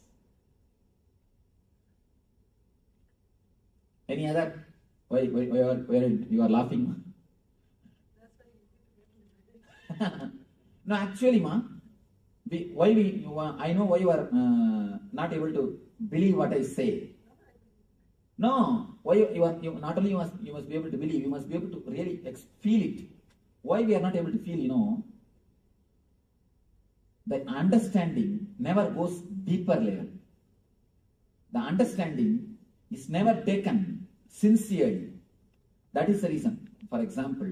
Any other? Why you are laughing? No, actually, I know why you are not able to believe what I say. No, why you not only you must be able to believe, you must be able to really feel it. Why we are not able to feel, the understanding never goes deeper level. The understanding is never taken sincerely. That is the reason. For example,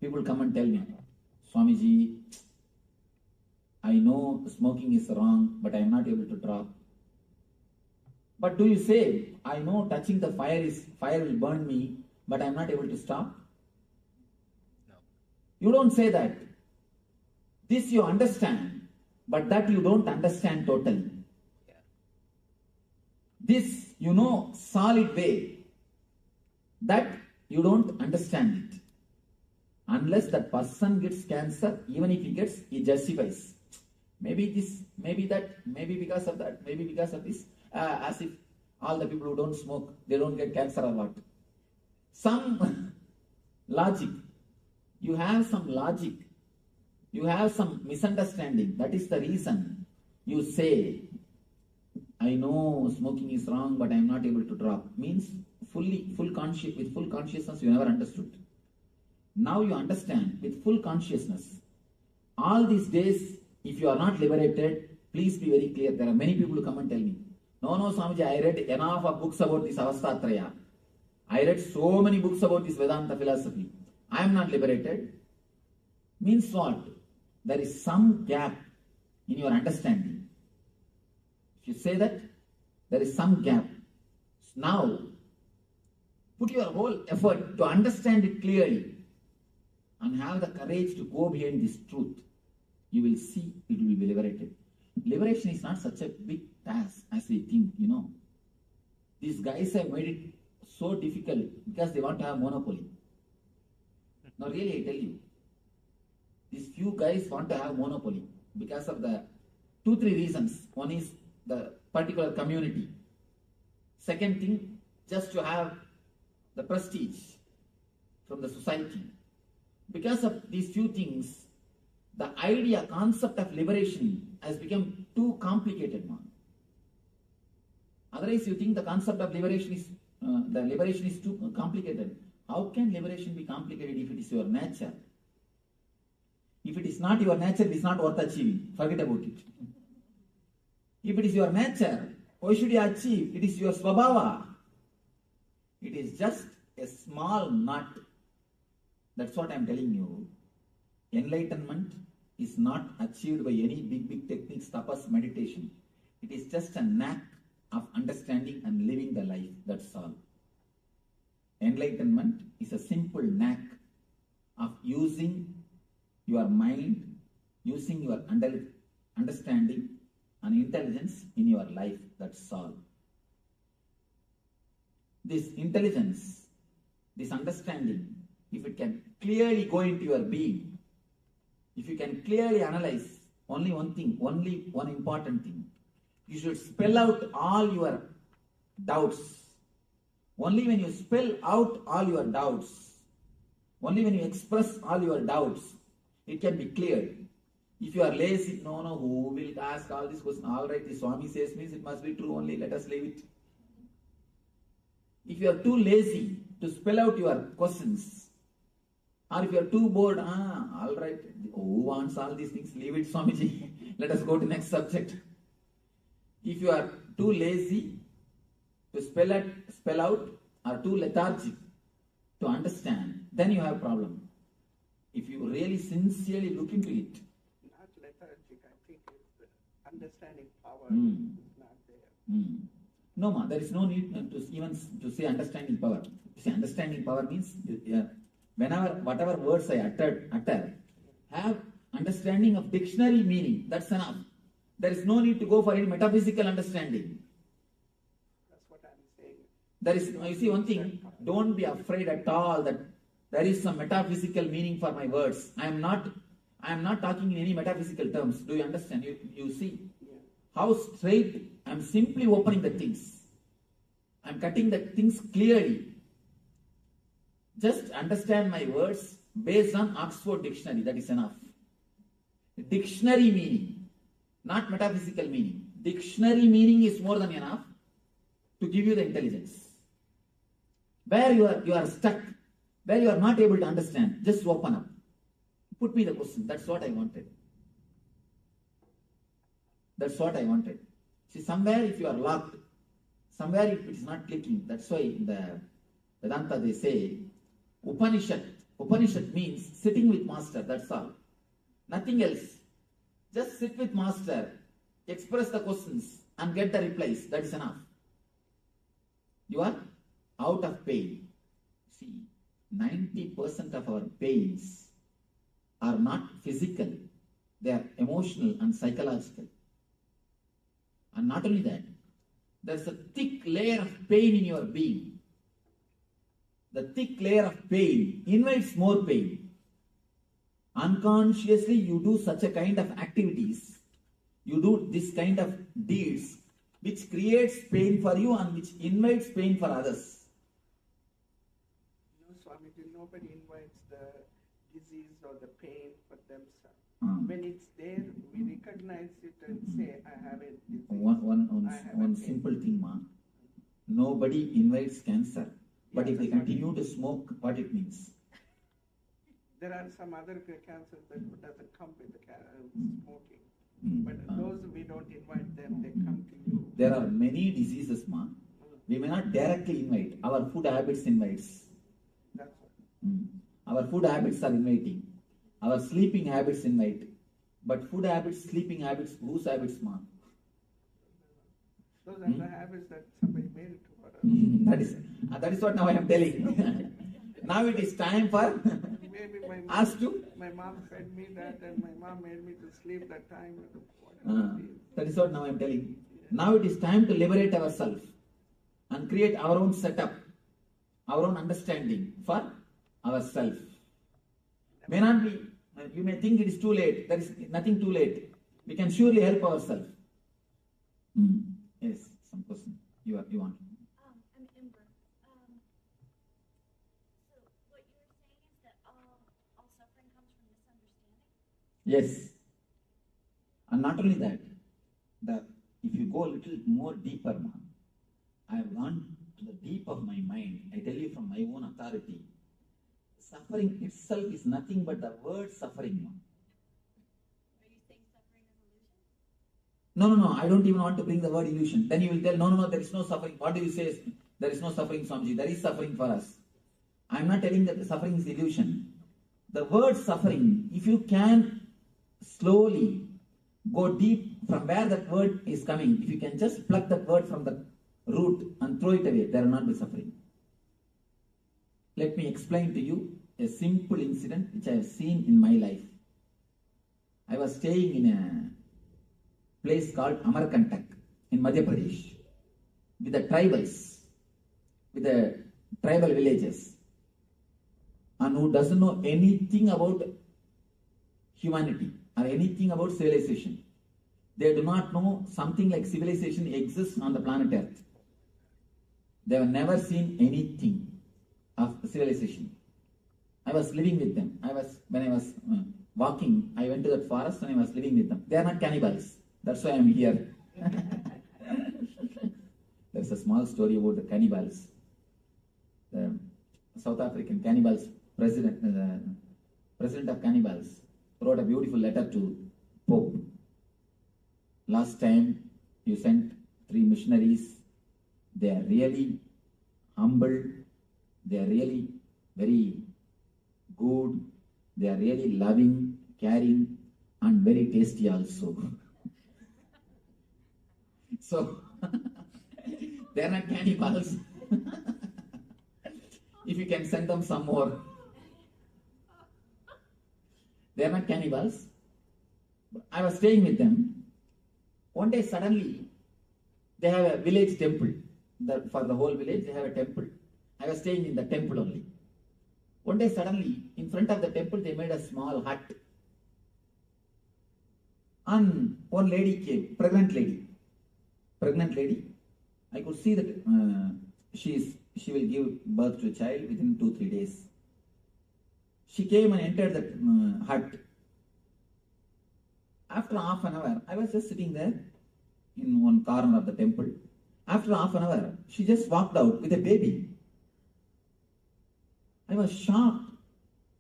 people come and tell me, Swamiji, I know smoking is wrong, but I am not able to drop. But do you say, I know touching the fire will burn me, but I am not able to stop? No. You don't say that. This you understand, but that you don't understand totally. Yeah. This you know solid way, that you don't understand it. Unless that person gets cancer, even if he gets, he justifies. Maybe this, maybe that, maybe because of that, maybe because of this. As if all the people who don't smoke, they don't get cancer or what. Some logic. You have some logic. You have some misunderstanding. That is the reason you say, I know smoking is wrong, but I am not able to drop. Means with full consciousness, you never understood. Now you understand with full consciousness. All these days, if you are not liberated, please be very clear. There are many people who come and tell me, no, Swamiji, I read enough of books about this Avastatraya. I read so many books about this Vedanta philosophy. I am not liberated. Means what? There is some gap in your understanding. If you say that, there is some gap. Now, put your whole effort to understand it clearly and have the courage to go behind this truth. You will see it will be liberated. Liberation is not such a big task as we think, These guys have made it so difficult because they want to have monopoly. Now really I tell you, these few guys want to have monopoly because of the 2-3 reasons. One is the particular community. Second thing, just to have the prestige from the society. Because of these few things, the concept of liberation has become too complicated, man. Otherwise, you think the concept of liberation is too complicated. How can liberation be complicated if it is your nature? If it is not your nature, it is not worth achieving. Forget about it. If it is your nature, why should you achieve? It is your svabhava. It is just a small nut. That's what I am telling you. Enlightenment is not achieved by any big techniques, tapas, meditation. It is just a knack of understanding and living the life. That's all. Enlightenment is a simple knack of using your mind, using your understanding and intelligence in your life. That's all. This intelligence, this understanding, if it can clearly go into your being, if you can clearly analyze only one thing, only one important thing, you should spell out all your doubts. Only when you spell out all your doubts, only when you express all your doubts, it can be cleared. If you are lazy, no, who will ask all these questions? All right, the Swami says means it must be true only, let us leave it. If you are too lazy to spell out your questions, or if you are too bored, all right, who wants all these things? Leave it, Swamiji. Let us go to next subject. If you are too lazy to spell out, or too lethargic to understand, then you have a problem. If you really sincerely look into it. Not lethargic, I think it's the understanding power is not there. No, ma, there is no need to say understanding power. See, understanding power means whenever, whatever words I utter, have understanding of dictionary meaning. That's enough. There is no need to go for any metaphysical understanding. That's what I'm saying. There is, you see one thing, don't be afraid at all that there is some metaphysical meaning for my words. I am not talking in any metaphysical terms. Do you understand? You see how straight I am simply opening the things. I am cutting the things clearly. Just understand my words based on Oxford Dictionary. That is enough. Dictionary meaning, not metaphysical meaning. Dictionary meaning is more than enough to give you the intelligence. Where you are stuck, where you are not able to understand, just open up. Put me the question. That's what I wanted. That's what I wanted. See, somewhere if you are locked, somewhere it is not clicking. That's why in the Vedanta they say, Upanishad. Upanishad means sitting with master, that's all. Nothing else. Just sit with master, express the questions and get the replies. That is enough. You are out of pain. See, 90% of our pains are not physical. They are emotional and psychological. And not only that, there's a thick layer of pain in your being. The thick layer of pain invites more pain. Unconsciously, you do such a kind of activities, you do this kind of deeds, which creates pain for you and which invites pain for others. No, Swami, nobody invites the disease or the pain for themselves. When it's there, we recognize it and say, I have a disease. One simple thing, ma. Nobody invites cancer. But if they continue to smoke, what it means? There are some other cancers that doesn't come with smoking. But those we don't invite them, they come to you. There are many diseases, ma. We may not directly invite. Our food habits invites. That's what. Our food habits are inviting. Our sleeping habits invite. But food habits, sleeping habits, whose habits, ma? Those are the habits that somebody made to us. That is what now I am telling. Now it is time for Maybe us to. My mom fed me that, and my mom made me to sleep that time. Whatever it is. That is what now I am telling. Now it is time to liberate ourselves and create our own setup, our own understanding for ourselves. May not be. You may think it is too late. There is nothing too late. We can surely help ourselves. Yes, some question you want. I'm Ember. So what you're saying is that all suffering comes from misunderstanding? Yes. And not only that, if you go a little more deeper, I have gone to the deep of my mind. I tell you from my own authority. Suffering itself is nothing but the word suffering. Are you saying suffering is illusion? No, I don't even want to bring the word illusion. Then you will tell, no, there is no suffering. What do you say? There is no suffering, Swamiji. There is suffering for us. I am not telling that the suffering is illusion. The word suffering, if you can slowly go deep from where that word is coming, if you can just pluck that word from the root and throw it away, there will not be suffering. Let me explain to you a simple incident which I have seen in my life. I was staying in a place called Amarkantak in Madhya Pradesh with the tribals, with the tribal villages, and who doesn't know anything about humanity or anything about civilization. They do not know something like civilization exists on the planet Earth. They have never seen anything of civilization. I was living with them. When I was walking, I went to that forest and I was living with them. They are not cannibals. That's why I am here. There's a small story about the cannibals. The South African cannibals president of cannibals wrote a beautiful letter to Pope. Last time you sent 3 missionaries. They are really humble. They are really very good. They are really loving, caring, and very tasty also. So, They are not cannibals. If you can send them some more. They are not cannibals. I was staying with them. One day suddenly, they have a village temple. For the whole village, they have a temple. I was staying in the temple only. One day suddenly, in front of the temple, they made a small hut. And one lady came, pregnant lady. I could see that she will give birth to a child within 2-3 days. She came and entered the hut. After half an hour, I was just sitting there in one corner of the temple. After half an hour, she just walked out with a baby. I was shocked.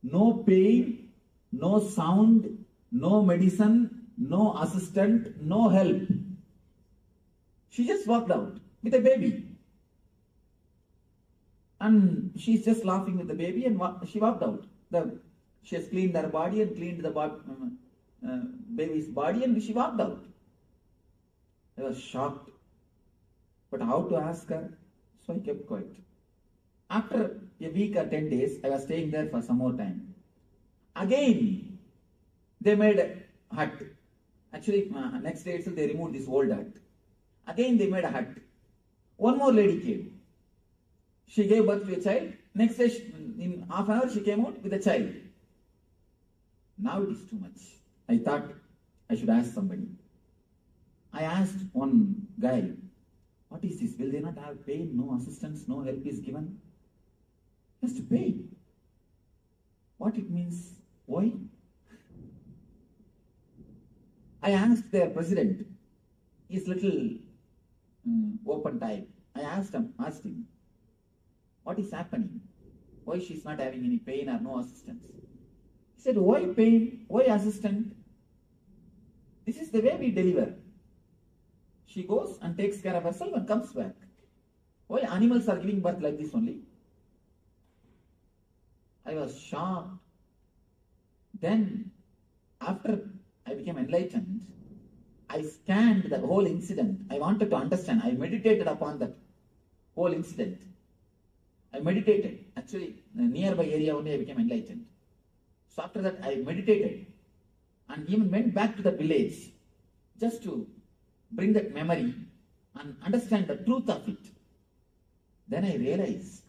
No pain, no sound, no medicine, no assistant, no help. She just walked out with a baby. And she's just laughing with the baby, and she walked out. She has cleaned her body and cleaned the baby's body, and she walked out. I was shocked. But how to ask her? So I kept quiet. After a week or 10 days, I was staying there for some more time. Again, they made a hut. Actually, next day itself, they removed this old hut. Again, they made a hut. One more lady came. She gave birth to a child. Next day, in half an hour, she came out with a child. Now it is too much. I thought I should ask somebody. I asked one guy, what is this? Will they not have pain? No assistance, no help is given? Just pain. What it means? Why? I asked their president. He's little open type. I asked him, what is happening? Why she's not having any pain or no assistance? He said, why pain? Why assistant? This is the way we deliver. She goes and takes care of herself and comes back. Why animals are giving birth like this only? I was shocked. Then, after I became enlightened, I scanned the whole incident. I wanted to understand. I meditated upon that whole incident. I meditated. Actually, in the nearby area only I became enlightened. So after that, I meditated and even went back to the village just to bring that memory and understand the truth of it. Then I realized,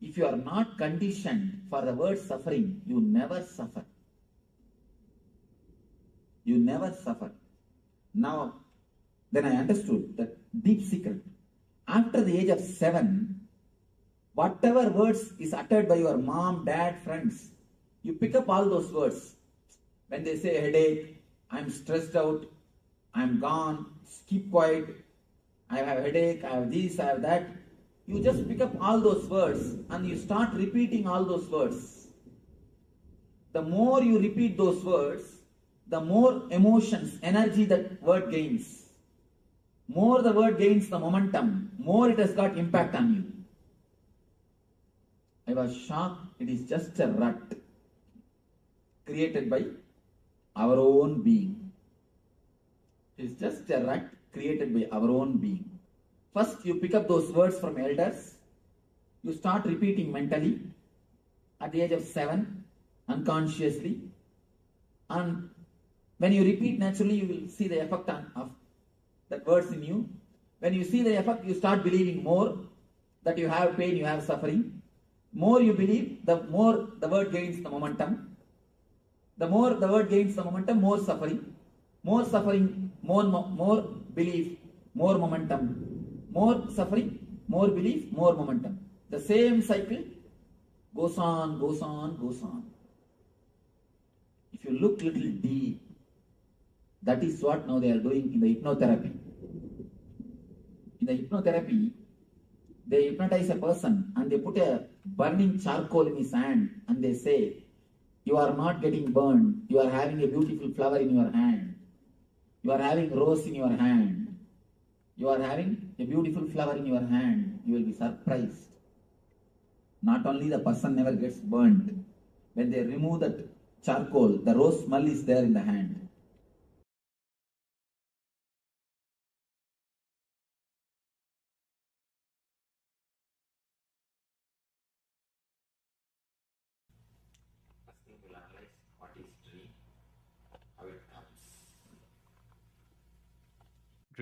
if you are not conditioned for the word suffering, you never suffer. You never suffer. Now, then I understood that deep secret. After the age of 7, whatever words is uttered by your mom, dad, friends, you pick up all those words. When they say headache, I'm stressed out, I'm gone, keep quiet, I have a headache, I have this, I have that. You just pick up all those words and you start repeating all those words. The more you repeat those words, the more emotions, energy that word gains. More the word gains the momentum, more it has got impact on you. I was shocked. It is just a rut created by our own being. It is just a rut created by our own being. First, you pick up those words from elders. You start repeating mentally at the age of 7, unconsciously. And when you repeat naturally, you will see the effect of that words in you. When you see the effect, you start believing more that you have pain, you have suffering. More you believe, the more the word gains the momentum. The more the word gains the momentum, more suffering. More suffering, more belief, more momentum. More suffering, more belief, more momentum. The same cycle goes on, goes on, goes on. If you look little deep, that is what now they are doing in the hypnotherapy. In the hypnotherapy, they hypnotize a person and they put a burning charcoal in his hand and they say, you are not getting burned, you are having a beautiful flower in your hand, you are having rose in your hand, you are having a beautiful flower in your hand, you will be surprised. Not only the person never gets burned, when they remove that charcoal, the rose smell is there in the hand.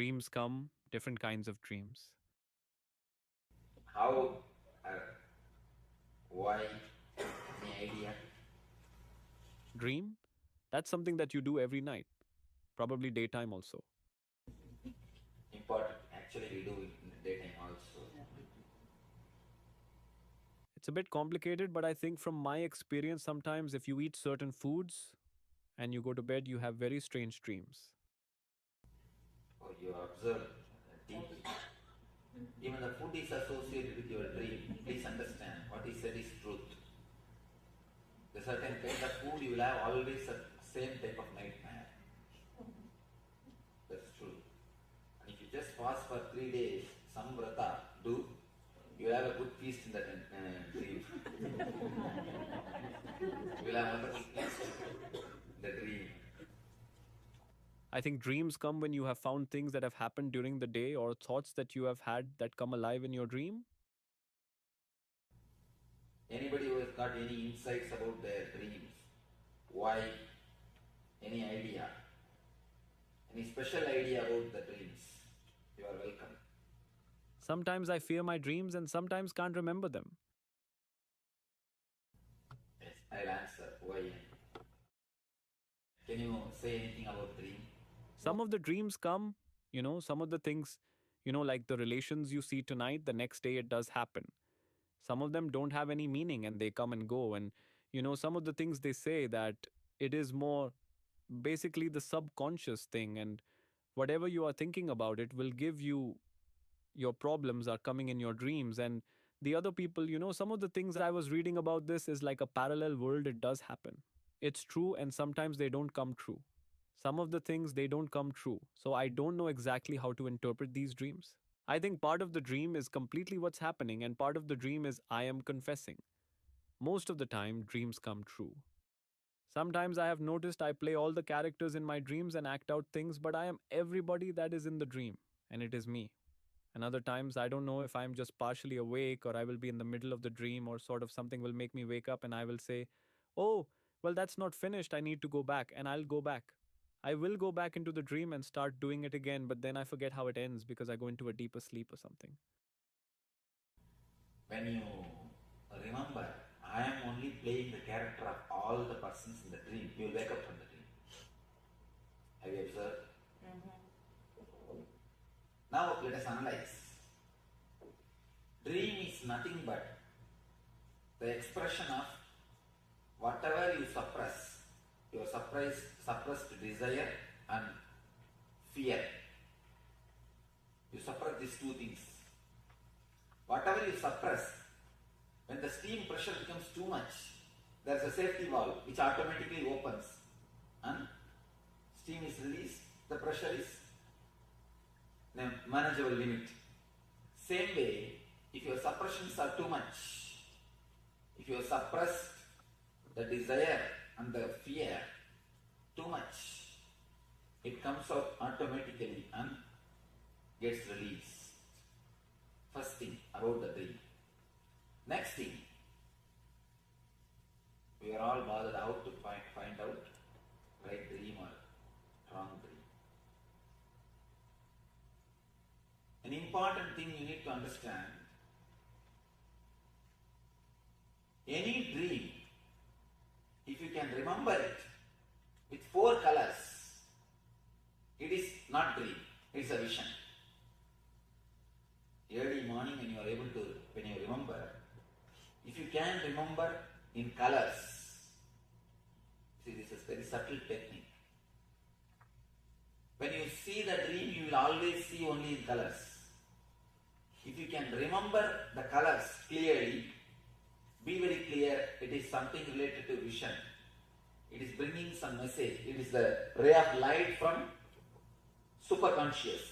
dreams come, different kinds of dreams. How, why, any idea? Dream? That's something that you do every night, probably daytime also. Important. Actually, we do it in the daytime also. It's a bit complicated, but I think from my experience, sometimes if you eat certain foods and you go to bed, you have very strange dreams. Or you observe deeply. Even the food is associated with your dream. Please understand, what he said is truth. The certain kind of food you will have always the same type of nightmare. That's true. And if you just fast for 3 days, some vrata do, you will have a good feast in that dream. You will have a wonderful feast in the dream. I think dreams come when you have found things that have happened during the day or thoughts that you have had that come alive in your dream. Anybody who has got any insights about their dreams, why, any idea, any special idea about the dreams, you are welcome. Sometimes I fear my dreams and sometimes can't remember them. Yes, I'll answer why. Can you say anything about dream? Some of the dreams come, some of the things, like the relations you see tonight, the next day it does happen. Some of them don't have any meaning and they come and go. And, some of the things they say that it is more basically the subconscious thing, and whatever you are thinking about, it will give you your problems are coming in your dreams. And the other people, some of the things I was reading about this is like a parallel world. It does happen. It's true, and sometimes they don't come true. Some of the things, they don't come true. So I don't know exactly how to interpret these dreams. I think part of the dream is completely what's happening, and part of the dream is I am confessing. Most of the time, dreams come true. Sometimes I have noticed I play all the characters in my dreams and act out things, but I am everybody that is in the dream, and it is me. And other times, I don't know if I'm just partially awake or I will be in the middle of the dream or sort of something will make me wake up and I will say, oh, well, that's not finished. I need to go back, and I'll go back. I will go back into the dream and start doing it again, but then I forget how it ends because I go into a deeper sleep or something. When you remember, I am only playing the character of all the persons in the dream, you will wake up from the dream. Have you observed? Now let us analyze. Dream is nothing but the expression of whatever you suppress, your suppressed desire and fear. You suppress these two things. Whatever you suppress, when the steam pressure becomes too much, there is a safety valve which automatically opens and steam is released, the pressure is in a manageable limit. Same way, if your suppressions are too much, if you have suppressed the desire and the fear too much, it comes out automatically and gets released. First thing about the dream. Next thing, we are all bothered how to find out right dream or wrong dream. An important thing you need to understand, any dream, if you can remember it with 4 colors, it is not dream, it is a vision. Early morning when you remember, if you can remember in colors, see, this is very subtle technique. When you see the dream, you will always see only in colors. If you can remember the colors clearly, be very clear, it is something related to vision. It is bringing some message. It is the ray of light from Superconscious.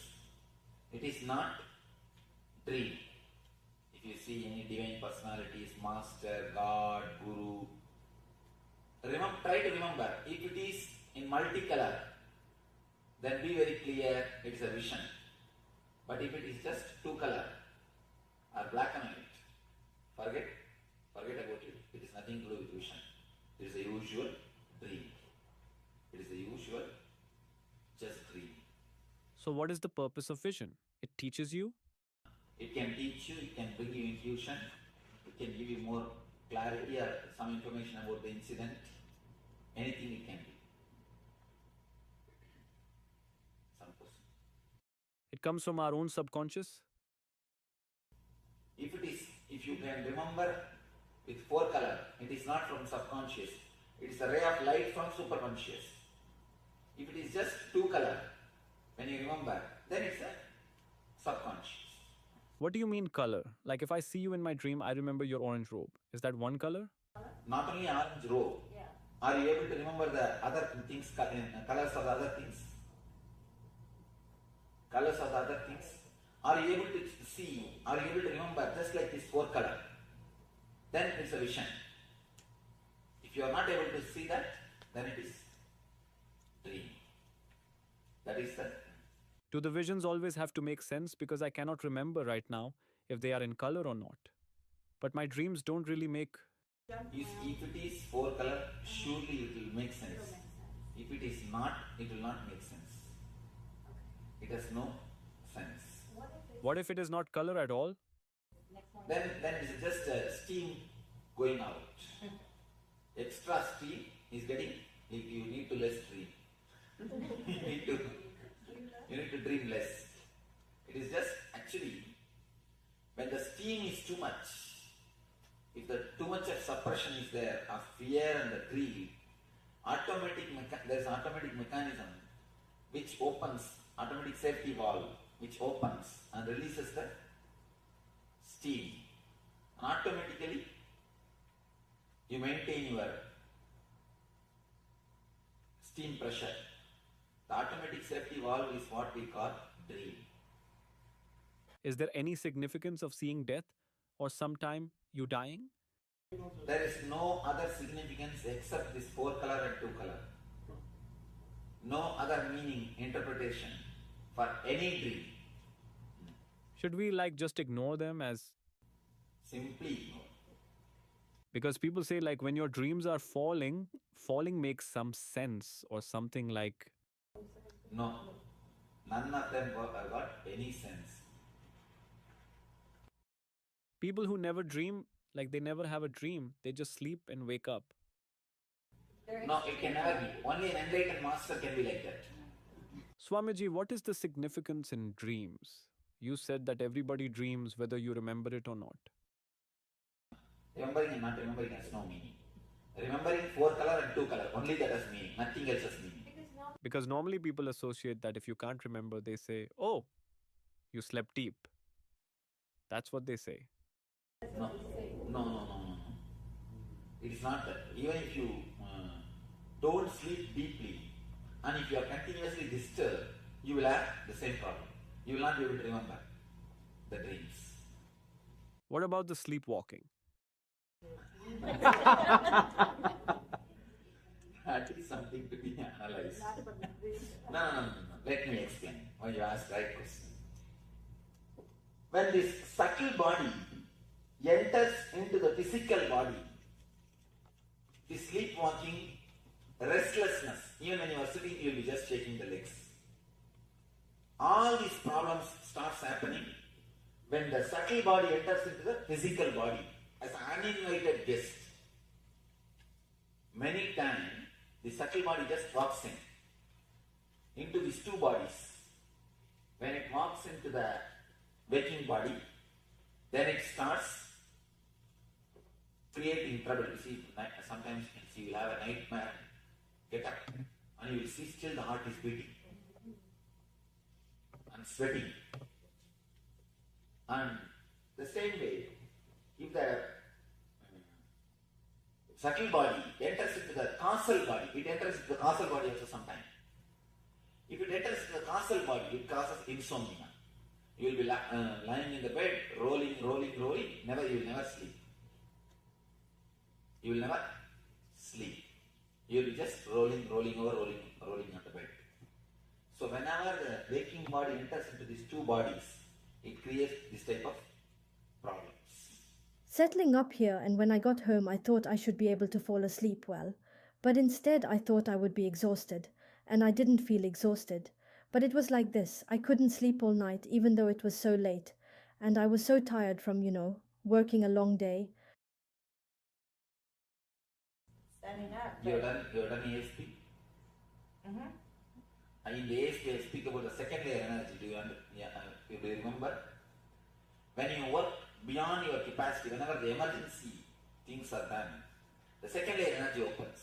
It is not dream. If you see any divine personalities, master, God, guru, try to remember. If it is in multicolor, then be very clear it is a vision. But if it is just 2 color or black and white, forget about it. It is nothing to do with vision. It is a usual dream. It is the usual just dream. So, what is the purpose of vision? It teaches you? It can teach you, it can bring you intuition, it can give you more clarity or some information about the incident. Anything it can be. Some person. It comes from our own subconscious? If you can remember with 4 color, it is not from subconscious. It is a ray of light from superconscious. If it is just 2 color, when you remember, then it's a subconscious. What do you mean color? Like if I see you in my dream, I remember your orange robe. Is that one color? Not only orange robe, are you able to remember the other things, colors of the other things? Colors of the other things? Are you able to see, are you able to remember just like this 4 color? Then it's a vision. If you are not able to see that, then it is dream. That is the... Do the visions always have to make sense? Because I cannot remember right now if they are in color or not. But my dreams don't really make... If it is 4 color, surely it will make sense. If it is not, it will not make sense. It has no sense. What if it is not color at all? Then it's just steam going out. Extra steam is getting, you need to less dream. you need to dream less. It is just actually, when the steam is too much, if the too much of suppression is there, of fear and the greed, there is an automatic mechanism which opens, automatic safety valve, which opens and releases the steam. And automatically, you maintain your steam pressure. The automatic safety valve is what we call dream. Is there any significance of seeing death or sometime you dying? There is no other significance except this 4 color and 2 color. No other meaning, interpretation for any dream. Should we like just ignore them as... Simply ignore. Because people say like when your dreams are falling makes some sense or something like... No, none of them got any sense. People who never dream, like they never have a dream, they just sleep and wake up. No, it can never be. Only an enlightened master can be like that. Swamiji, what is the significance in dreams? You said that everybody dreams whether you remember it or not. Remembering and not remembering has no meaning. Remembering 4 color and 2 color, only that has meaning, nothing else has meaning. Because normally people associate that if you can't remember, they say, oh, you slept deep. That's what they say. No. It is not that. Even if you don't sleep deeply and if you are continuously disturbed, you will have the same problem. You will not be able to remember the dreams. What about the sleepwalking? That is something to be analyzed. No. Let me explain why you asked right question. When this subtle body enters into the physical body, the sleepwalking, restlessness, even when you are sitting, you will be just shaking the legs. All these problems starts happening when the subtle body enters into the physical body as an uninvited guest. Many times, the subtle body just walks into these 2 bodies. When it walks into the waking body, then it starts creating trouble. You see, sometimes you will have a nightmare, get up, and you will see still the heart is beating and sweating. And the same way, if the subtle body enters into the causal body, it enters into the causal body also sometimes. If it enters into the causal body, it causes insomnia. You will be lying in the bed, rolling, you will never sleep. You will never sleep. You will be just rolling on the bed. So whenever the waking body enters into these 2 bodies, it creates this type of problems. Settling up here, and when I got home, I thought I should be able to fall asleep well. But instead, I thought I would be exhausted, and I didn't feel exhausted. But it was like this. I couldn't sleep all night, even though it was so late. And I was so tired from, working a long day. Standing up. You've done ASP? In the ASP, I speak about the second layer energy. Do you remember? When you work beyond your capacity, whenever the emergency things are done, the second layer energy opens.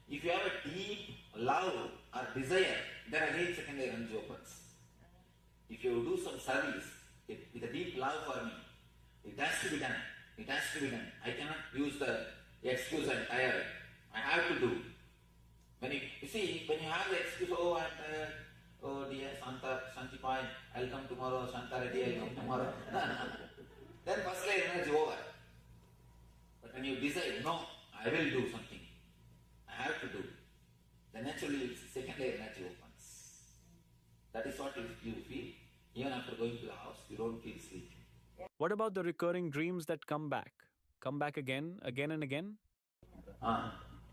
If you have a deep love or desire, then again second layer energy opens. If you do some service with a deep love for me, it has to be done. It has to be done. I cannot use the excuse I'm tired. I have to do. When you have the excuse, oh, I'm tired, oh dear, Shantipai, I'll come tomorrow, Shanta Reddy, I'll come tomorrow. Then first layer energy over. But when you decide, no, I will do something, I have to do, then naturally second layer energy opens. That is what you feel. Even after going to the house, you don't feel sleepy. What about the recurring dreams that come back? Come back again and again?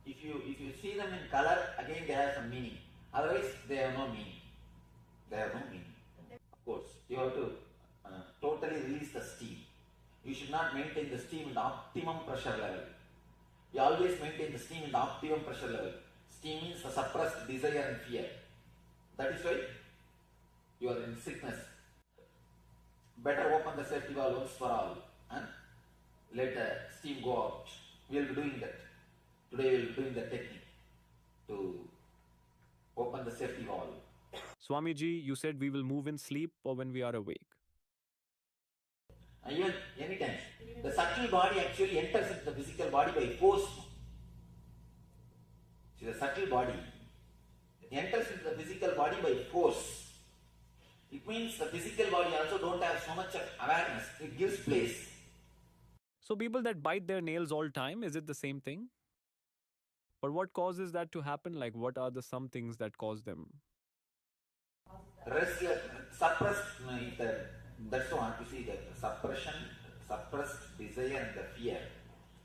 If you see them in color, again they have some meaning. Otherwise, they have no meaning. They have no meaning. Of course, you have to totally release the steam. You should not maintain the steam in the optimum pressure level. You always maintain the steam in the optimum pressure level. Steam means the suppressed desire and fear. That is why you are in sickness. Better open the safety valve once for all and let the steam go out. We will be doing that. Today we will be doing the technique to open the safety valve. Swamiji, you said we will move in sleep or when we are awake. Even anytime. The subtle body actually enters into the physical body by force. See, the subtle body enters into the physical body by force. It means the physical body also don't have so much of awareness. It gives place. So people that bite their nails all time, is it the same thing? But what causes that to happen? Like, what are some things that cause them? Restless, suppressed, that's what you see, the suppression, suppressed desire and the fear.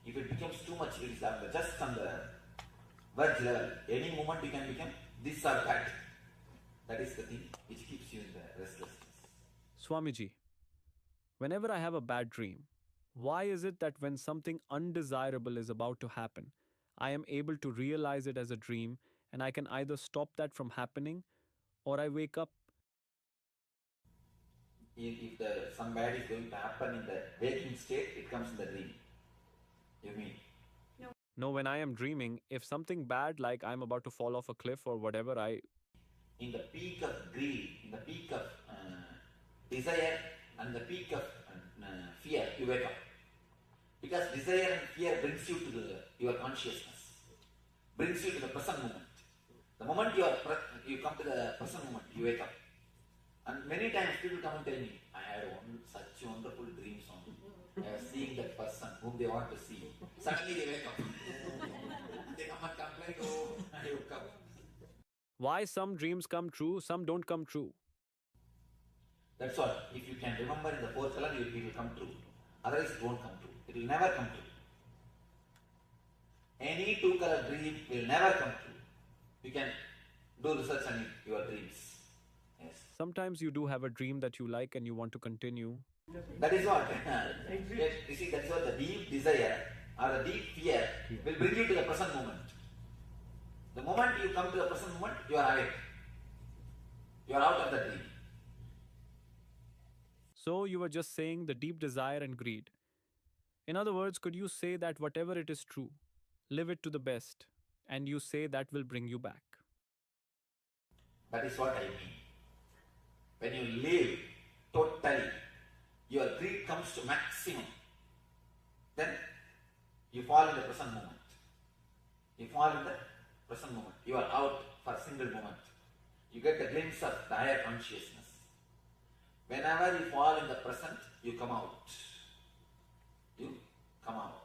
If it becomes too much, it is just on the verge level. Any moment you can become this or that. That is the thing which keeps you in the restlessness. Swamiji, whenever I have a bad dream, why is it that when something undesirable is about to happen, I am able to realize it as a dream and I can either stop that from happening or I wake up? If some bad is going to happen in the waking state, it comes in the dream. You mean? No, when I am dreaming, if something bad like I'm about to fall off a cliff or whatever, in the peak of greed, in the peak of desire and the peak of fear, you wake up. Because desire and fear brings you to your consciousness, brings you to the present moment. The moment you come to the present moment, you wake up. And many times people come and tell me, I had such wonderful dreams on I was seeing that person whom they want to see. Suddenly they wake up. They come and complain, oh, I woke up. Why some dreams come true, some don't come true? That's what. If you can remember in the fourth color, it will come true. Otherwise, it won't come true. It will never come true. Any two-color dream will never come true. You can do research on your dreams. Yes. Sometimes you do have a dream that you like and you want to continue. That is what. Yes, you see, that is what the deep desire or the deep fear will bring you to the present moment. The moment you come to the present moment, you are awake. You are out of the dream. So you were just saying the deep desire and greed. In other words, could you say that whatever it is true, live it to the best, and you say that will bring you back? That is what I mean. When you live totally, your greed comes to maximum. Then you fall in the present moment. You fall in the present moment. You are out for a single moment. You get a glimpse of the higher consciousness. Whenever you fall in the present, you come out. You come out.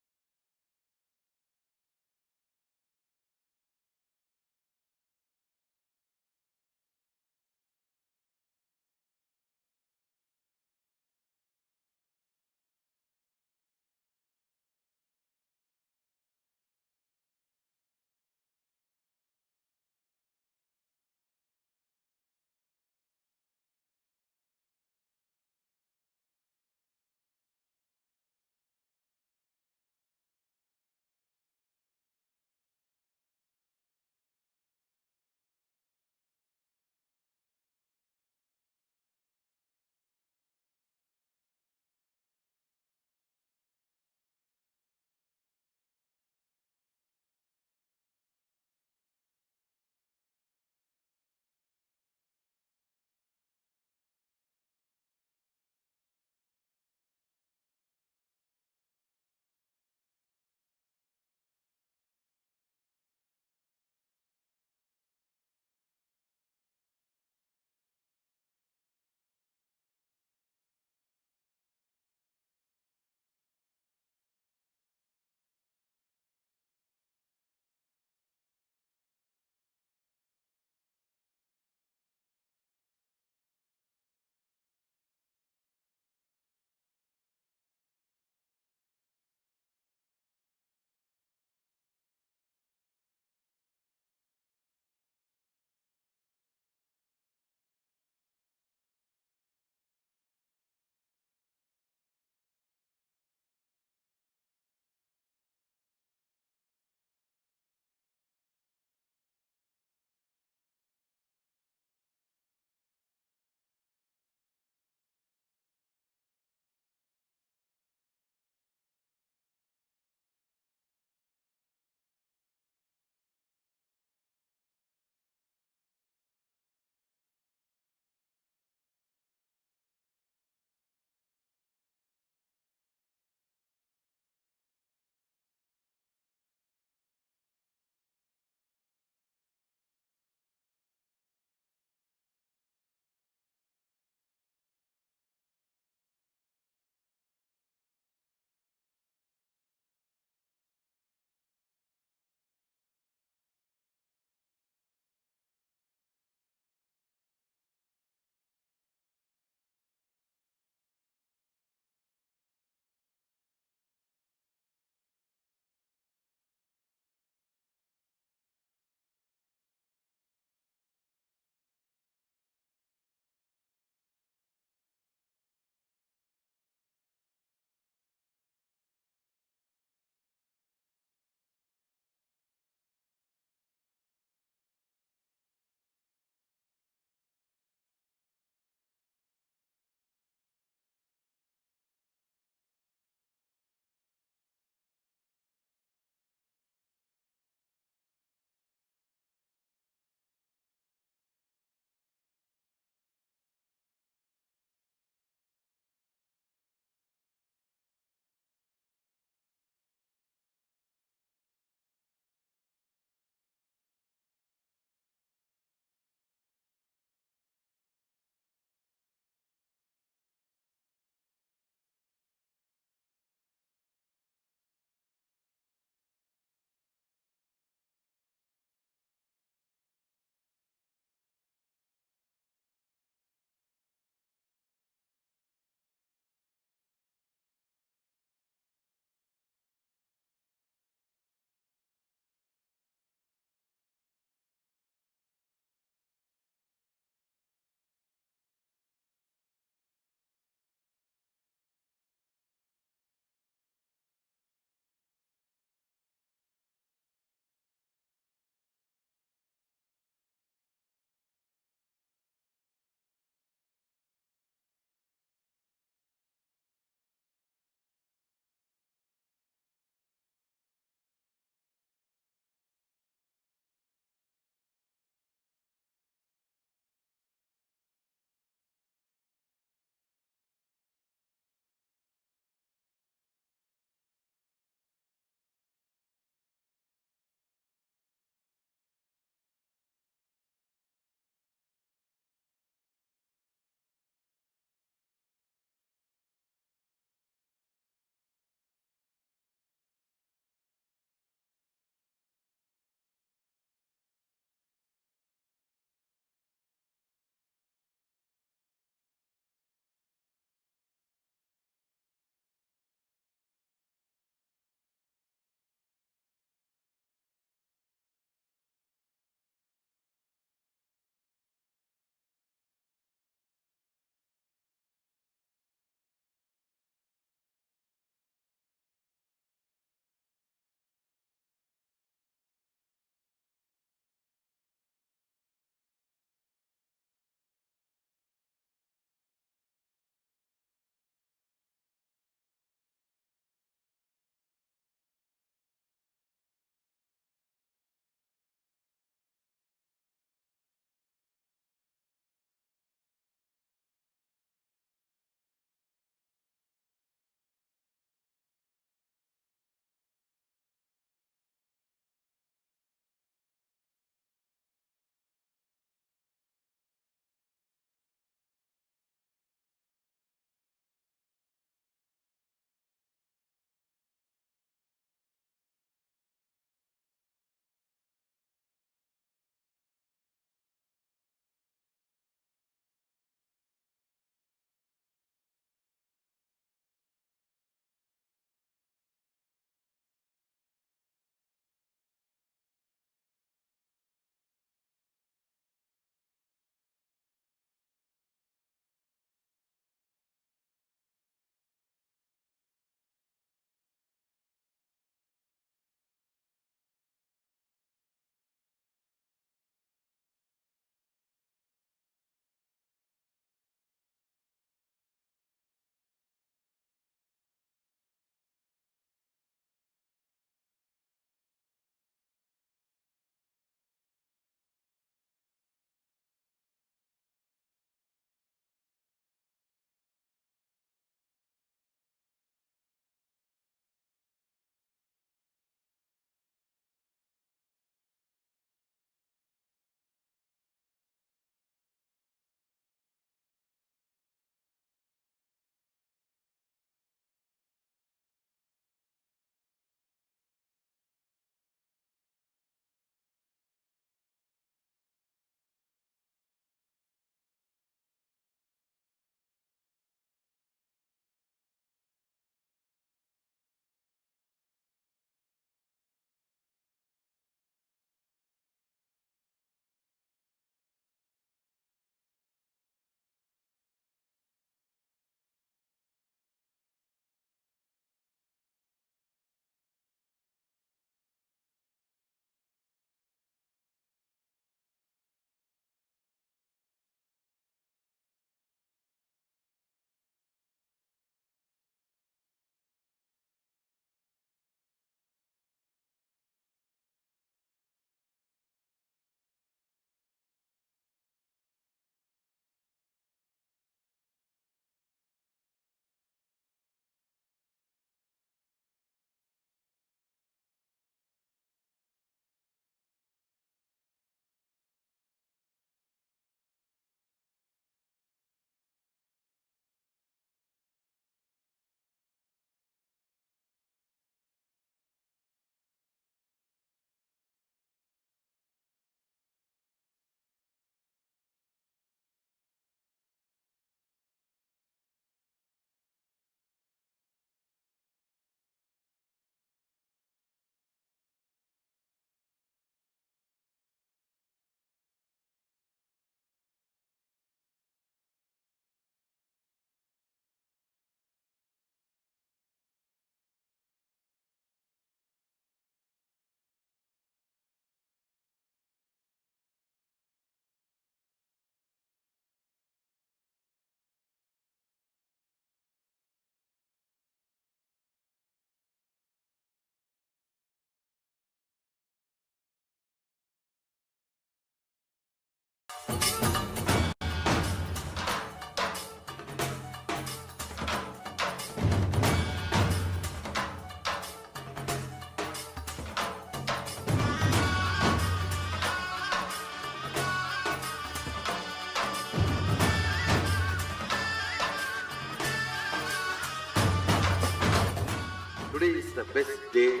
Today is the best day.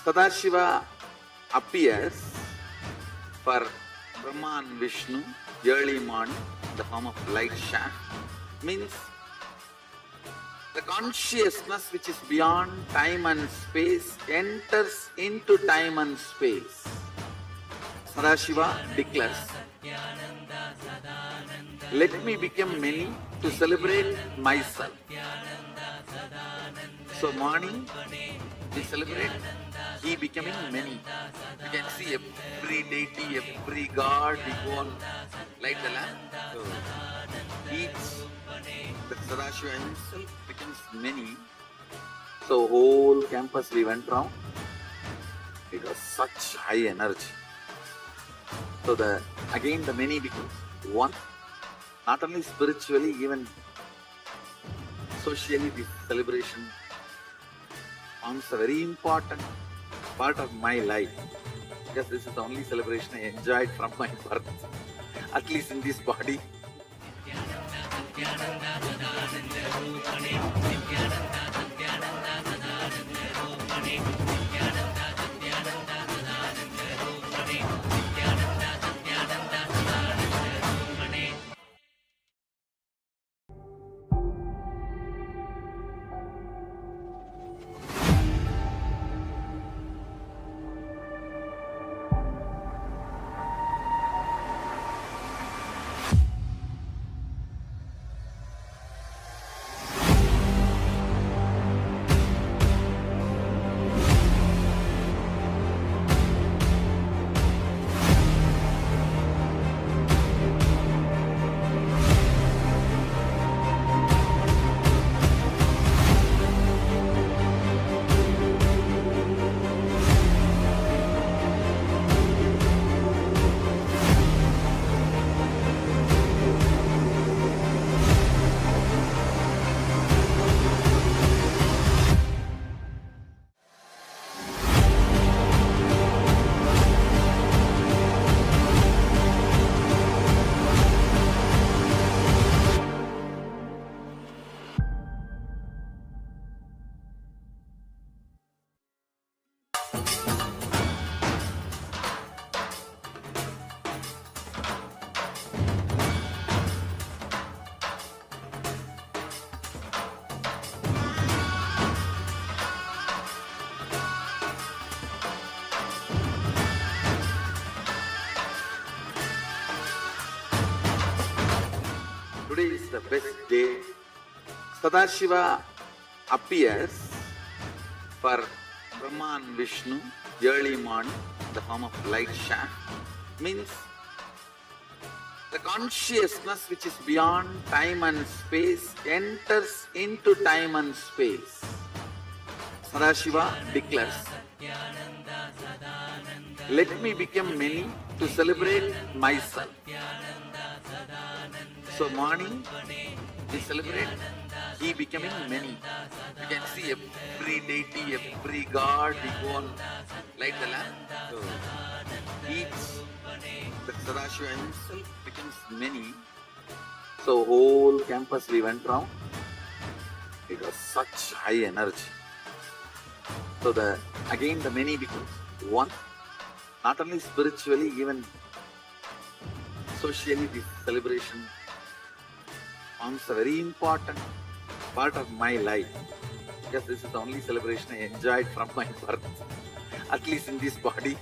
Sadashiva appears for Brahma and Vishnu early morning in the form of light shaft. Means the consciousness which is beyond time and space enters into time and space. Sadashiva declares, let me become many to celebrate myself. So morning we celebrate he becoming many. You can see every deity, every god, we go and light the lamp. So each, the Sadashiva himself becomes many. So whole campus we went round. It was such high energy. So again the many becomes one. Not only spiritually, even socially, this celebration forms a very important part of my life, because this is the only celebration I enjoyed from my birth, at least in this body. Today is the best day. Sadashiva appears for Brahma and Vishnu early morning in the form of light shaft. Means the consciousness which is beyond time and space enters into time and space. Sadashiva declares, let me become many to celebrate myself. So morning we celebrate he becoming many. You can see every deity, every god, we go and light the lamp. So each, the Sadashiva himself becomes many. So whole campus we went round. It was such high energy. So again the many becomes one. Not only spiritually, even socially, this celebration forms a very important part of my life, because this is the only celebration I enjoyed from my birth, at least in this body.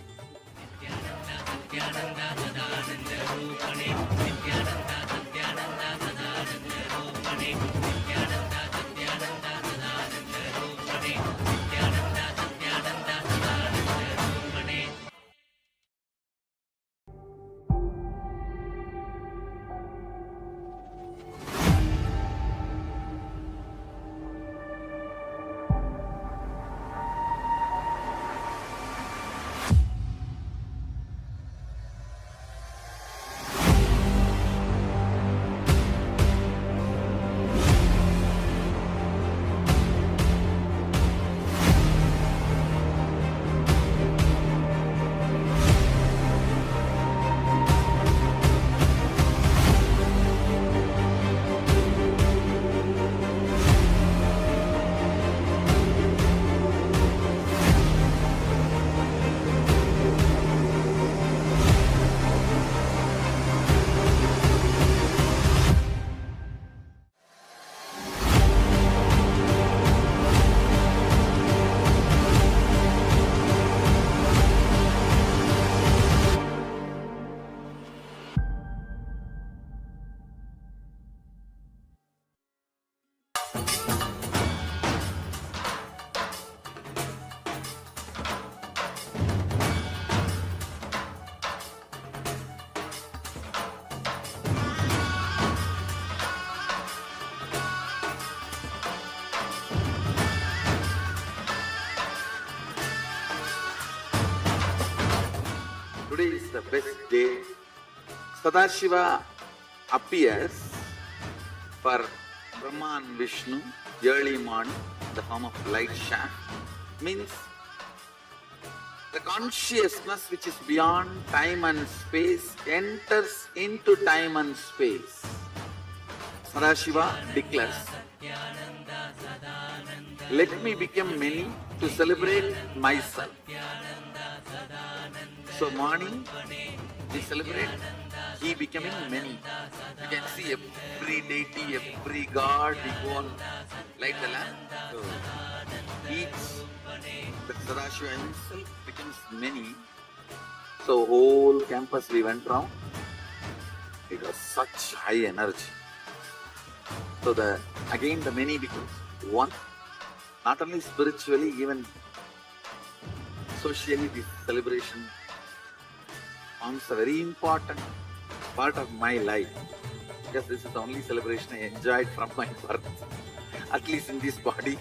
Today is the best day. Sadashiva appears for Brahma and Vishnu early morning in the form of light shaft. Means the consciousness which is beyond time and space enters into time and space. Sadashiva declares, let me become many to celebrate myself. So morning we celebrate he becoming many. You can see every deity, every god, we go and light the lamp. So each, the Sadashiva himself becomes many. So whole campus we went round. It was such high energy. So again the many becomes one. Not only spiritually, even socially, this celebration forms a very important part of my life. Because this is the only celebration I enjoyed from my birth, at least in this body.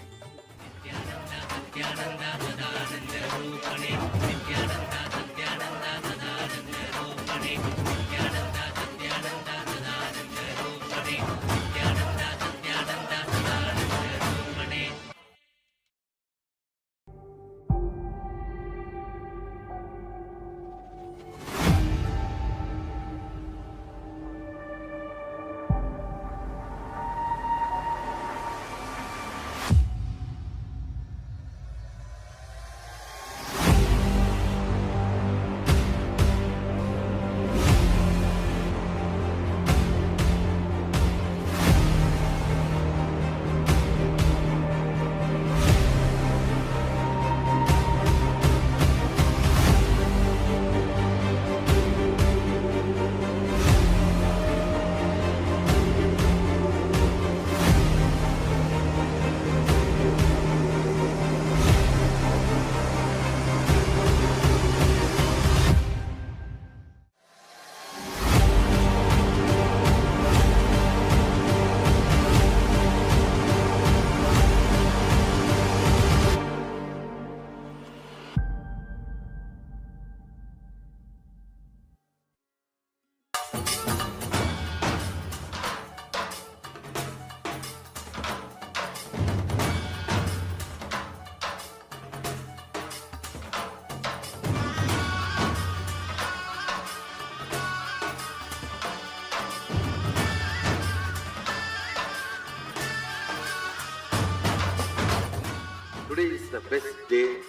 Today is the best day.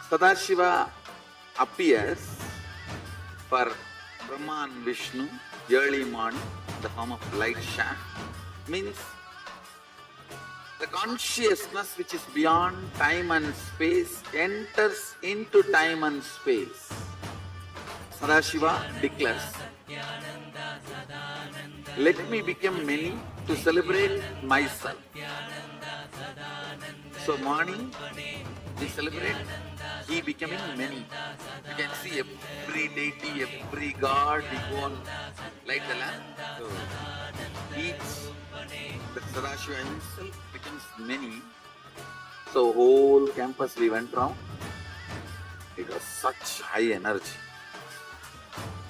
Sadashiva appears for Brahma and Vishnu early morning in the form of light shaft. Means the consciousness which is beyond time and space enters into time and space. Sadashiva declares, let me become many to celebrate myself. So morning we celebrate he becoming many. You can see every deity, every god, we go and light the lamp. So each, the Sadashiva himself becomes many. So whole campus we went round. It was such high energy.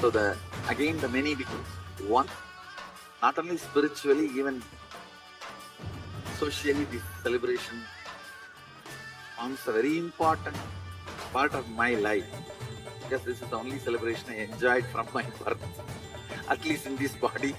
So again the many becomes one. Not only spiritually, even socially, this celebration forms a very important part of my life. Because this is the only celebration I enjoyed from my birth, at least in this body.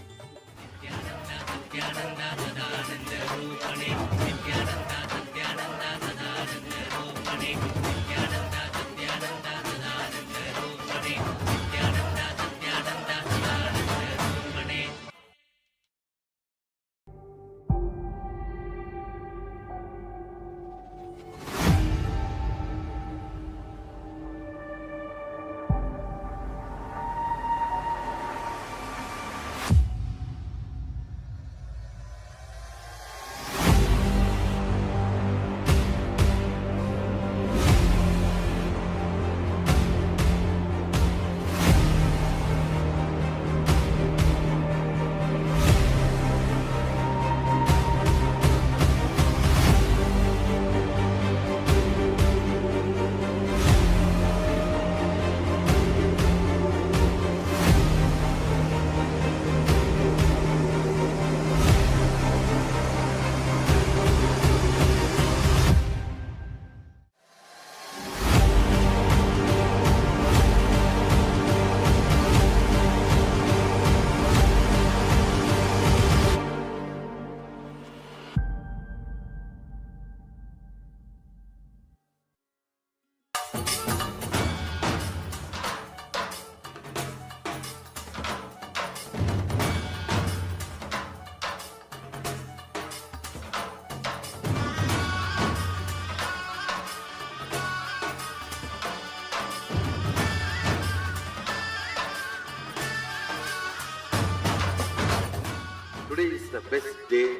the best day.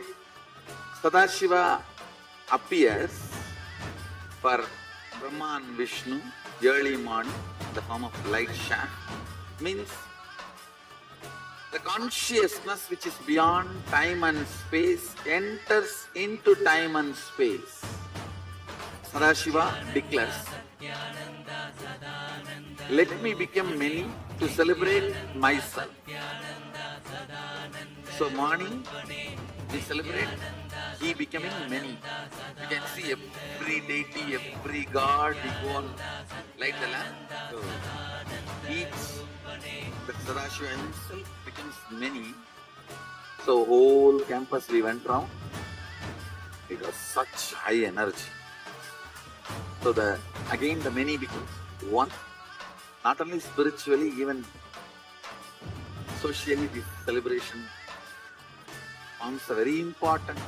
Sadashiva appears for Brahma and Vishnu early morning in the form of light shaft. Means the consciousness which is beyond time and space enters into time and space. Sadashiva declares, let me become many to celebrate myself. So morning we celebrate he becoming many. You can see every deity, every god, we go and light the lamp. So each, the Sadashiva himself becomes many. So whole campus we went round. It was such high energy. So again the many becomes one. Not only spiritually, even socially, this celebration forms a very important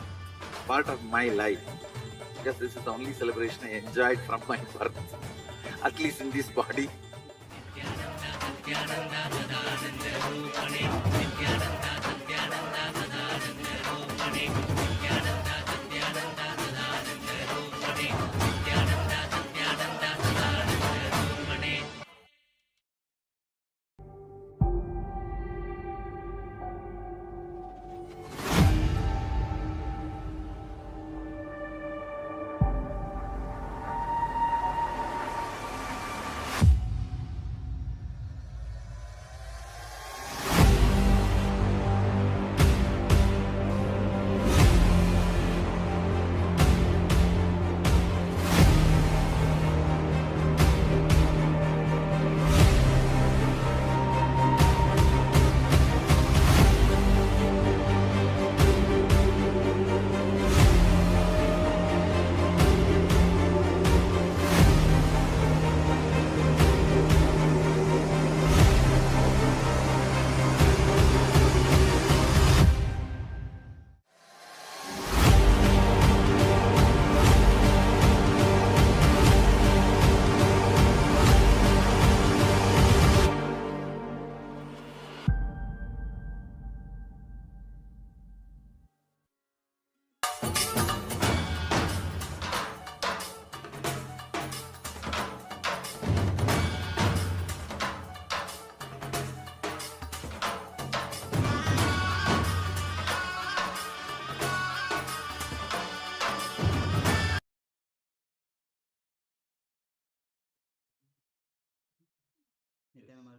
part of my life, because this is the only celebration I enjoyed from my birth, at least in this body.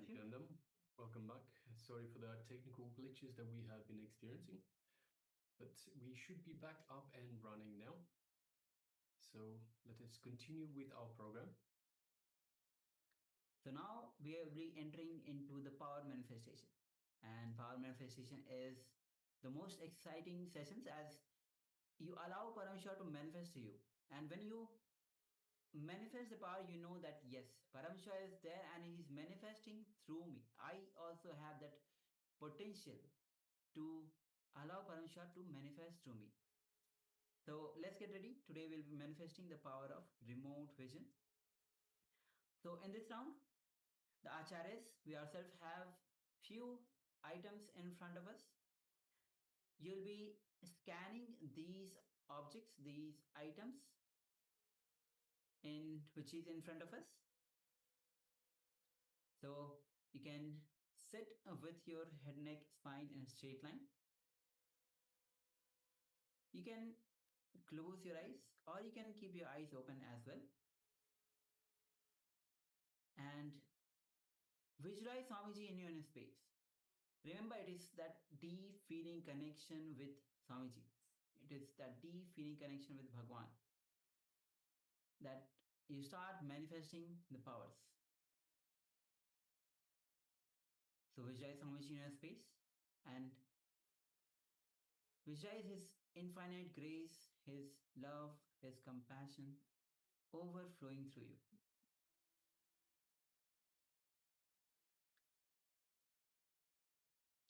Nithyananda, welcome back. Sorry for the technical glitches that we have been experiencing, but we should be back up and running now. So let us continue with our program. So now we are re-entering into the power manifestation, and power manifestation is the most exciting sessions as you allow Paramashiva to manifest to you, and when you manifest the power, you know that yes, Paramashiva is there and he is manifesting through me. I also have that potential to allow Paramashiva to manifest through me. So let's get ready. Today we'll be manifesting the power of remote vision. So in this round, the acharyas, we ourselves have few items in front of us. You'll be scanning these objects, these items which is in front of us. So you can sit with your head, neck, spine in a straight line. You can close your eyes or you can keep your eyes open as well. And visualize Swamiji in your inner space. Remember, it is that deep feeling connection with Swamiji. It is that deep feeling connection with Bhagwan that you start manifesting the powers. So visualize Swamiji in your space and visualize his infinite grace, his love, his compassion overflowing through you.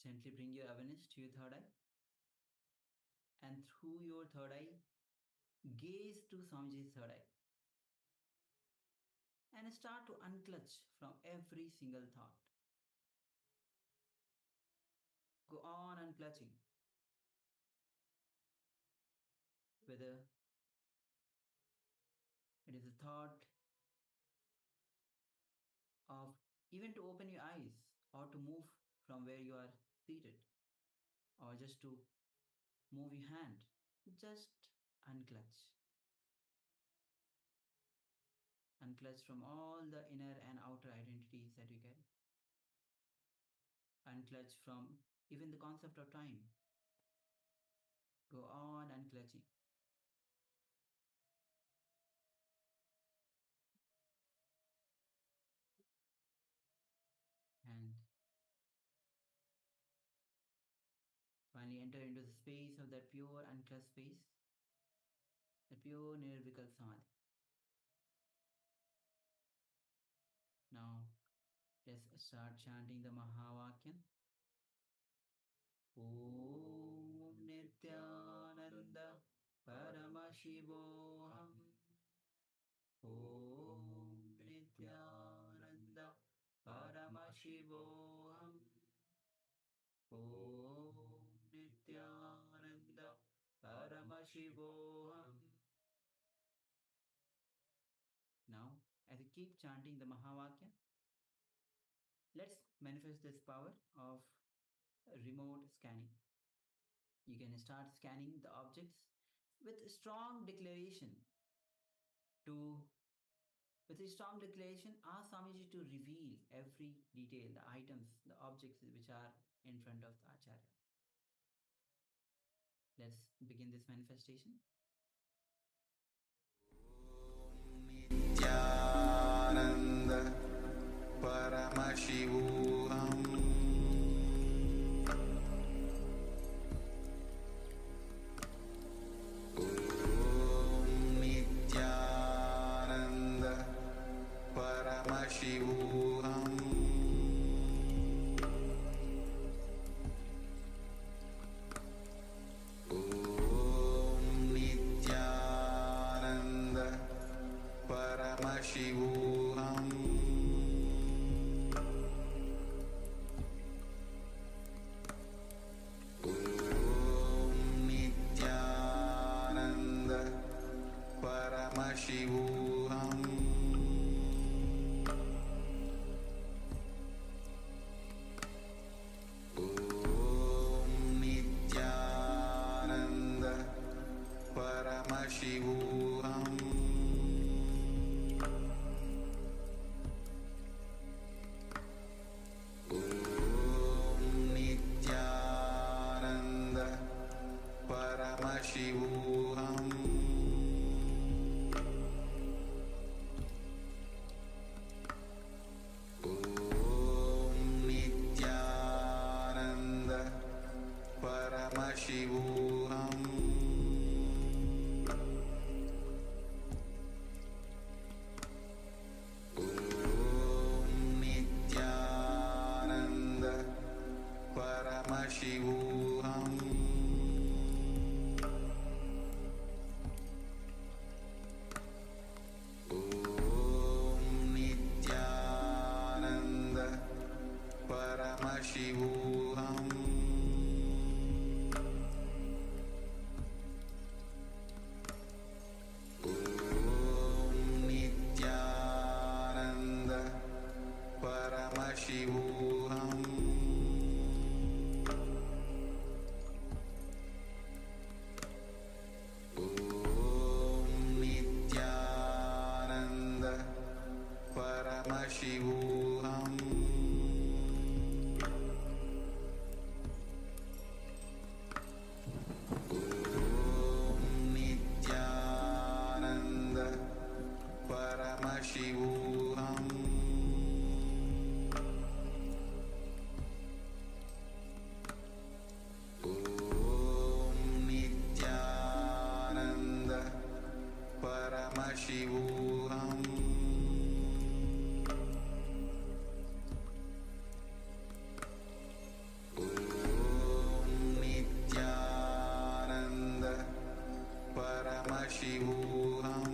Gently bring your awareness to your third eye, and through your third eye, gaze to Swamiji's third eye and start to unclutch from every single thought. Go on unclutching. whether it is a thought of even to open your eyes or to move from where you are seated or just to move your hand, just unclutch. Unclutch from all the inner and outer identities that you get. Unclutch from even the concept of time. Go on unclutching. And finally enter into the space of that pure unclutched space, the pure nirvikal samadhi. Now let's start chanting the Mahavakya. Om Nithyananda Paramashivoham. Om Nithyananda Paramashivoham. Om Nithyananda Paramashivoham. Now, as you keep chanting the Mahavakya, let's manifest this power of remote scanning. You can start scanning the objects with a strong declaration ask Swamiji to reveal every detail, the items, the objects which are in front of the Acharya. Let's begin this manifestation. Nithyananda Paramashivoham. Nithyananda Paramashivoham. Nithyananda Paramashivoham. Nithyananda Paramashivoham. Nithyananda Paramashivoham. Nithyananda Paramashivoham. Nithyananda Paramashivoham. Nithyananda Paramashivoham. Nithyananda Paramashivoham. Nithyananda Paramashivoham. Nithyananda Paramashivoham. Nithyananda Paramashivoham. Nithyananda Paramashivoham. Nithyananda Paramashivoham.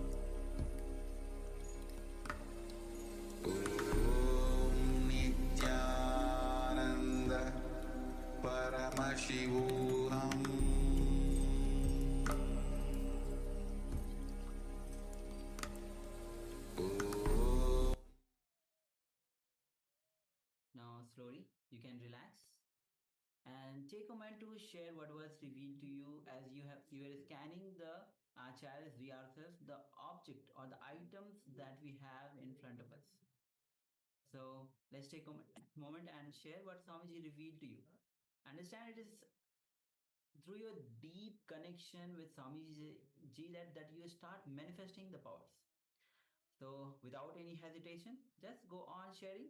slowly. You can relax and take a moment to share what was revealed to you as you were scanning the acharyas, the ourselves, the object or the items that we have in front of us. So let's take a moment and share what Swamiji revealed to you. Understand it is through your deep connection with Swamiji that you start manifesting the powers. So without any hesitation, just go on sharing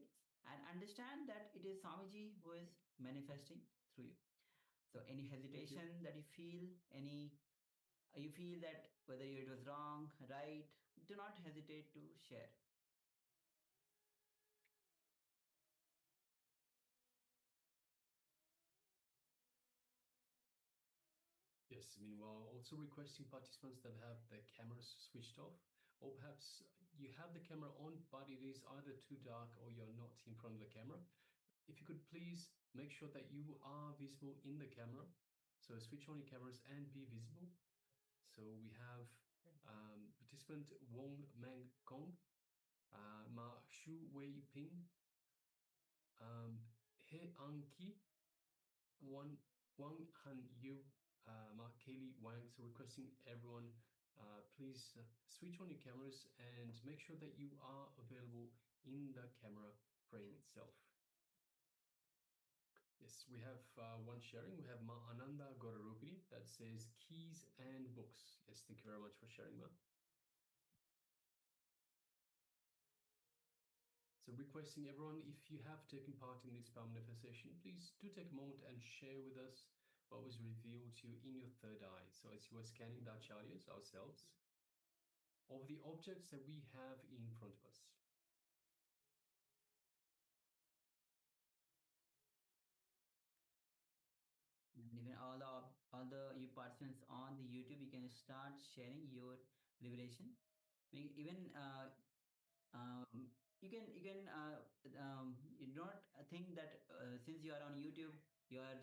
and understand that it is Swamiji who is manifesting through you. So any hesitation that you feel, you feel that whether it was wrong, right, do not hesitate to share. Yes, meanwhile, also requesting participants that have their cameras switched off, or perhaps you have the camera on, but it is either too dark or you're not in front of the camera. If you could please make sure that you are visible in the camera. So switch on your cameras and be visible. So we have participant Wong Mang Kong, Ma Shu Wei Ping, He An Ki, Wang Han Yu, Ma Kaylee Wang. So requesting everyone, please switch on your cameras and make sure that you are available in the camera frame itself. Yes, we have one sharing. We have Ma Ananda Gorarupini that says keys and books. Yes, thank you very much for sharing, Ma. So requesting everyone, if you have taken part in this power manifestation, please do take a moment and share with us what was revealed to you in your third eye. So as you were scanning the acharyas ourselves, of the objects that we have in front of us. And even all the you participants on the YouTube, you can start sharing your revelation. Even you don't think that since you are on YouTube, you are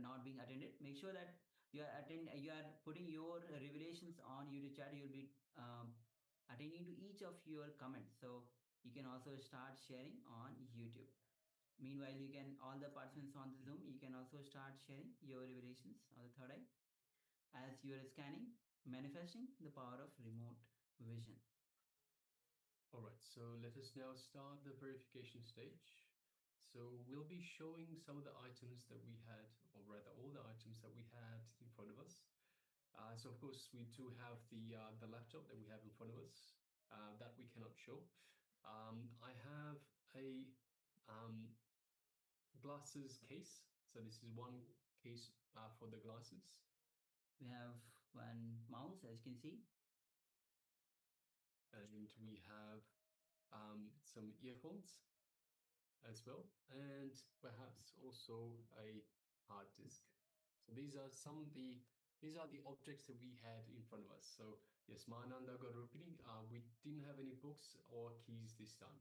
not being attended. Make sure that you are putting your revelations on YouTube chat. You'll be attending to each of your comments. So you can also start sharing on YouTube. Meanwhile, you can all the participants on the Zoom, you can also start sharing your revelations on the third eye as you are scanning, manifesting the power of remote vision. All right, so let us now start the verification stage. So we'll be showing some of the items that we had, or rather all the items that we had in front of us. So of course we do have the laptop that we have in front of us that we cannot show. I have a glasses case. So this is one case for the glasses. We have one mouse, as you can see. And we have some earphones as well, and perhaps also a hard disk. So these are the objects that we had in front of us. So yes, Mananda Garupini, we didn't have any books or keys this time.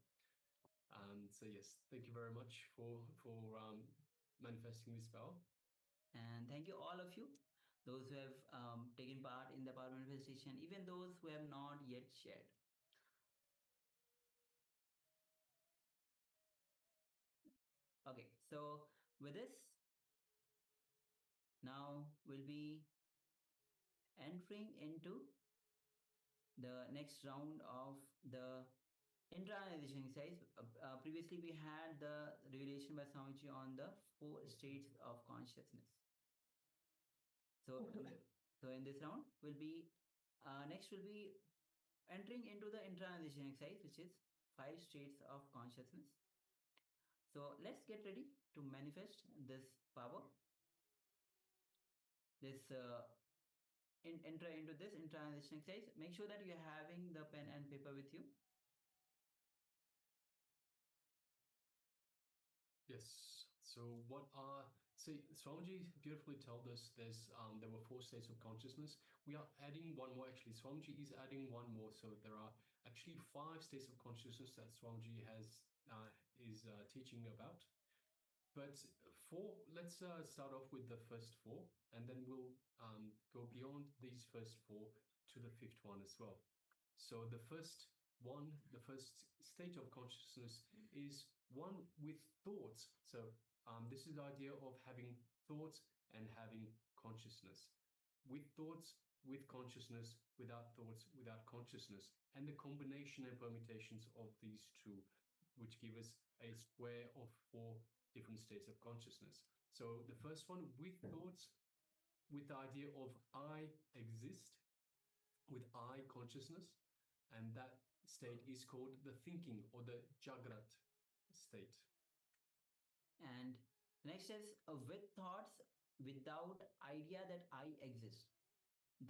So yes, thank you very much for manifesting this power. And thank you all of you, those who have taken part in the power manifestation, even those who have not yet shared. Okay, so with this, now we'll be entering into the next round of the internalization exercise. Previously, we had the revelation by Swamiji on the 4 states of consciousness. So, so in this round, we'll be next we'll be entering into the internalization exercise, which is 5 states of consciousness. So let's get ready to manifest this power. This enter into this internalization exercise. Make sure that you're having the pen and paper with you. Yes. So Swamiji beautifully told us there were 4 states of consciousness. We are adding one more. Actually, Swamiji is adding one more. So there are actually 5 states of consciousness that Swamiji is teaching about. But let's start off with the first 4, and then we'll go beyond these first 4 to the 5th one as well. So the first state of consciousness is one with thoughts. So this is the idea of having thoughts and having consciousness. With thoughts, with consciousness, without thoughts, without consciousness, and the combination and permutations of these two, which give us a square of 4 different states of consciousness. So the first one, with thoughts, with the idea of I exist, with I consciousness, and that state is called the thinking or the Jagrat state. And next is with thoughts without idea that I exist.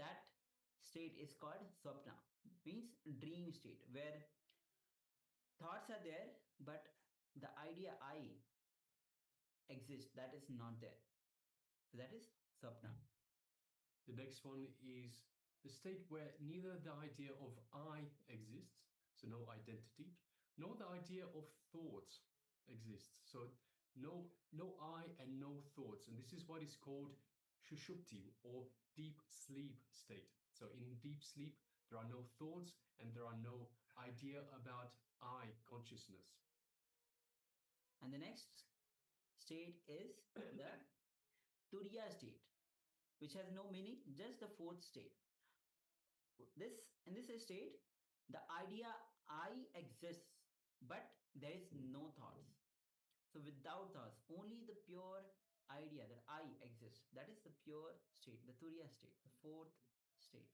That state is called swapna, means dream state, where thoughts are there, but the idea I exist, that is not there. So that is swapna. The next one is the state where neither the idea of I exists, so no identity, nor the idea of thoughts exists. So no I and no thoughts. And this is what is called shushupti or deep sleep state. So in deep sleep, there are no thoughts and there are no idea about I consciousness. And the next state is the Turiya state, which has no meaning, just the fourth state. In this state, the idea I exists, but there is no thoughts. So without thoughts, only the pure idea that I exist. That is the pure state, the Turiya state, the fourth state.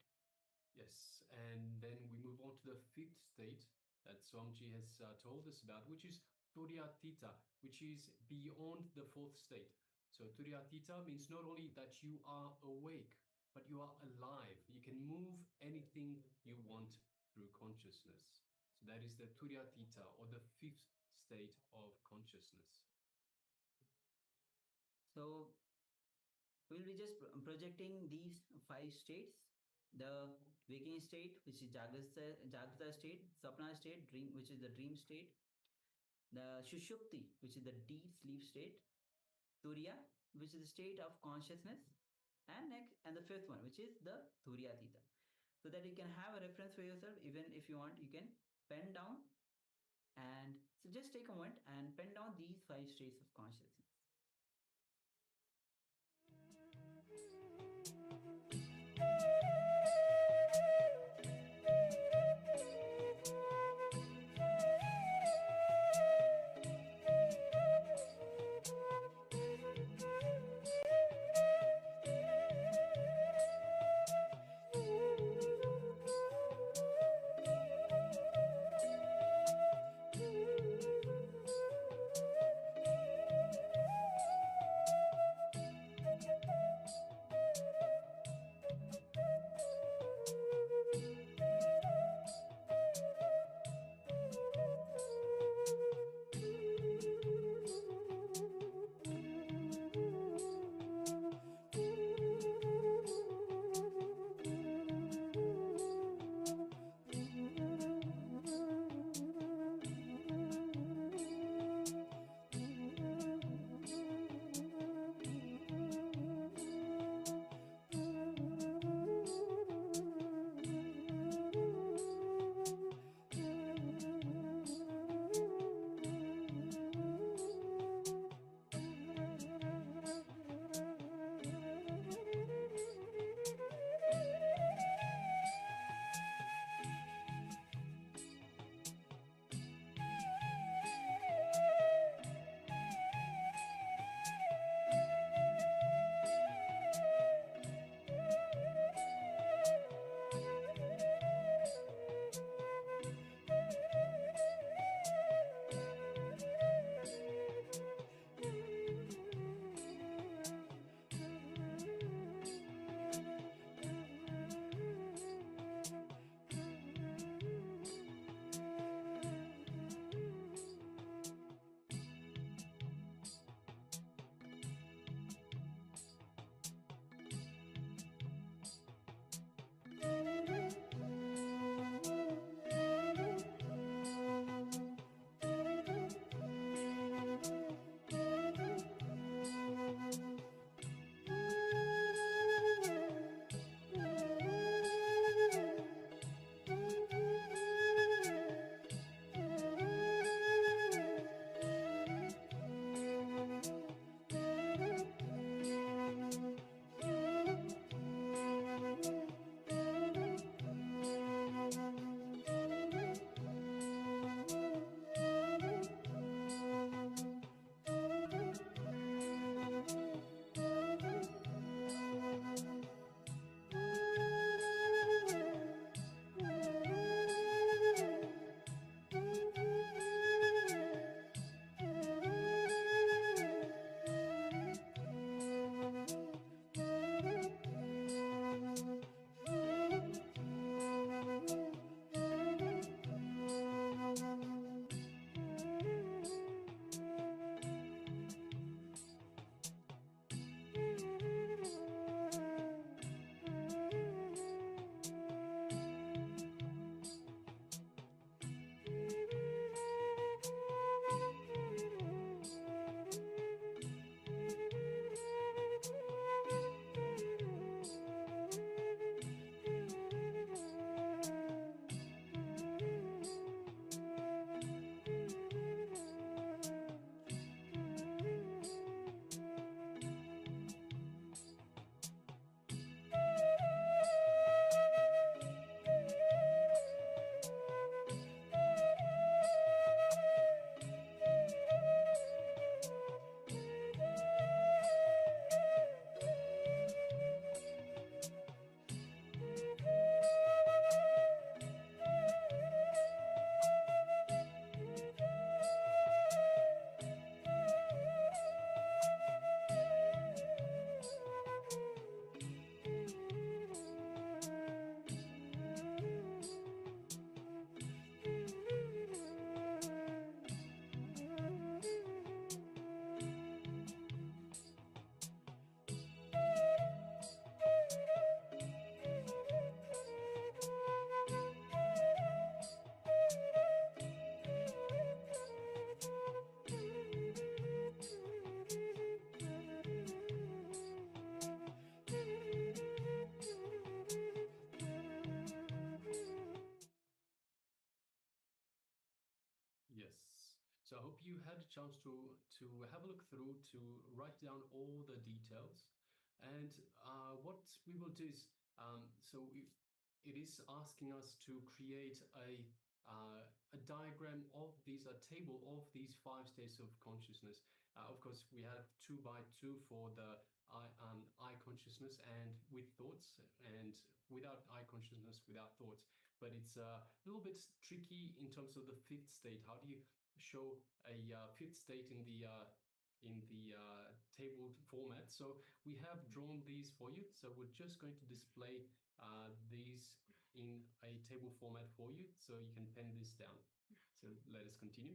Yes, and then we move on to the fifth state that Swamiji has told us about, which is Turyatita, which is beyond the fourth state. So Turyatita means not only that you are awake, but you are alive. You can move anything you want through consciousness. So that is the Turyatita, or the fifth state of consciousness. So we'll be just projecting these 5 states: the waking state, which is Jagrata state; Sapna state, dream, which is the dream state; the Shushupti, which is the deep sleep state; Turiya, which is the state of consciousness; and the fifth one, which is the Turyatita. So that you can have a reference for yourself. Even if you want, you can pen down. And so just take a moment and pen down these 5 states of consciousness. So I hope you had a chance to have a look through, to write down all the details. And what we will do is, it is asking us to create a diagram of these, a table of these 5 states of consciousness. Of course, we have 2 by 2 for the eye consciousness and with thoughts, and without eye consciousness, without thoughts. But it's a little bit tricky in terms of the 5th state. How do you show a 5th state in the table format? So we have drawn these for you. So we're just going to display these in a table format for you, so you can pen this down. So let us continue.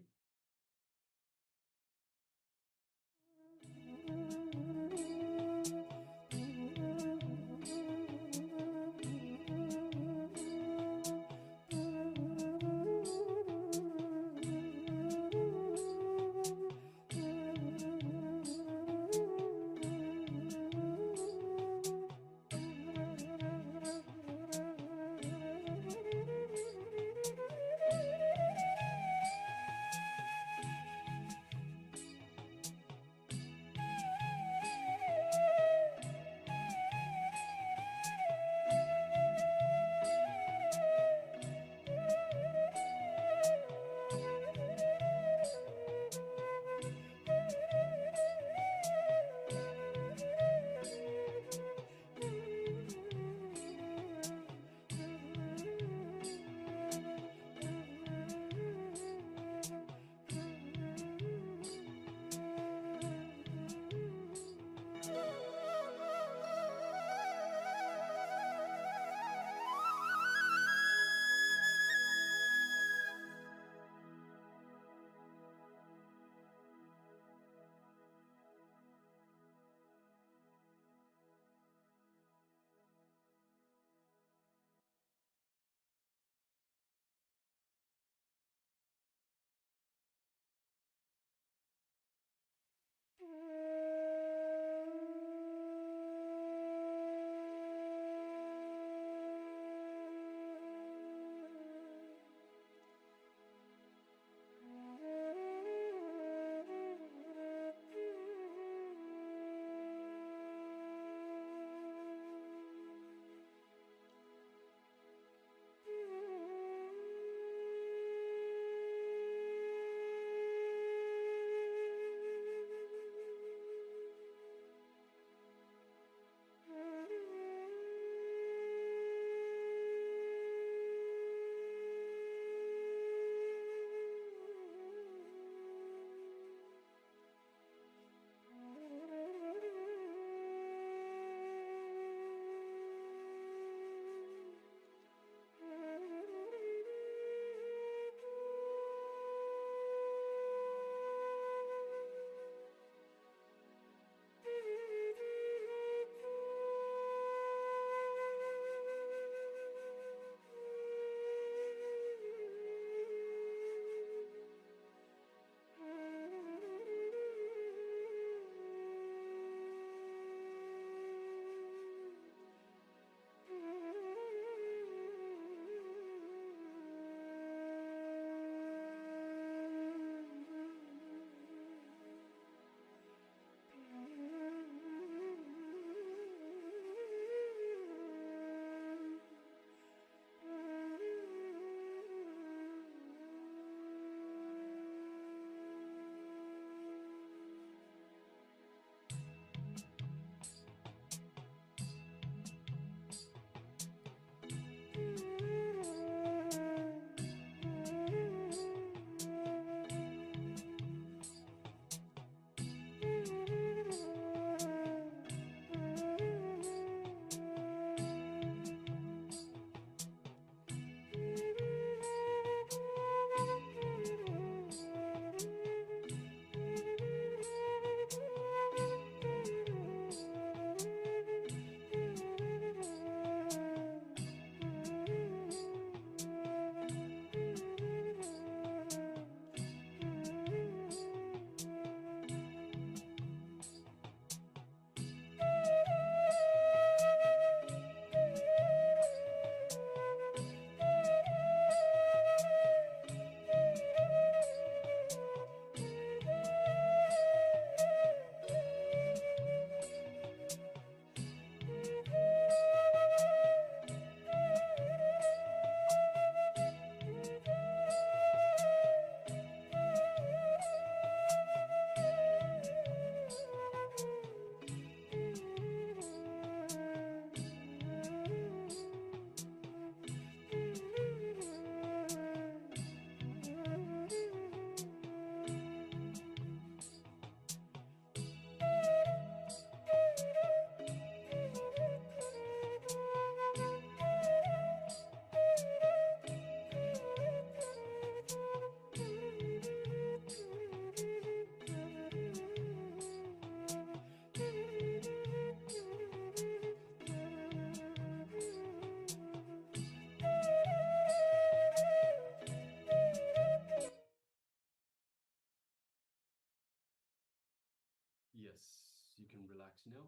So you can relax now.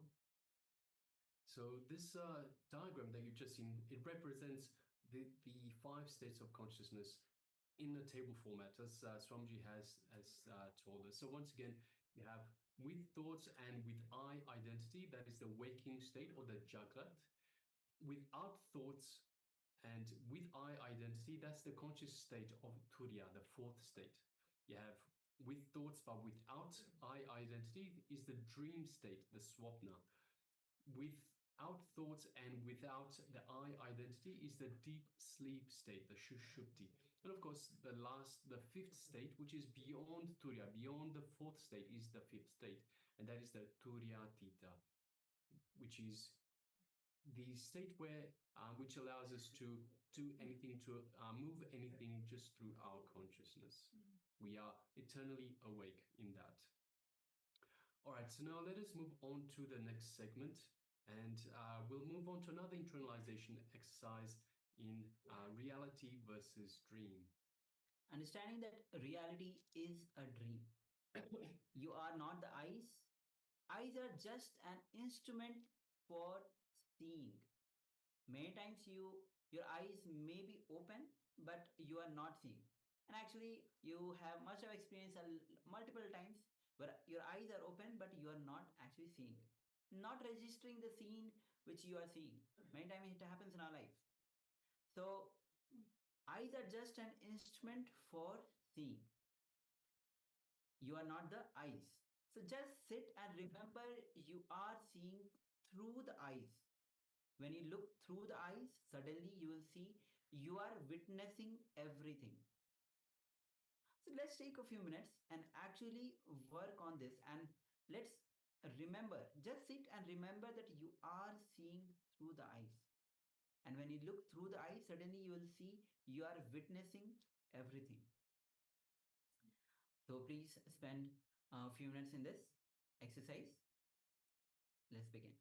So this diagram that you've just seen, it represents the 5 states of consciousness in a table format, as Swamiji has told us. So once again, you have with thoughts and with I identity, that is the waking state or the Jagrat. Without thoughts and with I identity, that's the conscious state of Turiya, the 4th state. You have with thoughts but without I identity is the dream state, the Swapna. Without thoughts and without the I identity is the deep sleep state, the Shushupti. And of course, the 5th state, which is beyond Turiya, beyond the 4th state, is the 5th state, and that is the Turiyatita, which is the state where which allows us to do anything, to move anything just through our consciousness. We are eternally awake in that. All right, so now let us move on to the next segment, and we'll move on to another internalization exercise in reality versus dream. Understanding that reality is a dream. You are not the eyes. Eyes are just an instrument for seeing. Many times your eyes may be open, but you are not seeing. And actually, you have much of experience multiple times where your eyes are open, but you are not actually seeing. Not registering the scene which you are seeing. Many times it happens in our life. So, eyes are just an instrument for seeing. You are not the eyes. So just sit and remember you are seeing through the eyes. When you look through the eyes, suddenly you will see you are witnessing everything. So let's take a few minutes and actually work on this, and let's remember, just sit and remember that you are seeing through the eyes. And when you look through the eyes, suddenly you will see you are witnessing everything. So please spend a few minutes in this exercise. Let's begin.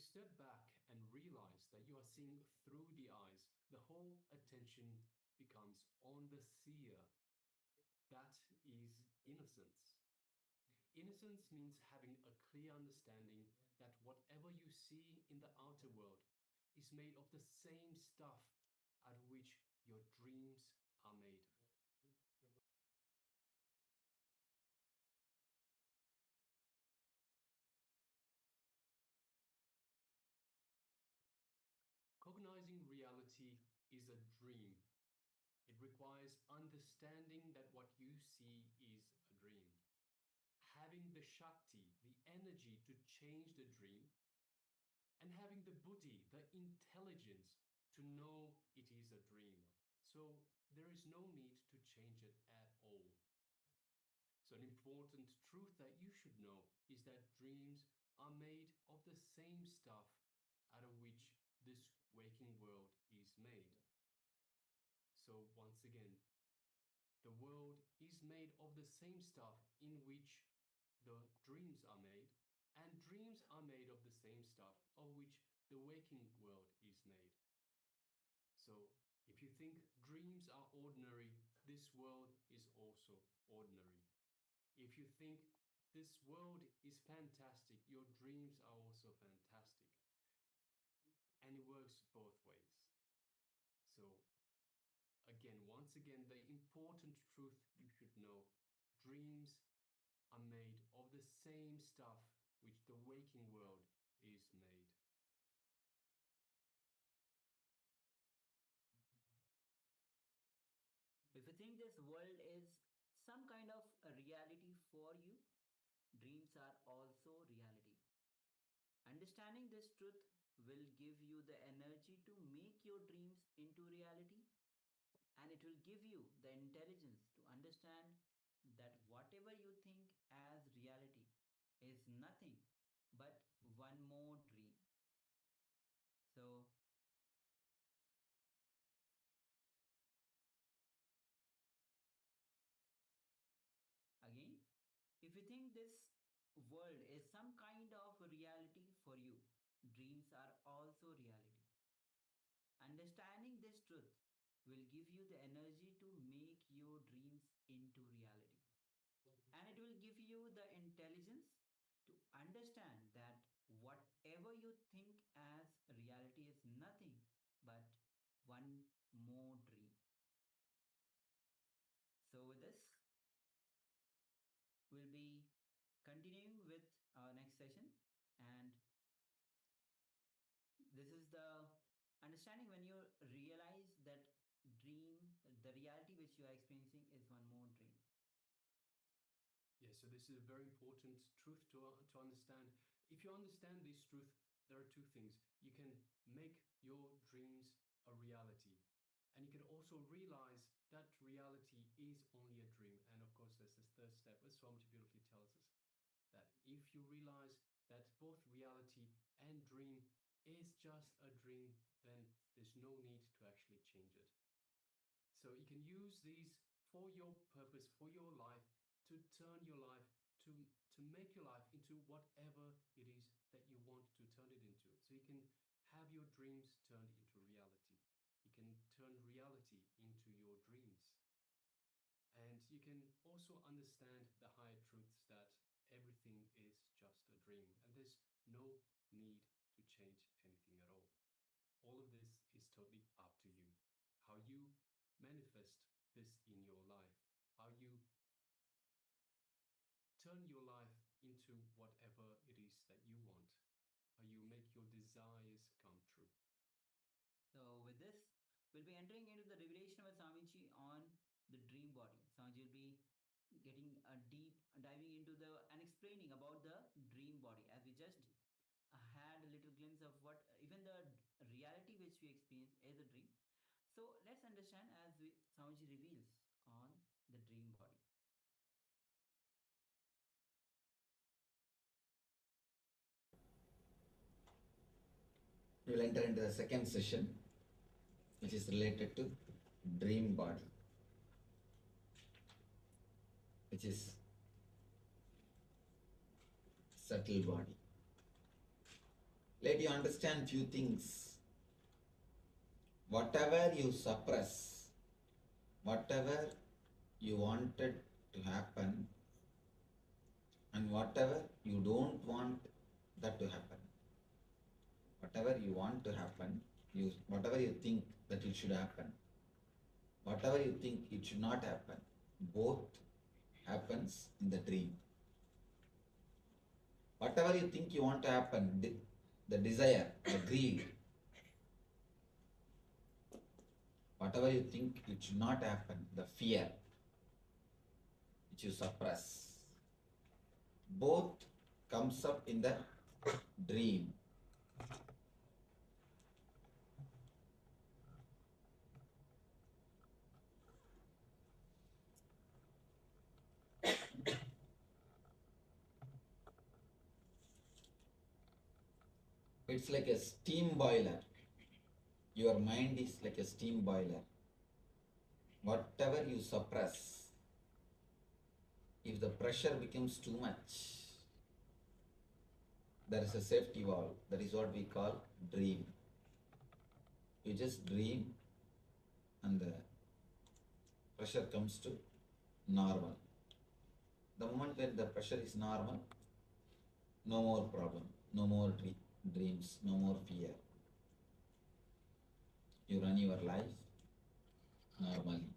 step back and realize that you are seeing through the eyes, the whole attention becomes on the seer. That is innocence. Innocence means having a clear understanding that whatever you see in the outer world is made of the same stuff out of which your dreams are made. Cognizing reality is a dream. It requires understanding that what you see is a dream. Having the Shakti, the energy to change the dream, and having the buddhi, the intelligence to know it is a dream. So there is no need to change it at all. So an important truth that you should know is that dreams are made of the same stuff out of which this waking world is made. So once again, the world is made of the same stuff in which the dreams are made, and dreams are made of the same stuff of which the waking world is made. So if you think dreams are ordinary, this world is also ordinary. If you think this world is fantastic, your dreams are also fantastic. And it works both ways. So again, once again, the important truth you should know, dreams are made of the same stuff which the waking world is made. If you think this world is some kind of a reality for you, dreams are also reality. Understanding this truth will give you the energy to make your dreams into reality, and it will give you the intelligence to understand that whatever you think as reality is nothing but one more dream. So, again, if you think this world is some kind of reality for you, dreams are also reality. Understanding this truth will give you the energy to make your dreams into reality. And it will give you the intelligence to understand that whatever you think as reality is nothing but one more dream. So, with this, we'll be continuing with our next session, and this is the understanding when you realize that dream, the reality which you are experiencing is one more dream. Yeah, so this is a very important truth to understand. If you understand this truth, there are two things. You can make your dreams a reality, and you can also realize that reality is only a dream. And of course, there's this third step, as Swamiji beautifully tells us, that if you realize that both reality and dream is just a dream, then there's no need to actually change it. So you can use these for your purpose, for your life, to turn your life, to make your life into whatever it is that you want to turn it into. So you can have your dreams turned into reality. You can turn reality into your dreams. And you can also understand the higher truths that everything is just a dream, and there's no need to change anything at all. All of this is totally up to you. How you manifest this in your life, how you turn your life into whatever it is that you want, how you make your desires come true. So, with this, we'll be entering into the revelation of Swamiji on the dream body. Swamiji will be getting a deep diving into the and explaining about the dream body, as we just had a little glimpse of what even the reality which we experience is a dream. So let's understand as Swamiji reveals on the dream body. We will enter into the second session, which is related to dream body, which is subtle body. let you understand few things. Whatever you suppress, whatever you wanted to happen, and whatever you don't want that to happen, whatever you want to happen, whatever you think that it should happen, whatever you think it should not happen, both happens in the dream. Whatever you think you want to happen, the desire, the greed, whatever you think it should not happen, the fear, which you suppress, both comes up in the dream. It's like a steam boiler. Your mind is like a steam boiler. Whatever you suppress, if the pressure becomes too much, there is a safety valve. That is what we call dream. You just dream and the pressure comes to normal. The moment when the pressure is normal, no more problem, no more dreams, no more fear. You run your life normally.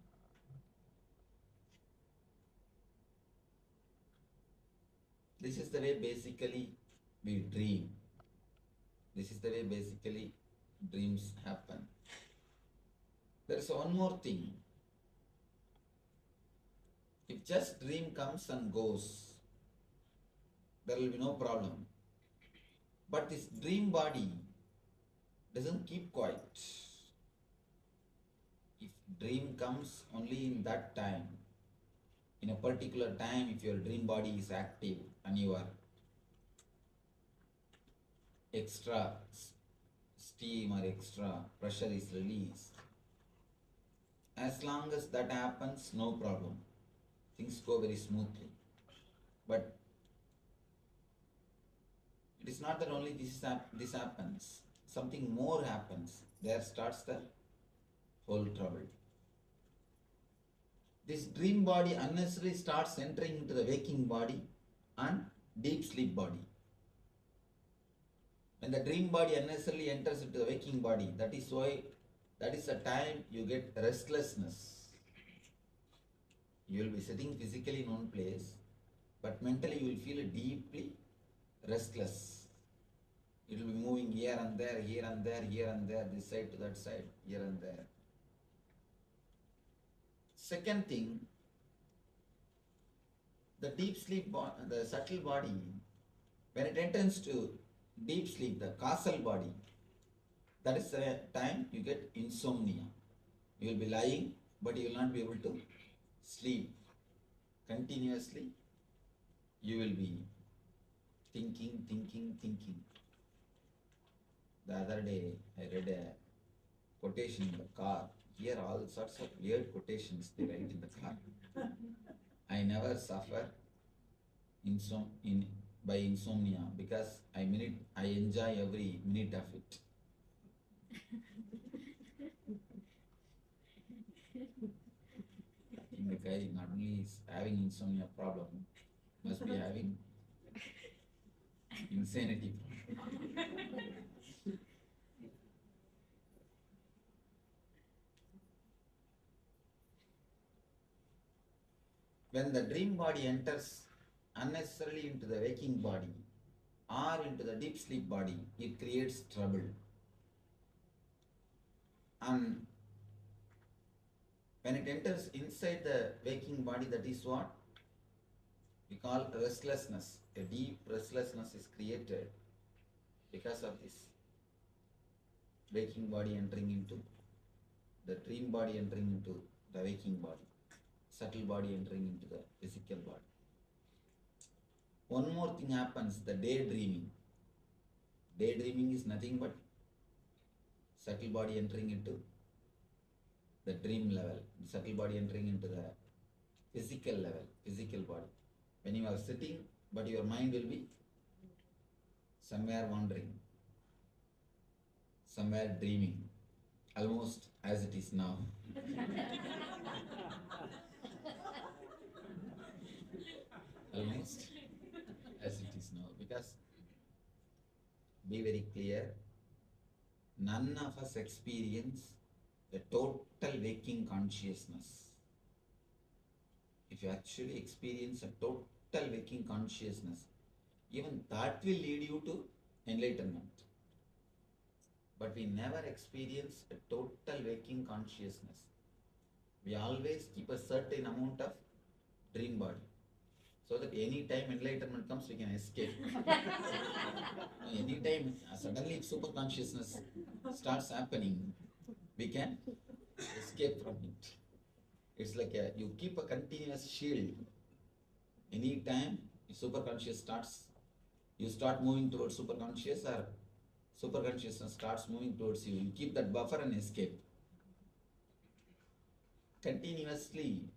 This is the way basically we dream. This is the way basically dreams happen. There is one more thing. If just dream comes and goes, there will be no problem. But this dream body doesn't keep quiet. If dream comes only in that time, in a particular time, if your dream body is active and your extra steam or extra pressure is released, as long as that happens, no problem. Things go very smoothly. But it is not that only this happens. Something more happens. There starts the whole trouble. This dream body unnecessarily starts entering into the waking body and deep sleep body. When the dream body unnecessarily enters into the waking body, that is the time you get restlessness. You will be sitting physically in one place, but mentally you will feel deeply restless. It will be moving here and there, here and there, here and there, this side to that side, here and there. Second thing, the deep sleep, the subtle body, when it enters to deep sleep, the causal body, that is the time you get insomnia. You will be lying, but you will not be able to sleep. Continuously, you will be thinking. The other day, I read a quotation in the car. Here all sorts of weird quotations they write in the car. I never suffer by insomnia because I enjoy every minute of it. I think the guy not only is having insomnia problem, must be having insanity problem. When the dream body enters unnecessarily into the waking body or into the deep sleep body, it creates trouble. And when it enters inside the waking body, that is what we call restlessness. A deep restlessness is created because of this waking body entering into the dream body, entering into the waking body, subtle body entering into the physical body. One more thing happens, the daydreaming. Daydreaming is nothing but subtle body entering into the dream level, subtle body entering into the physical level, physical body. When you are sitting, but your mind will be somewhere wandering. somewhere dreaming, almost as it is now. Almost as it is now. Because, be very clear, none of us experience a total waking consciousness. If you actually experience a total waking consciousness, even that will lead you to enlightenment. But we never experience a total waking consciousness. We always keep a certain amount of dream body, so that any time enlightenment comes, we can escape. Anytime, suddenly if super consciousness starts happening, we can escape from it. It's like you keep a continuous shield. Anytime super conscious starts, you start moving towards super conscious, or super consciousness starts moving towards you, you keep that buffer and escape. Continuously,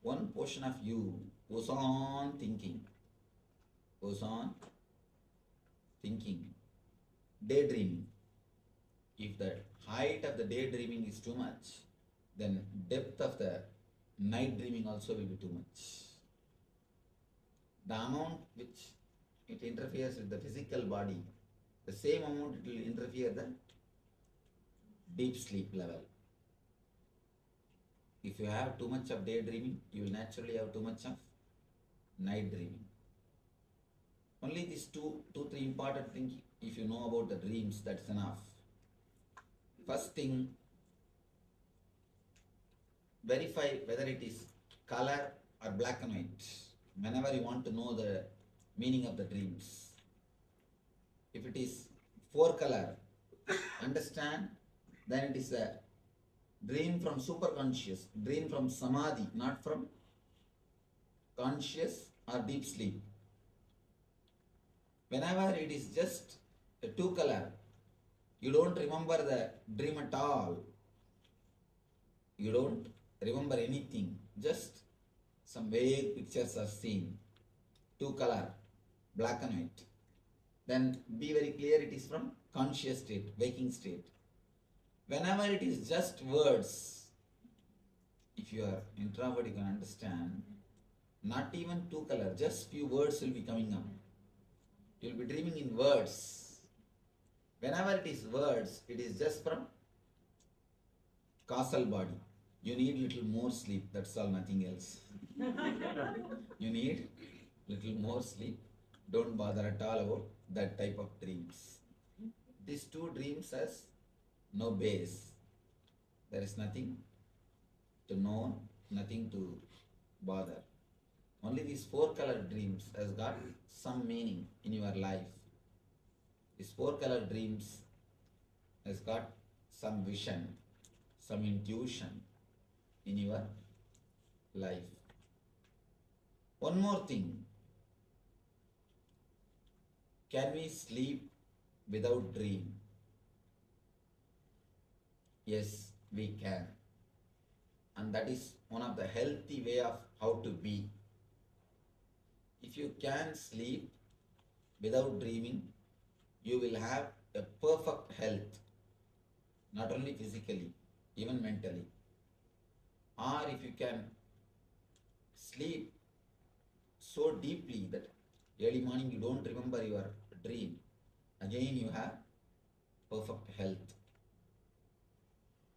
one portion of you goes on thinking, daydreaming. If the height of the daydreaming is too much, then depth of the night dreaming also will be too much. The amount which it interferes with the physical body, the same amount it will interfere the deep sleep level. If you have too much of daydreaming, you will naturally have too much of night dreaming. Only these two, three important things, if you know about the dreams, that's enough. First thing, verify whether it is color or black and white. Whenever you want to know the meaning of the dreams. If it is 4-color, understand, then it is a dream from superconscious, dream from samadhi, not from conscious or deep sleep. Whenever it is just a 2-color, you don't remember the dream at all. You don't remember anything, just some vague pictures are seen. 2-color, black and white. Then be very clear, it is from conscious state, waking state. Whenever it is just words, if you are introvert, you can understand, not even 2-color, just few words will be coming up. You will be dreaming in words. Whenever it is words, it is just from causal body. You need little more sleep, that's all, nothing else. You need little more sleep. Don't bother at all about that type of dreams. These two dreams has no base. There is nothing to know, nothing to bother. Only these 4-color dreams has got some meaning in your life. These 4-color dreams has got some vision, some intuition in your life. One more thing. Can we sleep without dream? Yes, we can. And that is one of the healthy way of how to be. If you can sleep without dreaming, you will have a perfect health, not only physically, even mentally. Or if you can sleep so deeply that early morning you don't remember your dream, again you have perfect health.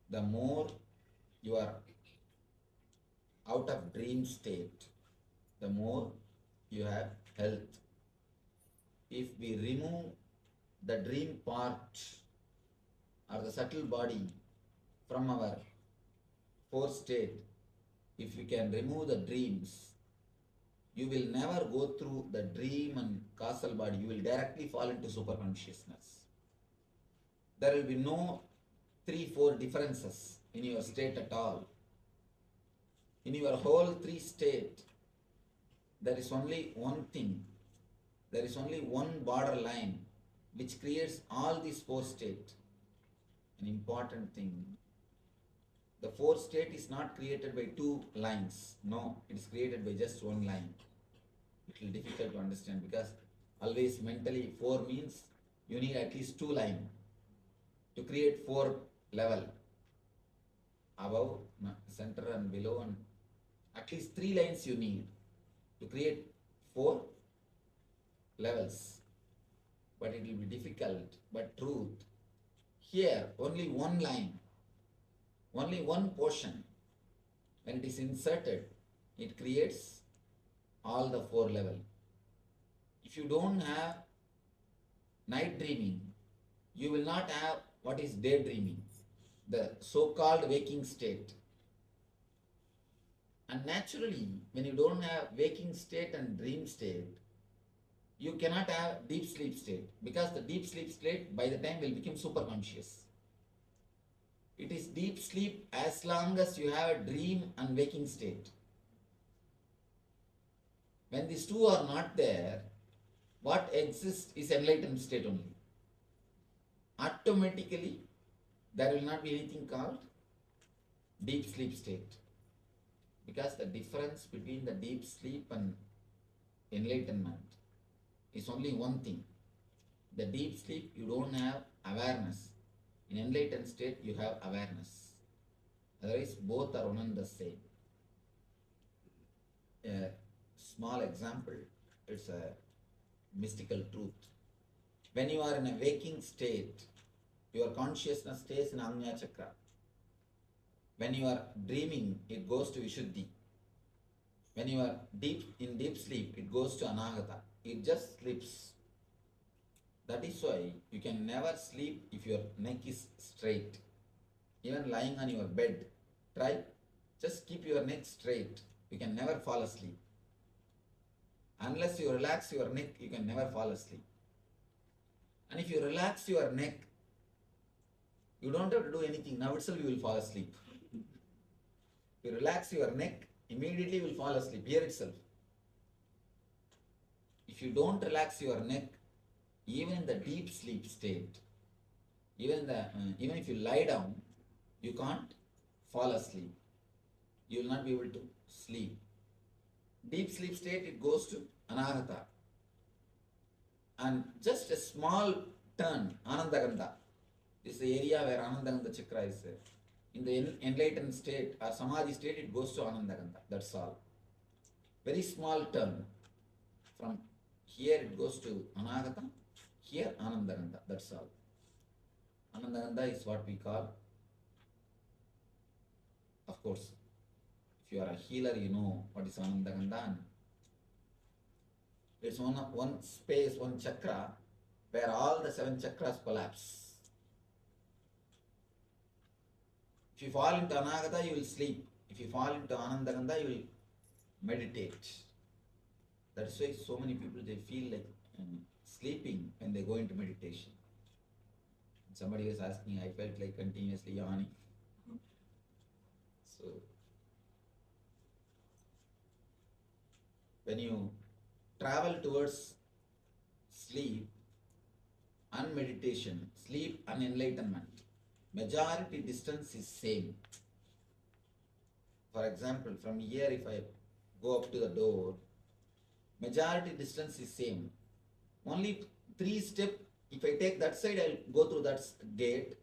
The more you are out of dream state, the more you have health. If we remove the dream part or the subtle body from our fourth state, if you can remove the dreams, you will never go through the dream and causal body. You will directly fall into superconsciousness. There will be no 3-4 differences in your state at all. In your whole 3 state, there is only one thing. There is only one borderline which creates all these 4 states. An important thing. The 4th state is not created by 2 lines. No, it is created by just 1 line. It will be difficult to understand because always mentally 4 means you need at least 2 lines. to create 4 level, above, center and below, and at least 3 lines you need to create 4 levels. But it will be difficult. But truth, here only 1 line, only 1 portion, when it is inserted, it creates all the 4 level. If you don't have night dreaming, you will not have what is daydreaming, the so-called waking state. And naturally, when you don't have waking state and dream state, you cannot have deep sleep state, because the deep sleep state by the time will become superconscious. It is deep sleep as long as you have a dream and waking state. When these two are not there, what exists is enlightened state only. Automatically, there will not be anything called deep sleep state. Because the difference between the deep sleep and enlightenment is only one thing. The deep sleep, you don't have awareness. In enlightened state, you have awareness. Otherwise, both are one and the same. A small example, it's a mystical truth. When you are in a waking state, your consciousness stays in Agnya Chakra. When you are dreaming, it goes to Vishuddhi. When you are in deep sleep, it goes to Anahata. It just sleeps. That is why you can never sleep if your neck is straight. Even lying on your bed, try. Just keep your neck straight. You can never fall asleep. Unless you relax your neck, you can never fall asleep. And if you relax your neck, you don't have to do anything. Now itself you will fall asleep. If you relax your neck, immediately you will fall asleep here itself. If you don't relax your neck, even in the deep sleep state, even if you lie down, you can't fall asleep. You will not be able to sleep. Deep sleep state, it goes to Anahata. And just a small turn, Anandagandha. This is the area where Anandagandha Chakra is there. In the enlightened state or Samadhi state, it goes to Anandagandha. That's all. Very small turn. From here it goes to Anahata, here Anandagandha. That's all. Anandagandha is what we call, of course, if you are a healer, you know what is Anandagandha. It's one space, one chakra, where all the 7 chakras collapse. If you fall into Anahata, you will sleep. If you fall into Anandagandha, you will meditate. That's why so many people, they feel like sleeping when they go into meditation. Somebody was asking, I felt like continuously yawning. So, when you travel towards sleep and meditation, sleep and enlightenment, majority distance is same. For example, from here if I go up to the door, majority distance is same. Only 3 steps, if I take that side, I'll go through that gate.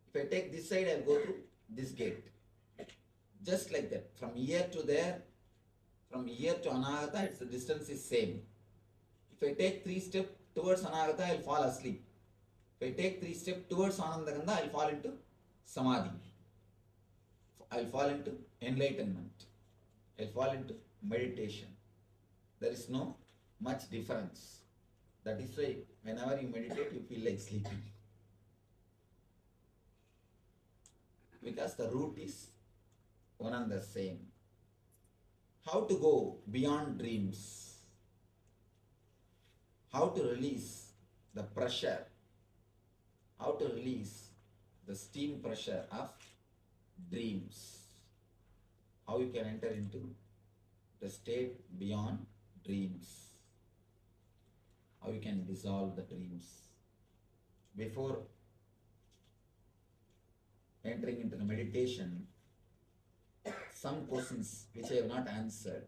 If I take this side, I'll go through this gate. Just like that. From here to there, from here to Anahata, the distance is same. If I take 3 steps towards Anahata, I'll fall asleep. If I take 3 steps towards Anandagandha, I'll fall into Samadhi. I'll fall into enlightenment. I'll fall into meditation. There is no much difference. That is why whenever you meditate, you feel like sleeping. Because the root is one and the same. How to go beyond dreams? How to release the pressure? How to release the steam pressure of dreams? How you can enter into the state beyond dreams? How you can dissolve the dreams? Before entering into the meditation, some questions which I have not answered.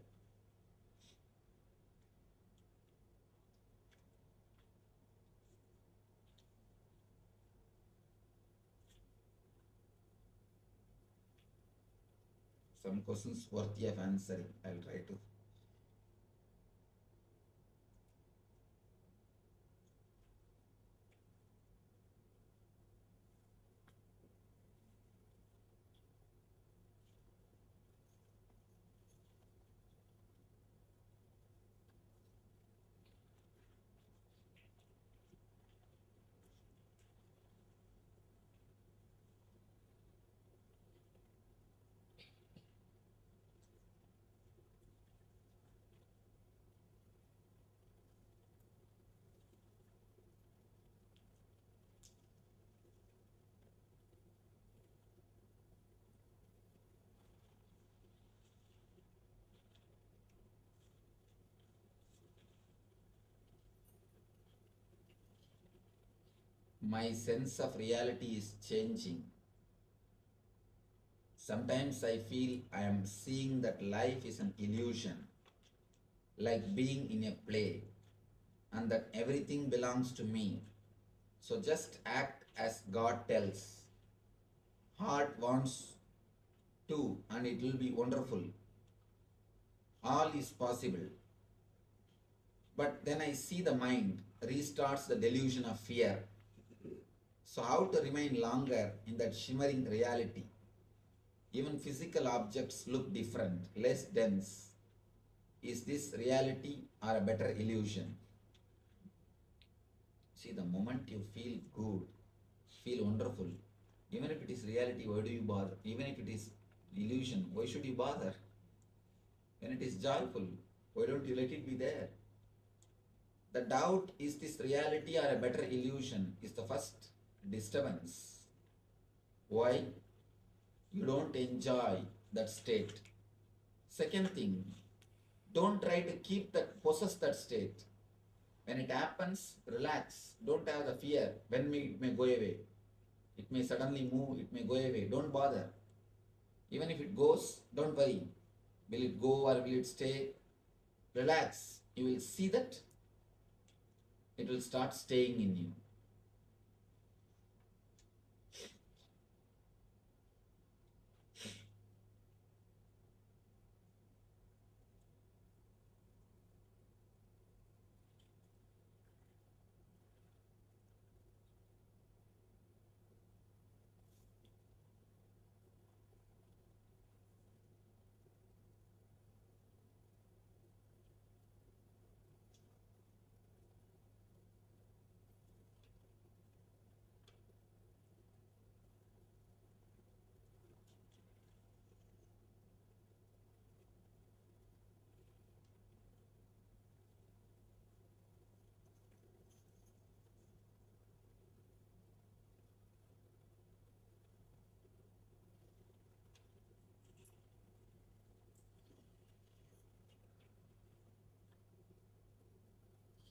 some questions worthy of answering. I'll try to. My sense of reality is changing. Sometimes I feel I am seeing that life is an illusion, like being in a play, and that everything belongs to me. So just act as God tells. Heart wants to, and it will be wonderful. All is possible. But then I see the mind restarts the delusion of fear. So how to remain longer in that shimmering reality? Even physical objects look different, less dense. Is this reality or a better illusion? See, the moment you feel good, feel wonderful, even if it is reality, why do you bother? Even if it is illusion, why should you bother? When it is joyful, why don't you let it be there? The doubt, is this reality or a better illusion, is the first disturbance. Why? You don't enjoy that state. Second thing, don't try to possess that state. When it happens, relax. Don't have the fear. When it may go away. It may suddenly move, it may go away. Don't bother. Even if it goes, don't worry. Will it go or will it stay? Relax. You will see that it will start staying in you.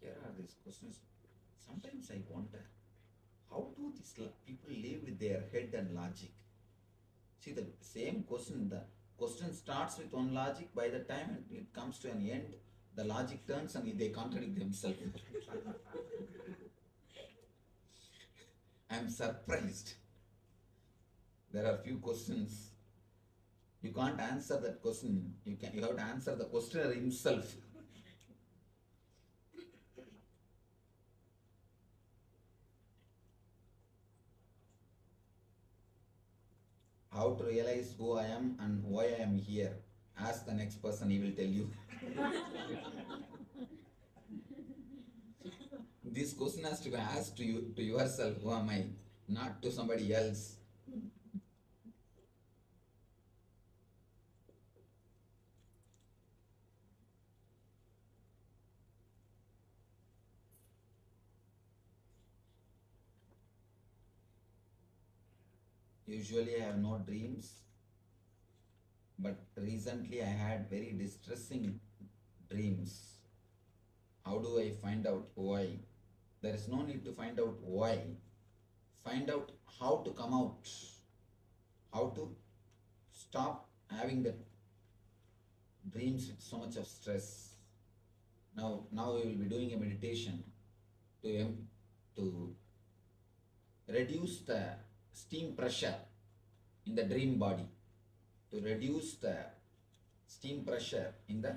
Here are these questions. Sometimes I wonder, how do these people live with their head and logic? See, the same question, the question starts with one logic, by the time it comes to an end, the logic turns and they contradict themselves. I am surprised. There are few questions. You can't answer that question. You have to answer the questioner himself. How to realize who I am and why I am here? Ask the next person, he will tell you. This question has to be asked to you, to yourself, who am I? Not to somebody else. Usually I have no dreams, but recently I had very distressing dreams. How do I find out why? There is no need to find out why. Find out how to come out, how to stop having the dreams with so much of stress. Now we will be doing a meditation to reduce the steam pressure in the dream body. to reduce the steam pressure in the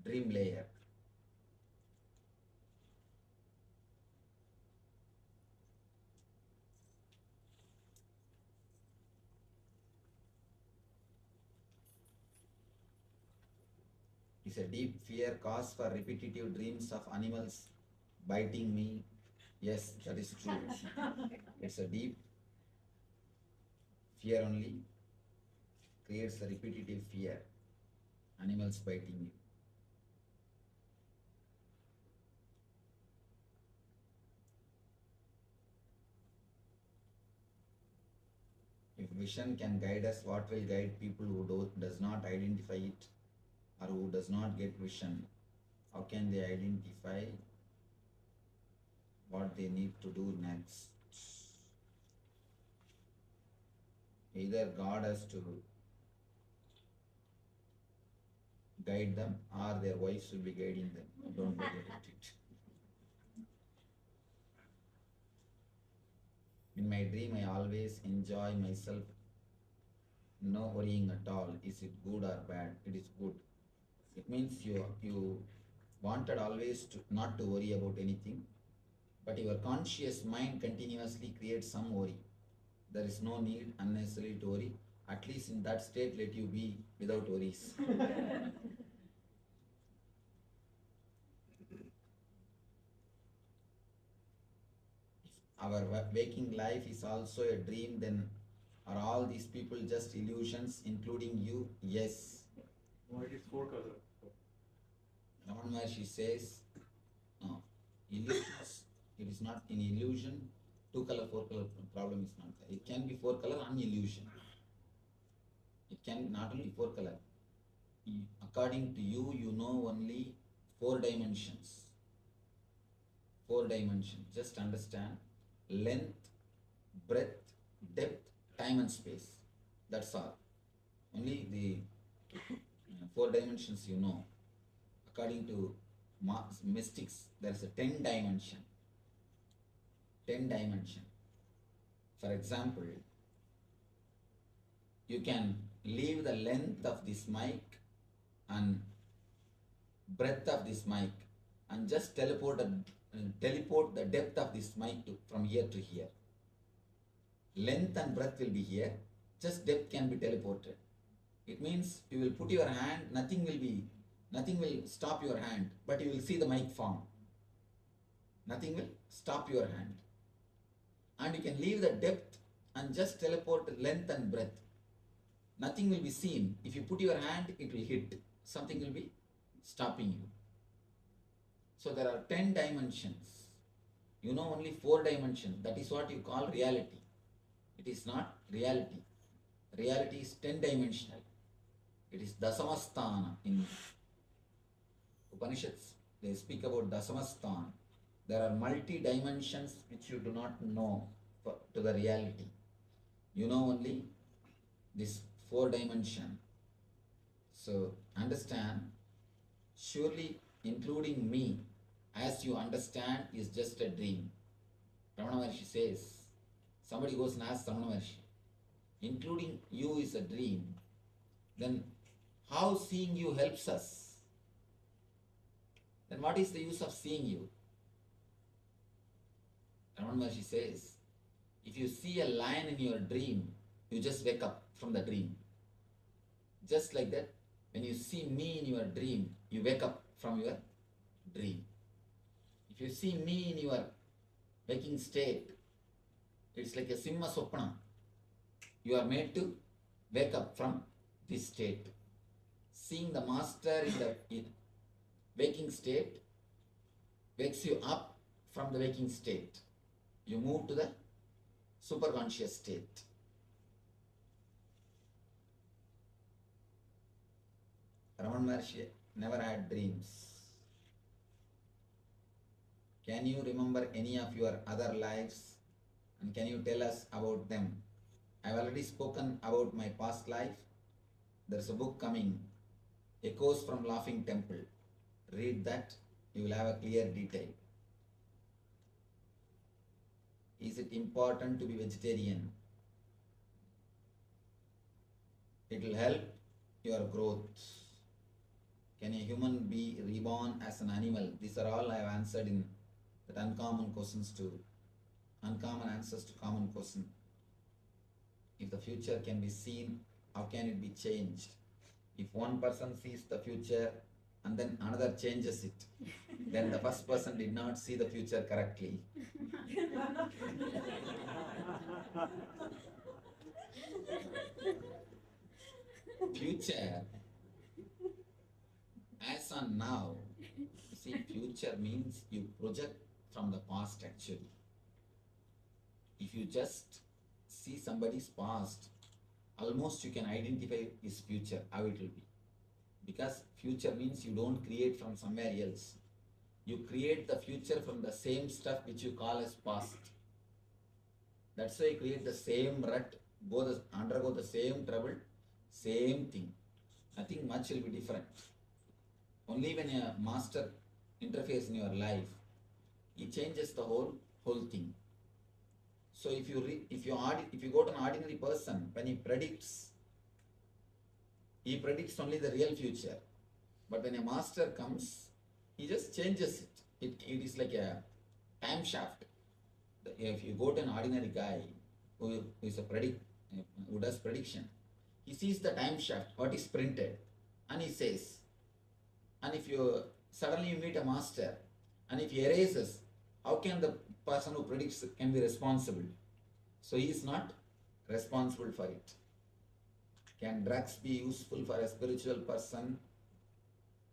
dream layer. Is a deep fear cause for repetitive dreams of animals biting me? Yes, that is true. It's a deep fear only creates a repetitive fear. Animals biting you. If vision can guide us, what will guide people who does not identify it or who does not get vision? How can they identify what they need to do next? Either God has to guide them or their wives will be guiding them. Don't worry about it. In my dream, I always enjoy myself, no worrying at all. Is it good or bad? It is good. It means you wanted always to not to worry about anything, but your conscious mind continuously creates some worry. There is no need unnecessarily to worry. At least in that state, let you be without worries. Our waking life is also a dream, then are all these people just illusions, including you? Yes. Why is 4 color? Ramana Maharshi says, no, illusions, it is not in illusion. 2 color, 4 color problem is not there. It can be 4 color on illusion. It can be not only 4 color. According to you, you know only 4 dimensions. 4 dimensions. Just understand length, breadth, depth, time and space. That's all. Only the 4 dimensions you know. According to mystics, there is a 10 dimension. 10 dimension. For example, you can leave the length of this mic and breadth of this mic and just teleport the depth of this mic from here to here. Length and breadth will be here, just depth can be teleported. It means you will put your hand, nothing will stop your hand, but you will see the mic form. Nothing will stop your hand. And you can leave the depth and just teleport length and breadth. Nothing will be seen. If you put your hand, it will hit. Something will be stopping you. So there are 10 dimensions. You know only 4 dimensions. That is what you call reality. It is not reality. Reality is 10 dimensional. It is Dasamasthana. In Upanishads, they speak about Dasamasthana. There are multi-dimensions which you do not know to the reality. You know only this 4 dimension. So understand, surely including me, as you understand, is just a dream. Ramana Maharshi says, somebody goes and asks Ramana Maharshi, including you is a dream, then how seeing you helps us? Then what is the use of seeing you? Ramana Maharshi says, if you see a lion in your dream, you just wake up from the dream. Just like that, when you see me in your dream, you wake up from your dream. If you see me in your waking state, it's like a simha sopna. You are made to wake up from this state. Seeing the master in the waking state wakes you up from the waking state. You move to the superconscious state. Ramana Maharshi never had dreams. Can you remember any of your other lives and can you tell us about them? I've already spoken about my past life. There's a book coming, Echoes from Laughing Temple. Read that, you will have a clear detail. Is it important to be vegetarian? It will help your growth. Can a human be reborn as an animal? These are all I have answered in that uncommon answers to common question. If the future can be seen, how can it be changed? If one person sees the future and then another changes it, then the first person did not see the future correctly. Future, as on now, see, future means you project from the past actually. If you just see somebody's past, almost you can identify his future, how it will be. Because future means you don't create from somewhere else. You create the future from the same stuff which you call as past. That's why you create the same rut, undergo the same trouble, same thing. Nothing much will be different. Only when a master interferes in your life, he changes the whole thing. So if you go to an ordinary person, when he predicts only the real future. But when a master comes, he just changes it. It is like a time shaft. If you go to an ordinary guy who does prediction, he sees the time shaft, what is printed, and he says. And if you suddenly meet a master, and if he erases, how can the person who predicts can be responsible? So he is not responsible for it. Can drugs be useful for a spiritual person?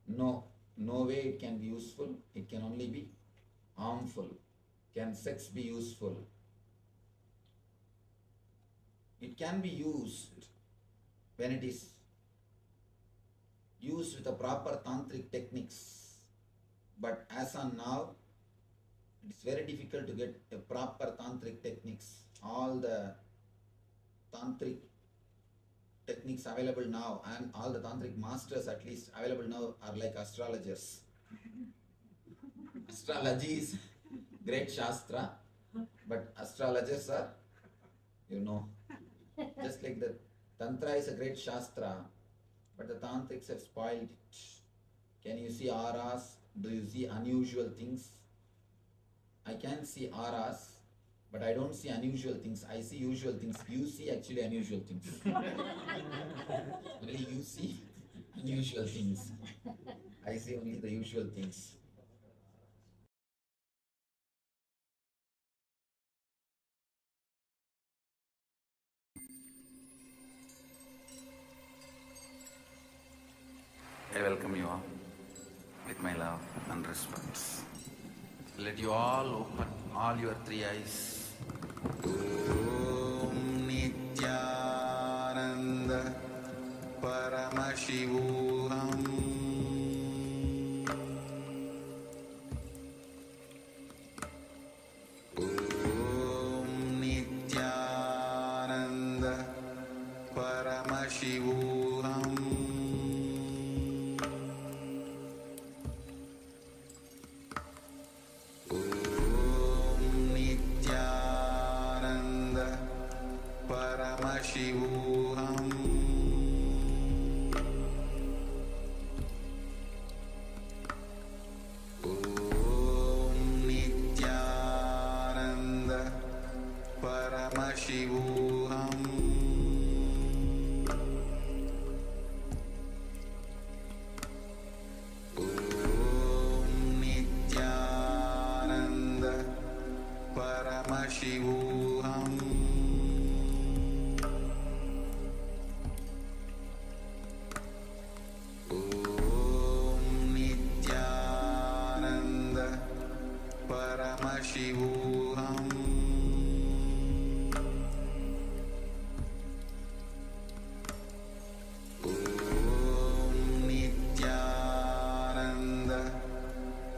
No way it can be useful. It can only be harmful. Can sex be useful? It can be used when it is used with the proper tantric techniques. But as on now, it's very difficult to get a proper tantric techniques. All the tantric techniques available now and all the tantric masters at least available now are like astrologers. Astrology is great shastra, but astrologers are, just like the tantra is a great shastra, but the tantrics have spoiled it. Can you see auras? Do you see unusual things? I can see auras, but I don't see unusual things. I see usual things. You see actually unusual things. Only you see unusual things. I see only the usual things. I welcome you all with my love and respect. Let you all open all your three eyes. Om Nithyananda Paramashivoham. Om Nithyananda Paramashivoham. Paramashivoham. Om Nithyananda Paramashivoham. Om Nithyananda Paramashivoham. Paramashivoham. Om Nithyananda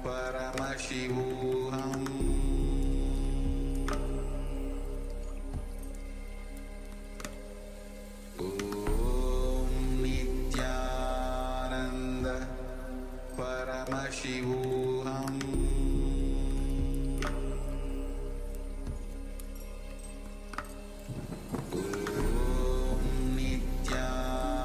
Paramashivoham. Om Nithyananda Paramashivoham. Om Nithyananda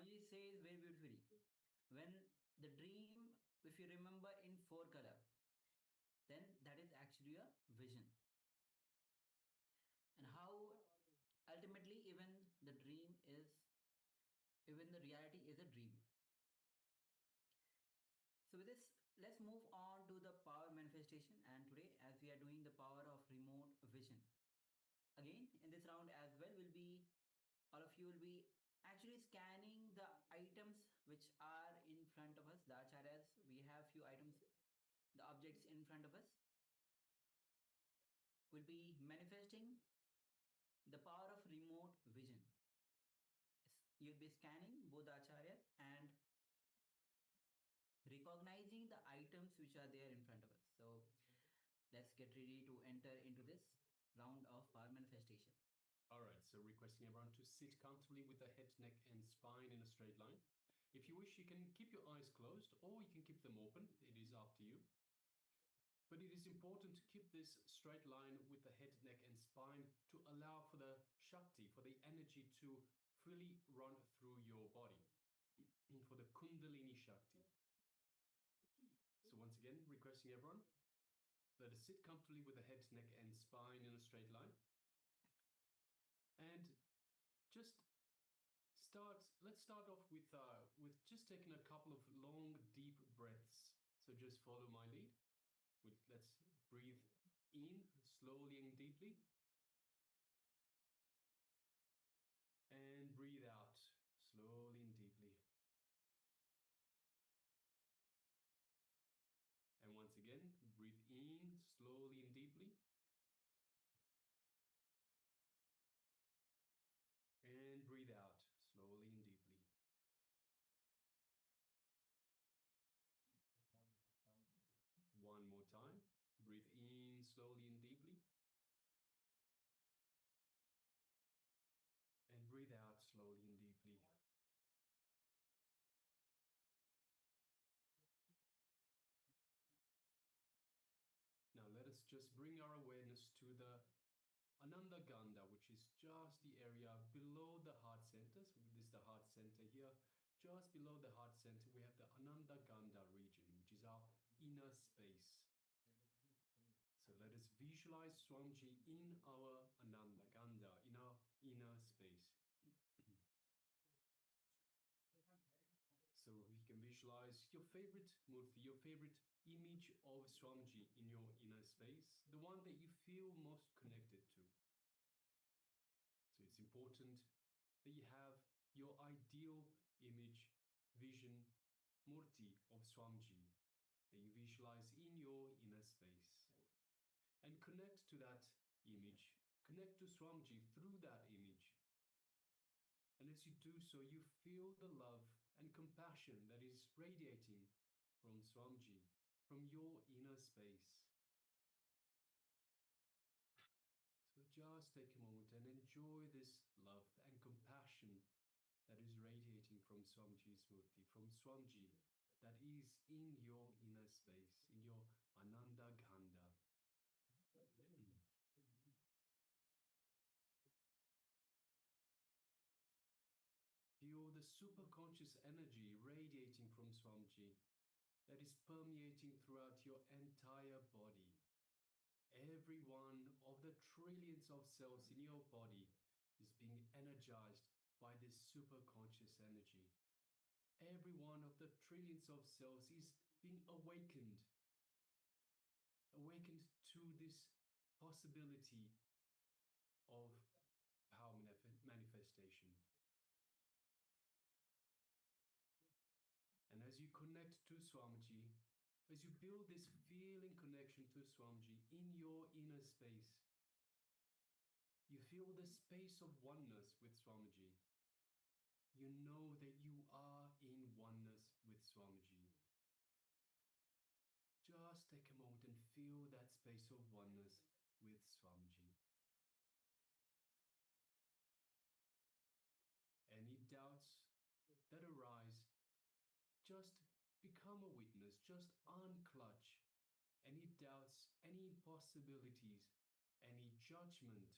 Swamiji says very beautifully, when the dream, if you remember in four color, then that is actually a vision. And how ultimately even the dream is, even the reality is a dream. So with this, let's move on to the power manifestation. And today, as we are doing the power of remote vision, again in this round as well, will be all of you will be actually scanning the items which are in front of us, the acharyas. We have few items, the objects in front of us. Will be manifesting the power of remote vision. You'll be scanning both acharyas and recognizing the items which are there in front of us. So let's get ready to enter into this round of power manifestation. All right, so requesting everyone to sit comfortably with the head, neck, and spine in a straight line. If you wish, you can keep your eyes closed or you can keep them open. It is up to you. But it is important to keep this straight line with the head, neck, and spine to allow for the Shakti, for the energy to fully run through your body, for the Kundalini Shakti. So once again, requesting everyone, let us sit comfortably with the head, neck, and spine in a straight line. And just let's start off with just taking a couple of long, deep breaths. So just follow my lead. Let's breathe in slowly and deeply. And breathe out slowly and deeply. And once again, breathe in slowly and deeply. And breathe out slowly and deeply. One more time. Breathe in slowly and deeply. And breathe out slowly and deeply. Now let us just bring our awareness to the Ananda Gandha, which is just the area below the heart center. So this is the heart center here. Just below the heart center, we have the Ananda Gandha region, which is our inner space. So let us visualize Swamiji in our Ananda Gandha, in our inner space. So you can visualize your favorite murti, your favorite image of Swamiji in your inner space, the one that you feel most connected to. So it's important that you have your ideal image, vision, murti of Swamiji that you visualize in your inner space. And connect to that image, connect to Swamiji through that image. And as you do so, you feel the love and compassion that is radiating from Swamiji, from your inner space. So just take a moment and enjoy this love and compassion that is radiating from Swamiji's murti, from Swamiji that is in your inner space, in your Ananda Gandha. Feel the superconscious energy radiating from Swamiji that is permeating throughout your entire body. Every one of the trillions of cells in your body is being energized by this superconscious energy. Every one of the trillions of cells is being awakened to this possibility of power manifestation. And as you connect to Swamiji, as you build this feeling connection to Swamiji in your inner space, you feel the space of oneness with Swamiji. You know that you are in oneness with Swamiji. Just take a moment and feel that space of oneness with Swamiji. Any doubts that arise, just become a witness, just unclutch any doubts, any impossibilities, any judgment.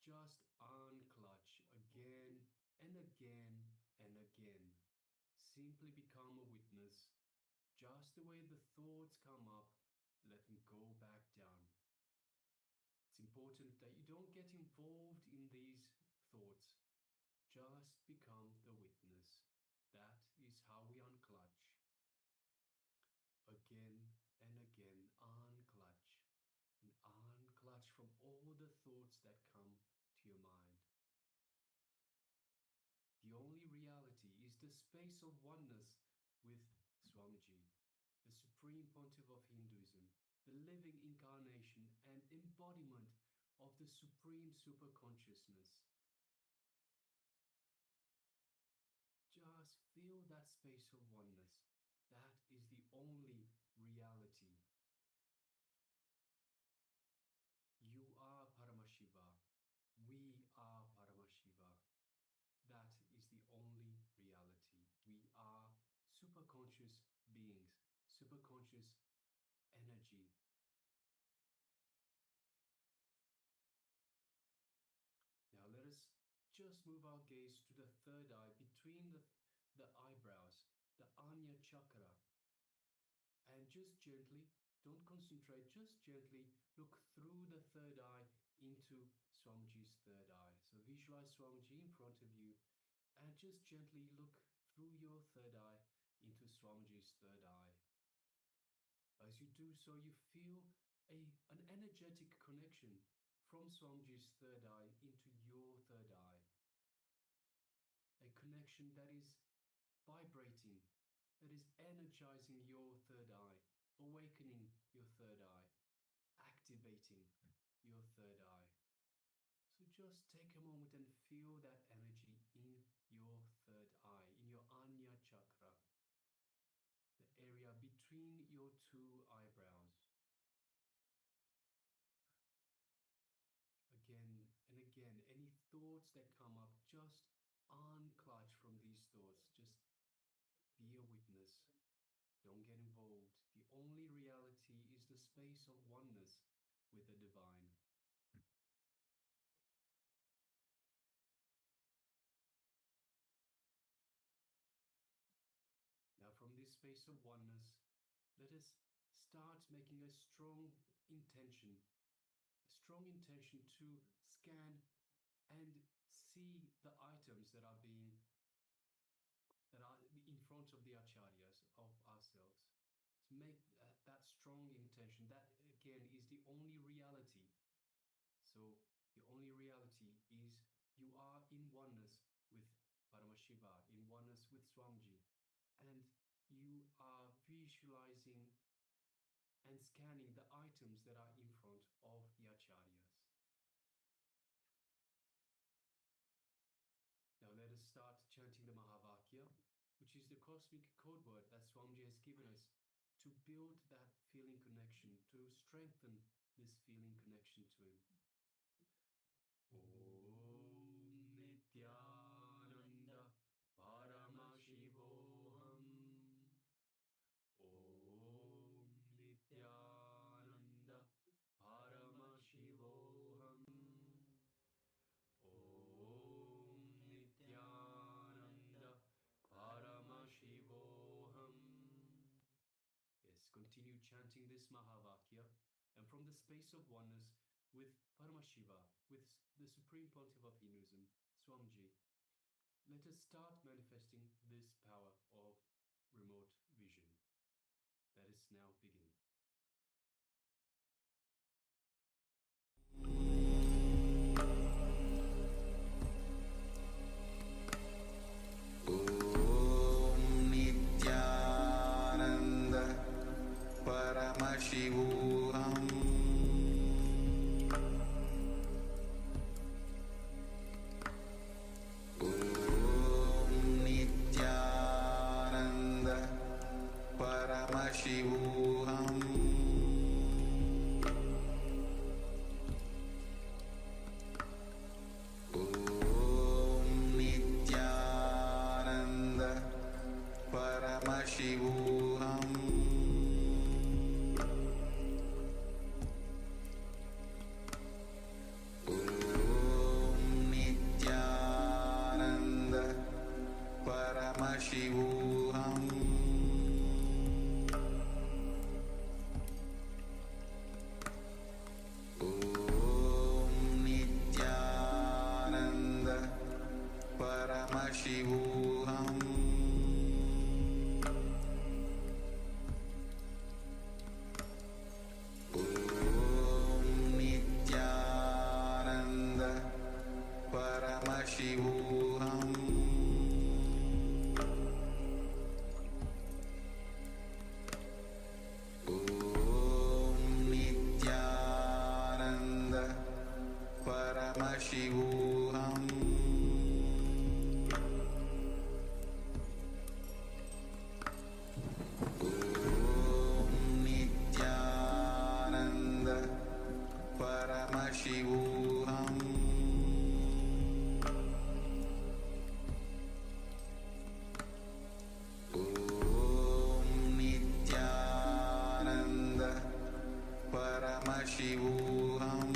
Just unclutch again and again and again. simply become a witness. Just the way the thoughts come up, let them go back down. It's important that you don't get involved in these thoughts. Just become the witness. That is how we unclutch. Again and again, unclutch. And unclutch from all the thoughts that come to your mind. The only reality is the space of oneness with Swamiji, the Supreme Pontiff of Hinduism, the living incarnation and embodiment of the Supreme Superconsciousness. Just feel that space of oneness. That is the only reality. You are Paramashiva. We are Paramashiva. That is the only reality. We are superconscious beings, superconscious energy. Now let us just move our gaze to the third eye between the eyebrows, the Anya chakra. And just gently, don't concentrate, just gently look through the third eye into Swamiji's third eye. So visualize Swamiji in front of you and just gently look through your third eye into Swamiji's third eye. As you do so, you feel an energetic connection from Swamiji's third eye into your third eye. A connection that is vibrating, that is energizing your third eye, awakening your third eye, activating your third eye. So just take a moment and feel that energy in your third eye, in your Anya chakra, the area between your two eyebrows. Again and again, any thoughts that come up, just unclutch from these thoughts. Just be a witness. Don't get involved. The only reality is the space of oneness with the divine. Now, from this space of oneness, let us start making a strong intention to scan and see the items that are in front of the acharyas, of ourselves. To make that strong intention, that again is the only reality. So the only reality is you are in oneness with Paramashiva, in oneness with Swamiji, and you are visualizing and scanning the items that are in front of the acharyas. Now let us start chanting the Mahavakya, which is the cosmic code word that Swamiji has given us to build that feeling connection, to strengthen this feeling connection to him. Om Nithyananda Paramashivoham. Om Nithyananda Paramashivoham. Om Nithyananda Paramashivoham. Yes, continue chanting this Mahavakya, and from the space of oneness with Paramashiva, with the Supreme Pontiff of Hinduism, Swamiji, let us start manifesting this power of remote vision. Let us now begin. Om Nithyananda Paramashivoham. Om Nithyananda Paramashivoham. Om Nithyananda Paramashivoham. Om Nithyananda Paramashivoham. Paramashivoham. Nithyananda Paramashivoham. Nithyananda Paramashivoham. Nithyananda Paramashivoham. Nithyananda Paramashivoham.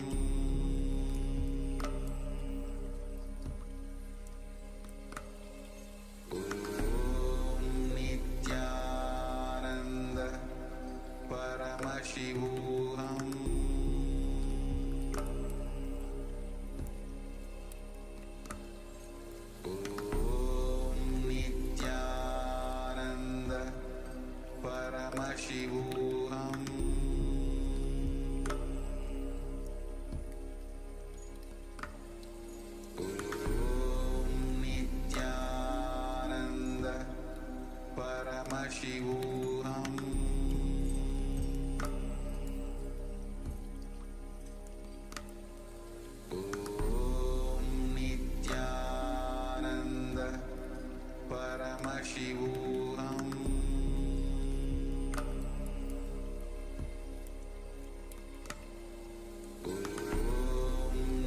Nithyananda Paramashivoham. Nithyananda Paramashivoham. Nithyananda Paramashivoham. Nithyananda Paramashivoham.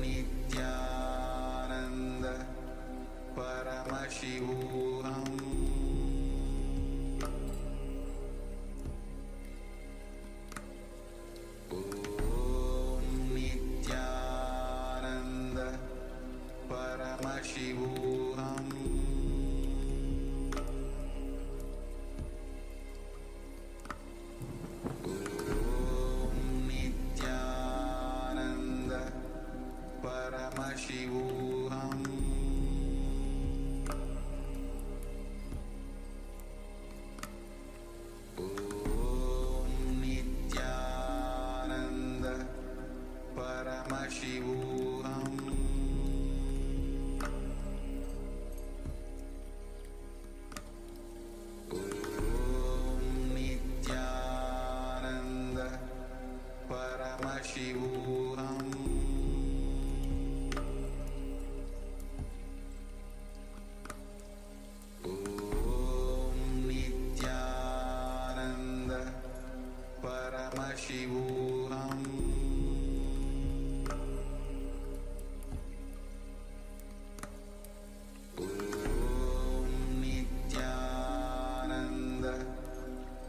Nithyananda Paramashivoham. Nithyananda Paramashivoham. Nithyananda Paramashivoham. Nithyananda Paramashivoham. Nithyananda Paramashivoham. Nithyananda Paramashivoham. Nithyananda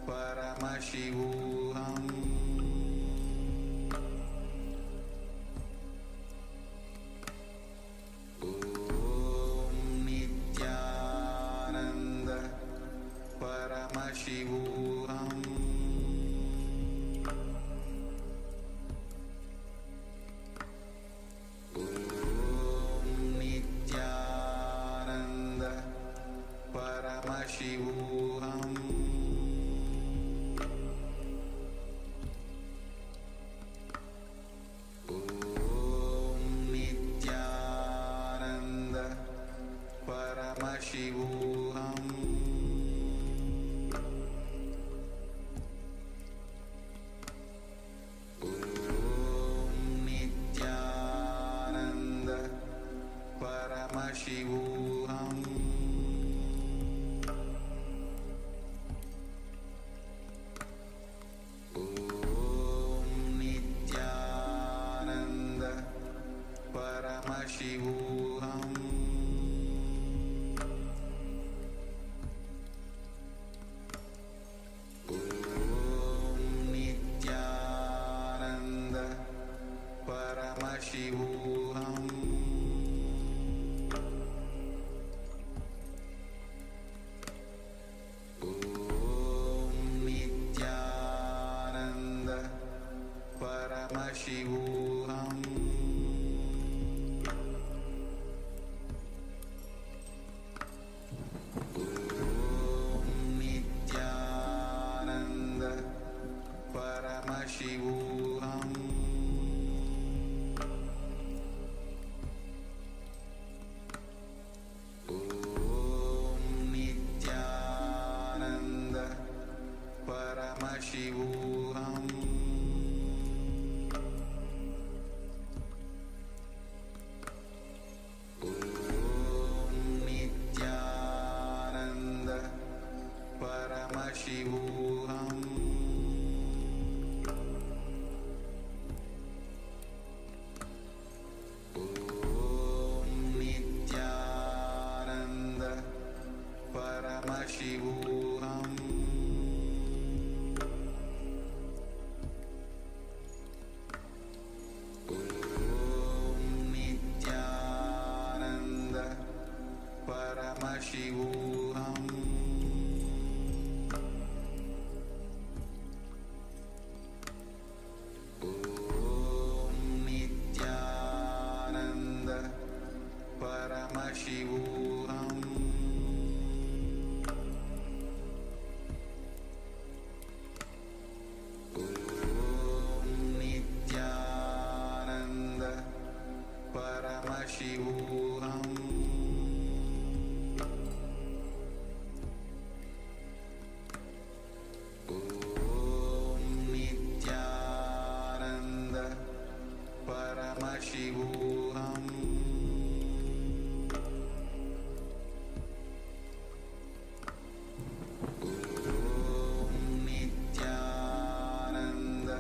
Paramashivoham. Nithyananda Paramashivoham. Nithyananda Paramashivoham. Nithyananda Paramashivoham. Nithyananda Paramashivoham. Paramashivoham. Om Nithyananda Paramashivoham. Om Nithyananda Paramashivoham. Om Nithyananda Paramashivoham. Om Nithyananda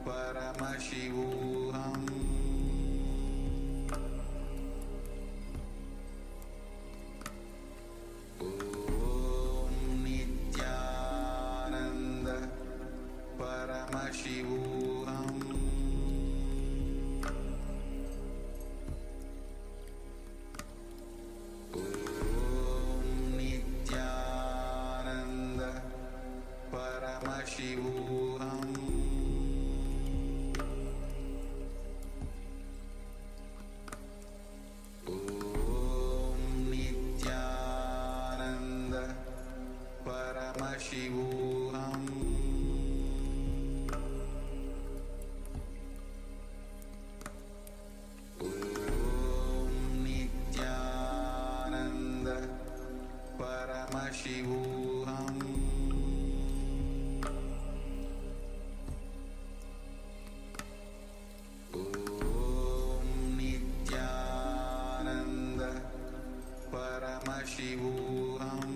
Paramashivoham. Om Nithyananda Paramashivoham. Om Nithyananda Paramashivoham. Om Nithyananda Paramashivoham. Om Nithyananda Paramashivoham. Om Nithyananda Paramashivoham.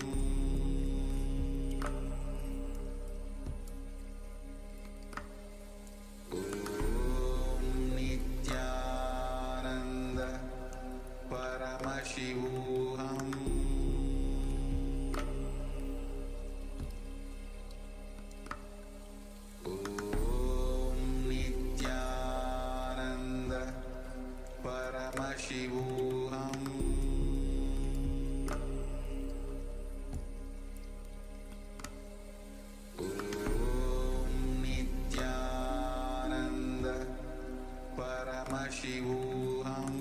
Om Nithyananda Paramashivoham. Om Nithyananda Paramashivoham. Om Nithyananda Paramashivoham.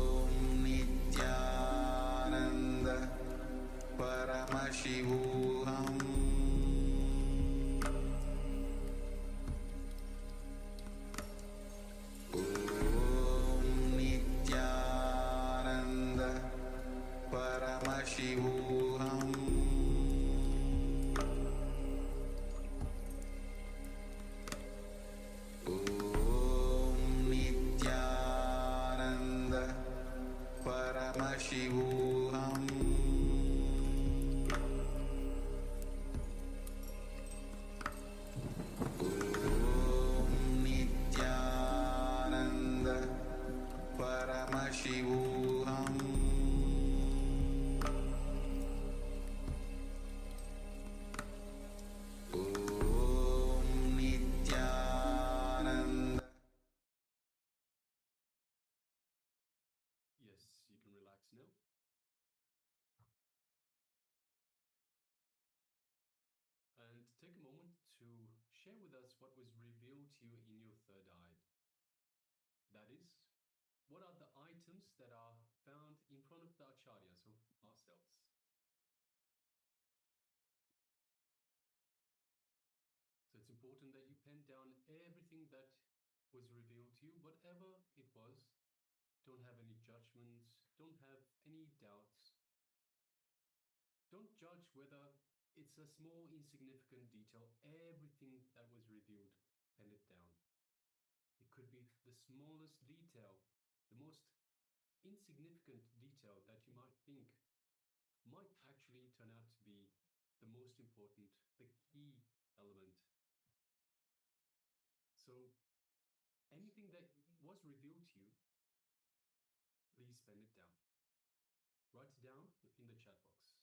Om Nithyananda Paramashivoham. Om Nithyananda Paramashivoham. Om Nithyananda Paramashivoham. Om Nithyananda Paramashivoham. Om Nithyananda. Yes, you can relax now. And take a moment to share with us what was revealed to you in your third eye. That is, what are the items that are found in front of the acharyas, of ourselves? So it's important that you pen down everything that was revealed to you, whatever it was. Don't have any judgments, don't have any doubts. Don't judge whether it's a small, insignificant detail. Everything that was revealed, pen it down. It could be the smallest detail, the most insignificant detail that you might think might actually turn out to be the most important, the key element. So anything that was revealed to you, please pen it down. Write it down in the chat box.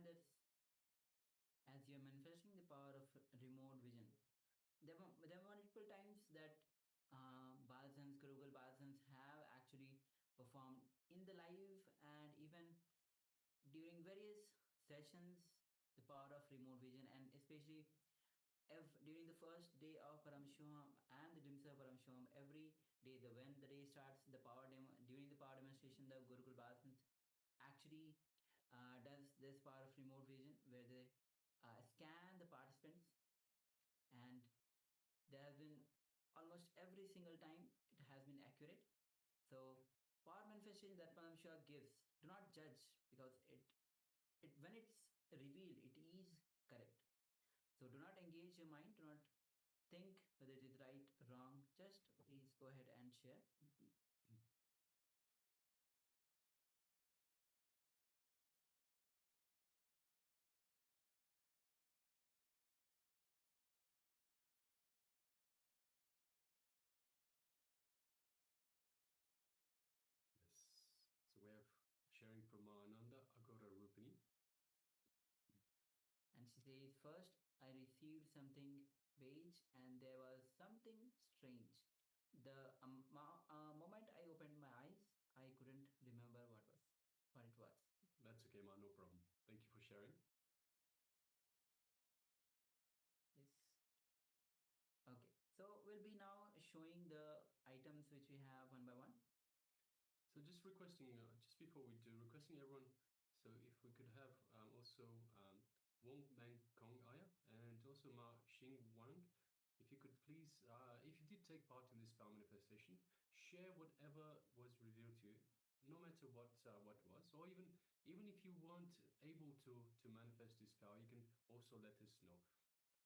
understand this as you're manifesting the power of remote vision. There were multiple times that Balasans, Gurukul Balasans have actually performed in the live and even during various sessions the power of remote vision, and especially if during the first day of Paramashivoham and the Dimsa Paramashivoham, every day, when the day starts, the power demo, during the power demonstration, the Gurukul Balasans actually does this power of remote vision where they scan the participants, and there has been almost every single time it has been accurate. So power manifestation that Paramashiva gives, do not judge, because it when it's revealed, it is correct. So do not engage your mind, do not think whether it is right or wrong. Just please go ahead and share. Yes. So we have sharing from Ananda Agora Rupini. And she says, first I received something beige and there was something strange. The moment I opened my eyes, I couldn't remember what it was. That's okay, Ma, no problem. Thank you for sharing. Yes. Okay. So we'll be now showing the items which we have one by one. So just requesting, just before we do, requesting everyone, so if we could have also Wong Bang Kong Aya and also Ma Xing Wang, if you could please, if you did take part in this power manifestation, share whatever was revealed to you, no matter what was, or even if you weren't able to manifest this power, you can also let us know.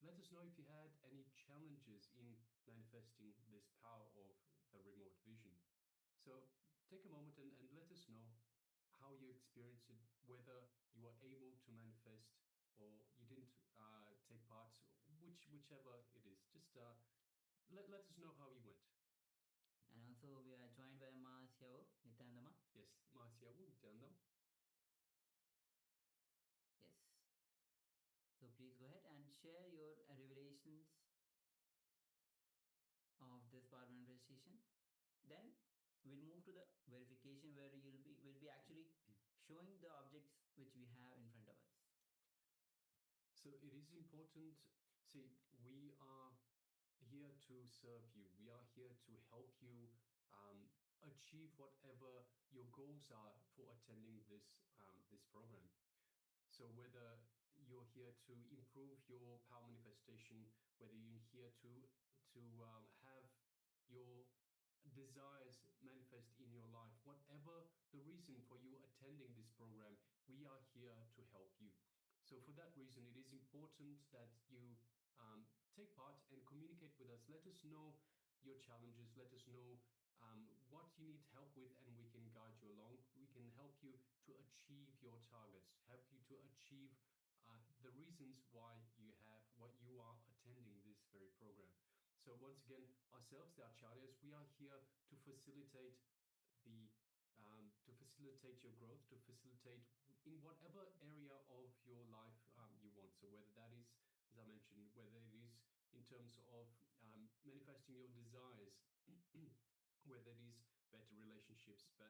Let us know if you had any challenges in manifesting this power of the remote vision. So take a moment and let us know how you experienced it, whether you were able to manifest or you didn't take part, whichever it is. Just let us know how you went. And also we are joined by Ma Xiao Nithyananda. Yes, Ma Xiao Nithyananda. Yes. So please go ahead and share your revelations of this power manifestation. Then we'll move to the verification where we'll be actually showing the objects which we have in front of us. So it is important. See, we are here to serve you. We are here to help you achieve whatever your goals are for attending this program. So whether you're here to improve your power manifestation, whether you're here to have your desires manifest in your life, whatever the reason for you attending this program, we are here to help you. So for that reason, it is important that you take part and communicate with us. Let us know your challenges. Let us know what you need help with, and we can guide you along. We can help you to achieve your targets, help you to achieve the reasons why you are attending this very program. So once again, ourselves, the acharyas, we are here to facilitate your growth, to facilitate in whatever area of your life you want. So whether that is, as I mentioned, whether it is in terms of manifesting your desires, whether it is better relationships, but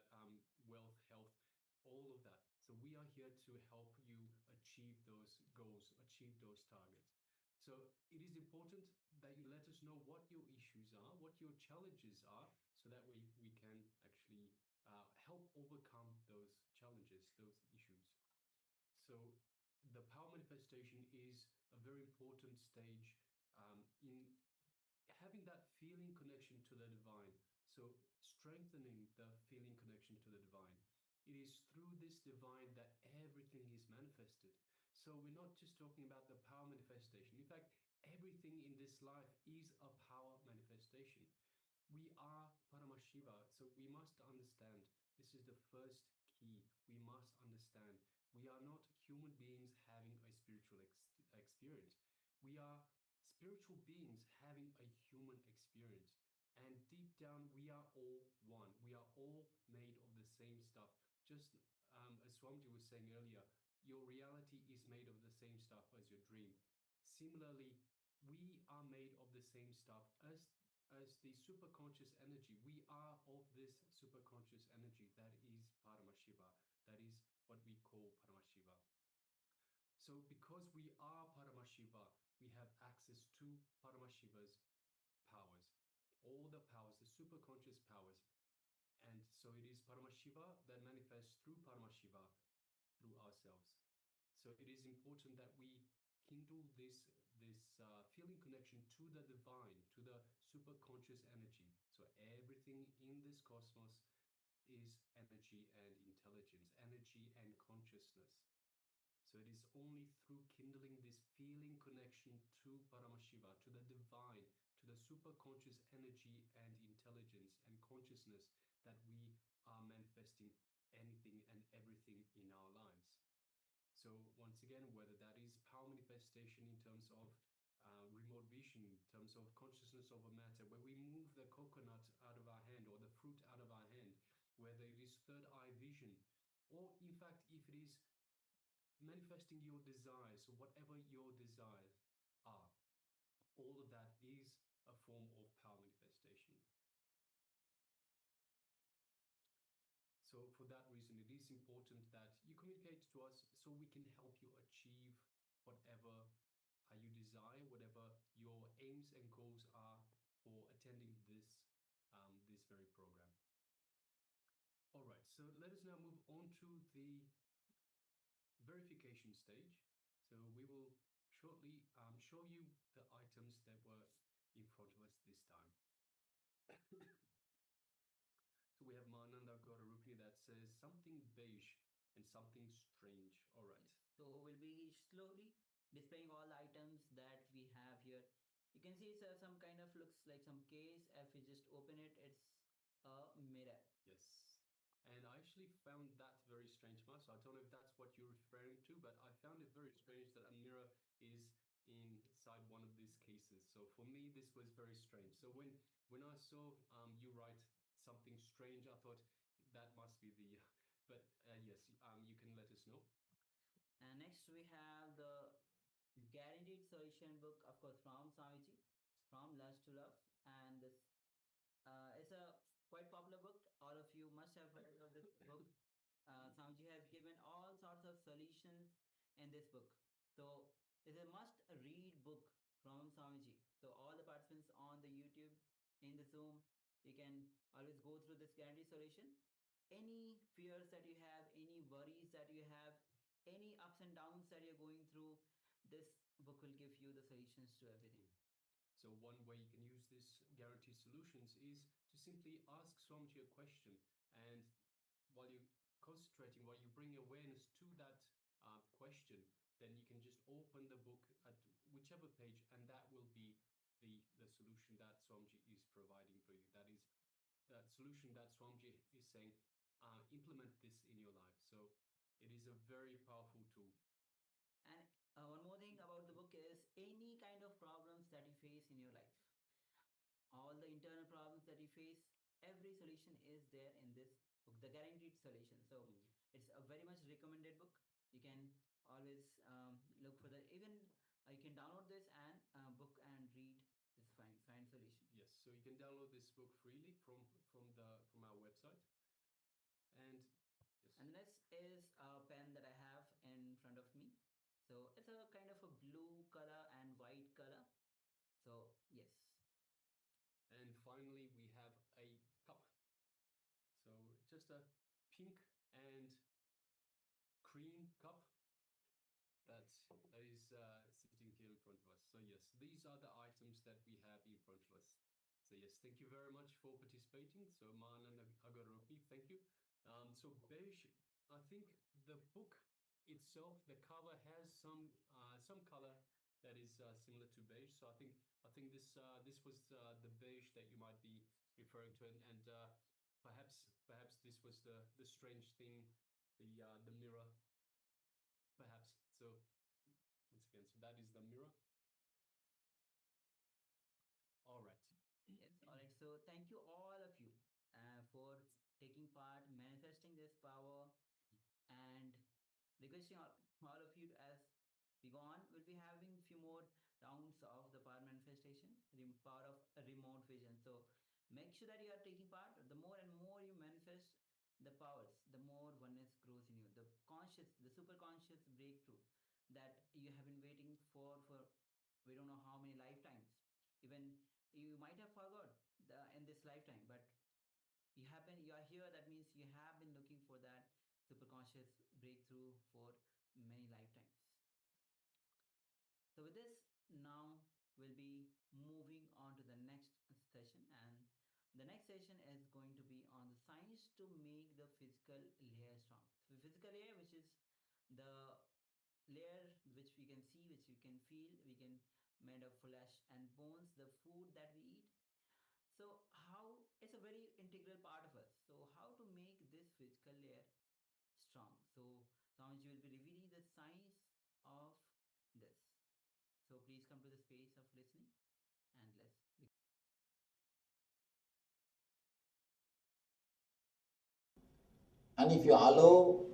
wealth, health, all of that. So we are here to help you achieve those goals, achieve those targets. So it is important that you let us know what your issues are, what your challenges are, so that we can actually help overcome those challenges, those issues. So the power manifestation is a very important stage in having that feeling connection to the divine. So strengthening the feeling connection to the divine. It is through this divine that everything is manifested. So we're not just talking about the power manifestation. In fact, everything in this life is a power manifestation. We are Paramashiva, so we must understand. This is the first key. We must understand. We are not human beings having a spiritual experience. We are spiritual beings having a human experience. And deep down, we are all one. We are all made of the same stuff. Just as Swamiji was saying earlier, your reality is made of the same stuff as your dream. Similarly, we are made of the same stuff as the superconscious energy. We are of this superconscious energy that is Paramashiva. That is what we call Paramashiva. So because we are Paramashiva, we have access to Paramashiva's powers, all the powers, the superconscious powers. And so it is Paramashiva that manifests through Paramashiva, through ourselves. So it is important that we kindle this feeling connection to the divine, to the superconscious energy. So everything in this cosmos is energy and intelligence, energy and consciousness. So it is only through kindling this feeling connection to Paramashiva, to the divine, to the superconscious energy and intelligence and consciousness that we are manifesting anything and everything in our lives. So once again, whether that is power manifestation in terms of remote vision, in terms of consciousness over matter, where we move the coconut out of our hand or the fruit out of our hand, whether it is third eye vision, or in fact, if it is manifesting your desires, so whatever your desires are, all of that is a form of power manifestation. So for that reason, it is important that you communicate to us so we can help you achieve whatever you desire, whatever your aims and goals are for attending this very program. All right, so let us now move on to the verification stage. So we will shortly show you the items that were in front of us this time. So we have Mananda Gaurarupi that says something beige and something strange. All right. So we'll be slowly displaying all the items that we have here. You can see it's some kind of looks like some case. If you just open it, it's a mirror. Yes. And I actually found that very strange, Mas. I don't know if that's what you're referring to, but I found it very strange that a mirror is inside one of these cases. So for me, this was very strange. So when I saw you write something strange, I thought that must be the, but yes, you can let us know. And next we have the guaranteed solution book, of course, from Swamiji, from Lust to Love. And this is a quite popular book. All of you must have heard of this book. Swamiji has given all sorts of solutions in this book. So it's a must read book from Swamiji. So all the participants on the YouTube, in the Zoom, you can always go through this guaranteed solution. Any fears that you have, any worries that you have, any ups and downs that you're going through, this book will give you the solutions to everything. So one way you can use this guaranteed solutions is to simply ask Swamiji a question, and while you're concentrating, while you bring awareness to that question, then you can just open the book at whichever page, and that will be the solution that Swamiji is providing for you. That is that solution that Swamiji is saying, implement this in your life. So it is a very powerful tool. And one more thing about the book is any kind of problems that you face in your life, all the internal problems that you face, every solution is there in this book, the guaranteed solution. So it's a very much recommended book. You can always look for the, even you can download this and book and read this fine solution. Yes, so you can download this book freely from our website. And yes. And the next is a pen that I have in front of me. So it's a kind of a blue color and white color. So yes. And finally, we have a cup. So just a pink and cream cup that is sitting here in front of us. So yes, these are the items that we have in front of us. So yes, thank you very much for participating. So Mananda Agaropi, thank you. So beige, I think the book itself, the cover has some color that is similar to beige. So I think this was the beige that you might be referring to, and perhaps this was the strange thing, the mirror, perhaps. So once again, so that is the mirror. All right. Yes. All right. So thank you all of you for taking part, manifesting this power, and requesting all all of you, as we go on, we'll be having few more rounds of the power manifestation, power of remote vision. So make sure that you are taking part. The more and more you manifest the powers, the more oneness grows in you. The conscious, the super conscious breakthrough that you have been waiting for we don't know how many lifetimes. Even you might have forgot in this lifetime, but you are here. That means you have been looking for that super conscious breakthrough for many lifetimes. So with this, now we'll be moving on to the next session, and the next session is going to be on the science to make the physical layer strong. So physical layer, which is the layer which we can see, which you can feel, we can made of flesh and bones, the food that we eat. So how it's a very integral part of us. So how to make this physical layer strong? So Swamiji will be revealing the science of this. So please come to the space of listening and let's begin. And if you allow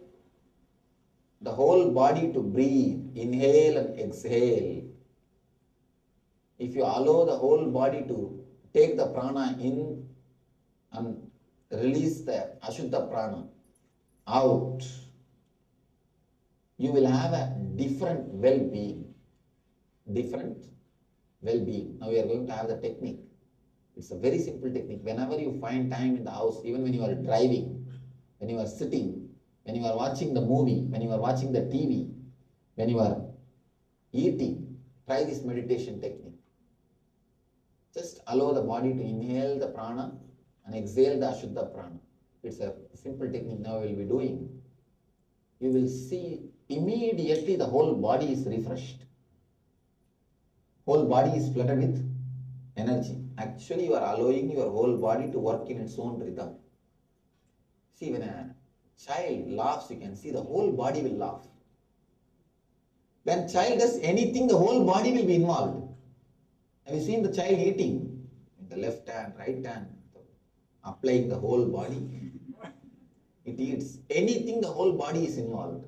the whole body to breathe, inhale and exhale, if you allow the whole body to take the prana in and release the Ashuddha prana out, you will have a different well-being. Different well-being. Now we are going to have the technique. It's a very simple technique. Whenever you find time in the house, even when you are driving, when you are sitting, when you are watching the movie, when you are watching the TV, when you are eating, try this meditation technique. Just allow the body to inhale the prana and exhale the Ashuddha prana. It's a simple technique now we will be doing. You will see immediately the whole body is refreshed. Whole body is flooded with energy. Actually, you are allowing your whole body to work in its own rhythm. See, when a child laughs, you can see the whole body will laugh. When child does anything, the whole body will be involved. Have you seen the child eating? In the left hand, right hand, applying the whole body. It eats. Anything, the whole body is involved.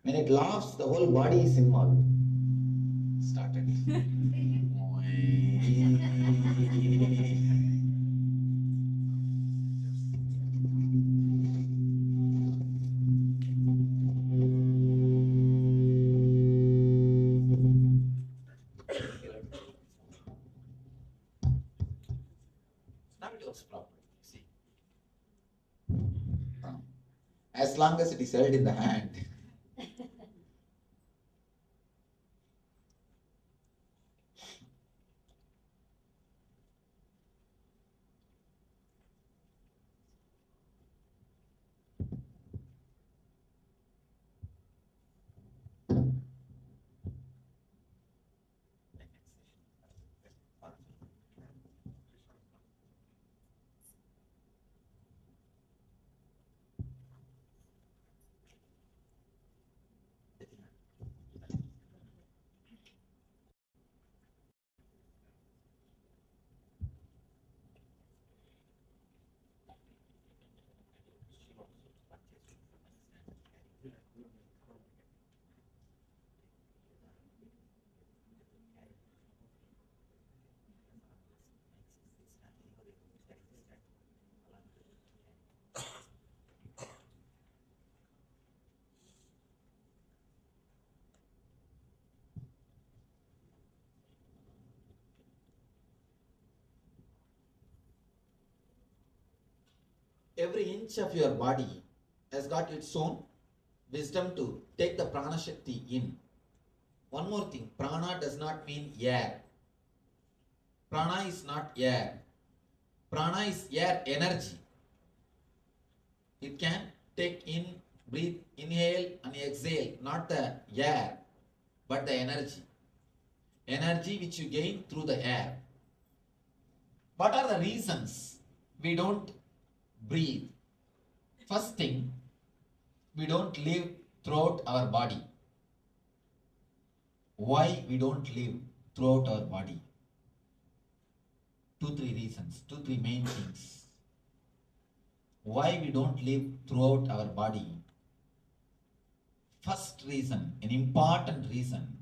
When it laughs, the whole body is involved. Started. Now it works properly. See. As long as it is held in the hand. Every inch of your body has got its own wisdom to take the prana shakti in. One more thing, prana does not mean air. Prana is not air. Prana is air energy. It can take in, breathe, inhale and exhale, not the air, but the energy. Energy which you gain through the air. What are the reasons we don't breathe? First thing, we don't live throughout our body. Why we don't live throughout our body? 2-3 reasons, 2-3 main things. Why we don't live throughout our body? first reason, an important reason.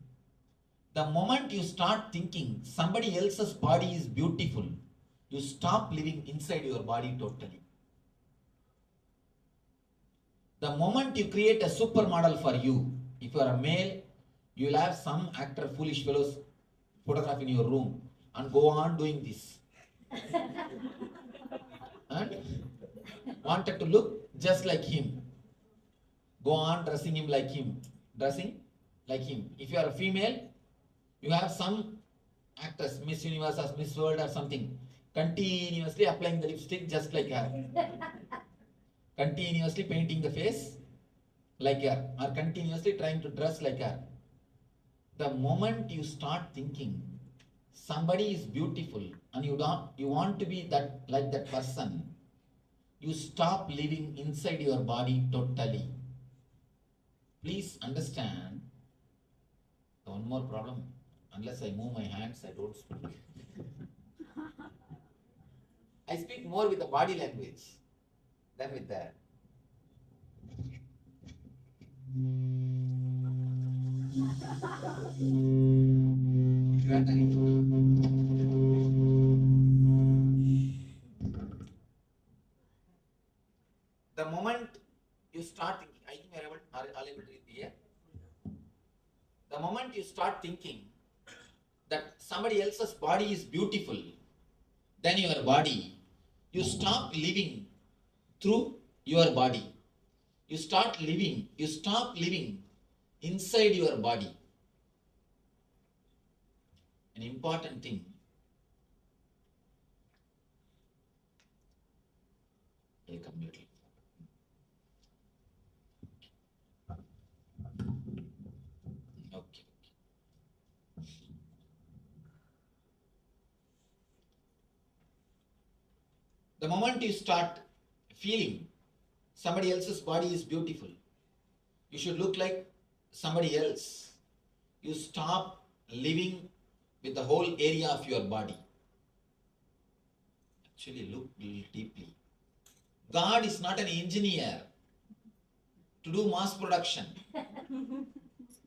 The moment you start thinking somebody else's body is beautiful, you stop living inside your body totally. The moment you create a supermodel for you, if you are a male, you will have some actor, foolish fellows, photograph in your room and go on doing this. And wanted to look just like him. Go on dressing him like him. Dressing like him. If you are a female, you have some actors, Miss Universe or Miss World or something, continuously applying the lipstick just like her. Continuously painting the face like her, or continuously trying to dress like her. The moment you start thinking somebody is beautiful and you want to be that like that person, you stop living inside your body totally. Please understand. One more problem. Unless I move my hands, I don't speak. I speak more with the body language than with the the moment you start thinking, I think we are able to hear. The moment you start thinking that somebody else's body is beautiful than your body, you stop living through your body. You stop living inside your body. An important thing. Welcome, beauty. Okay. The moment you start feeling somebody else's body is beautiful, you should look like somebody else, you stop living with the whole area of your body. Actually, look deeply. God is not an engineer to do mass production.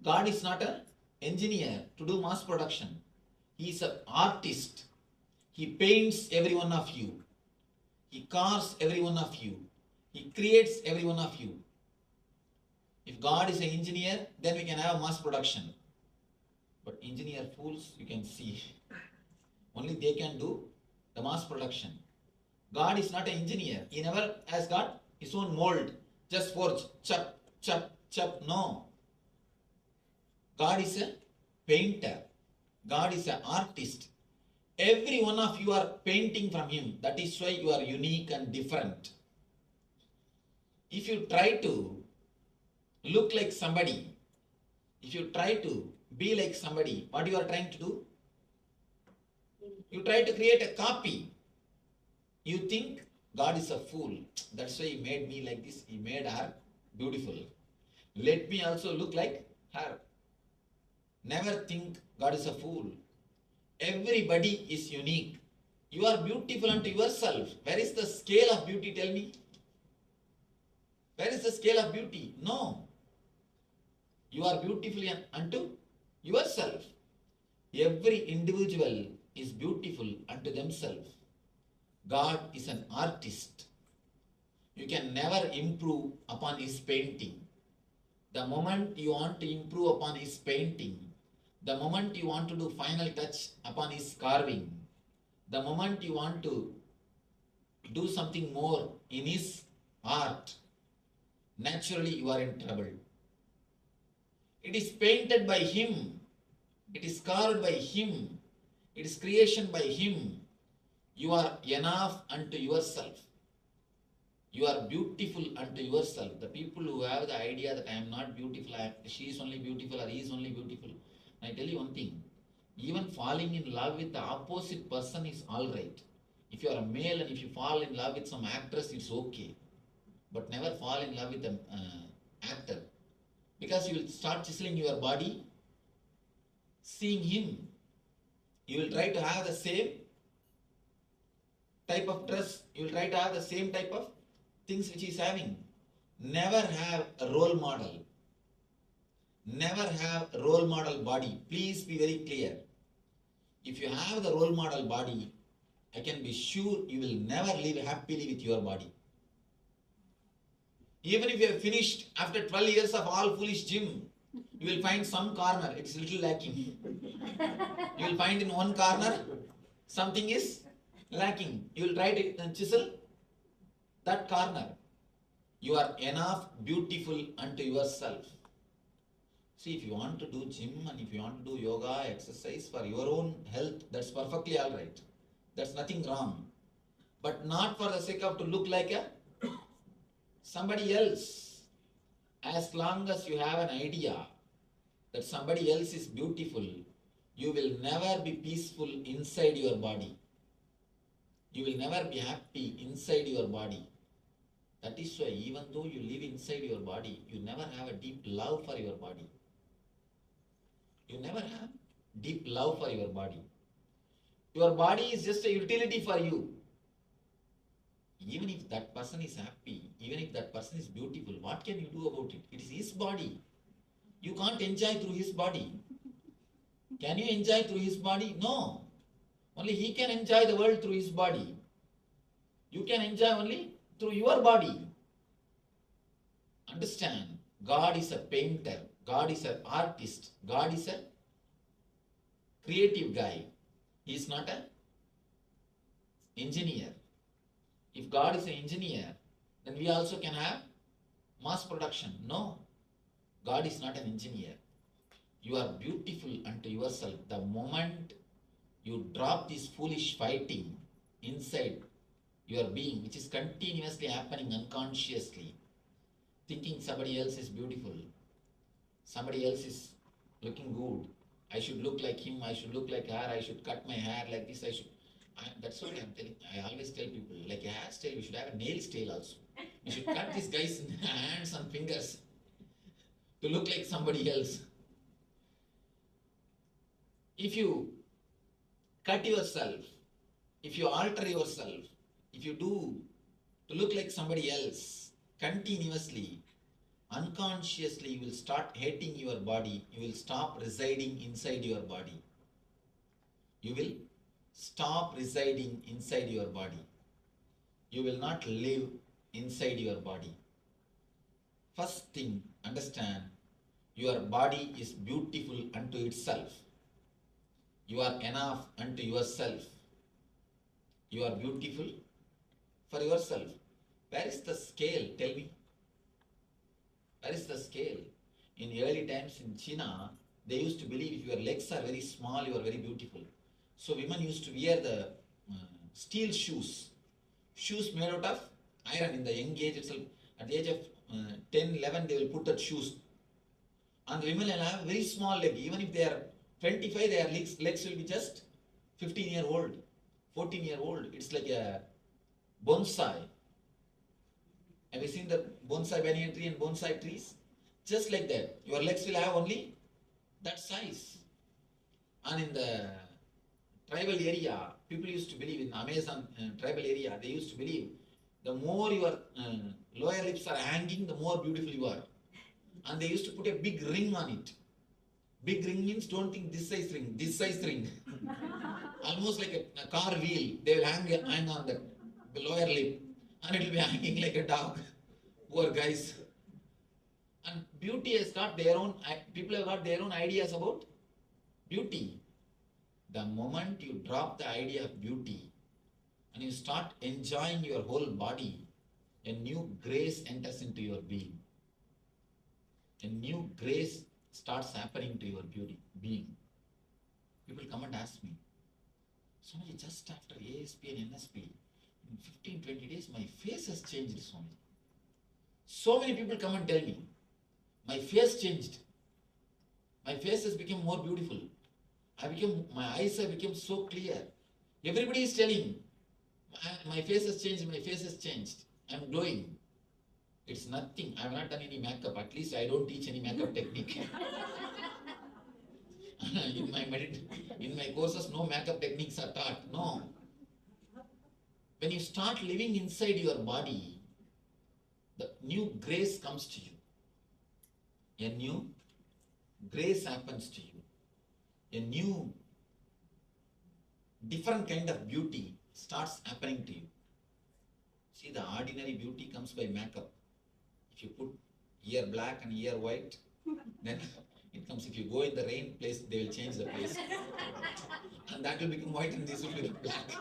God is not an engineer to do mass production. He is an artist. He paints every one of you. He carves every one of you. He creates every one of you. If God is an engineer, then we can have mass production. But engineer fools, you can see. Only they can do the mass production. God is not an engineer. He never has got his own mold. Just forge, chop, chop, chop. No. God is a painter. God is an artist. Every one of you are painting from him. That is why you are unique and different. If you try to look like somebody, if you try to be like somebody, what you are trying to do? You try to create a copy. You think God is a fool. That's why he made me like this. He made her beautiful. Let me also look like her. Never think God is a fool. Everybody is unique. You are beautiful unto yourself. Where is the scale of beauty? Tell me. Where is the scale of beauty? No. You are beautiful unto yourself. Every individual is beautiful unto themselves. God is an artist. You can never improve upon his painting. The moment you want to improve upon his painting, the moment you want to do final touch upon his carving, the moment you want to do something more in his art, naturally you are in trouble. It is painted by him. It is carved by him. It is creation by him. You are enough unto yourself. You are beautiful unto yourself. The people who have the idea that I am not beautiful, she is only beautiful or he is only beautiful. I tell you one thing. Even falling in love with the opposite person is alright. If you are a male and if you fall in love with some actress, it's okay. But never fall in love with an actor. Because you will start chiseling your body, seeing him. You will try to have the same type of dress. You will try to have the same type of things which he is having. Never have a role model. Never have role model body. Please be very clear. If you have the role model body, I can be sure you will never live happily with your body. Even if you have finished after 12 years of all foolish gym, you will find some corner, it's little lacking. You will find in one corner, something is lacking. You will try to chisel that corner. You are enough beautiful unto yourself. See, if you want to do gym and if you want to do yoga, exercise for your own health, that's perfectly all right. That's nothing wrong. But not for the sake of to look like a somebody else. As long as you have an idea that somebody else is beautiful, you will never be peaceful inside your body. You will never be happy inside your body. That is why even though you live inside your body, you never have a deep love for your body. You never have deep love for your body. Your body is just a utility for you. Even if that person is happy, even if that person is beautiful, what can you do about it? It is his body. You can't enjoy through his body. Can you enjoy through his body? No. Only he can enjoy the world through his body. You can enjoy only through your body. Understand, God is a painter. God is an artist. God is a creative guy. He is not an engineer. If God is an engineer, then we also can have mass production. No, God is not an engineer. You are beautiful unto yourself. The moment you drop this foolish fighting inside your being, which is continuously happening unconsciously, thinking somebody else is beautiful, somebody else is looking good, I should look like him, I should look like her, I should cut my hair like this, that's what I'm telling. I always tell people, like a hairstyle, we should have a nail style also. We should cut these guys' hands and fingers to look like somebody else. If you cut yourself, if you alter yourself, if you do to look like somebody else continuously, unconsciously you will start hating your body. You will stop residing inside your body. You will stop residing inside your body. You will not live inside your body. First thing, understand, your body is beautiful unto itself. You are enough unto yourself. You are beautiful for yourself. Where is the scale? Tell me. Where is the scale? In early times in China, they used to believe if your legs are very small, you are very beautiful. So women used to wear the steel shoes. Shoes made out of iron in the young age itself. At the age of 10, 11, they will put that shoes. And the women will have very small leg. Even if they are 25, their legs will be just 15-year-old, 14-year-old. It's like a bonsai. Have you seen the bonsai banyan tree and bonsai trees? Just like that. Your legs will have only that size. And in the tribal area, people used to believe, in Amazon tribal area, they used to believe the more your lower lips are hanging, the more beautiful you are. And they used to put a big ring on it. Big ring means don't think this size ring, this size ring. Almost like a car wheel. They will hang on the lower lip. And it will be hanging like a dog. Poor guys. And beauty has got their own, people have got their own ideas about beauty. The moment you drop the idea of beauty and you start enjoying your whole body, a new grace enters into your being. A new grace starts happening to your being. People come and ask me, Swamiji, just after ASP and NSP, in 15, 20 days, my face has changed, Swamiji. So many people come and tell me, my face changed. My face has become more beautiful. My eyes have become so clear. Everybody is telling, my face has changed, my face has changed. I'm glowing. It's nothing. I have not done any makeup. At least I don't teach any makeup technique. In my courses, no makeup techniques are taught. No. When you start living inside your body, the new grace comes to you. A new grace happens to you. A new, different kind of beauty starts happening to you. See, the ordinary beauty comes by makeup. If you put ear black and ear white, then it comes. If you go in the rain place, they will change the place. And that will become white and this will become black.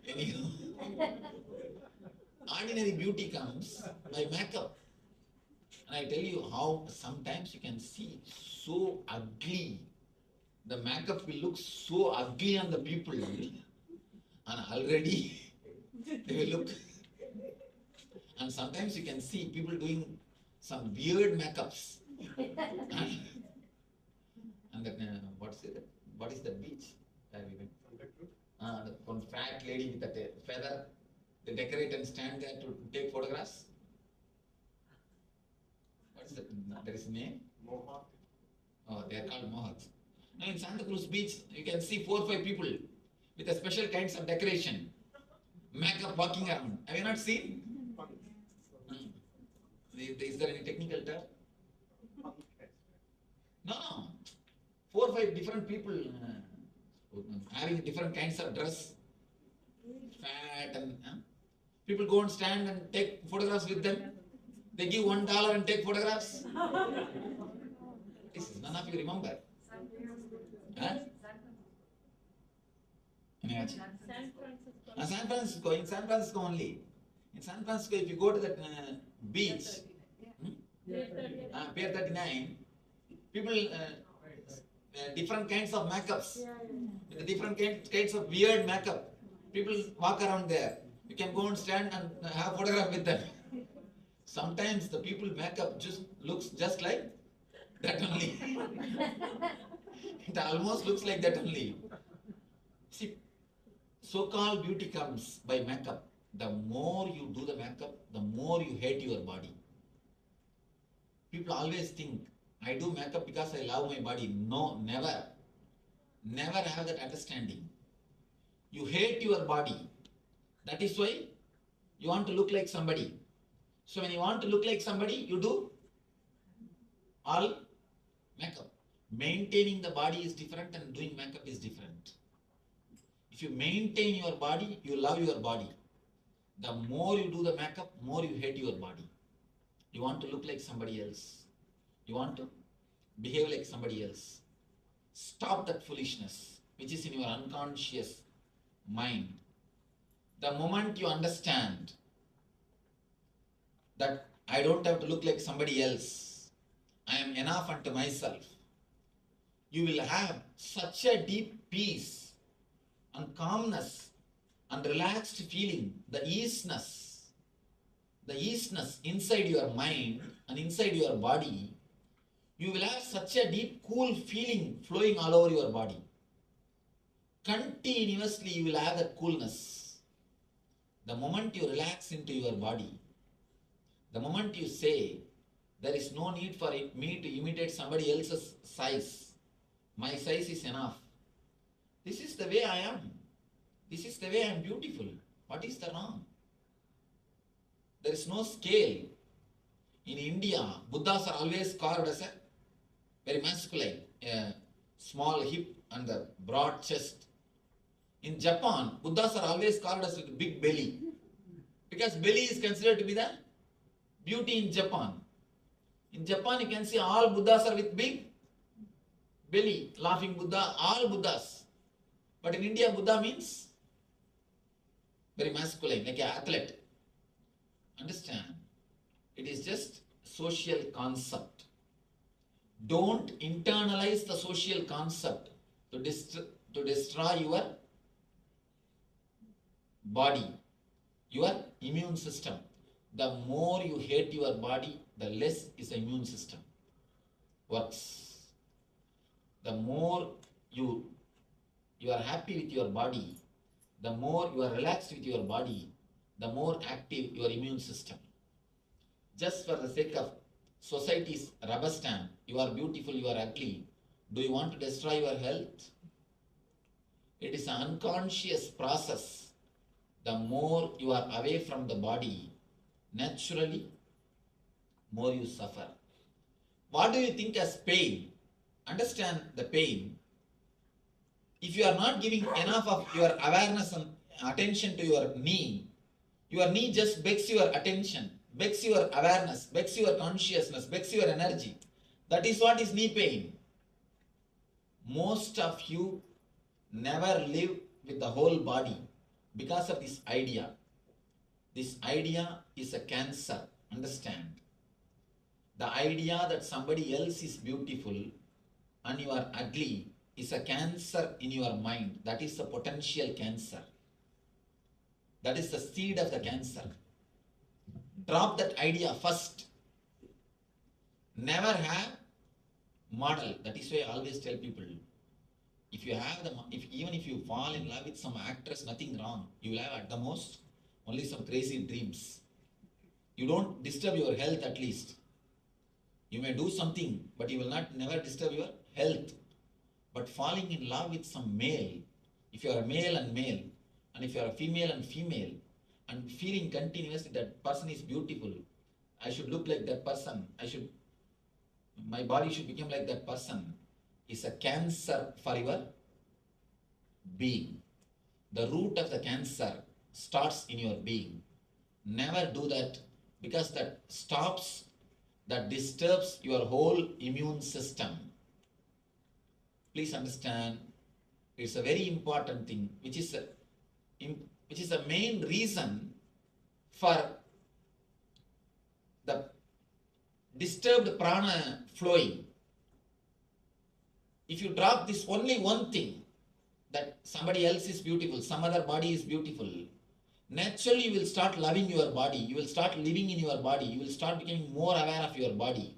Anyhow, ordinary beauty comes by makeup. And I tell you how sometimes you can see so ugly. The makeup will look so ugly on the people. And already they will look. And sometimes you can see people doing some weird makeups. And then, what is that beach? Where we went? The one fat lady with that feather. They decorate and stand there to take photographs. What is that? There is a name? Mohawk. Oh, they are called Mohawks. Now in Santa Cruz Beach, you can see 4 or 5 people with a special kinds of decoration, makeup walking around. Have you not seen? Is there any technical term? No. 4 or 5 different people having different kinds of dress, fat and people go and stand and take photographs with them. They give $1 and take photographs. This is none of you remember. Huh? San Francisco. In San Francisco only. In San Francisco, if you go to that beach, Pier 39, people, different kinds of makeups, with different kinds of weird makeup. People walk around there. You can go and stand and have a photograph with them. Sometimes the people makeup just looks just like that only. It almost looks like that only. See, so-called beauty comes by makeup. The more you do the makeup, the more you hate your body. People always think, I do makeup because I love my body. No, never. Never have that understanding. You hate your body. That is why you want to look like somebody. So when you want to look like somebody, you do all makeup. Maintaining the body is different and doing makeup is different. If you maintain your body, you love your body. The more you do the makeup, more you hate your body. You want to look like somebody else. You want to behave like somebody else. Stop that foolishness, which is in your unconscious mind. The moment you understand that I don't have to look like somebody else, I am enough unto myself, you will have such a deep peace and calmness and relaxed feeling, the easiness inside your mind and inside your body. You will have such a deep cool feeling flowing all over your body. Continuously you will have that coolness. The moment you relax into your body, the moment you say, there is no need for me to imitate somebody else's size. My size is enough. This is the way I am. This is the way I am beautiful. What is the wrong? There is no scale. In India, Buddhas are always carved as a very masculine, small hip and the broad chest. In Japan, Buddhas are always carved as a big belly. Because belly is considered to be the beauty in Japan. In Japan, you can see all Buddhas are with big belly, laughing Buddha, all Buddhas. But in India, Buddha means very masculine, like an athlete. Understand? It is just social concept. Don't internalize the social concept to destroy your body, your immune system. The more you hate your body, the less is the immune system works. The more you are happy with your body, the more you are relaxed with your body, the more active your immune system. Just for the sake of society's rubber stamp, you are beautiful, you are ugly. Do you want to destroy your health? It is an unconscious process. The more you are away from the body, naturally, more you suffer. What do you think as pain? Understand the pain. If you are not giving enough of your awareness and attention to your knee just begs your attention, begs your awareness, begs your consciousness, begs your energy. That is what is knee pain. Most of you never live with the whole body because of this idea. This idea is a cancer, understand? The idea that somebody else is beautiful and you are ugly is a cancer in your mind. That is the potential cancer. That is the seed of the cancer. Drop that idea first. Never have model. That is why I always tell people, if you have even if you fall in love with some actress, nothing wrong. You will have at the most only some crazy dreams. You don't disturb your health at least. You may do something, but you will never disturb your health. But falling in love with some male, if you are a male, and if you are a female and female, and feeling continuously that person is beautiful, I should look like that person, my body should become like that person, is a cancer for your being. The root of the cancer starts in your being. Never do that, because that disturbs your whole immune system. Please understand, it's a very important thing, which is the main reason for the disturbed prana flowing. If you drop this only one thing, that somebody else is beautiful, some other body is beautiful, naturally you will start loving your body, you will start living in your body, you will start becoming more aware of your body.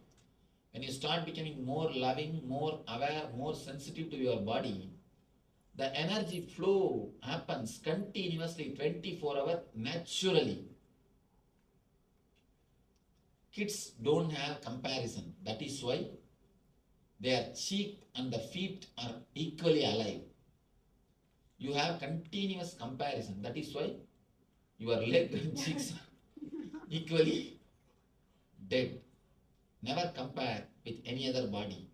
When you start becoming more loving, more aware, more sensitive to your body, the energy flow happens continuously 24 hours naturally. Kids don't have comparison. That is why their cheek and the feet are equally alive. You have continuous comparison. That is why your leg and cheeks are equally dead. Never compare with any other body.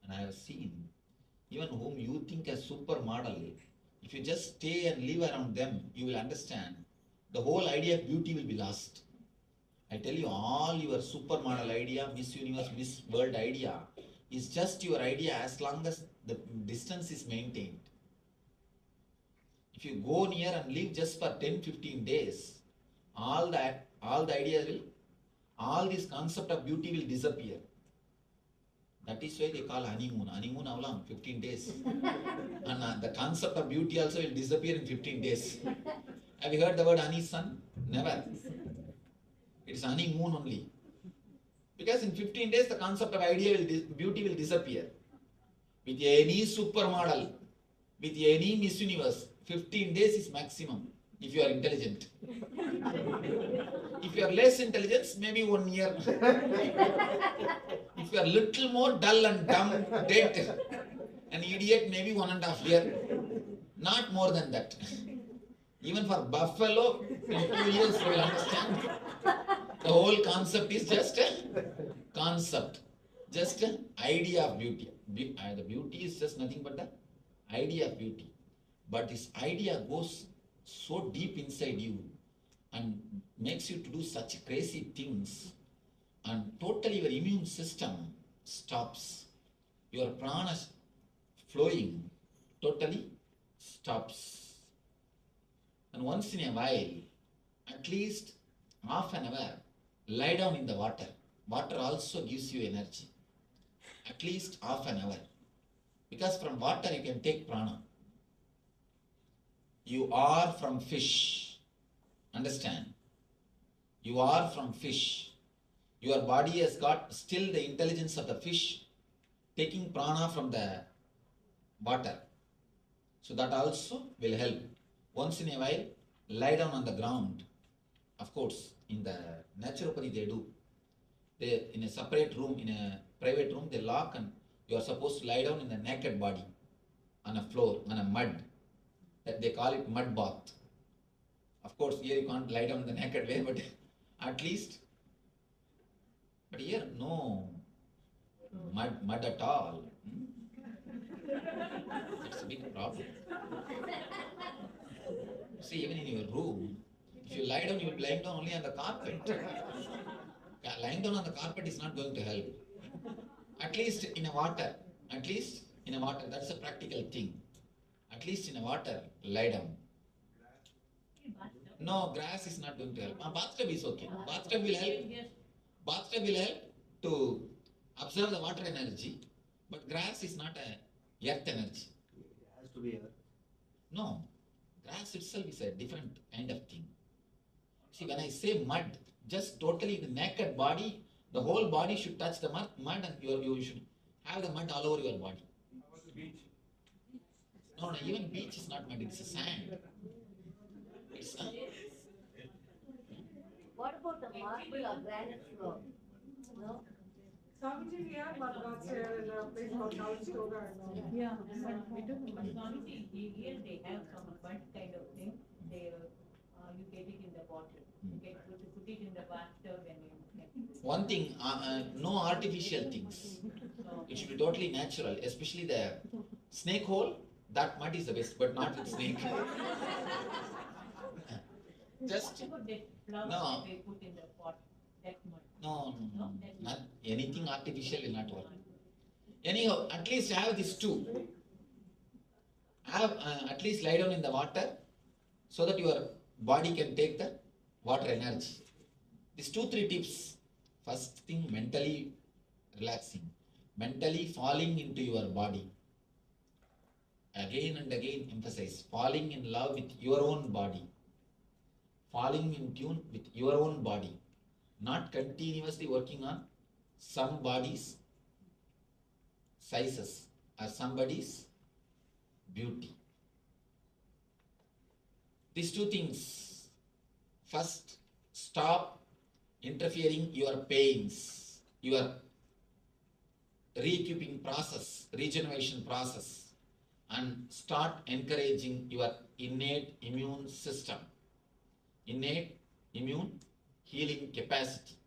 And I have seen, even whom you think as supermodel, if you just stay and live around them, you will understand the whole idea of beauty will be lost. I tell you, all your supermodel idea, Miss Universe, Miss World idea is just your idea as long as the distance is maintained. If you go near and live just for 10-15 days, all the ideas will, all this concept of beauty will disappear. That is why they call honeymoon. Honeymoon how long? 15 days. And the concept of beauty also will disappear in 15 days. Have you heard the word honey sun? Never. It's honeymoon only. Because in 15 days the concept of beauty will disappear. With any supermodel, with any Miss Universe, 15 days is maximum if you are intelligent. If you are less intelligent, maybe 1 year. If you are little more dull and dumb, dead, an idiot, maybe 1.5 years. Not more than that. Even for buffalo, in 2 years you will understand. The whole concept is just a concept, just an idea of beauty. The beauty is just nothing but the idea of beauty. But this idea goes so deep inside you and makes you to do such crazy things, and totally your immune system stops. Your prana flowing totally stops. And once in a while, at least half an hour, lie down in the water. Water also gives you energy. At least half an hour. Because from water you can take prana. You are from fish. Understand? You are from fish. Your body has got still the intelligence of the fish, taking prana from the water. So that also will help. Once in a while, lie down on the ground. Of course, in the naturopathy they do. They, in a separate room, in a private room, they lock and you are supposed to lie down in the naked body on a floor, on a mud. That they call it mud bath. Of course, here you can't lie down in the naked way, but at least. But here, no. mud at all. It's a big problem. See, even in your room, if you lie down, you will lie down only on the carpet. Lying down on the carpet is not going to help. At least in a water, that's a practical thing. At least in a water, lie down. No, grass is not going to help. Bathtub is okay. Bathtub will help to observe the water energy, but grass is not a earth energy. It has to be earth. No, grass itself is a different kind of thing. See, when I say mud, just totally the naked body, the whole body should touch the mud and you should have the mud all over your body. How about the beach? No, even beach is not mud, it's a sand. It's What about the marble or granite floor? No? Swamiji, we are Madras here in a place called Calistoga. Yeah, but we took Swamiji, here they have some mud kind of thing. They, you get it in the bottle. You put it in the bathtub and you. One thing, no artificial things. It should be totally natural, especially the snake hole. That mud is the best, but not with snake. Just no. They put in the pot, that mud. No. Not anything artificial will not work. Anyhow, at least have these two. Have at least lie down in the water so that your body can take the water energy. These 2-3 tips. First thing, mentally relaxing, mentally falling into your body. Again and again emphasize, falling in love with your own body. Falling in tune with your own body. Not continuously working on somebody's sizes or somebody's beauty. These 2 things. First, stop interfering your pains, your reequipping process, regeneration process, and start encouraging your innate immune system, innate immune healing capacity.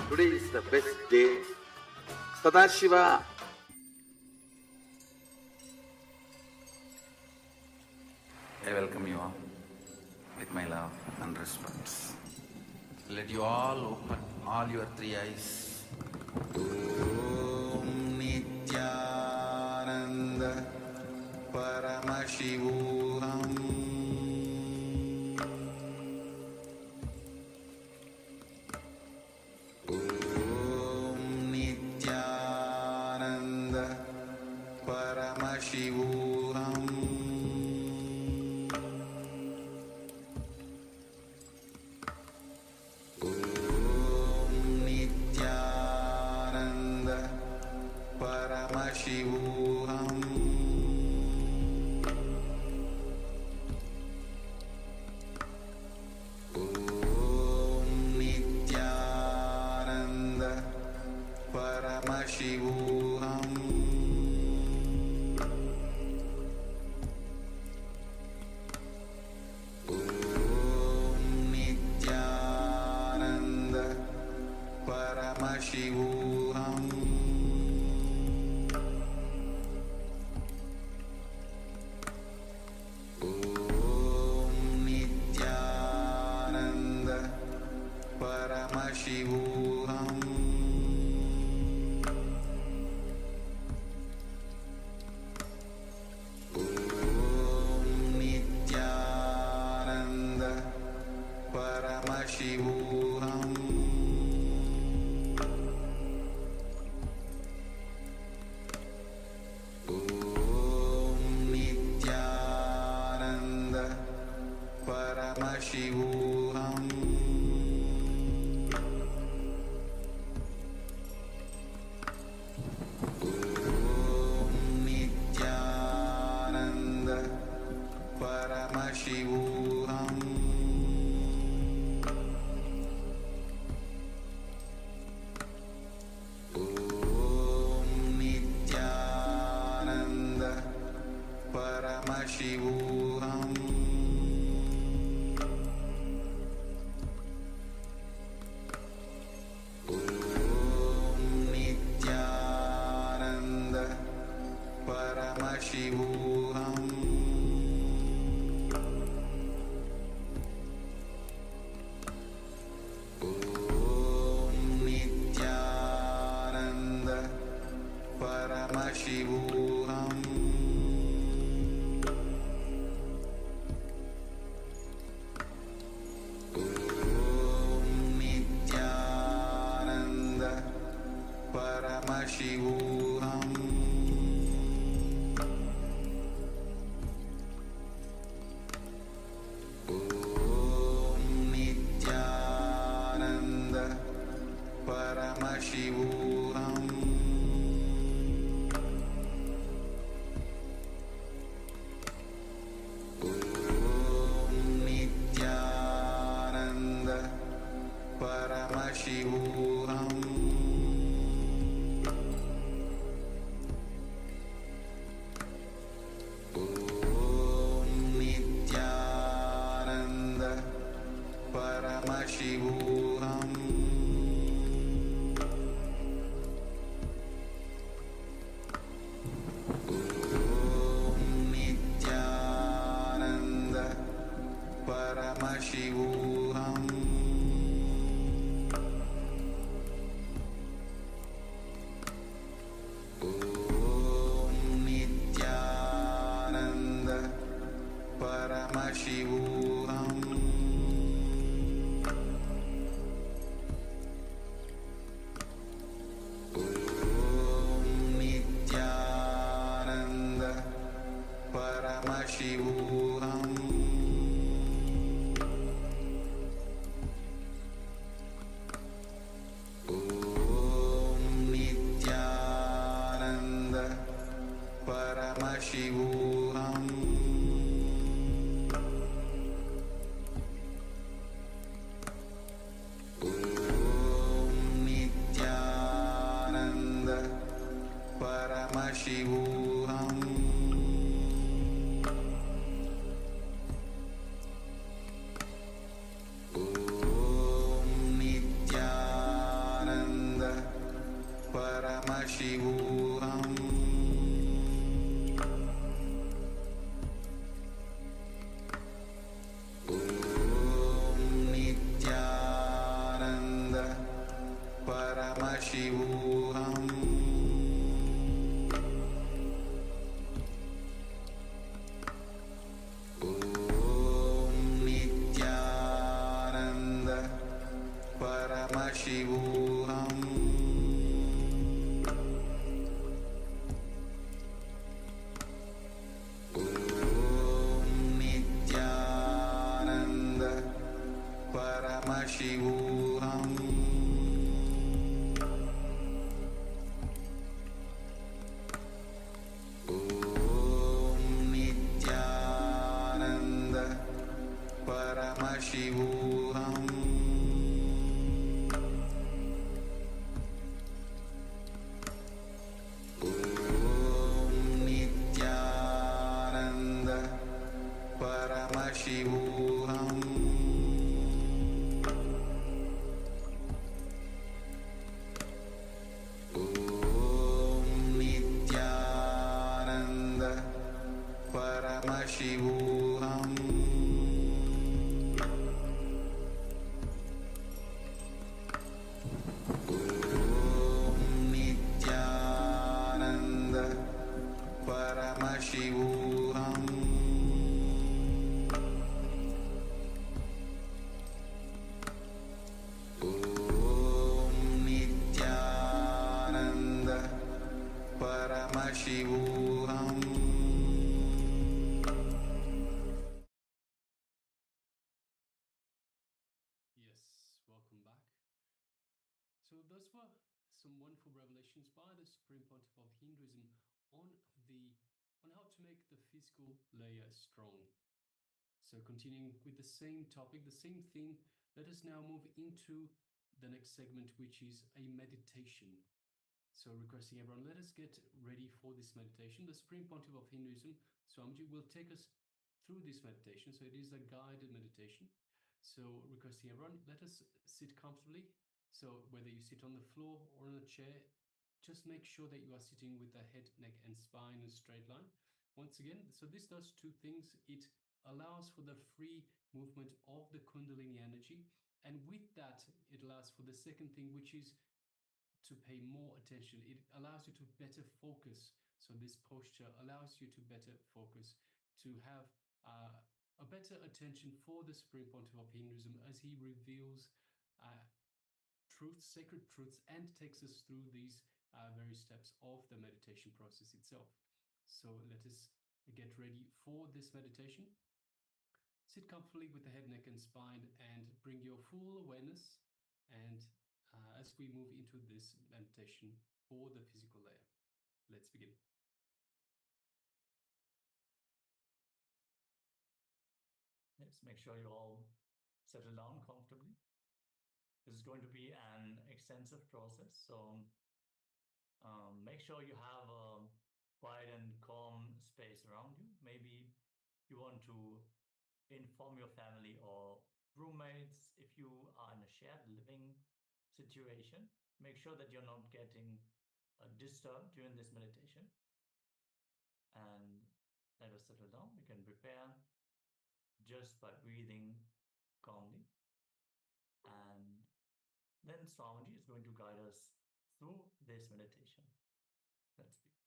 Today is the best day. Sadashiva. I welcome you all with my love and respect. Let you all open all your 3 eyes. Om Nithyananda Paramashivoham. Om Nithyananda Paramashivoham. Om Nithyananda Paramashivoham. Om Nithyananda Paramashivoham. Om Nithyananda Paramashivoham. Om Nithyananda Paramashivoham. Om Nithyananda Paramashivoham. Om Nithyananda Paramashivoham. Paramashivoham. Om Nithyananda Paramashivoham. Om Nithyananda Paramashivoham. Om Nithyananda Paramashivoham. Om Nithyananda Paramashivoham. Om Nithyananda Paramashivoham. Om Nithyananda Paramashivoham. Om Nithyananda Paramashivoham. Om Nithyananda Paramashivoham. Om Nithyananda Paramashivoham. Om Nithyananda Paramashivoham. Om Nithyananda Paramashivoham. Om Nithyananda Paramashivoham. Om Nithyananda Paramashivoham. Om Nithyananda Paramashivoham. Om Nithyananda Paramashivoham. Om Nithyananda Paramashivoham. Yes, welcome back. So those were some wonderful revelations by the Supreme Pontiff of Hinduism on how to make the physical layer strong. So continuing with the same topic, the same theme, let us now move into the next segment, which is a meditation. So requesting everyone, let us get ready for this meditation. The Supreme Pontiff of Hinduism, Swamiji, will take us through this meditation. So it is a guided meditation. So requesting everyone, let us sit comfortably. So whether you sit on the floor or on a chair, just make sure that you are sitting with the head, neck, and spine in a straight line. Once again, so this does two things. It allows for the free movement of the Kundalini energy. And with that, it allows for the second thing, which is to pay more attention. It allows you to better focus. So this posture allows you to better focus, to have a better attention for the Supreme Pontiff of Hinduism as he reveals truths, sacred truths, and takes us through these various steps of the meditation process itself. So let us get ready for this meditation. Sit comfortably with the head, neck, and spine, and bring your full awareness and as we move into this meditation for the physical layer. Let's begin. Yes, make sure you all settle down comfortably. This is going to be an extensive process, so make sure you have a quiet and calm space around you. Maybe you want to inform your family or roommates if you are in a shared living situation. Make sure that you're not getting disturbed during this meditation. And let us settle down. We can prepare just by breathing calmly. And then Swamiji is going to guide us through this meditation. Let's begin.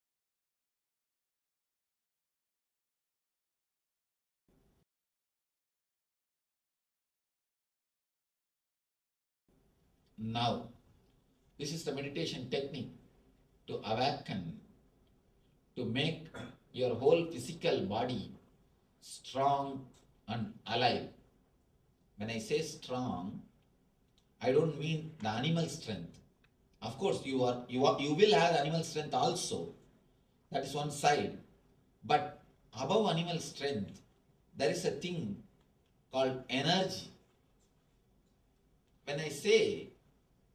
Now, this is the meditation technique to awaken, to make your whole physical body strong and alive. When I say strong, I don't mean the animal strength. Of course, you will have animal strength also. That is one side. But above animal strength, there is a thing called energy. When I say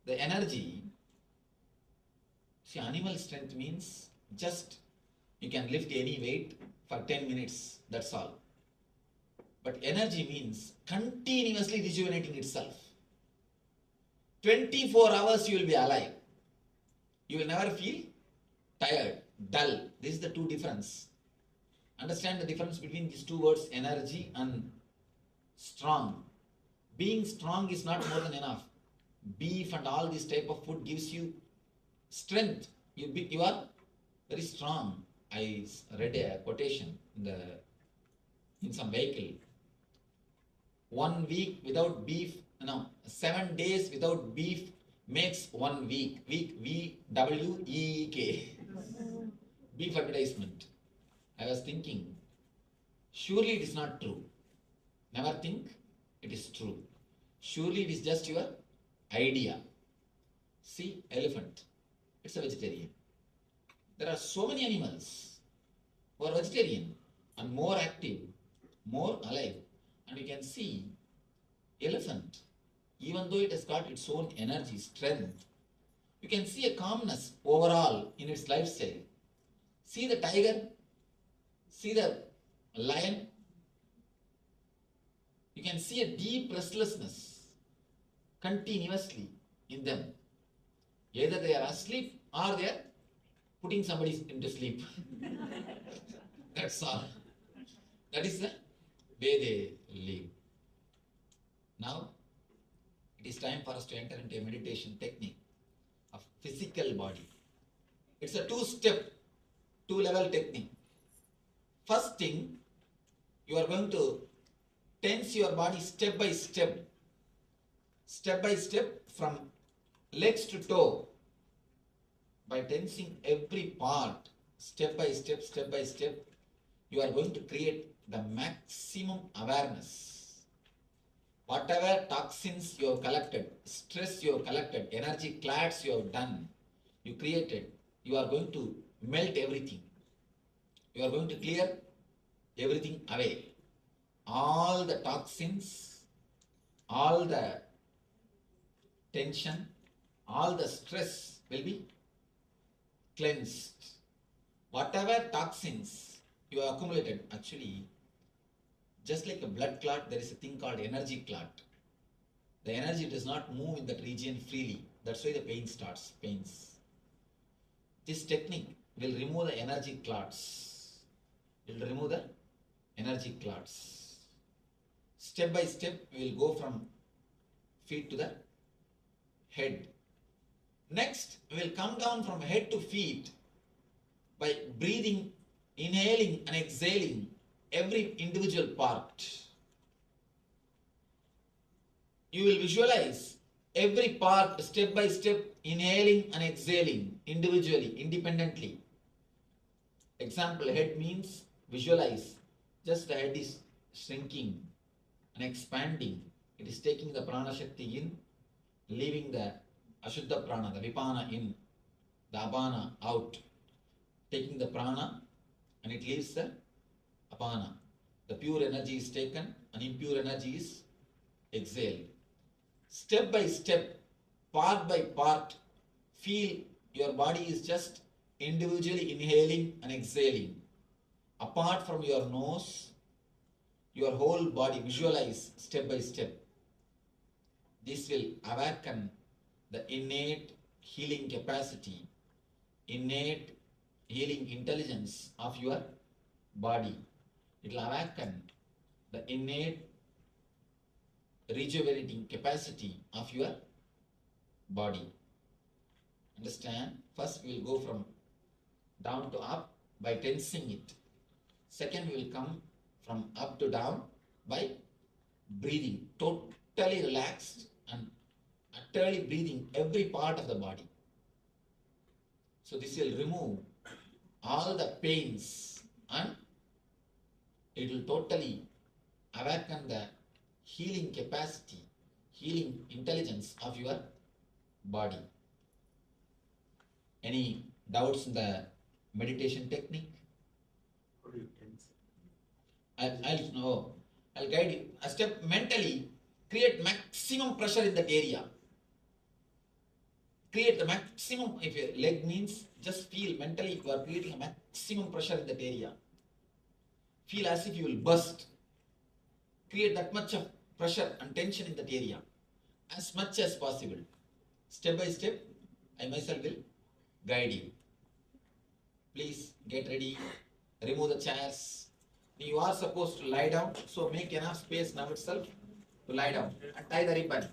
the energy, see, animal strength means just you can lift any weight for 10 minutes, that's all. But energy means continuously rejuvenating itself. 24 hours you will be alive. You will never feel tired, dull. This is the two difference. Understand the difference between these two words, energy and strong. Being strong is not more than enough. Beef and all this type of food gives you strength. You are very strong. I read a quotation in some vehicle. 1 week without beef, 7 days without beef makes 1 week. Week, W-E-E-K. Beef advertisement. I was thinking, surely it is not true. Never think it is true. Surely it is just your idea. See, elephant. It's a vegetarian. There are so many animals who are vegetarian and more active, more alive. And you can see elephant, even though it has got its own energy, strength, you can see a calmness overall in its lifestyle. See the tiger, see the lion, you can see a deep restlessness continuously in them. Either they are asleep or they are putting somebody into sleep. That's all. That is the way they live. Now, it is time for us to enter into a meditation technique of physical body. It's a two-level technique. First thing, you are going to tense your body step by step from legs to toe. By tensing every part, step by step, you are going to create the maximum awareness. Whatever toxins you have collected, stress you have collected, energy clads you have done, you created, you are going to melt everything. You are going to clear everything away. All the toxins, all the tension, all the stress will be cleansed. Whatever toxins you have accumulated, actually, just like a blood clot, there is a thing called energy clot. The energy does not move in that region freely. That's why the pain starts, pains. This technique will remove the energy clots. It will remove the energy clots. Step by step, we will go from feet to the head. Next, we will come down from head to feet by breathing, inhaling and exhaling every individual part. You will visualize every part step by step, inhaling and exhaling individually, independently. Example, head means visualize. Just the head is shrinking and expanding. It is taking the prana shakti in, leaving the Ashuddha prana, the vipana in, the apana out. Taking the prana and it leaves the apana. The pure energy is taken and impure energy is exhaled. Step by step, part by part, feel your body is just individually inhaling and exhaling. Apart from your nose, your whole body, visualize step by step. This will awaken the innate healing capacity, innate healing intelligence of your body. It will awaken the innate rejuvenating capacity of your body. Understand? First we will go from down to up by tensing it. Second we will come from up to down by breathing, totally relaxed and utterly breathing every part of the body. So this will remove all the pains and it will totally awaken the healing capacity, healing intelligence of your body. Any doubts in the meditation technique? I'll guide you. A step mentally, create maximum pressure in that area. Create the maximum, if your leg means, just feel mentally you are creating a maximum pressure in that area. Feel as if you will burst. Create that much of pressure and tension in that area as much as possible. Step by step, I myself will guide you. Please get ready, remove the chairs. You are supposed to lie down, so make enough space now itself to lie down and tie the ribbon.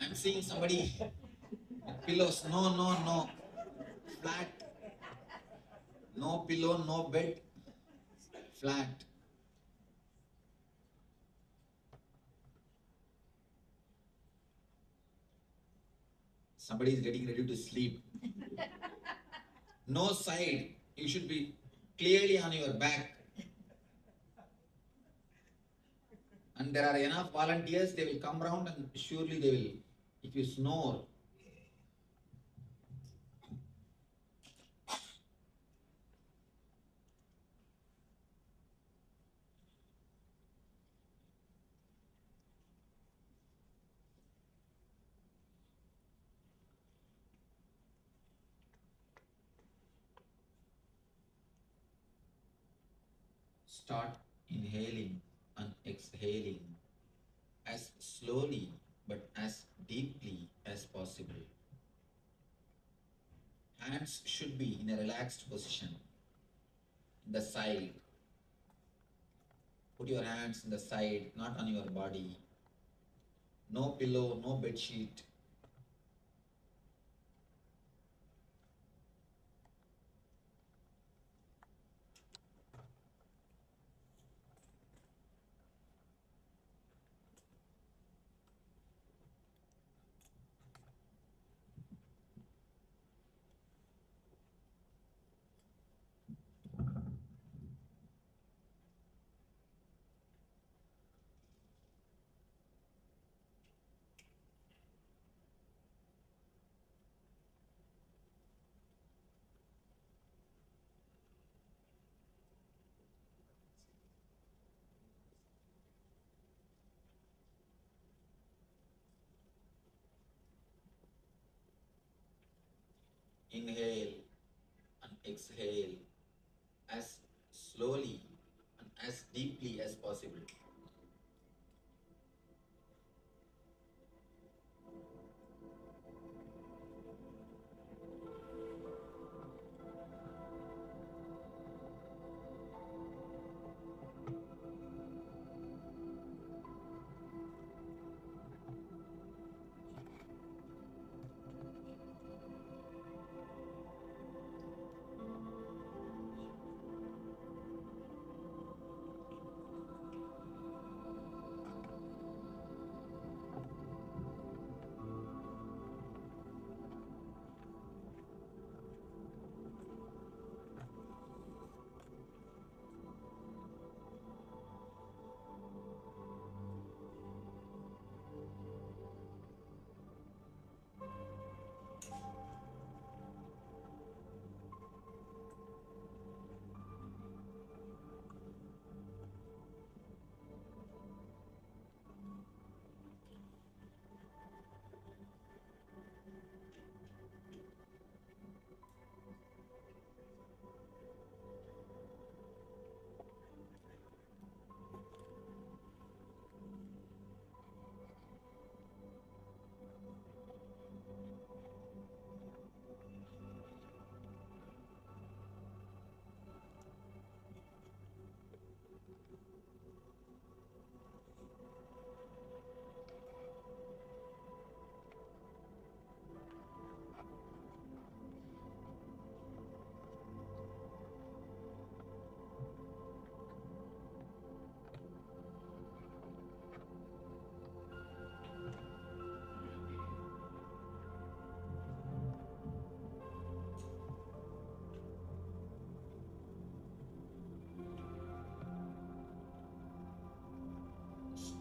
I'm seeing somebody with pillows. No. Flat. No pillow, no bed. Flat. Somebody is getting ready to sleep. No side. You should be clearly on your back. And there are enough volunteers, they will come round and surely they will, if you snore. Start inhaling and exhaling as slowly but as deeply as possible. Hands should be in a relaxed position, in the side. Put your hands in the side, not on your body. No pillow, no bed sheet. Inhale and exhale as slowly and as deeply as possible.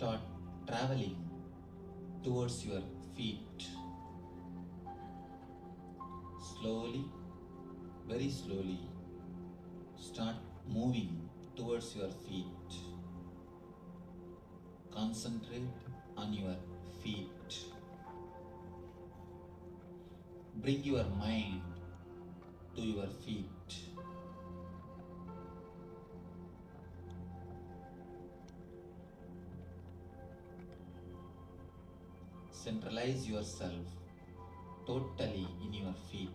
start traveling towards your feet. Slowly, very slowly, start moving towards your feet. Concentrate on your feet. Bring your mind to your feet. Centralize yourself totally in your feet.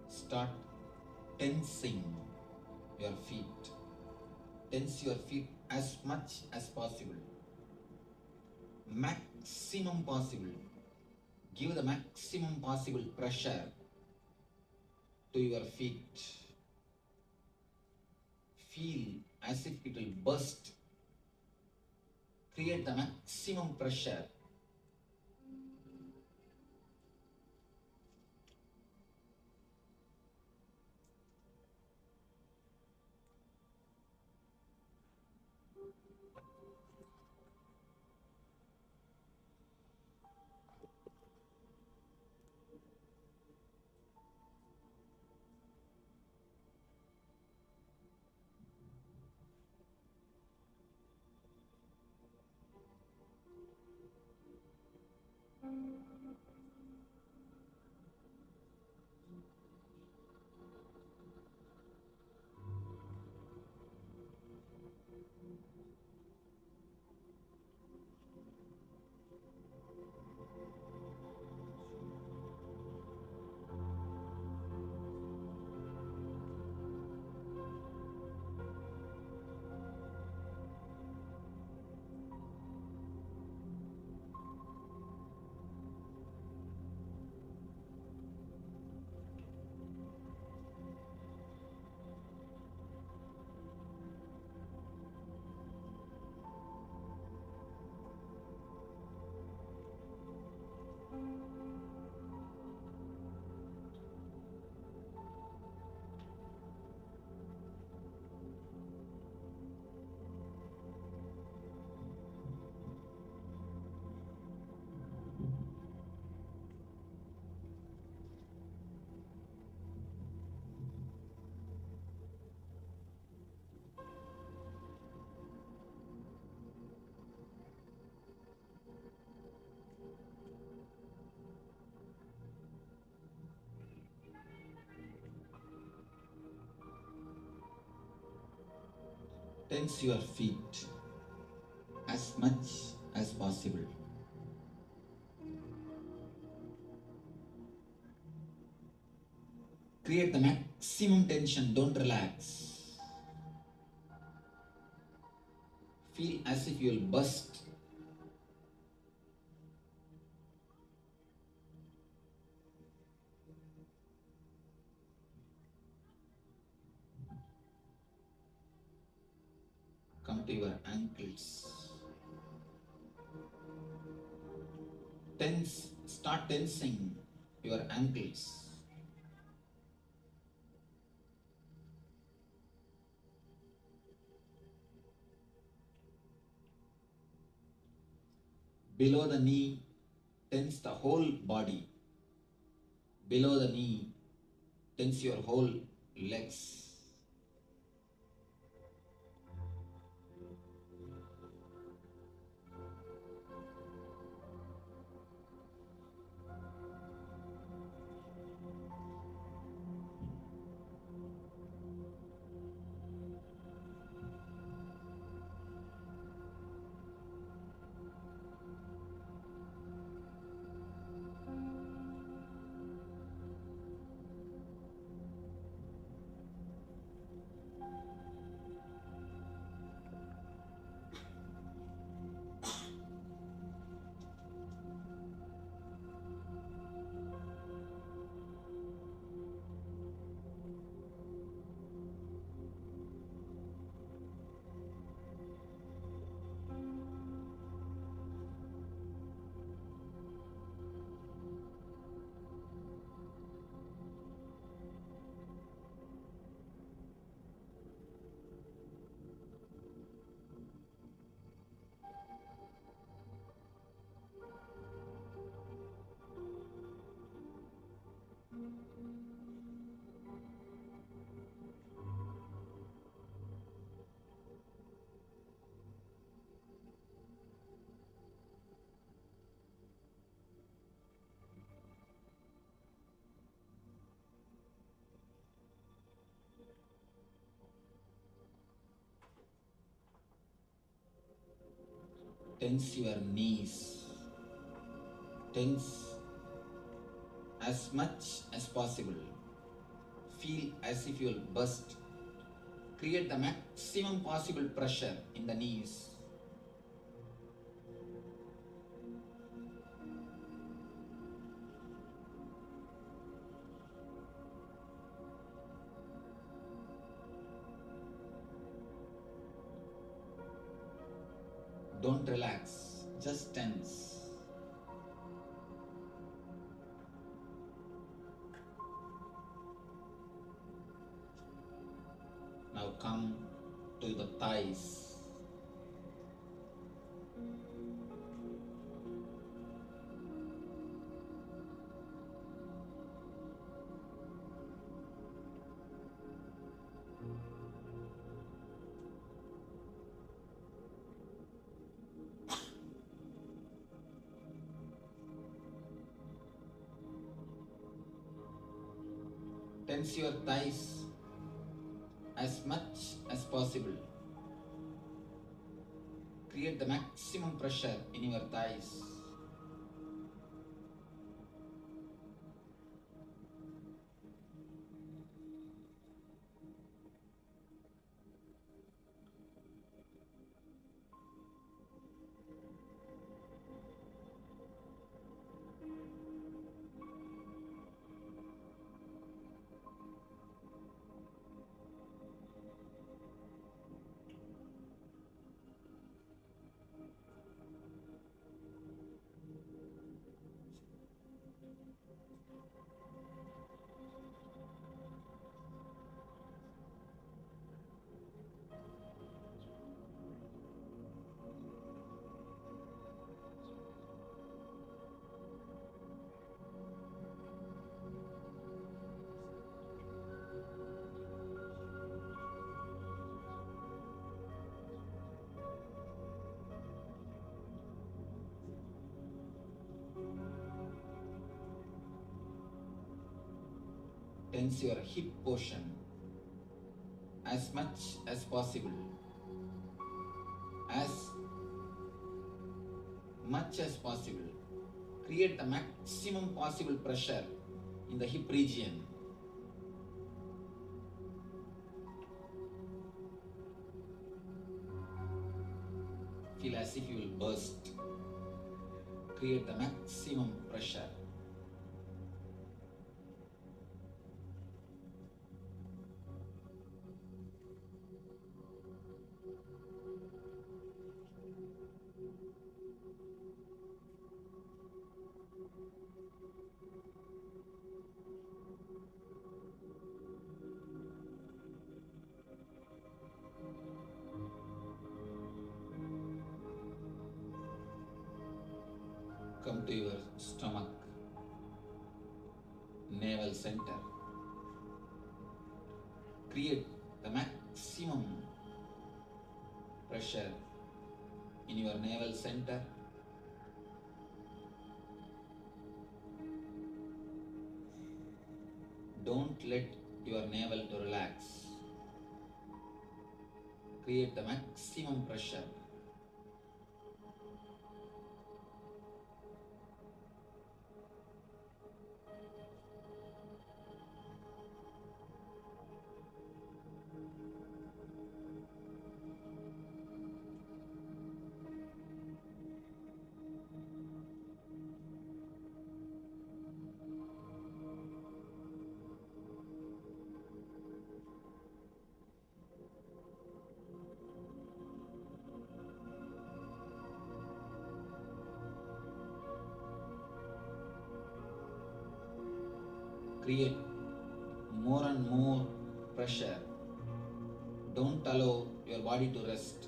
Start tensing your feet. Tense your feet as much as possible. Maximum possible. Give the maximum possible pressure to your feet. Feel as if it will burst. Create the maximum pressure. Tense your feet as much as possible. Create the maximum tension, don't relax. Feel as if you'll burst. your ankles. Start tensing your ankles. Below the knee, tense the whole body. Below the knee, tense your whole legs. Tense your knees. Tense as much as possible. Feel as if you'll burst. Create the maximum possible pressure in the knees. Don't relax, just tense. Now come to the thighs. Tense your thighs as much as possible. Create the maximum pressure in your thighs. Tense your hip portion as much as possible. As much as possible. Create the maximum possible pressure in the hip region. Feel as if you will burst. Create the maximum pressure. Come to your stomach, navel center. Create the maximum pressure in your navel center. Don't let your navel to relax. Create the maximum pressure. Create more and more pressure. Don't allow your body to rest.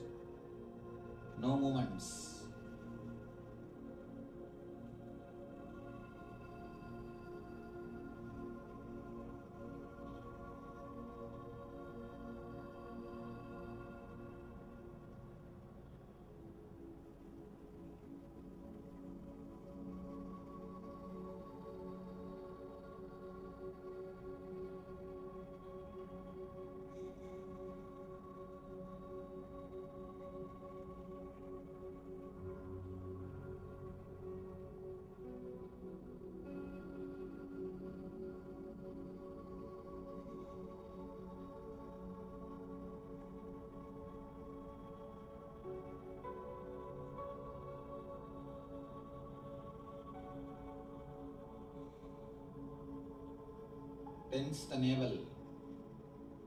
No movements. Tense the navel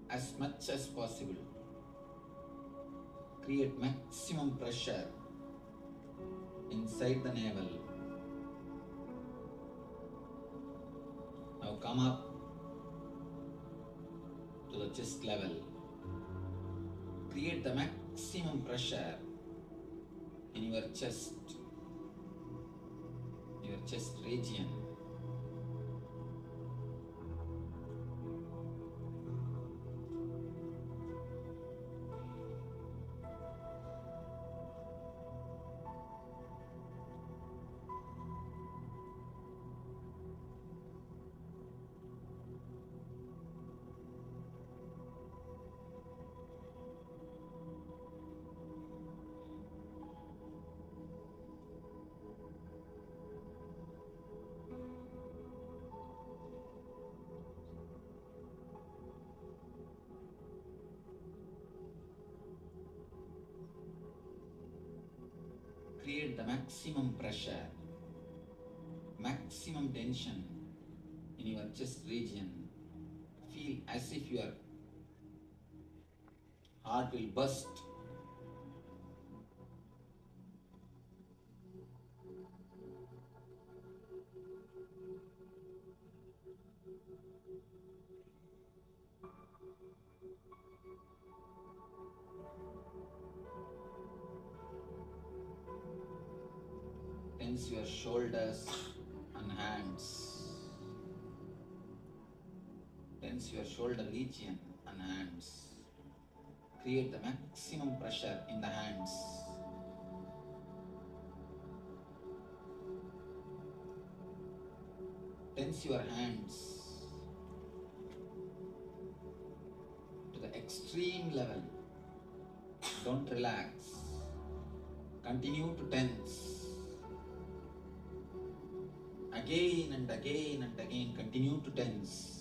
as much as possible. Create maximum pressure inside the navel. Now come up to the chest level. Create the maximum pressure in your chest region. Create the maximum pressure, maximum tension in your chest region. Feel as if your heart will burst. Tense your shoulders and hands. Tense your shoulder region and hands. Create the maximum pressure in the hands. Tense your hands to the extreme level. Don't relax. Continue to tense. Again and again and again, continue to tense.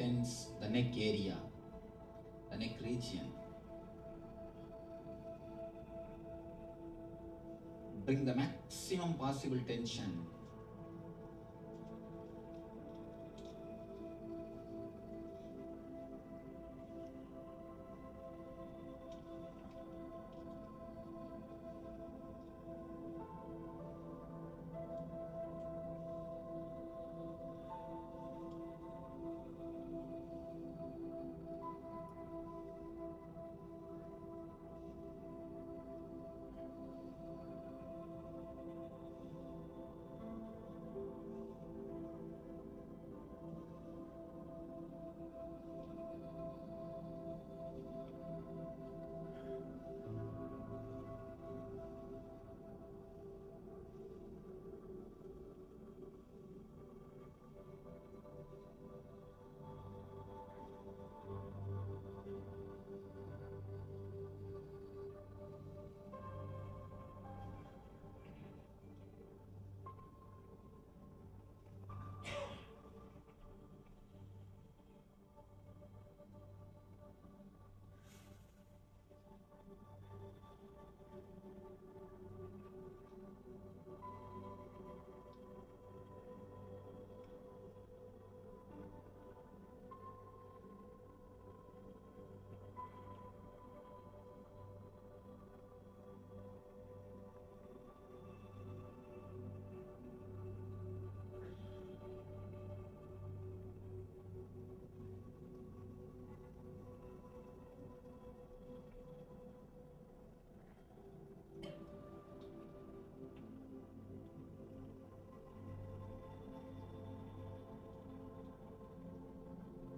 Tense the neck area, the neck region. Bring the maximum possible tension.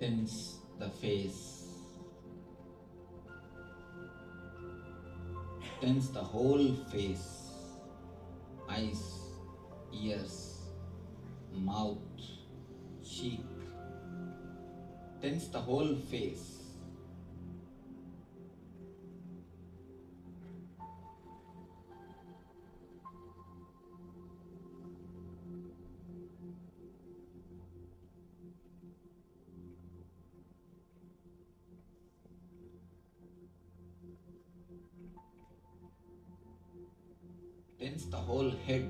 Tense the face. Tense the whole face. Eyes, ears, mouth, cheek. Tense the whole face. Tense the whole head.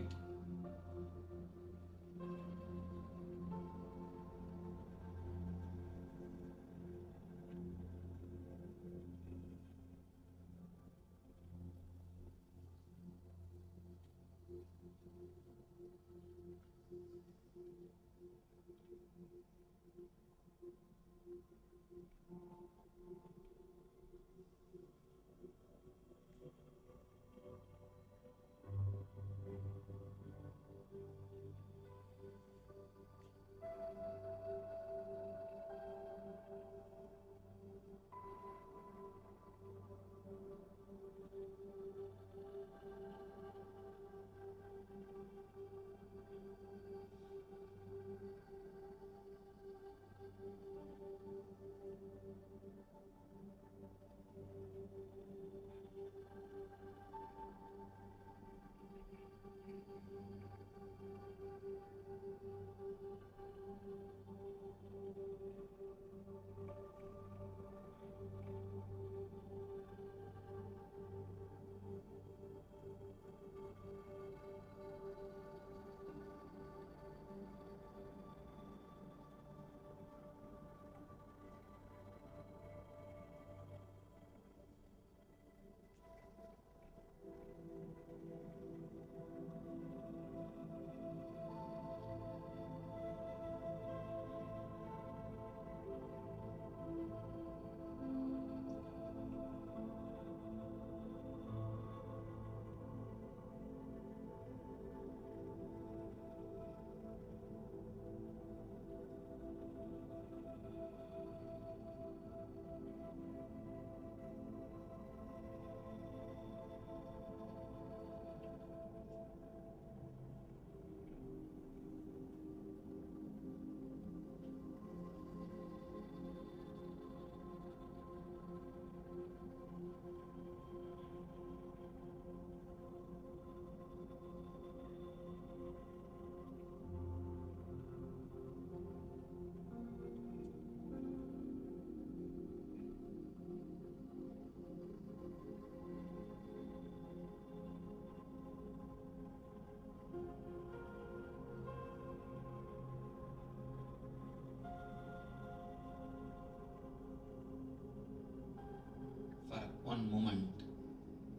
one moment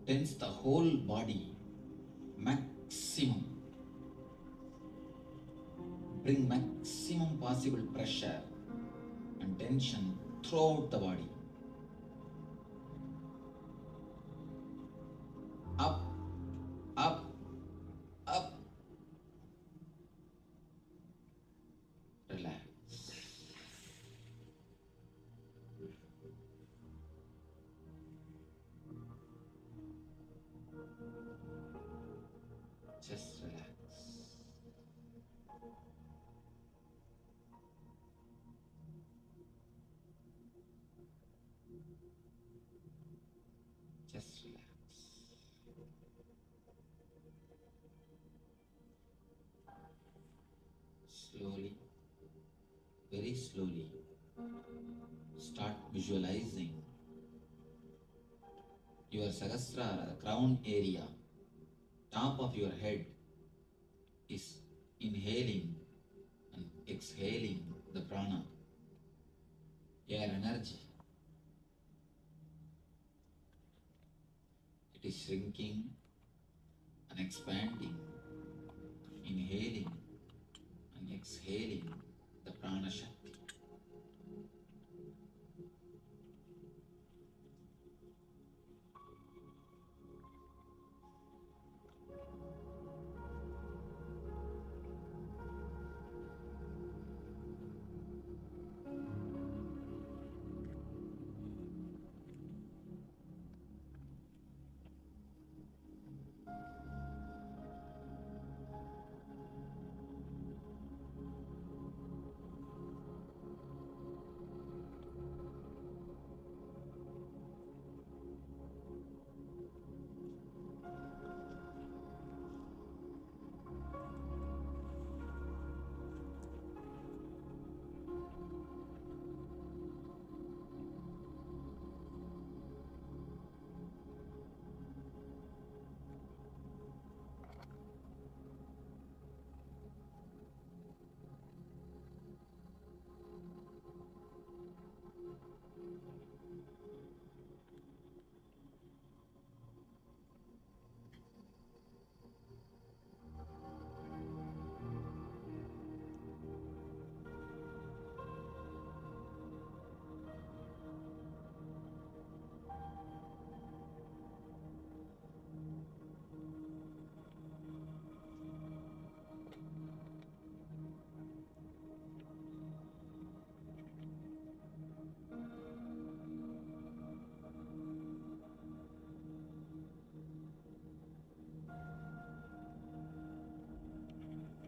tense the whole body maximum. Bring maximum possible pressure and tension throughout the body. Up, up, up. Relax. Just relax. Just relax. Slowly, very slowly, start visualizing your Sahasrara, the crown area, top of your head is inhaling and exhaling the prana, air energy. It is shrinking and expanding, inhaling and exhaling the prana shakti.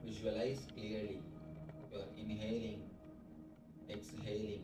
Visualize clearly. You are inhaling, exhaling.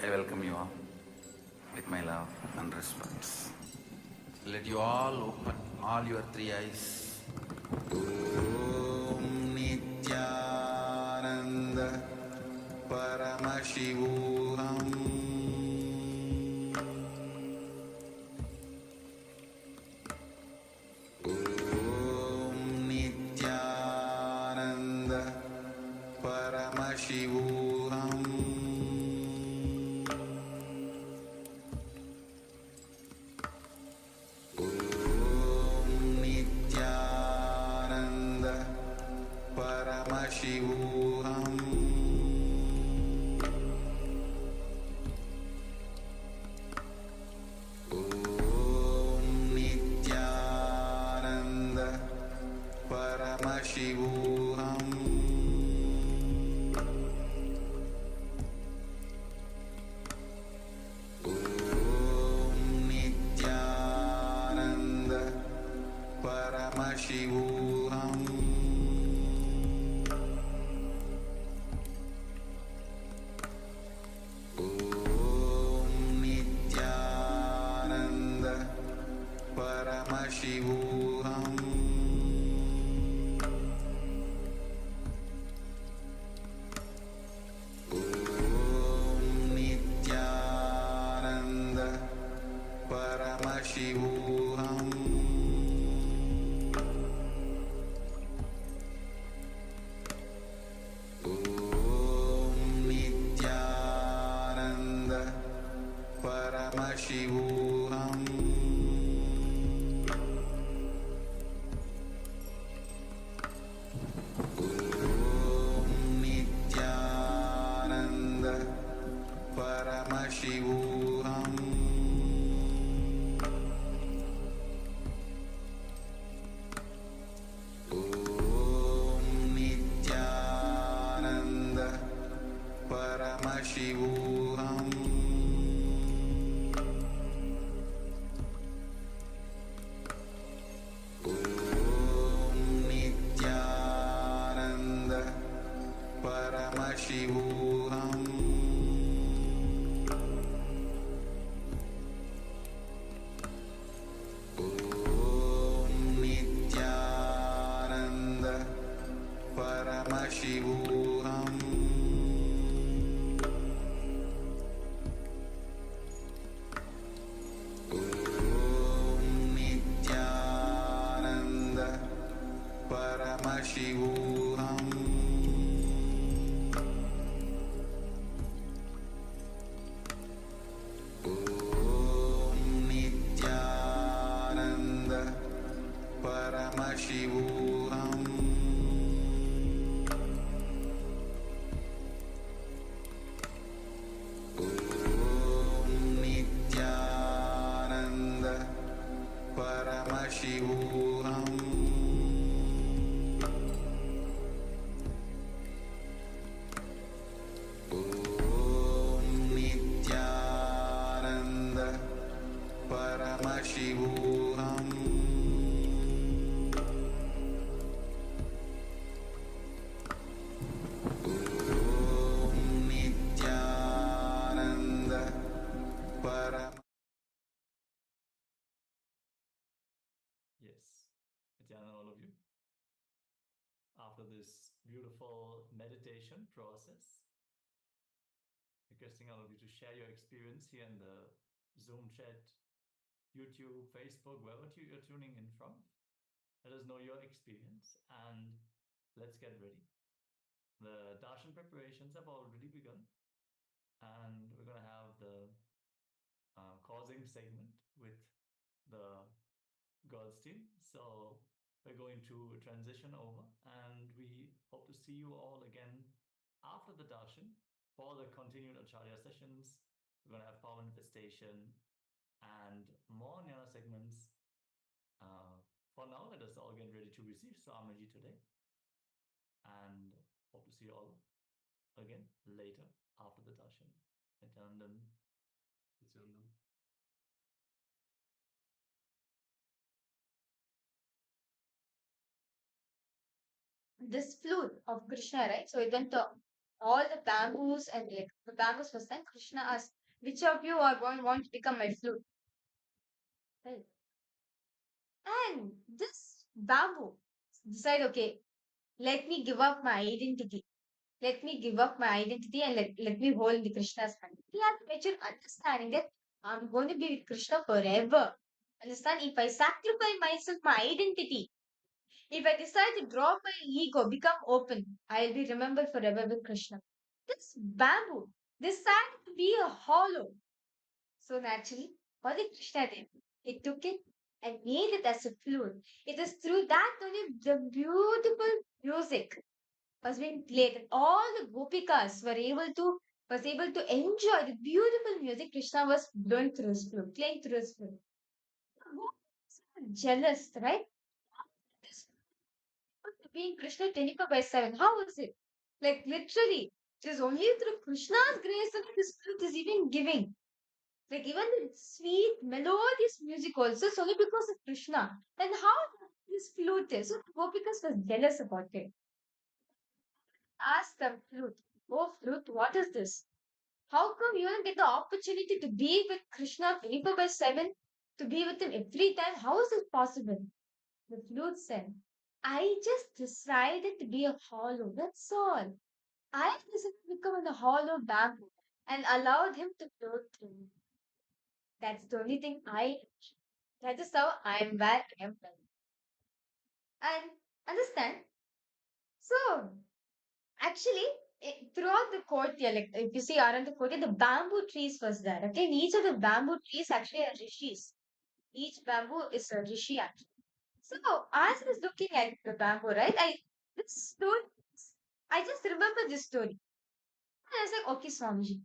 I welcome you all with my love and respect. Let you all open all your three eyes. Om Nithyananda Paramashivoham. Om Nithyananda Paramashivoham. Paramashivoham. Om Nithyananda Paramashivoham. Om Nithyananda Paramashivoham. Paramashivoham. Om Nithyananda Paramashivoham. Om Nithyananda Paramashivoham. Paramashivoham. Om Nithyananda Paramashivoham. Om Nithyananda Paramashivoham. Paramashivoham. Om Nithyananda Paramashivoham. Om Nithyananda Paramashivoham. Paramashivoham. Om Nithyananda Paramashivoham. Om Nithyananda Paramashivoham. Yes, Nithyananda, all of you. After this beautiful meditation process, requesting all of you to share your experience here in the Zoom chat, YouTube, Facebook, wherever you're tuning in from. Let us know your experience and let's get ready. The darshan preparations have already begun, and we're going to have the causing segment with the girls team. So we're going to transition over, and we hope to see you all again after the darshan for the continued acharya sessions. We're going to have power manifestation and more jnana segments. For now, let us all get ready to receive Swamiji today, and hope to see you all again later after the darshan. Nithyanandam. Nithyanandam. This flute of Krishna, right? So idanto all the bamboos and like the bamboos was then Krishna asked, which of you are going want to become my flute? Right. And this bamboo decide, okay, let me give up my identity. Let me give up my identity and let me hold the Krishna's hand. He had mature understanding that I'm going to be with Krishna forever. Understand? If I sacrifice myself, my identity, if I decide to drop my ego, become open, I'll be remembered forever with Krishna. This bamboo decided to be a hollow. So naturally, what did Krishna do? He took it and made it as a flute. It is through that only the beautiful music was being played, and all the gopikas was able to enjoy the beautiful music Krishna was blowing through his flute, playing through his flute. Gopikas were jealous, right? This being Krishna 24/7. How is it? Like literally, it is only through Krishna's grace that this flute is even giving. Like even the sweet, melodious music also, it's only because of Krishna. And how this flute is. So Gopikas was jealous about it. Ask the flute, oh flute, what is this? How come you don't get the opportunity to be with Krishna 24/7? To be with him every time? How is it possible? The flute said, I just decided to be a hollow, that's all. I decided to become a hollow bamboo and allowed him to float through. That's the only thing that is how I'm where I am right. And understand? So, actually, throughout the courtyard, like if you see around the courtyard, the bamboo trees was there. Okay, and each of the bamboo trees actually are rishis. Each bamboo is a rishi actually. So, as I was looking at the bamboo, right, this story, I just remember this story. And I was like, okay, Swamiji,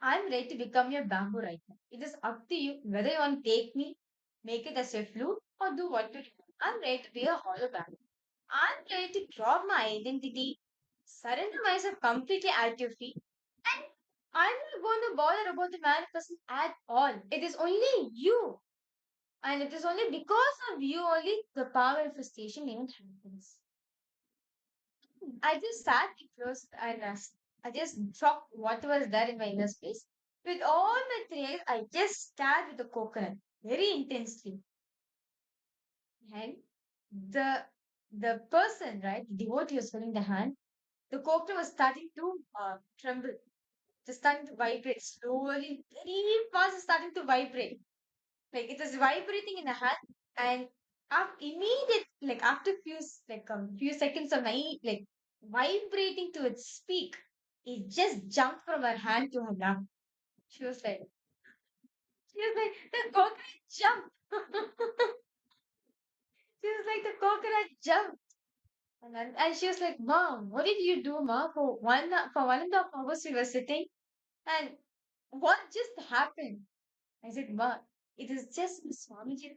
I'm ready to become your bamboo right now. It is up to you whether you want to take me, make it as a flute, or do what you do. I'm ready to be a hollow bamboo. I'm ready to drop my identity, surrender myself completely at your feet, and I'm not going to bother about the manifestation at all. It is only you. And it is only because of you only the power manifestation even happens. I just sat close and I just dropped what was there in my inner space. With all my three eyes, I just stared with the coconut very intensely. And the person, right, the devotee was holding the hand, the coconut was starting to tremble, just starting to vibrate slowly, very fast, it's starting to vibrate. Like it was vibrating in the hand, and immediate, like after few seconds of my like vibrating to its peak, it just jumped from her hand to her lap. She was like, the coconut jumped. She was like, the coconut jumped. And she was like, Mom, what did you do, Mom? For 1.5 hours we were sitting, and what just happened? I said, Ma, it is just Swamiji.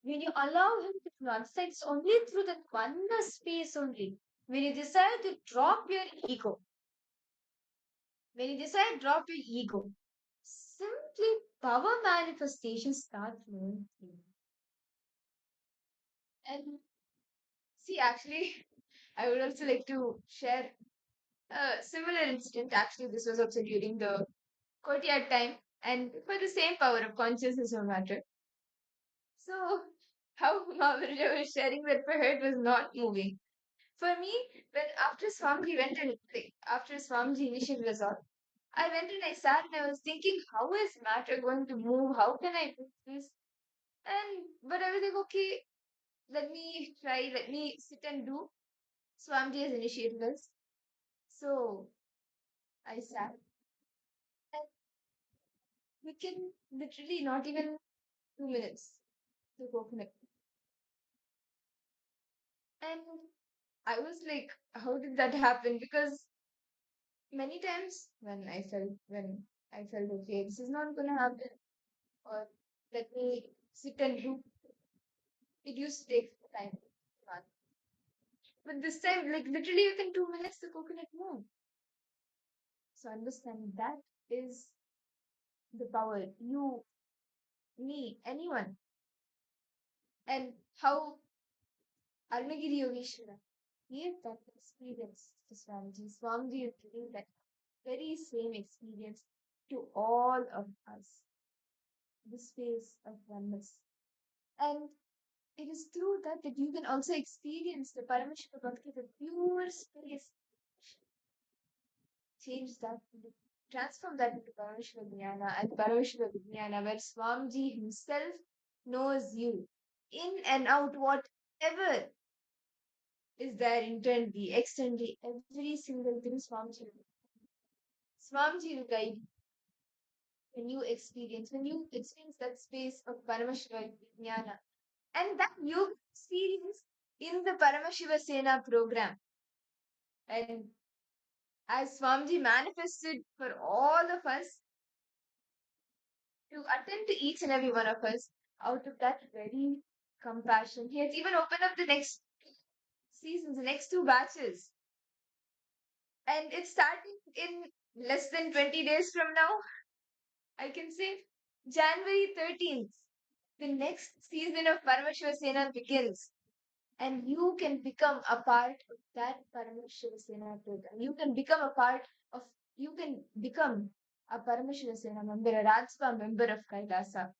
When you allow him to transcend, it's only through that oneness space only. When you decide to drop your ego, when you decide to drop your ego, simply power manifestations start flowing through. And see, actually, I would also like to share a similar incident. Actually, this was also during the courtyard time, and for the same power of consciousness no matter. So, how Mahavira was sharing that her head was not moving. For me, when after Swamiji went and like, after Swamiji initial resort, I went and I sat and I was thinking, how is matter going to move? How can I do this? But I was like, okay, let me try, let me sit and do. Swamiji has initiated us. So I sat and we can literally not even 2 minutes to coconut. And I was like, how did that happen? Because many times when I felt okay, this is not gonna happen, or let me sit and do. It used to take time. But this time, like literally within 2 minutes, the coconut moved. So understand that is the power. You, me, anyone. And how Arunagiri Yogeshwara, gave that experience to Swamiji. Swamiji is giving that very same experience to all of us. The space of oneness. And it is through that you can also experience the Paramashiva Bhakti, the pure space. Change that, transform that into Paramashiva Jnana and Paramashiva Vijnana, where Swamiji himself knows you in and out, whatever is there internally, externally, every single thing Swamiji will guide you. When you experience that space of Paramashiva Vijnana, and that you experience in the Paramashiva Sena program. And as Swamiji manifested for all of us to attend to each and every one of us out of that very compassion. He has even opened up the next seasons, the next 2 batches. And it's starting in less than 20 days from now. I can say January 13th. The next season of Paramashiva Sena begins. And you can become a part of that Paramashiva Sena program. You can become a Paramashiva Sena member, a Rajsabha member of KAILASA,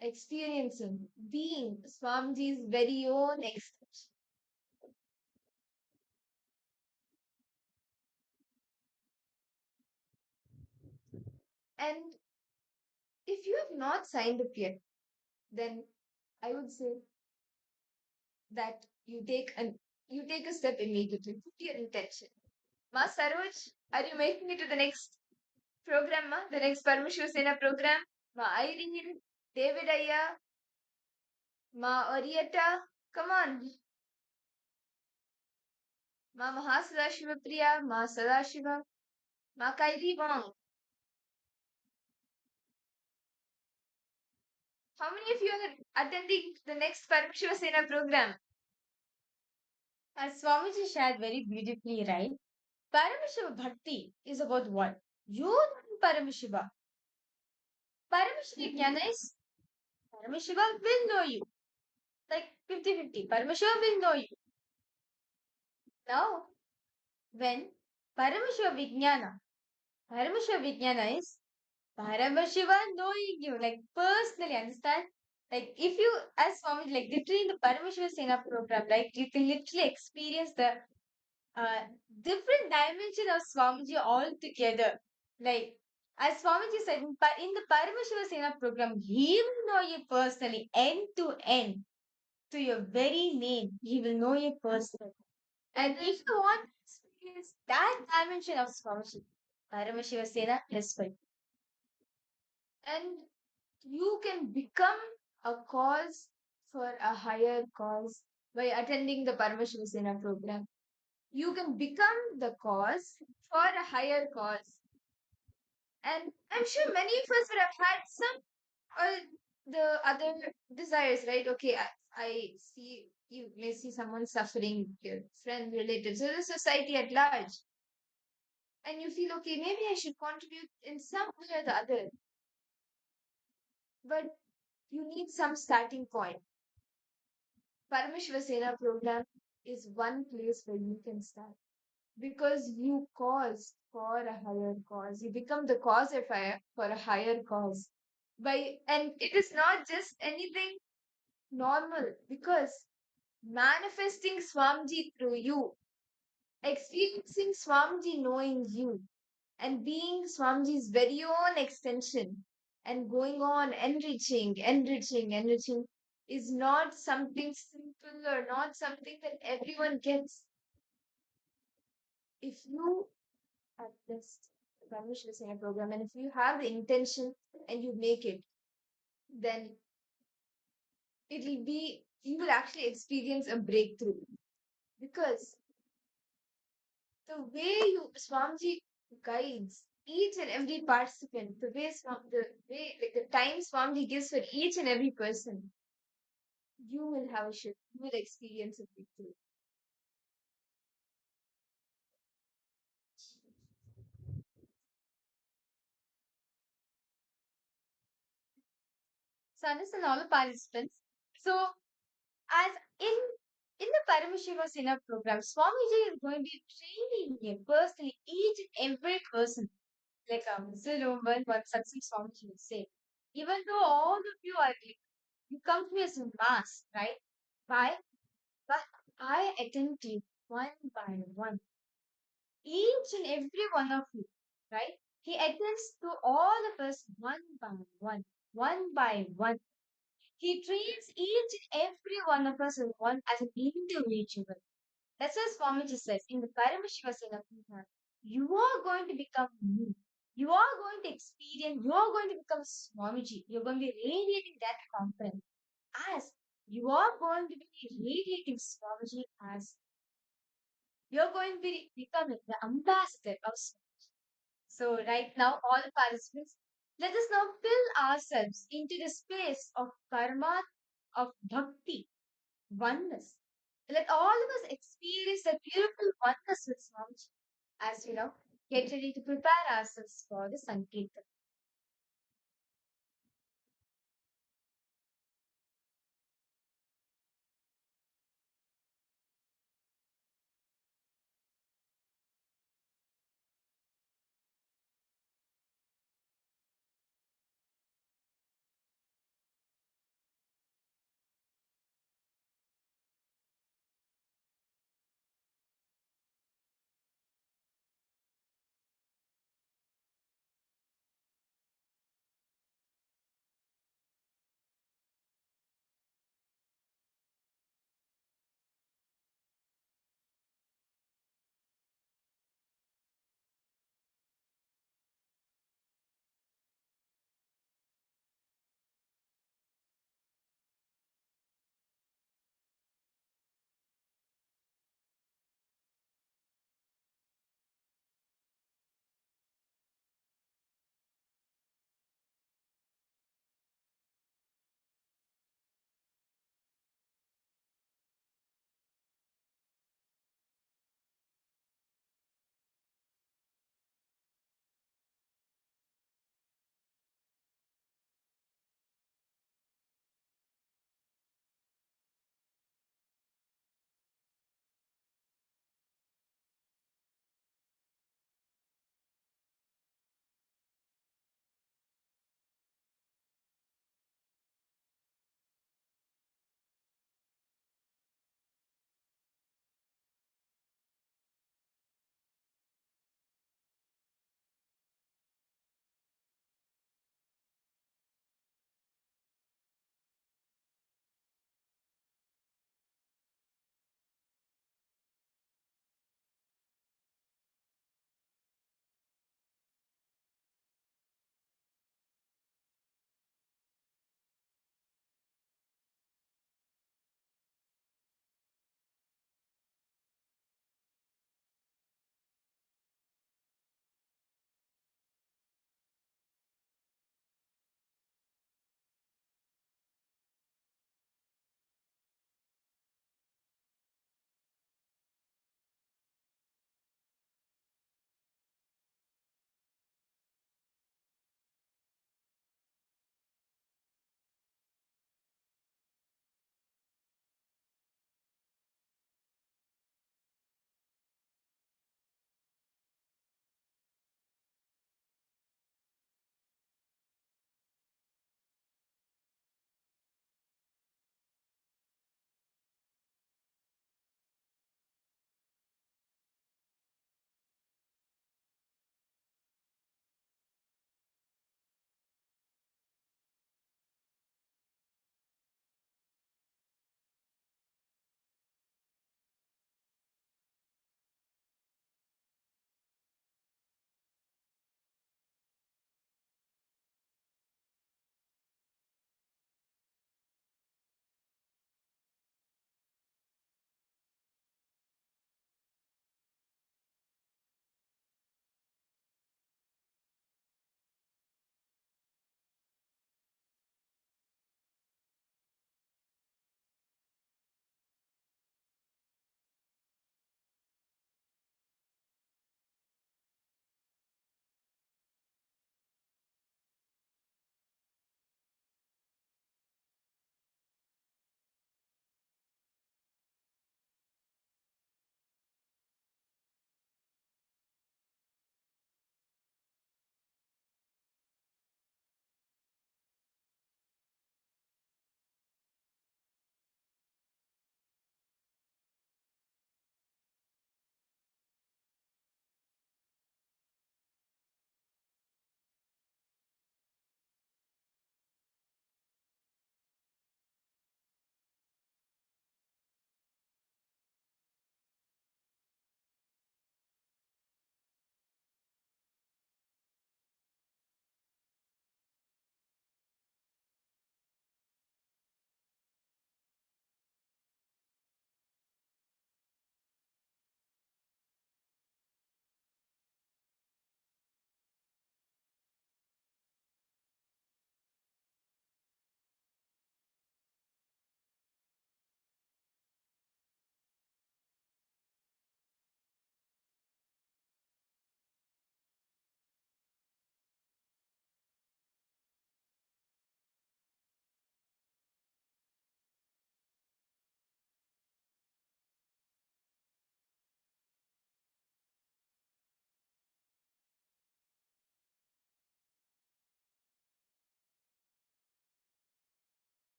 experiencing, being Swamiji's very own extension. And if you have not signed up yet, then I would say that you take a step immediately. Put your intention. Ma Saroj, are you making it to the next program, ma? The next Paramashiva Sena program? Ma Irene, David Aya, Ma Orietta, come on. Ma Mahasada Priya, Ma Sadashiva, Ma Kairi Wong. How many of you are attending the next Paramashiva Sena program? As Swamiji shared very beautifully, right? Paramashiva Bhakti is about what? You know Paramashiva. Paramashiva Jnana is Paramashiva will know you. Like 50-50. Paramashiva will know you. Now, when Paramashiva Vijnana is Paramashiva knowing you, like personally, understand? Like if you, as Swami, like literally in the Paramashiva Sena program, like you can literally experience the different dimension of Swamiji all together. Like as Swamiji said, in the Paramashiva Sena program, he will know you personally, end to end, to your very name. He will know you personally. And if you want to experience that dimension of Swamiji, Paramashiva Sena is for you. And you can become a cause for a higher cause by attending the Paramashiva Sena program. You can become the cause for a higher cause. And I'm sure many of us would have had some or the other desires, right? Okay, I see, you may see someone suffering, your friend, relatives, or the society at large. And you feel, okay, maybe I should contribute in some way or the other. But you need some starting point. Paramashiva Sena program is one place where you can start. Because you cause for a higher cause. You become the cause for a higher cause. And it is not just anything normal, because manifesting Swamiji through you, experiencing Swamiji knowing you, and being Swamiji's very own extension, and going on enriching is not something simple or not something that everyone gets. If you at this Paramashiva Sena program, and if you have the intention and you make it, then you will actually experience a breakthrough. Because the way Swamiji guides each and every participant, the time Swamiji gives for each and every person, you will have a shift. You will experience a breakthrough. So understand all the participants. So as in In the Paramashivoham program, Swamiji is going to be training personally each and every person. Like Mr. Roman, what success Swamiji would say. Even though all of you are like, you come to us in mass, right? Why? But I attend to you one by one. Each and every one of you, right? He attends to all of us one by one, one by one. He treats each and every one of us as an individual. That's what Swamiji says in the Paramashivoham. You are going to become me. You are going to experience, you are going to become Swamiji. You're going to be radiating that component as you are going to be radiating Swamiji as you're going to be becoming the ambassador of Swamiji. So right now, all the participants, let us now fill ourselves into the space of karma, of bhakti, oneness. Let all of us experience the beautiful oneness with Swamiji as get ready to prepare ourselves for the Sankirtan.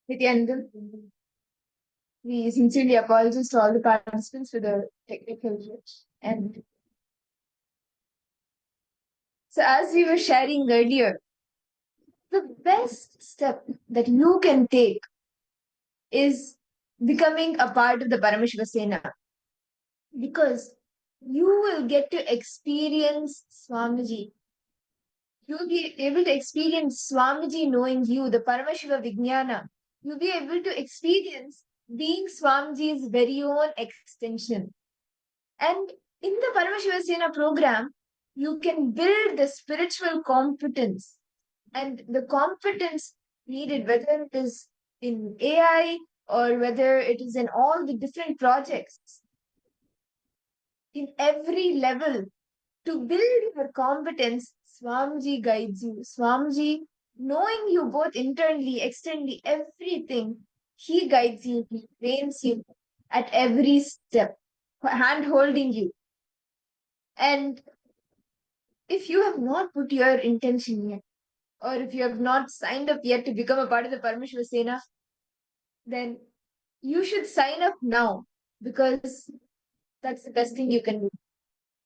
Nithyananda, we sincerely apologize to all the participants for the technical glitch. And so, as we were sharing earlier, the best step that you can take is becoming a part of the Paramashivoham, because you will get to experience Swamiji. You'll be able to experience Swamiji knowing you, the Paramashiva Vijnana. You'll be able to experience being Swamiji's very own extension. And in the Paramashivoham program, you can build the spiritual competence, and the competence needed, whether it is in AI or whether it is in all the different projects, in every level. To build your competence, Swamiji guides you. Swamiji, knowing you both internally, externally, everything, he guides you, he trains you at every step, hand holding you. And if you have not put your intention yet, or if you have not signed up yet to become a part of the Paramashivoham, then you should sign up now, because that's the best thing you can do,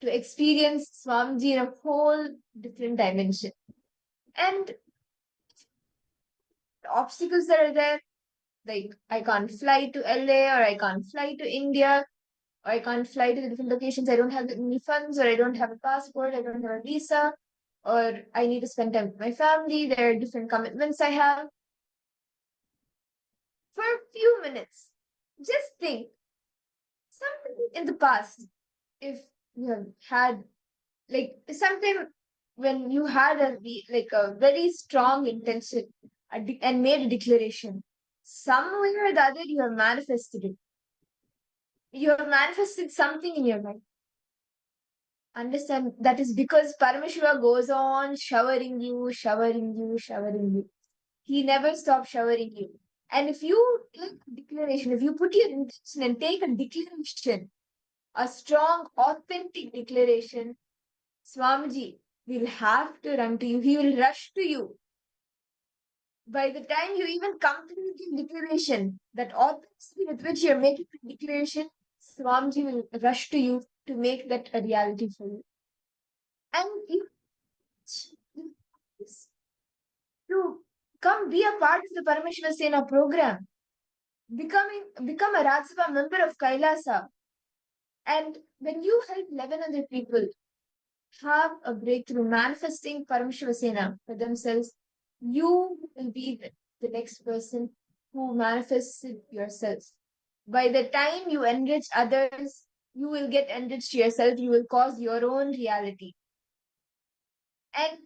to experience Swamiji in a whole different dimension. And the obstacles that are there, like I can't fly to LA, or I can't fly to India, or I can't fly to the different locations, I don't have any funds, or I don't have a passport, I don't have a visa, or I need to spend time with my family, there are different commitments I have. For a few minutes, just think something in the past, if you have had, like, sometime when you had a very strong intention and made a declaration, some way or the other you have manifested it. You have manifested something in your life. Understand that is because Paramashiva goes on showering you, showering you, showering you. He never stops showering you. And if you take a declaration, if you put your intention and take a declaration, a strong, authentic declaration, Swamiji will have to run to you. He will rush to you. By the time you even come to the declaration, that authenticity with which you're making the declaration, Swamiji will rush to you to make that a reality for you. And you to come be a part of the Paramashivoham program, become a Rajya member of KAILASA. And when you help 1100 people have a breakthrough manifesting Paramashivoham for themselves, you will be the next person who manifests it yourself. By the time you enrich others, you will get enriched yourself. You will cause your own reality. And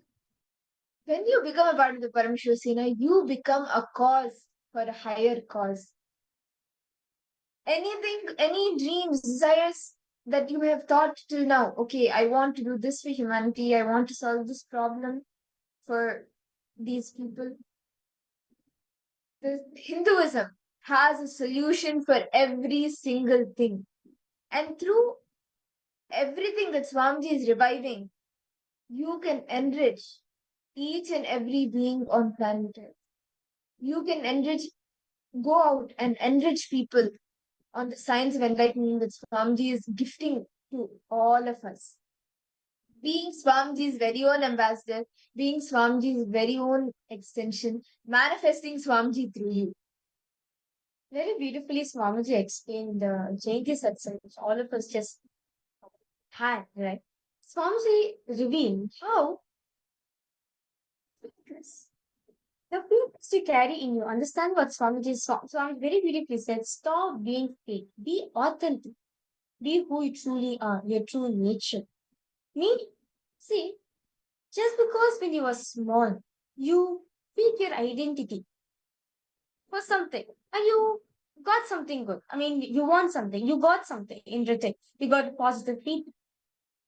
when you become a part of the Paramashivoham, you become a cause for a higher cause. Anything, any dreams, desires that you have thought till now, okay, I want to do this for humanity, I want to solve this problem for these people. The Hinduism has a solution for every single thing. And through everything that Swamiji is reviving, you can enrich each and every being on planet Earth. You can go out and enrich people on the science of enlightenment that Swamiji is gifting to all of us. Being Swamiji's very own ambassador, being Swamiji's very own extension, manifesting Swamiji through you. Very beautifully, Swamiji explained the Jayanti Satsang, which all of us just had, right? Swamiji revealed how the feelings you carry in you. Understand what Swamiji saw. Swamiji very beautifully said, stop being fake. Be authentic. Be who you truly are, your true nature. Meaning, see, just because when you were small, you pick your identity for something and you got something good. I mean, you want something, you got something in return. You got positive feedback.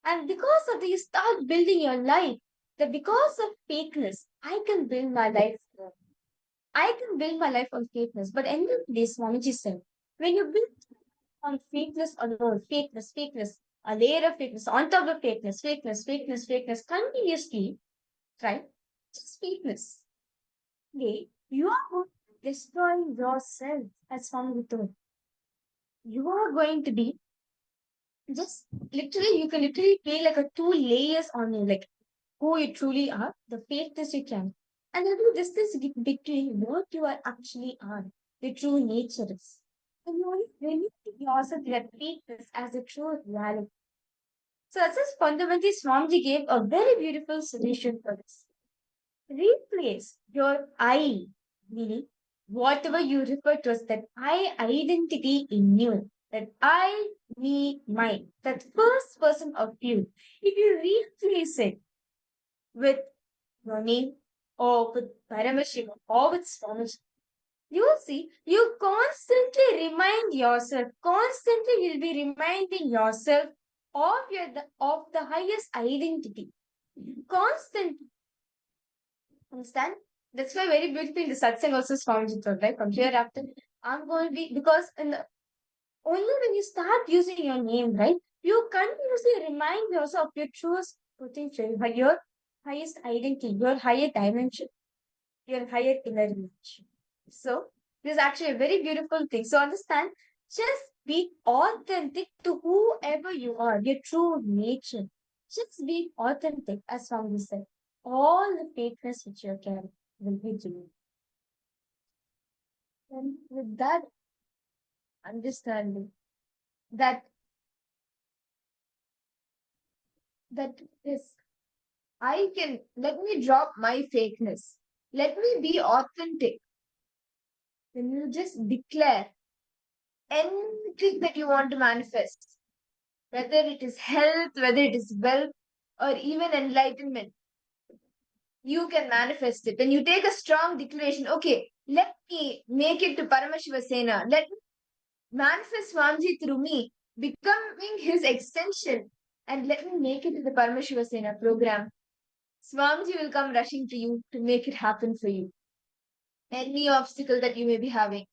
And because of this, you start building your life. That because of fakeness, I can build my life. I can build my life on fakeness. But end of the day, Swamiji said, when you build on fakeness alone, fakeness, a layer of fakeness, on top of fakeness, continuously, right? Just fakeness. Okay, you are going destroying yourself, as Swami told. You are going to be just literally, you can literally play like a two layers on you, like who you truly are, the fakeness you can. And then this between what you are actually are, the true nature is. And you only really yourself that fakeness as the true reality. So that's just fundamentally Swamiji gave a very beautiful solution for this. Replace your I, meaning whatever you refer to as that I identity in you, that I, me, mine, that first person of you. If you replace it with your name or with Paramashivoham or with Swamiji, you will see you constantly remind yourself, constantly you'll be reminding yourself of the highest identity. Constantly. Understand? That's why very beautiful in the satsang also Swamiji told, right? From hereafter, I'm going to be, because only when you start using your name, right, you continuously remind yourself of your truest potential, but your highest identity, your higher dimension, your higher inner image. So, this is actually a very beautiful thing. So, understand, just be authentic to whoever you are, your true nature. Just be authentic, as Swami said. All the fakeness which you're carrying will be removed. And with that understanding, that is, I can, let me drop my fakeness. Let me be authentic. Then you just declare anything that you want to manifest, whether it is health, whether it is wealth, or even enlightenment. You can manifest it. When you take a strong declaration, okay, let me make it to Paramashivoham. Let me manifest Swamiji through me, becoming his extension, and let me make it to the Paramashivoham program. Swamiji will come rushing to you to make it happen for you. Any obstacle that you may be having,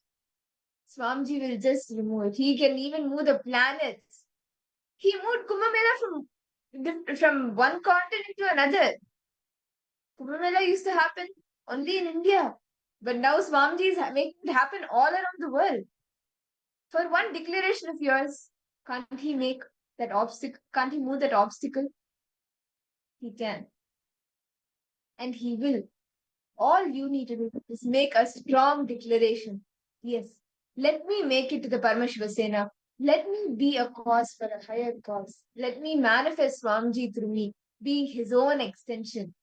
Swamiji will just remove it. He can even move the planets. He moved Kumbh Mela from one continent to another. Kumbh Mela used to happen only in India. But now Swamiji is making it happen all around the world. For one declaration of yours, can't he make that obstacle? Can't he move that obstacle? He can. And he will. All you need to do is make a strong declaration. Yes, let me make it to the Paramashivoham. Let me be a cause for a higher cause. Let me manifest Swamiji through me, be his own extension.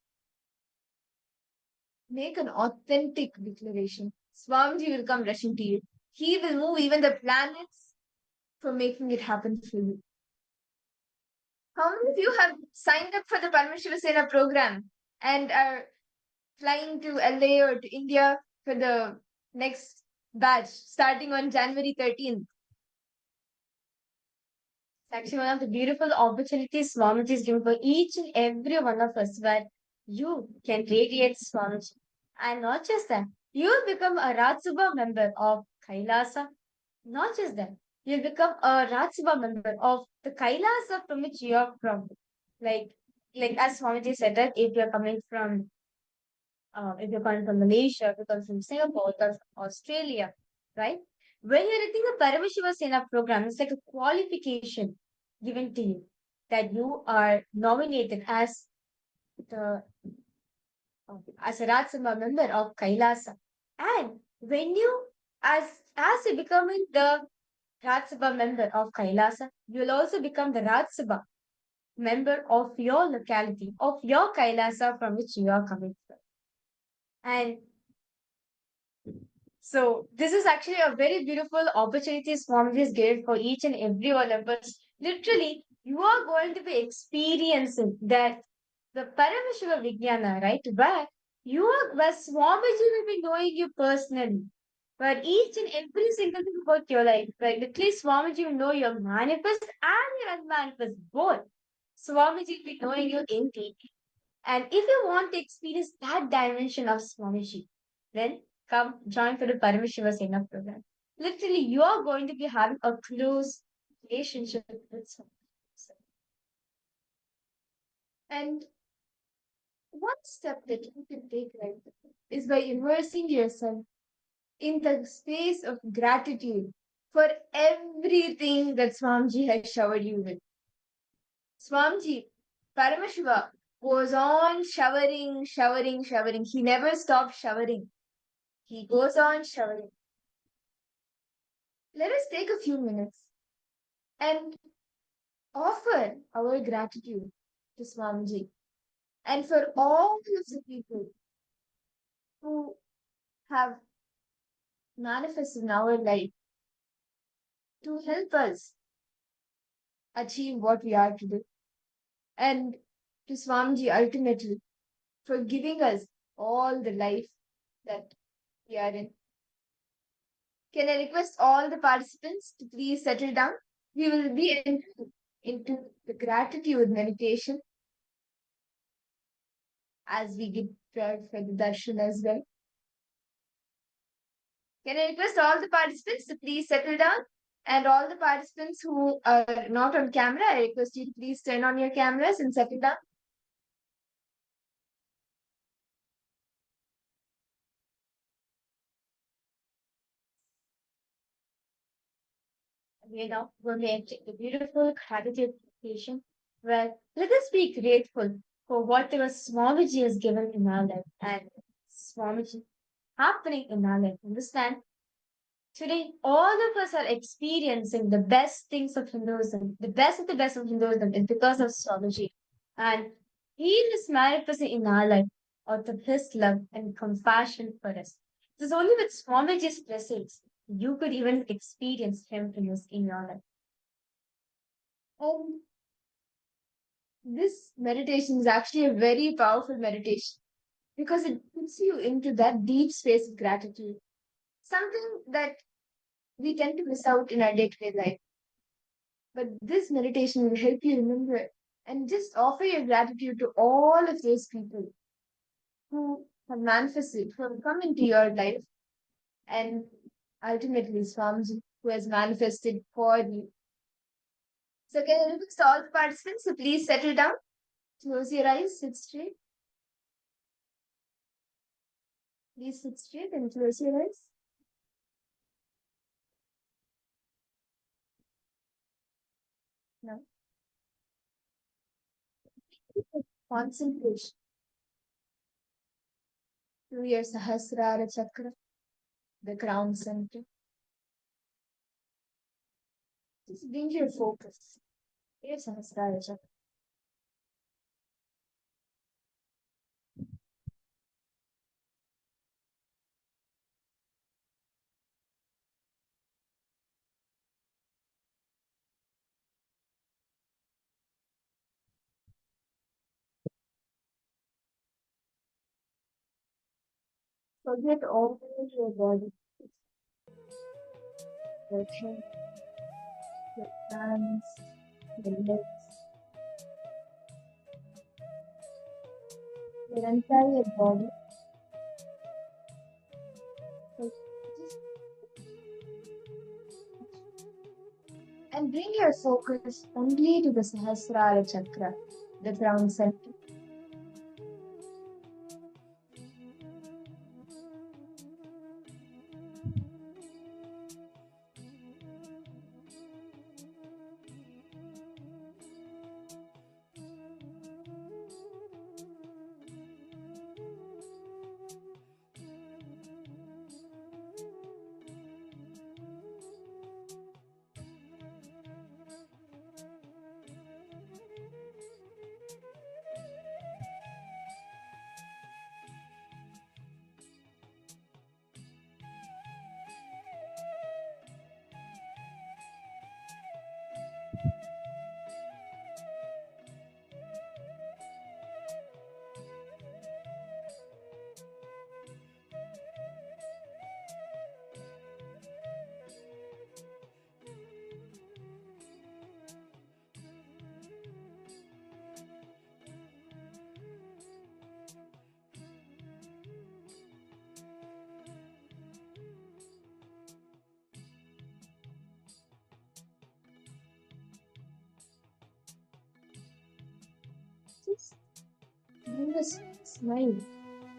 Make an authentic declaration. Swamiji will come rushing to you. He will move even the planets for making it happen for you. How many of you have signed up for the Paramashivoham program and are flying to LA or to India for the next batch starting on January 13th? It's actually one of the beautiful opportunities Swamiji is giving for each and every one of us, where you can radiate Swamiji. And not just that, you'll become a Rajya member of KAILASA. Not just that, you'll become a Rajya member of the KAILASA from which you are from. Like as Swamiji said, that if you're coming from Malaysia, if you're coming from Singapore, if you're from Australia, right? When you're writing a Paramashivoham program, it's like a qualification given to you that you are nominated as the as a Rajya member of KAILASA. And when you, as you becoming the Rajya member of KAILASA, you'll also become the Rajya member of your locality, of your KAILASA from which you are coming from. And so this is actually a very beautiful opportunity Swamiji has given for each and every one of us. Literally, you are going to be experiencing that the Paramashiva Vijnana, right? Where Swamiji will be knowing you personally. Where each and every single thing about your life, right? Literally, Swamiji will know your manifest and your unmanifest both. Swamiji will be knowing you in detail. And if you want to experience that dimension of Swamiji, then come join for the Paramashivoham program. Literally, you are going to be having a close relationship with Swamiji. And one step that you can take right is by immersing yourself in the space of gratitude for everything that Swamiji has showered you with. Swamiji, Paramashiva, goes on showering, showering, showering. He never stops showering. He goes on showering. Let us take a few minutes and offer our gratitude to Swamiji and for all of the people who have manifested in our life to help us achieve what we are today, and to Swamiji ultimately for giving us all the life that we are in. Can I request all the participants to please settle down? We will be into the gratitude meditation as we get prepared for the darshan as well. Can I request all the participants to please settle down? And all the participants who are not on camera, I request you to please turn on your cameras and settle down. We are now going to enter the beautiful gratitude meditation where let us be grateful for whatever Swamiji has given in our life and Swamiji happening in our life. Understand? Today, all of us are experiencing the best things of Hinduism. The best of the best of Hinduism is because of Swamiji. And he is manifesting in our life out of his love and compassion for us. It is only with Swamiji's presence you could even experience him in your life. And this meditation is actually a very powerful meditation because it puts you into that deep space of gratitude, something that we tend to miss out in our day-to-day life. But this meditation will help you remember and just offer your gratitude to all of those people who have manifested, who have come into your life, and ultimately Swamiji, who has manifested for you. So can I request all the participants to please settle down, close your eyes, sit straight. Please sit straight and close your eyes. Now, concentration through your Sahasrara Chakra, the crown center. Just bring your focus to your Sahasrara Chakra. Forget all your body, your head, your hands, your legs, your entire body. And bring your focus only to the Sahasrara Chakra, the crown center. Just bring a smile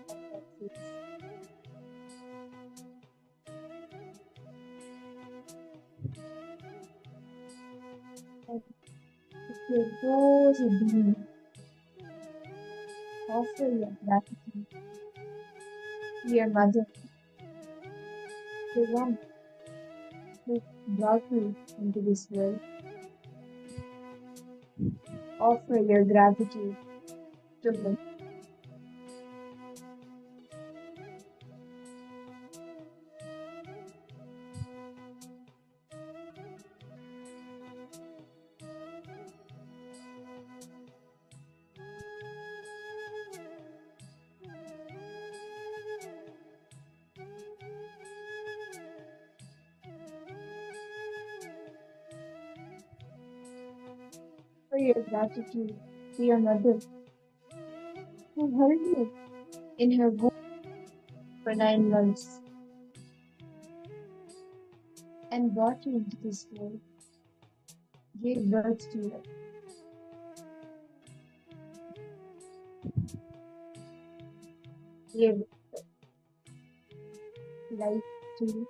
on your face. those beings, offer your gratitude to your mother, the one who brought you into this world. Offer your gratitude to her. For your gratitude to your mother, who held you in her womb for 9 months and brought you into this world, gave birth to you, gave life to you.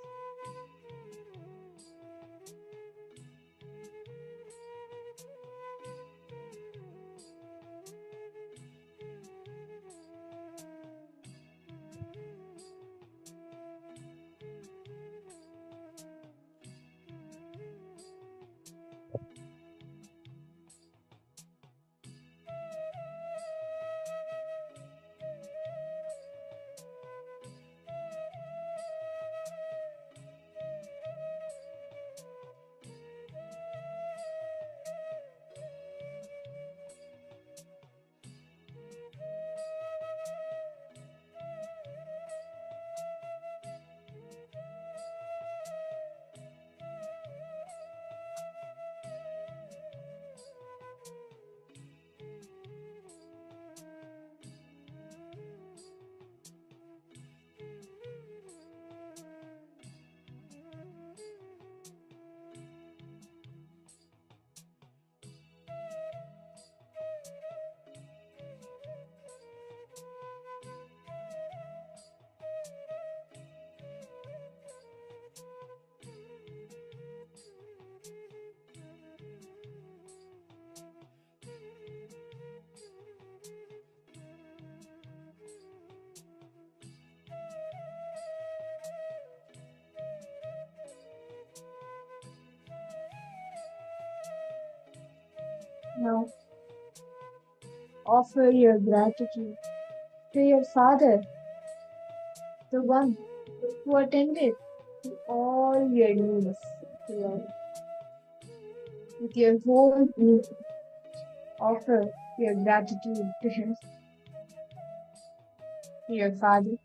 Now, offer your gratitude to your father, the one who attended to all your needs throughout. With your whole being, offer your gratitude to him, to your father.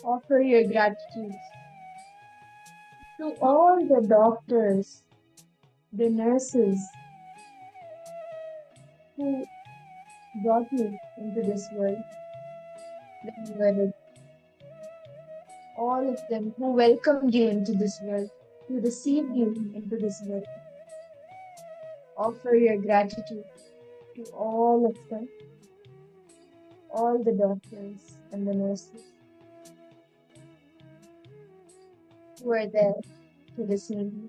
Offer your gratitude to all the doctors, the nurses who brought you into this world when you were little. All of them who welcomed you into this world, who received you into this world. Offer your gratitude to all of them, all the doctors and the nurses who are there to receive you.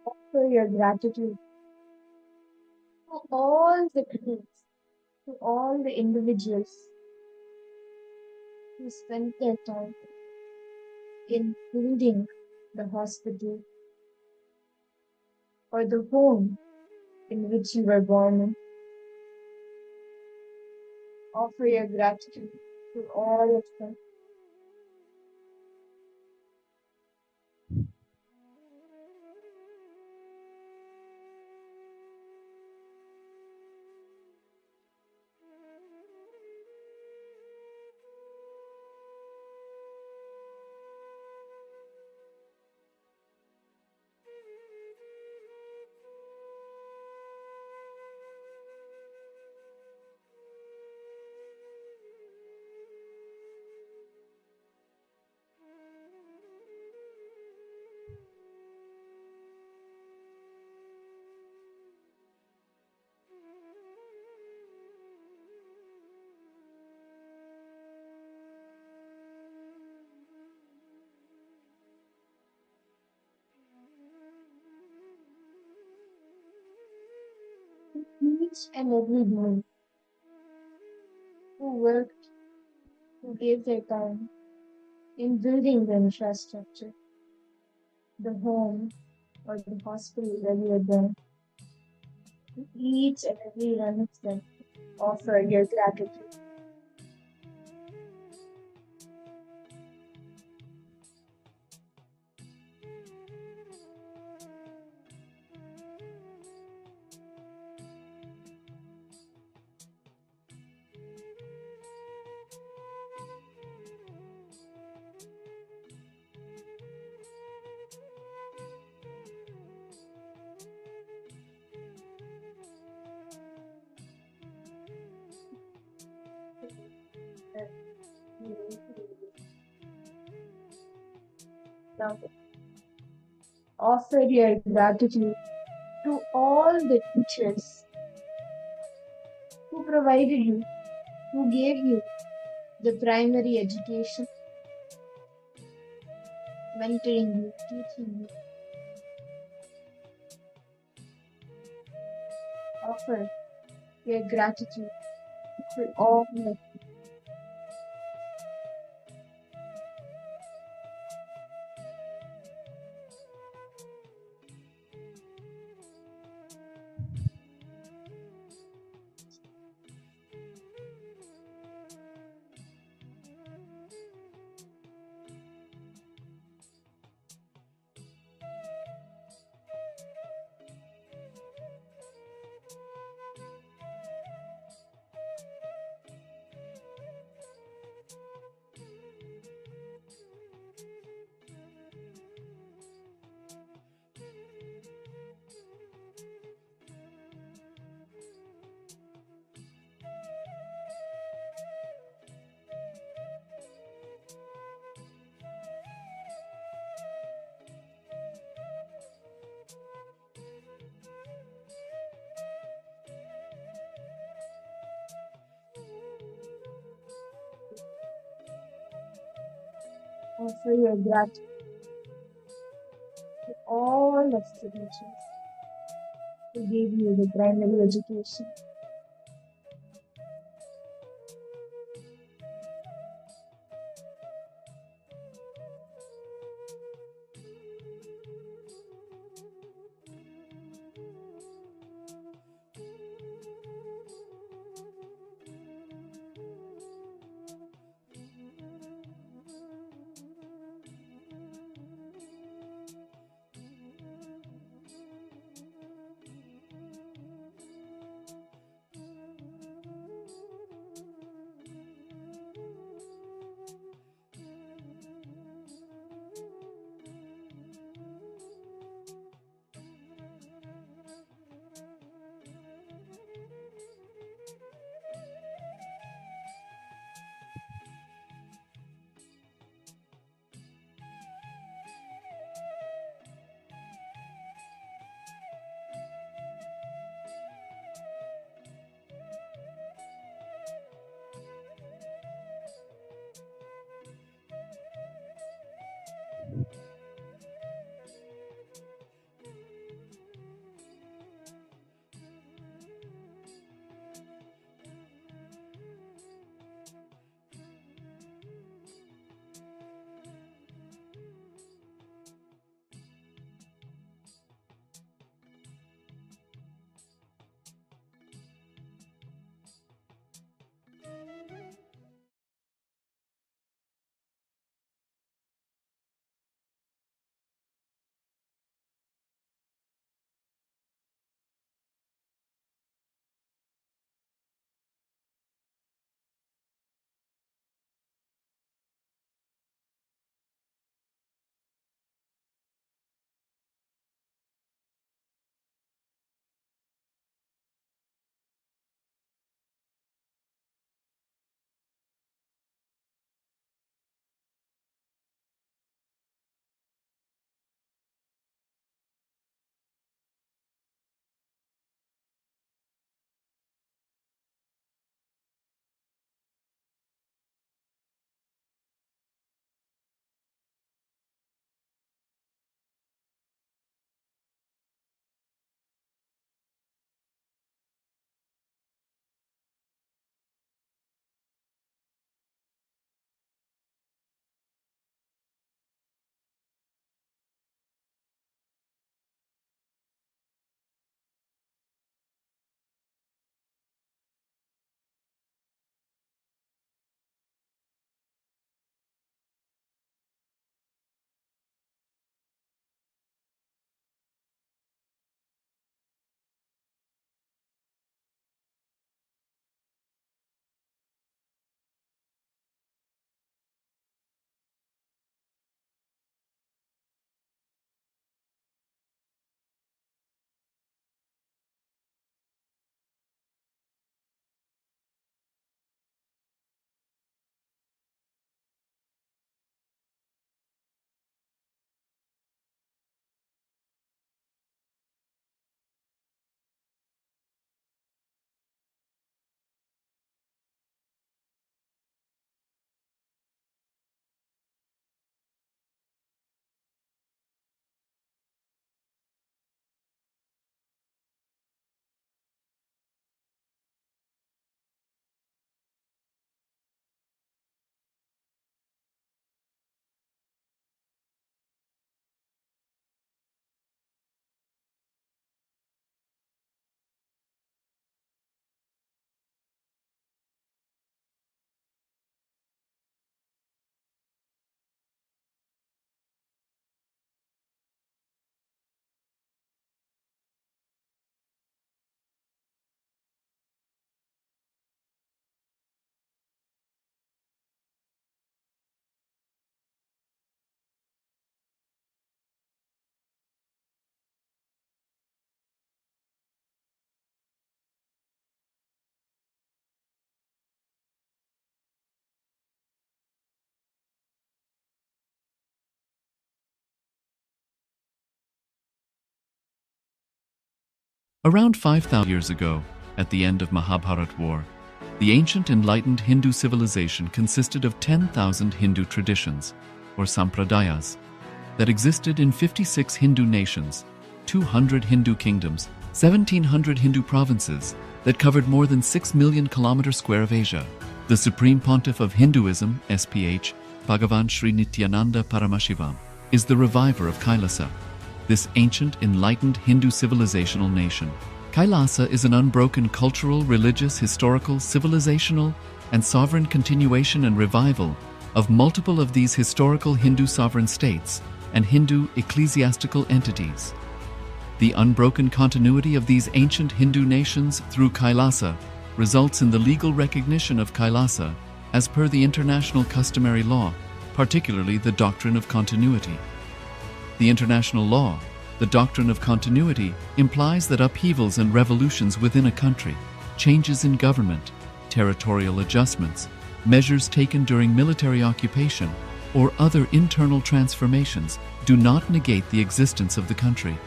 offer your gratitude to all the people, to all the individuals who spent their time in building the hospital or the home in which you were born in. Offer your gratitude to all of them. Each and every one who worked, who gave their time in building the infrastructure, the home or the hospital where you were there. To each and every one of them, offer your gratitude. Now, offer your gratitude to all the teachers who provided you, who gave you the primary education, mentoring you, teaching you. Offer your gratitude to all of them. Offer your gratitude to all of the teachers who gave you the primary education. Around 5,000 years ago, at the end of Mahabharat War, the ancient enlightened Hindu civilization consisted of 10,000 Hindu traditions, or sampradayas, that existed in 56 Hindu nations, 200 Hindu kingdoms, 1,700 Hindu provinces that covered more than 6 million kilometers square of Asia. The Supreme Pontiff of Hinduism, SPH, Bhagavan Sri Nithyananda Paramashivoham, is the reviver of KAILASA, this ancient enlightened Hindu civilizational nation. KAILASA is an unbroken cultural, religious, historical, civilizational, and sovereign continuation and revival of multiple of these historical Hindu sovereign states and Hindu ecclesiastical entities. The unbroken continuity of these ancient Hindu nations through KAILASA results in the legal recognition of KAILASA as per the international customary law, particularly the doctrine of continuity. The international law, the doctrine of continuity, implies that upheavals and revolutions within a country, changes in government, territorial adjustments, measures taken during military occupation, or other internal transformations do not negate the existence of the country,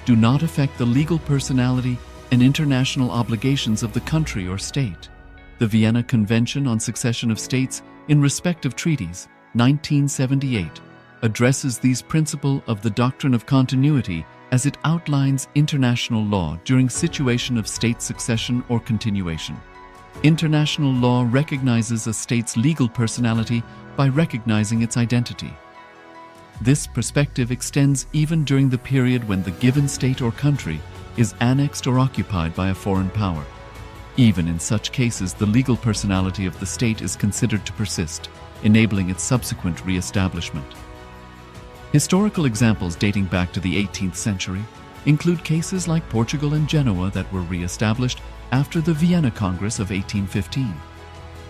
do not affect the legal personality and international obligations of the country or state. The Vienna Convention on Succession of States in respect of treaties, 1978, addresses these principles of the doctrine of continuity as it outlines international law during situation of state succession or continuation. International law recognizes a state's legal personality by recognizing its identity. This perspective extends even during the period when the given state or country is annexed or occupied by a foreign power. Even in such cases, the legal personality of the state is considered to persist, enabling its subsequent re-establishment. Historical examples dating back to the 18th century include cases like Portugal and Genoa that were re-established after the Vienna Congress of 1815.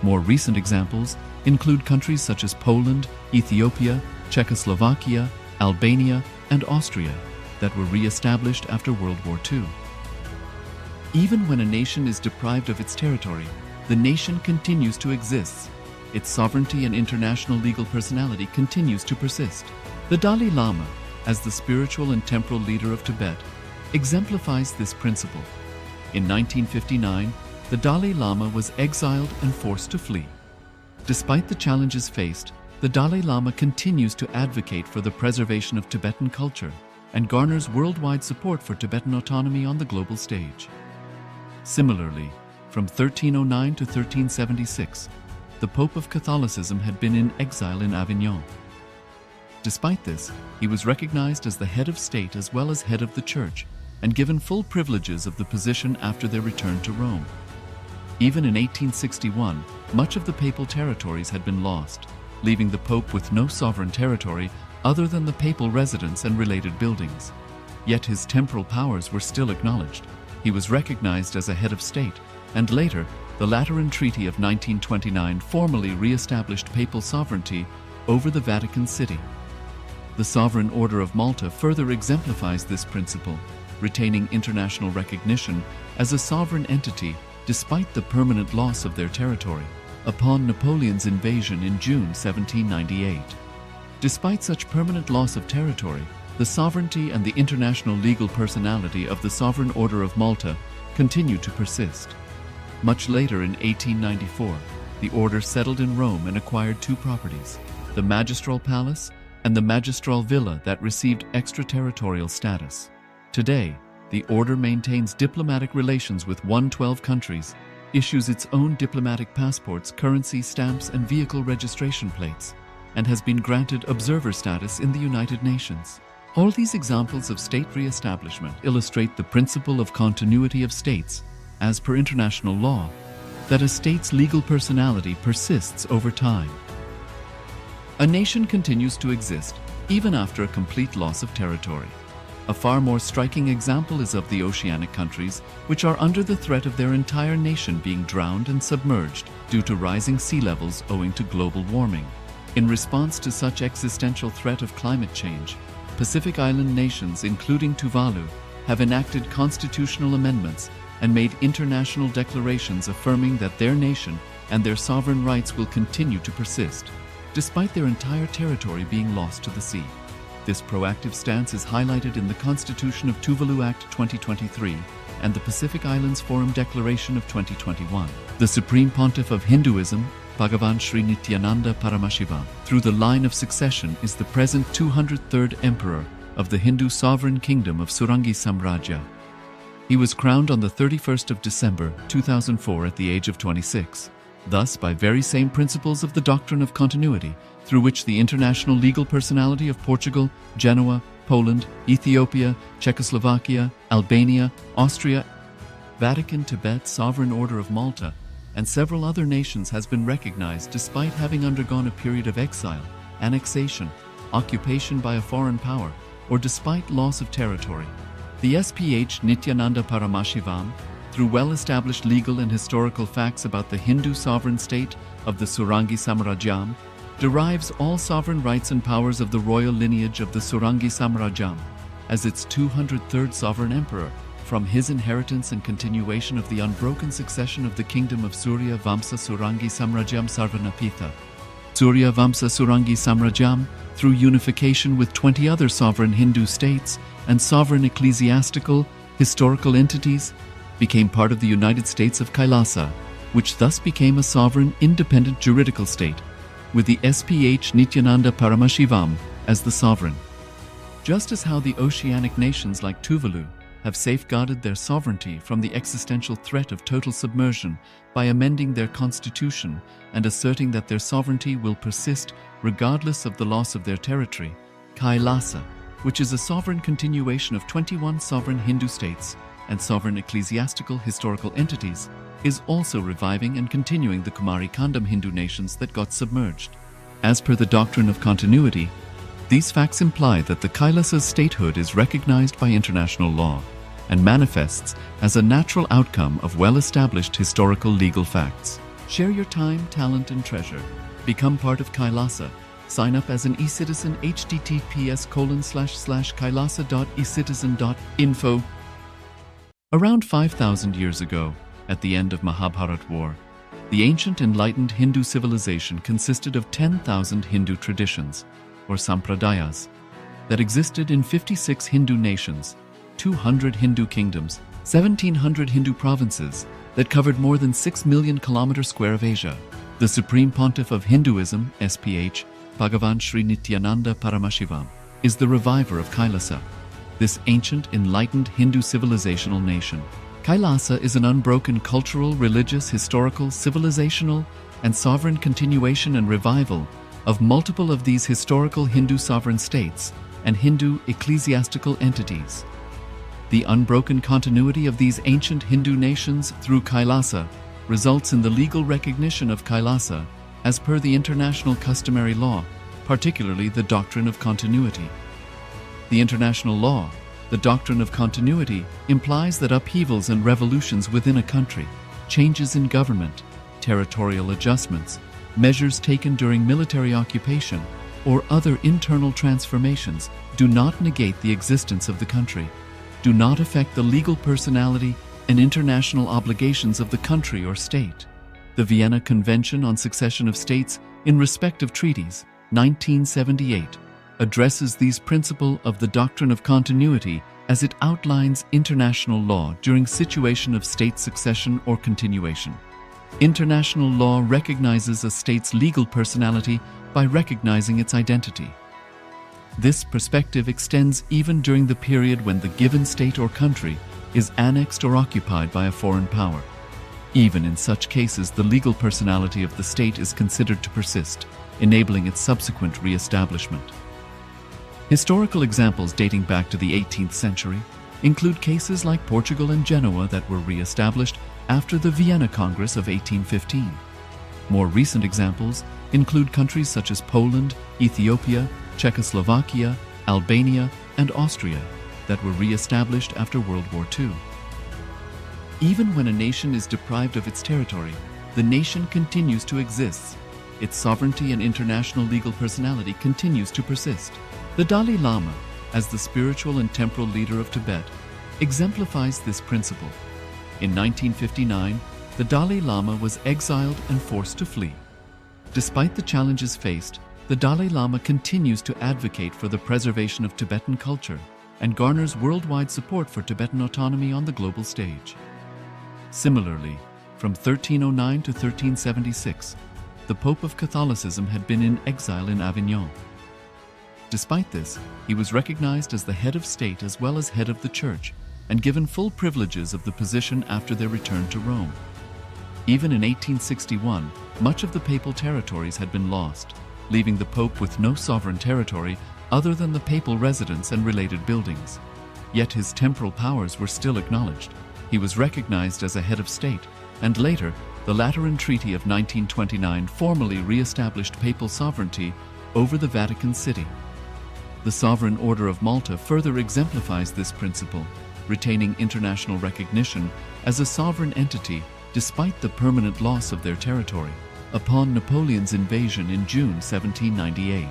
More recent examples include countries such as Poland, Ethiopia, Czechoslovakia, Albania, and Austria that were re-established after World War II. Even when a nation is deprived of its territory, the nation continues to exist. Its sovereignty and international legal personality continues to persist. The Dalai Lama, as the spiritual and temporal leader of Tibet, exemplifies this principle. In 1959, the Dalai Lama was exiled and forced to flee. Despite the challenges faced, the Dalai Lama continues to advocate for the preservation of Tibetan culture and garners worldwide support for Tibetan autonomy on the global stage. Similarly, from 1309 to 1376, the Pope of Catholicism had been in exile in Avignon. Despite this, he was recognized as the head of state as well as head of the church and given full privileges of the position after their return to Rome. Even in 1861, much of the papal territories had been lost, leaving the Pope with no sovereign territory other than the papal residence and related buildings. Yet his temporal powers were still acknowledged. He was recognized as a head of state, and later, the Lateran Treaty of 1929 formally re-established papal sovereignty over the Vatican City. The Sovereign Order of Malta further exemplifies this principle, retaining international recognition as a sovereign entity despite the permanent loss of their territory upon Napoleon's invasion in June 1798. Despite such permanent loss of territory, the sovereignty and the international legal personality of the Sovereign Order of Malta continue to persist. Much later in 1894, the order settled in Rome and acquired two properties, the Magistral Palace and the Magistral Villa that received extraterritorial status. Today, the order maintains diplomatic relations with 112 countries, issues its own diplomatic passports, currency, stamps, and vehicle registration plates, and has been granted observer status in the United Nations. All these examples of state re-establishment illustrate the principle of continuity of states, as per international law, that a state's legal personality persists over time. A nation continues to exist even after a complete loss of territory. A far more striking example is of the oceanic countries, which are under the threat of their entire nation being drowned and submerged due to rising sea levels owing to global warming. In response to such existential threat of climate change, Pacific Island nations, including Tuvalu, have enacted constitutional amendments and made international declarations affirming that their nation and their sovereign rights will continue to persist, despite their entire territory being lost to the sea. This proactive stance is highlighted in the Constitution of Tuvalu Act 2023 and the Pacific Islands Forum Declaration of 2021. The Supreme Pontiff of Hinduism, Bhagavan Sri Nithyananda Paramashivoham, through the line of succession is the present 203rd Emperor of the Hindu sovereign kingdom of Surangi Samrajya. He was crowned on the 31st of December 2004 at the age of 26. Thus, by very same principles of the doctrine of continuity, through which the international legal personality of Portugal, Genoa, Poland, Ethiopia, Czechoslovakia, Albania, Austria, Vatican, Tibet, Sovereign Order of Malta, and several other nations has been recognized despite having undergone a period of exile, annexation, occupation by a foreign power, or despite loss of territory. The SPH Nithyananda Paramashivoham, through well-established legal and historical facts about the Hindu sovereign state of the Surangi Samrajyam, derives all sovereign rights and powers of the royal lineage of the Surangi Samrajyam as its 203rd sovereign emperor, from his inheritance and continuation of the unbroken succession of the kingdom of Surya Vamsa Surangi Samrajyam Sarvanapitha. Surya Vamsa Surangi Samrajyam, through unification with 20 other sovereign Hindu states and sovereign ecclesiastical, historical entities, became part of the United States of KAILASA, which thus became a sovereign, independent juridical state, with the SPH Nithyananda Paramashivoham as the sovereign. Just as how the oceanic nations like Tuvalu have safeguarded their sovereignty from the existential threat of total submersion by amending their constitution and asserting that their sovereignty will persist regardless of the loss of their territory, KAILASA, which is a sovereign continuation of 21 sovereign Hindu states and sovereign ecclesiastical historical entities, is also reviving and continuing the Kumari Kandam Hindu nations that got submerged. As per the doctrine of continuity, these facts imply that the Kailasa's statehood is recognized by international law and manifests as a natural outcome of well-established historical legal facts. Share your time, talent, and treasure. Become part of Kailasa. Sign up as an eCitizen https://kailasa.ecitizen.info. Around 5,000 years ago, at the end of Mahabharat War, the ancient enlightened Hindu civilization consisted of 10,000 Hindu traditions, or sampradayas, that existed in 56 Hindu nations, 200 Hindu kingdoms, 1,700 Hindu provinces that covered more than 6 million kilometers square of Asia. The Supreme Pontiff of Hinduism, SPH, Bhagavan Sri Nithyananda Paramashivoham, is the reviver of Kailasa, this ancient enlightened Hindu civilizational nation. Kailasa is an unbroken cultural, religious, historical, civilizational, and sovereign continuation and revival of multiple of these historical Hindu sovereign states and Hindu ecclesiastical entities. The unbroken continuity of these ancient Hindu nations through Kailasa results in the legal recognition of Kailasa as per the international customary law, particularly the doctrine of continuity. The international law, the doctrine of continuity, implies that upheavals and revolutions within a country, changes in government, territorial adjustments, measures taken during military occupation, or other internal transformations do not negate the existence of the country, do not affect the legal personality and international obligations of the country or state. The Vienna Convention on Succession of States in respect of treaties, 1978, addresses these principles of the doctrine of continuity as it outlines international law during situation of state succession or continuation. International law recognizes a state's legal personality by recognizing its identity. This perspective extends even during the period when the given state or country is annexed or occupied by a foreign power. Even in such cases, the legal personality of the state is considered to persist, enabling its subsequent re-establishment. Historical examples dating back to the 18th century include cases like Portugal and Genoa that were re-established after the Vienna Congress of 1815. More recent examples include countries such as Poland, Ethiopia, Czechoslovakia, Albania, and Austria that were re-established after World War II. Even when a nation is deprived of its territory, the nation continues to exist. Its sovereignty and international legal personality continues to persist. The Dalai Lama, as the spiritual and temporal leader of Tibet, exemplifies this principle. In 1959, the Dalai Lama was exiled and forced to flee. Despite the challenges faced, the Dalai Lama continues to advocate for the preservation of Tibetan culture, and garners worldwide support for Tibetan autonomy on the global stage. Similarly, from 1309 to 1376, the Pope of Catholicism had been in exile in Avignon. Despite this, he was recognized as the head of state as well as head of the Church, and given full privileges of the position after their return to Rome. Even in 1861, much of the papal territories had been lost, leaving the Pope with no sovereign territory other than the papal residence and related buildings. Yet his temporal powers were still acknowledged. He was recognized as a head of state, and later, the Lateran Treaty of 1929 formally re-established papal sovereignty over the Vatican City. The Sovereign Order of Malta further exemplifies this principle, retaining international recognition as a sovereign entity despite the permanent loss of their territory upon Napoleon's invasion in June 1798.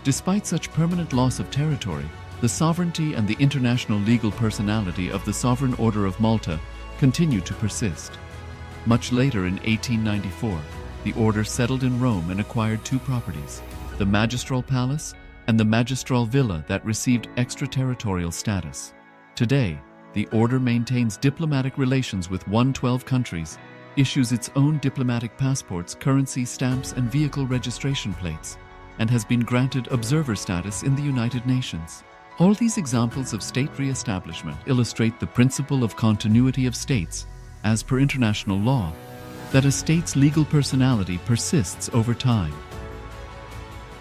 Despite such permanent loss of territory, the sovereignty and the international legal personality of the Sovereign Order of Malta continue to persist. Much later in 1894, the order settled in Rome and acquired two properties, the Magistral Palace and the Magistral Villa that received extraterritorial status. Today, the order maintains diplomatic relations with 112 countries, issues its own diplomatic passports, currency stamps, and vehicle registration plates, and has been granted observer status in the United Nations. All these examples of state re-establishment illustrate the principle of continuity of states, as per international law, that a state's legal personality persists over time.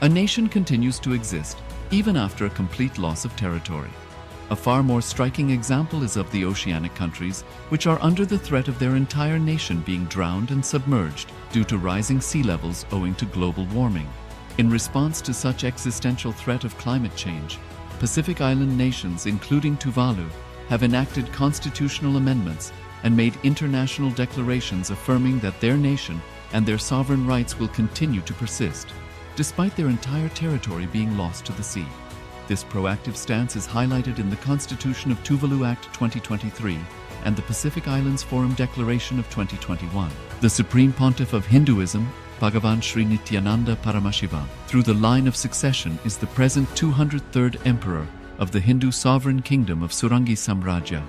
A nation continues to exist even after a complete loss of territory. A far more striking example is of the oceanic countries, which are under the threat of their entire nation being drowned and submerged due to rising sea levels owing to global warming. In response to such existential threat of climate change, Pacific Island nations, including Tuvalu, have enacted constitutional amendments and made international declarations affirming that their nation and their sovereign rights will continue to persist, despite their entire territory being lost to the sea. This proactive stance is highlighted in the Constitution of Tuvalu Act 2023 and the Pacific Islands Forum Declaration of 2021. The Supreme Pontiff of Hinduism, Bhagavan Sri Nithyananda Paramashivoham, through the line of succession is the present 203rd Emperor of the Hindu Sovereign Kingdom of Surangi Samrajya.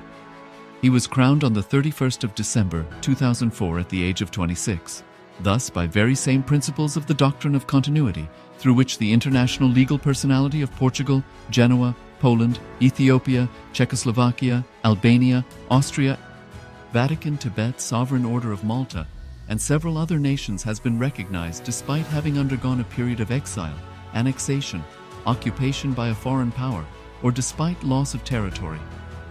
He was crowned on the 31st of December 2004 at the age of 26. Thus, by very same principles of the doctrine of continuity, through which the international legal personality of Portugal, Genoa, Poland, Ethiopia, Czechoslovakia, Albania, Austria, Vatican, Tibet, Sovereign Order of Malta, and several other nations has been recognized despite having undergone a period of exile, annexation, occupation by a foreign power, or despite loss of territory.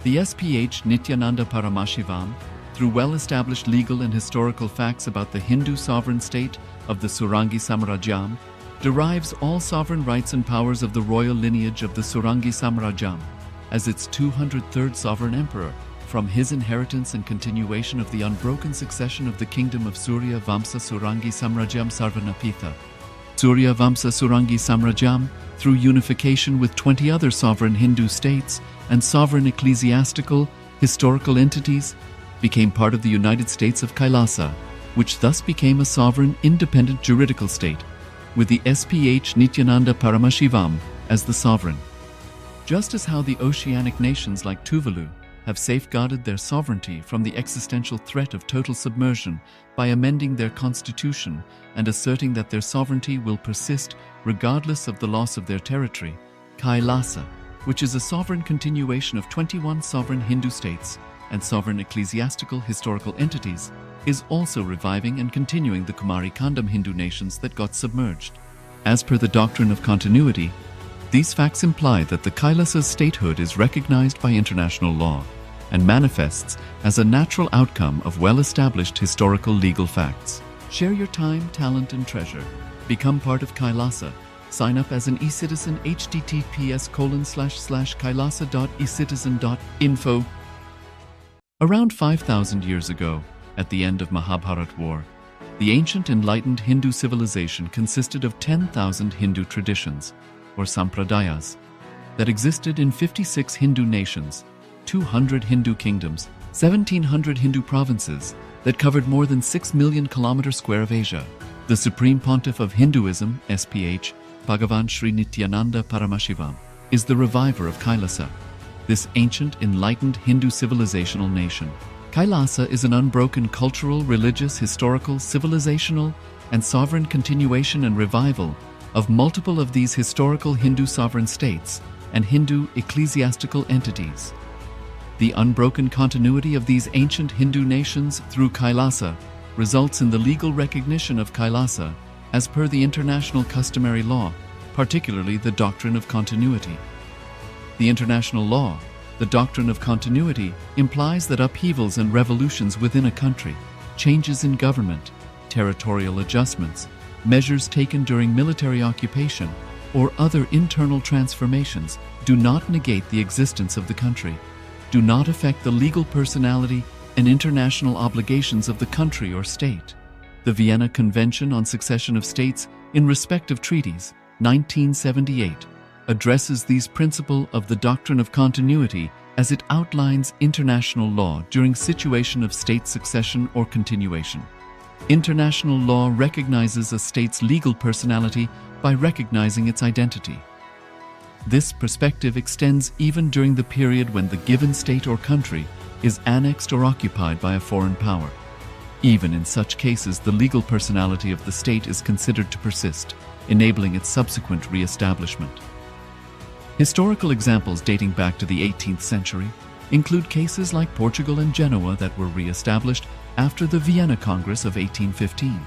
The SPH Nithyananda Paramashivoham, through well-established legal and historical facts about the Hindu sovereign state of the Surangi Samrajyam, derives all sovereign rights and powers of the royal lineage of the Surangi Samrajyam as its 203rd sovereign emperor from his inheritance and continuation of the unbroken succession of the kingdom of Surya Vamsa Surangi Samrajyam Sarvanapitha. Surya Vamsa Surangi Samrajyam, through unification with 20 other sovereign Hindu states and sovereign ecclesiastical, historical entities, became part of the United States of KAILASA, which thus became a sovereign, independent juridical state, with the SPH Nithyananda Paramashivoham as the sovereign. Just as how the oceanic nations like Tuvalu have safeguarded their sovereignty from the existential threat of total submersion by amending their constitution and asserting that their sovereignty will persist regardless of the loss of their territory, KAILASA, which is a sovereign continuation of 21 sovereign Hindu states and sovereign ecclesiastical historical entities, is also reviving and continuing the Kumari Kandam Hindu nations that got submerged. As per the doctrine of continuity, these facts imply that the Kailasa's statehood is recognized by international law and manifests as a natural outcome of well-established historical legal facts. Share your time, talent, and treasure. Become part of Kailasa. Sign up as an eCitizen https://kailasa.ecitizen.info. Around 5,000 years ago, at the end of Mahabharat War, the ancient enlightened Hindu civilization consisted of 10,000 Hindu traditions, or sampradayas, that existed in 56 Hindu nations, 200 Hindu kingdoms, 1,700 Hindu provinces that covered more than 6 million kilometers square of Asia. The Supreme Pontiff of Hinduism, SPH, Bhagavan Sri Nithyananda Paramashivoham, is the reviver of Kailasa. this ancient, enlightened Hindu civilizational nation. Kailasa is an unbroken cultural, religious, historical, civilizational, and sovereign continuation and revival of multiple of these historical Hindu sovereign states and Hindu ecclesiastical entities. The unbroken continuity of these ancient Hindu nations through Kailasa results in the legal recognition of Kailasa as per the international customary law, particularly the doctrine of continuity. The international law, the doctrine of continuity, implies that upheavals and revolutions within a country, changes in government, territorial adjustments, measures taken during military occupation, or other internal transformations do not negate the existence of the country, do not affect the legal personality and international obligations of the country or state. The Vienna Convention on Succession of States in respect of treaties, 1978, addresses these principles of the doctrine of continuity as it outlines international law during situation of state succession or continuation. International law recognizes a state's legal personality by recognizing its identity. This perspective extends even during the period when the given state or country is annexed or occupied by a foreign power. Even in such cases, the legal personality of the state is considered to persist, enabling its subsequent re-establishment. Historical examples dating back to the 18th century include cases like Portugal and Genoa that were re-established after the Vienna Congress of 1815.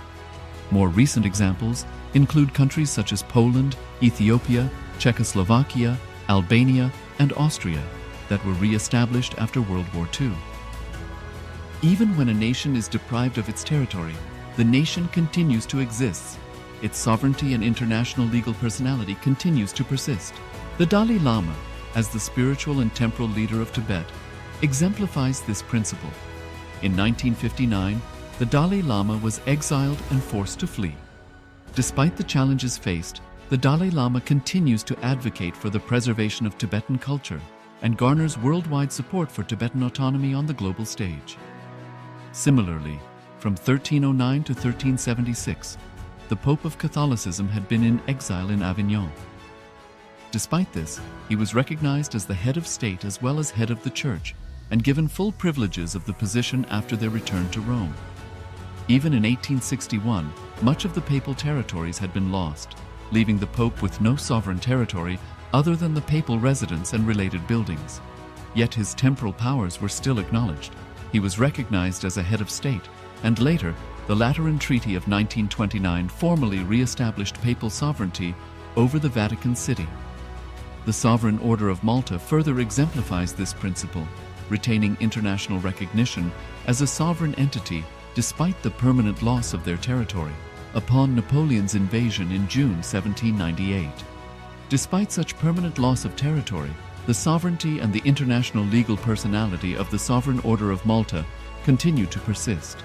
More recent examples include countries such as Poland, Ethiopia, Czechoslovakia, Albania, and Austria that were re-established after World War II. Even when a nation is deprived of its territory, the nation continues to exist. Its sovereignty and international legal personality continues to persist. The Dalai Lama, as the spiritual and temporal leader of Tibet, exemplifies this principle. In 1959, the Dalai Lama was exiled and forced to flee. Despite the challenges faced, the Dalai Lama continues to advocate for the preservation of Tibetan culture and garners worldwide support for Tibetan autonomy on the global stage. Similarly, from 1309 to 1376, the Pope of Catholicism had been in exile in Avignon. Despite this, he was recognized as the head of state as well as head of the church and given full privileges of the position after their return to Rome. Even in 1861, much of the papal territories had been lost, leaving the Pope with no sovereign territory other than the papal residence and related buildings. Yet his temporal powers were still acknowledged. He was recognized as a head of state, and later, the Lateran Treaty of 1929 formally re-established papal sovereignty over the Vatican City. The Sovereign Order of Malta further exemplifies this principle, retaining international recognition as a sovereign entity despite the permanent loss of their territory upon Napoleon's invasion in June 1798. Despite such permanent loss of territory, the sovereignty and the international legal personality of the Sovereign Order of Malta continue to persist.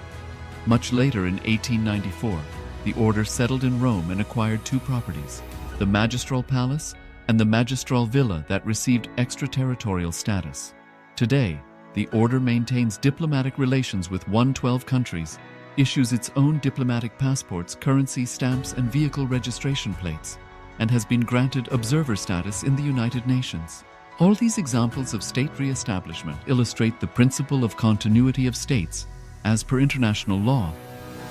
Much later in 1894, the order settled in Rome and acquired two properties, the Magistral Palace and the Magistral Villa that received extraterritorial status. Today, the order maintains diplomatic relations with 112 countries, issues its own diplomatic passports, currency stamps, and vehicle registration plates, and has been granted observer status in the United Nations. All these examples of state re-establishment illustrate the principle of continuity of states, as per international law,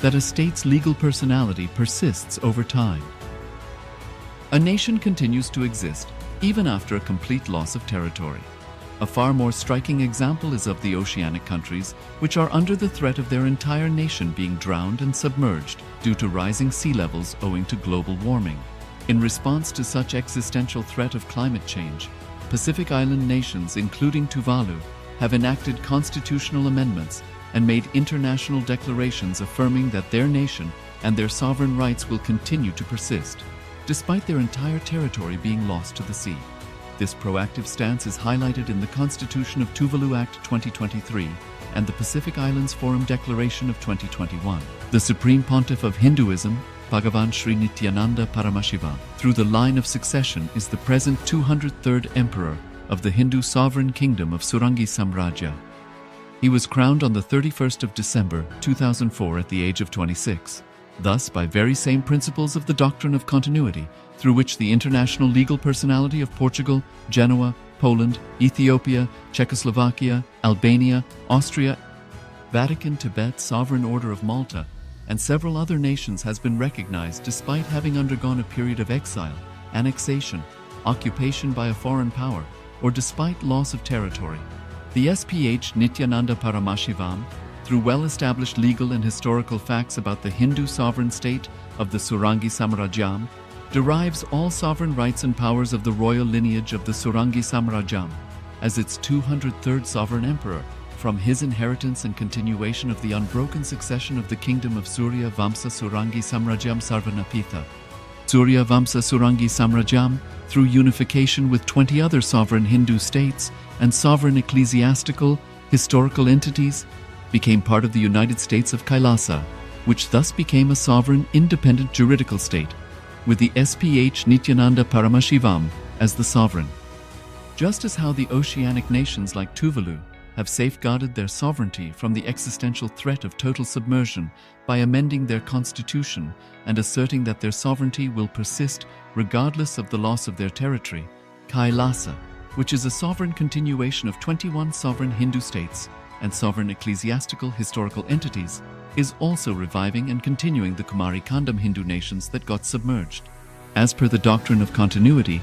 that a state's legal personality persists over time. A nation continues to exist even after a complete loss of territory. A far more striking example is of the oceanic countries, which are under the threat of their entire nation being drowned and submerged due to rising sea levels owing to global warming. In response to such existential threat of climate change, Pacific Island nations, including Tuvalu, have enacted constitutional amendments and made international declarations affirming that their nation and their sovereign rights will continue to persist, despite their entire territory being lost to the sea. This proactive stance is highlighted in the Constitution of Tuvalu Act 2023 and the Pacific Islands Forum Declaration of 2021. The Supreme Pontiff of Hinduism, Bhagavan Sri Nithyananda Paramashivoham, through the line of succession is the present 203rd Emperor of the Hindu Sovereign Kingdom of Surangi Samrajya. He was crowned on the 31st of December 2004 at the age of 26. Thus, by very same principles of the doctrine of continuity, through which the international legal personality of Portugal, Genoa, Poland, Ethiopia, Czechoslovakia, Albania, Austria, Vatican, Tibet, Sovereign Order of Malta, and several other nations has been recognized despite having undergone a period of exile, annexation, occupation by a foreign power, or despite loss of territory. The SPH Nithyananda Paramashivoham, through well-established legal and historical facts about the Hindu sovereign state of the Surangi Samrajyam, derives all sovereign rights and powers of the royal lineage of the Surangi Samrajyam as its 203rd sovereign emperor, from his inheritance and continuation of the unbroken succession of the kingdom of Surya Vamsa Surangi Samrajyam Sarvanapitha. Surya Vamsa Surangi Samrajyam, through unification with 20 other sovereign Hindu states and sovereign ecclesiastical, historical entities, became part of the United States of KAILASA, which thus became a sovereign, independent juridical state, with the SPH Nithyananda Paramashivoham as the sovereign. Just as how the oceanic nations like Tuvalu have safeguarded their sovereignty from the existential threat of total submersion by amending their constitution and asserting that their sovereignty will persist regardless of the loss of their territory, KAILASA, which is a sovereign continuation of 21 sovereign Hindu states and sovereign ecclesiastical historical entities, is also reviving and continuing the Kumari Kandam Hindu nations that got submerged. As per the doctrine of continuity,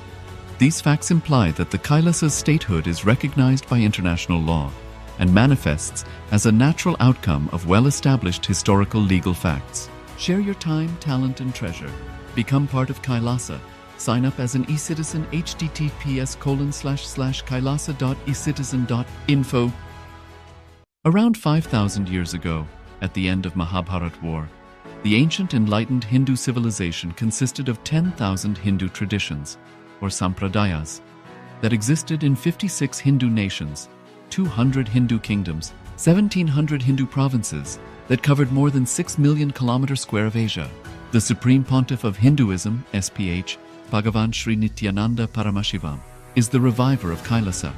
these facts imply that the Kailasa's statehood is recognized by international law and manifests as a natural outcome of well-established historical legal facts. Share your time, talent, and treasure. Become part of Kailasa. Sign up as an eCitizen https://kailasa.ecitizen.info. Around 5,000 years ago, at the end of Mahabharat War, the ancient enlightened Hindu civilization consisted of 10,000 Hindu traditions, or sampradayas, that existed in 56 Hindu nations, 200 Hindu kingdoms, 1,700 Hindu provinces that covered more than 6 million kilometers square of Asia. The Supreme Pontiff of Hinduism, SPH, Bhagavan Sri Nithyananda Paramashivoham, is the reviver of Kailasa,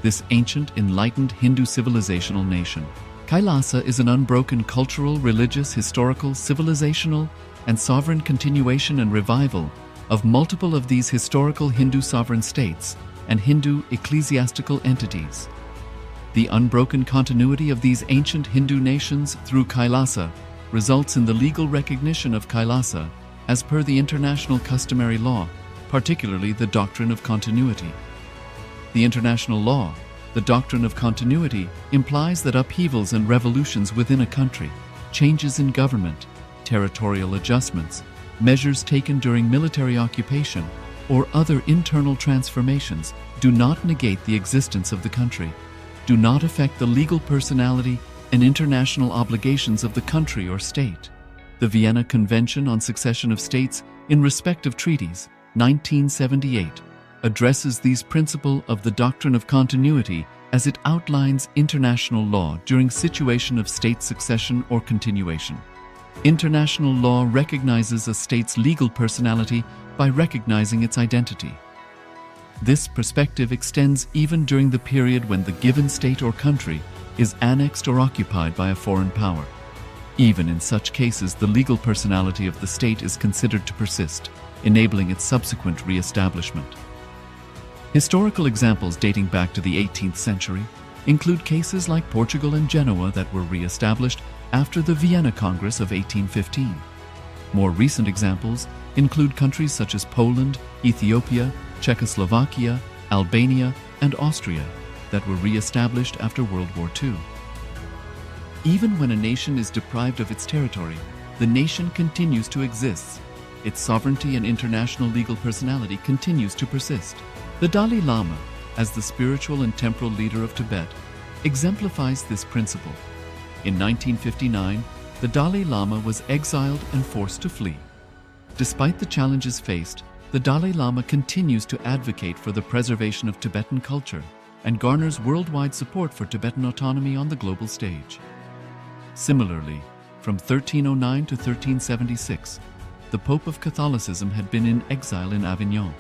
this ancient enlightened Hindu civilizational nation. Kailasa is an unbroken cultural, religious, historical, civilizational, and sovereign continuation and revival of multiple of these historical Hindu sovereign states and Hindu ecclesiastical entities. The unbroken continuity of these ancient Hindu nations through Kailasa results in the legal recognition of Kailasa as per the international customary law, particularly the doctrine of continuity. The international law, the doctrine of continuity, implies that upheavals and revolutions within a country, changes in government, territorial adjustments, measures taken during military occupation, or other internal transformations do not negate the existence of the country, do not affect the legal personality and international obligations of the country or state. The Vienna Convention on Succession of States in respect of treaties, 1978, addresses these principles of the doctrine of continuity as it outlines international law during situation of state succession or continuation. International law recognizes a state's legal personality by recognizing its identity. This perspective extends even during the period when the given state or country is annexed or occupied by a foreign power. Even in such cases, the legal personality of the state is considered to persist, enabling its subsequent re-establishment. Historical examples dating back to the 18th century include cases like Portugal and Genoa that were re-established after the Vienna Congress of 1815. More recent examples include countries such as Poland, Ethiopia, Czechoslovakia, Albania, and Austria that were re-established after World War II. Even when a nation is deprived of its territory, the nation continues to exist. Its sovereignty and international legal personality continues to persist. The Dalai Lama, as the spiritual and temporal leader of Tibet, exemplifies this principle. In 1959, the Dalai Lama was exiled and forced to flee. Despite the challenges faced, the Dalai Lama continues to advocate for the preservation of Tibetan culture and garners worldwide support for Tibetan autonomy on the global stage. Similarly, from 1309 to 1376, the Pope of Catholicism had been in exile in Avignon.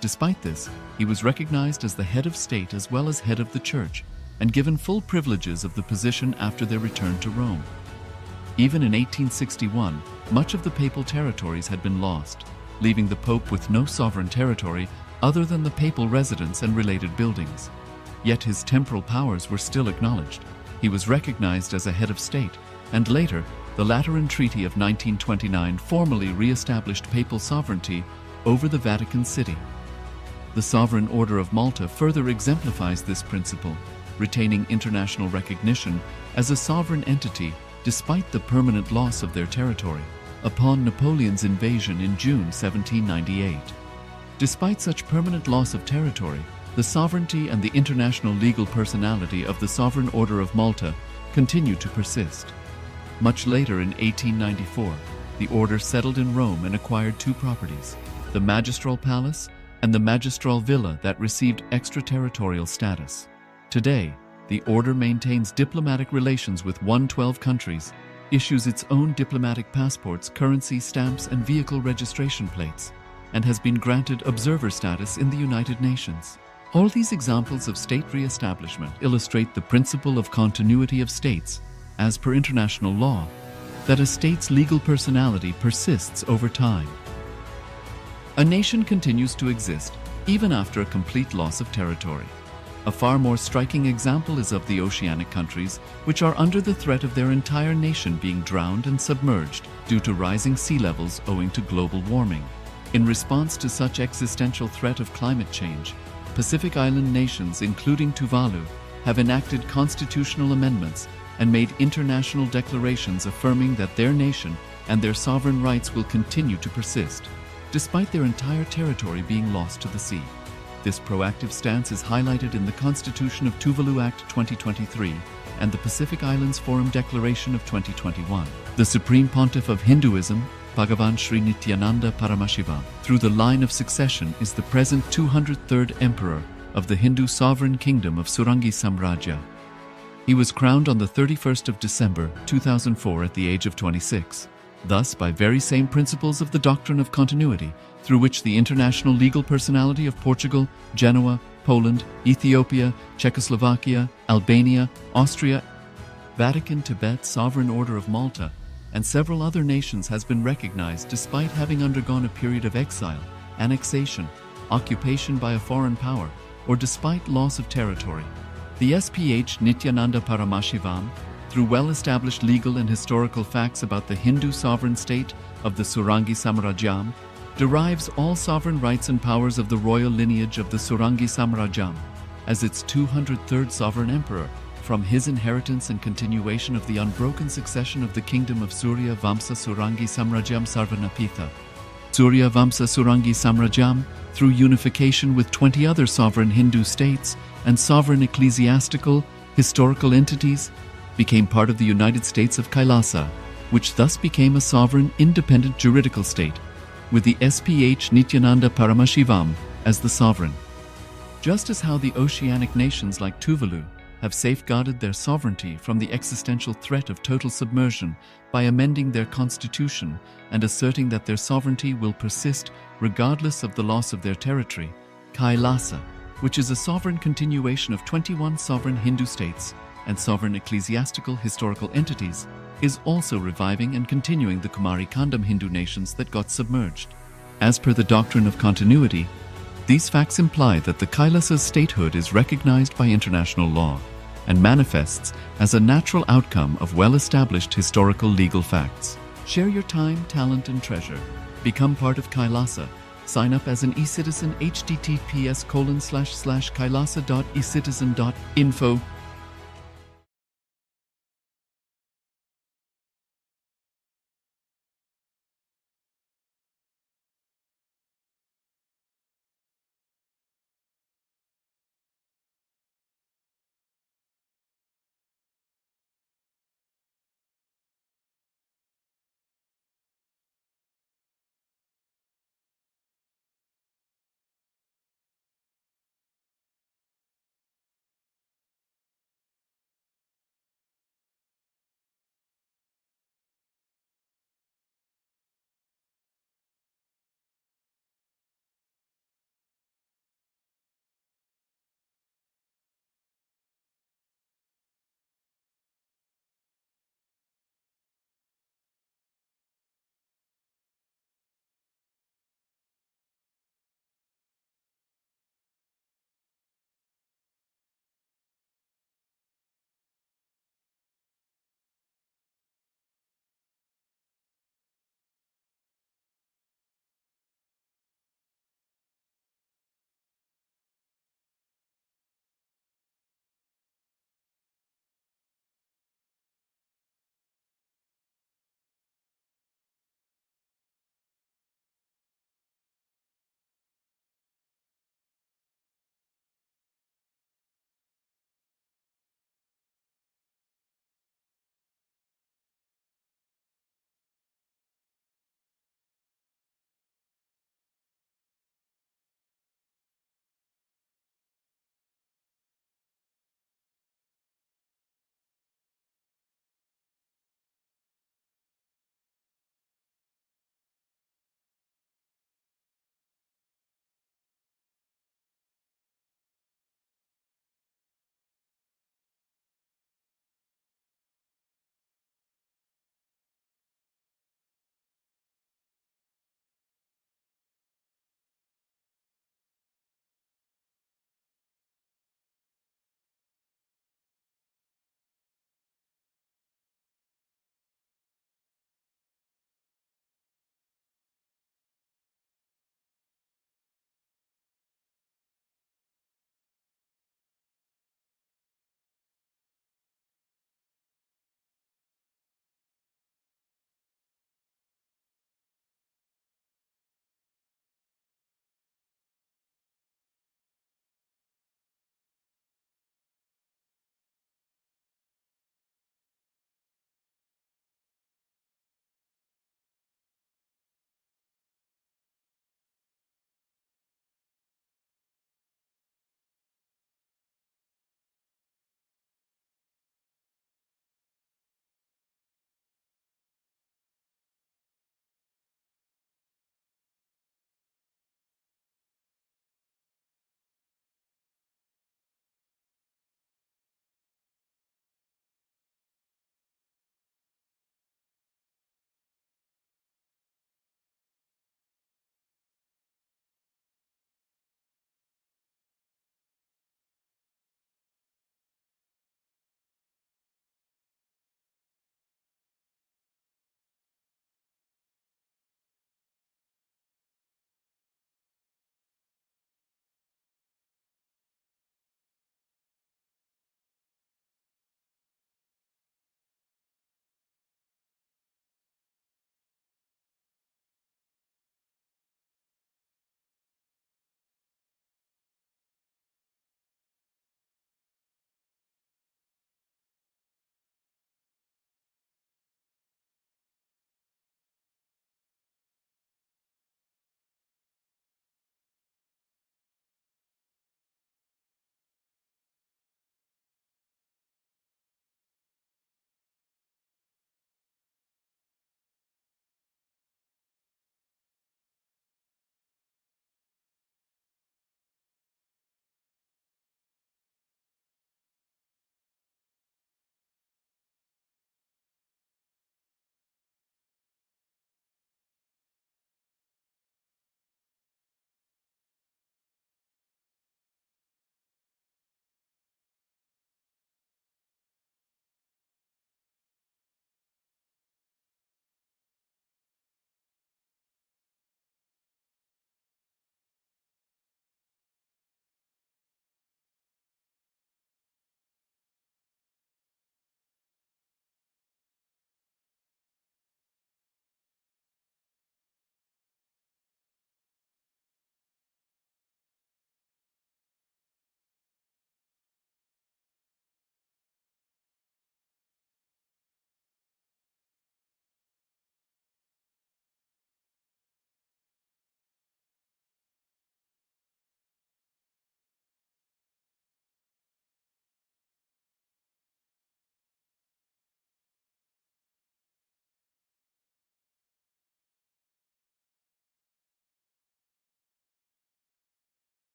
Despite this, he was recognized as the head of state as well as head of the church and given full privileges of the position after their return to Rome. Even in 1861, much of the papal territories had been lost, leaving the Pope with no sovereign territory other than the papal residence and related buildings. Yet his temporal powers were still acknowledged. He was recognized as a head of state, and later, the Lateran Treaty of 1929 formally re-established papal sovereignty over the Vatican City. The Sovereign Order of Malta further exemplifies this principle, retaining international recognition as a sovereign entity despite the permanent loss of their territory upon Napoleon's invasion in June 1798. Despite such permanent loss of territory, the sovereignty and the international legal personality of the Sovereign Order of Malta continue to persist. Much later in 1894, the order settled in Rome and acquired two properties, the Magistral Palace and the Magistral Villa that received extraterritorial status. Today, the order maintains diplomatic relations with 112 countries, issues its own diplomatic passports, currency, stamps, and vehicle registration plates, and has been granted observer status in the United Nations. All these examples of state re-establishment illustrate the principle of continuity of states, as per international law, that a state's legal personality persists over time. A nation continues to exist even after a complete loss of territory. A far more striking example is of the oceanic countries, which are under the threat of their entire nation being drowned and submerged due to rising sea levels owing to global warming. In response to such existential threat of climate change, Pacific Island nations, including Tuvalu, have enacted constitutional amendments and made international declarations affirming that their nation and their sovereign rights will continue to persist, despite their entire territory being lost to the sea. This proactive stance is highlighted in the Constitution of Tuvalu Act 2023 and the Pacific Islands Forum Declaration of 2021. The Supreme Pontiff of Hinduism, Bhagavan Sri Nithyananda Paramashivoham, through the line of succession is the present 203rd Emperor of the Hindu Sovereign Kingdom of Surangi Samrajya. He was crowned on the 31st of December 2004 at the age of 26. Thus, by very same principles of the doctrine of continuity, through which the international legal personality of Portugal, Genoa, Poland, Ethiopia, Czechoslovakia, Albania, Austria, Vatican, Tibet, Sovereign Order of Malta, and several other nations has been recognized despite having undergone a period of exile, annexation, occupation by a foreign power, or despite loss of territory. The SPH Nithyananda Paramashivoham, through well-established legal and historical facts about the Hindu sovereign state of the Surangi Samrajyam, derives all sovereign rights and powers of the royal lineage of the Surangi Samrajyam as its 203rd sovereign emperor from his inheritance and continuation of the unbroken succession of the kingdom of Surya Vamsa Surangi Samrajyam Sarvanapitha. Surya Vamsa Surangi Samrajyam, through unification with 20 other sovereign Hindu states and sovereign ecclesiastical, historical entities, became part of the United States of KAILASA, which thus became a sovereign, independent juridical state, with the SPH Nithyananda Paramashivoham as the sovereign. Just as how the oceanic nations like Tuvalu have safeguarded their sovereignty from the existential threat of total submersion by amending their constitution and asserting that their sovereignty will persist regardless of the loss of their territory, KAILASA, which is a sovereign continuation of 21 sovereign Hindu states and sovereign ecclesiastical historical entities, is also reviving and continuing the Kumari Kandam Hindu nations that got submerged. As per the doctrine of continuity, these facts imply that the Kailasa's statehood is recognized by international law and manifests as a natural outcome of well-established historical legal facts. Share your time, talent, and treasure. Become part of KAILASA. Sign up as an eCitizen https://kailasa.ecitizen.info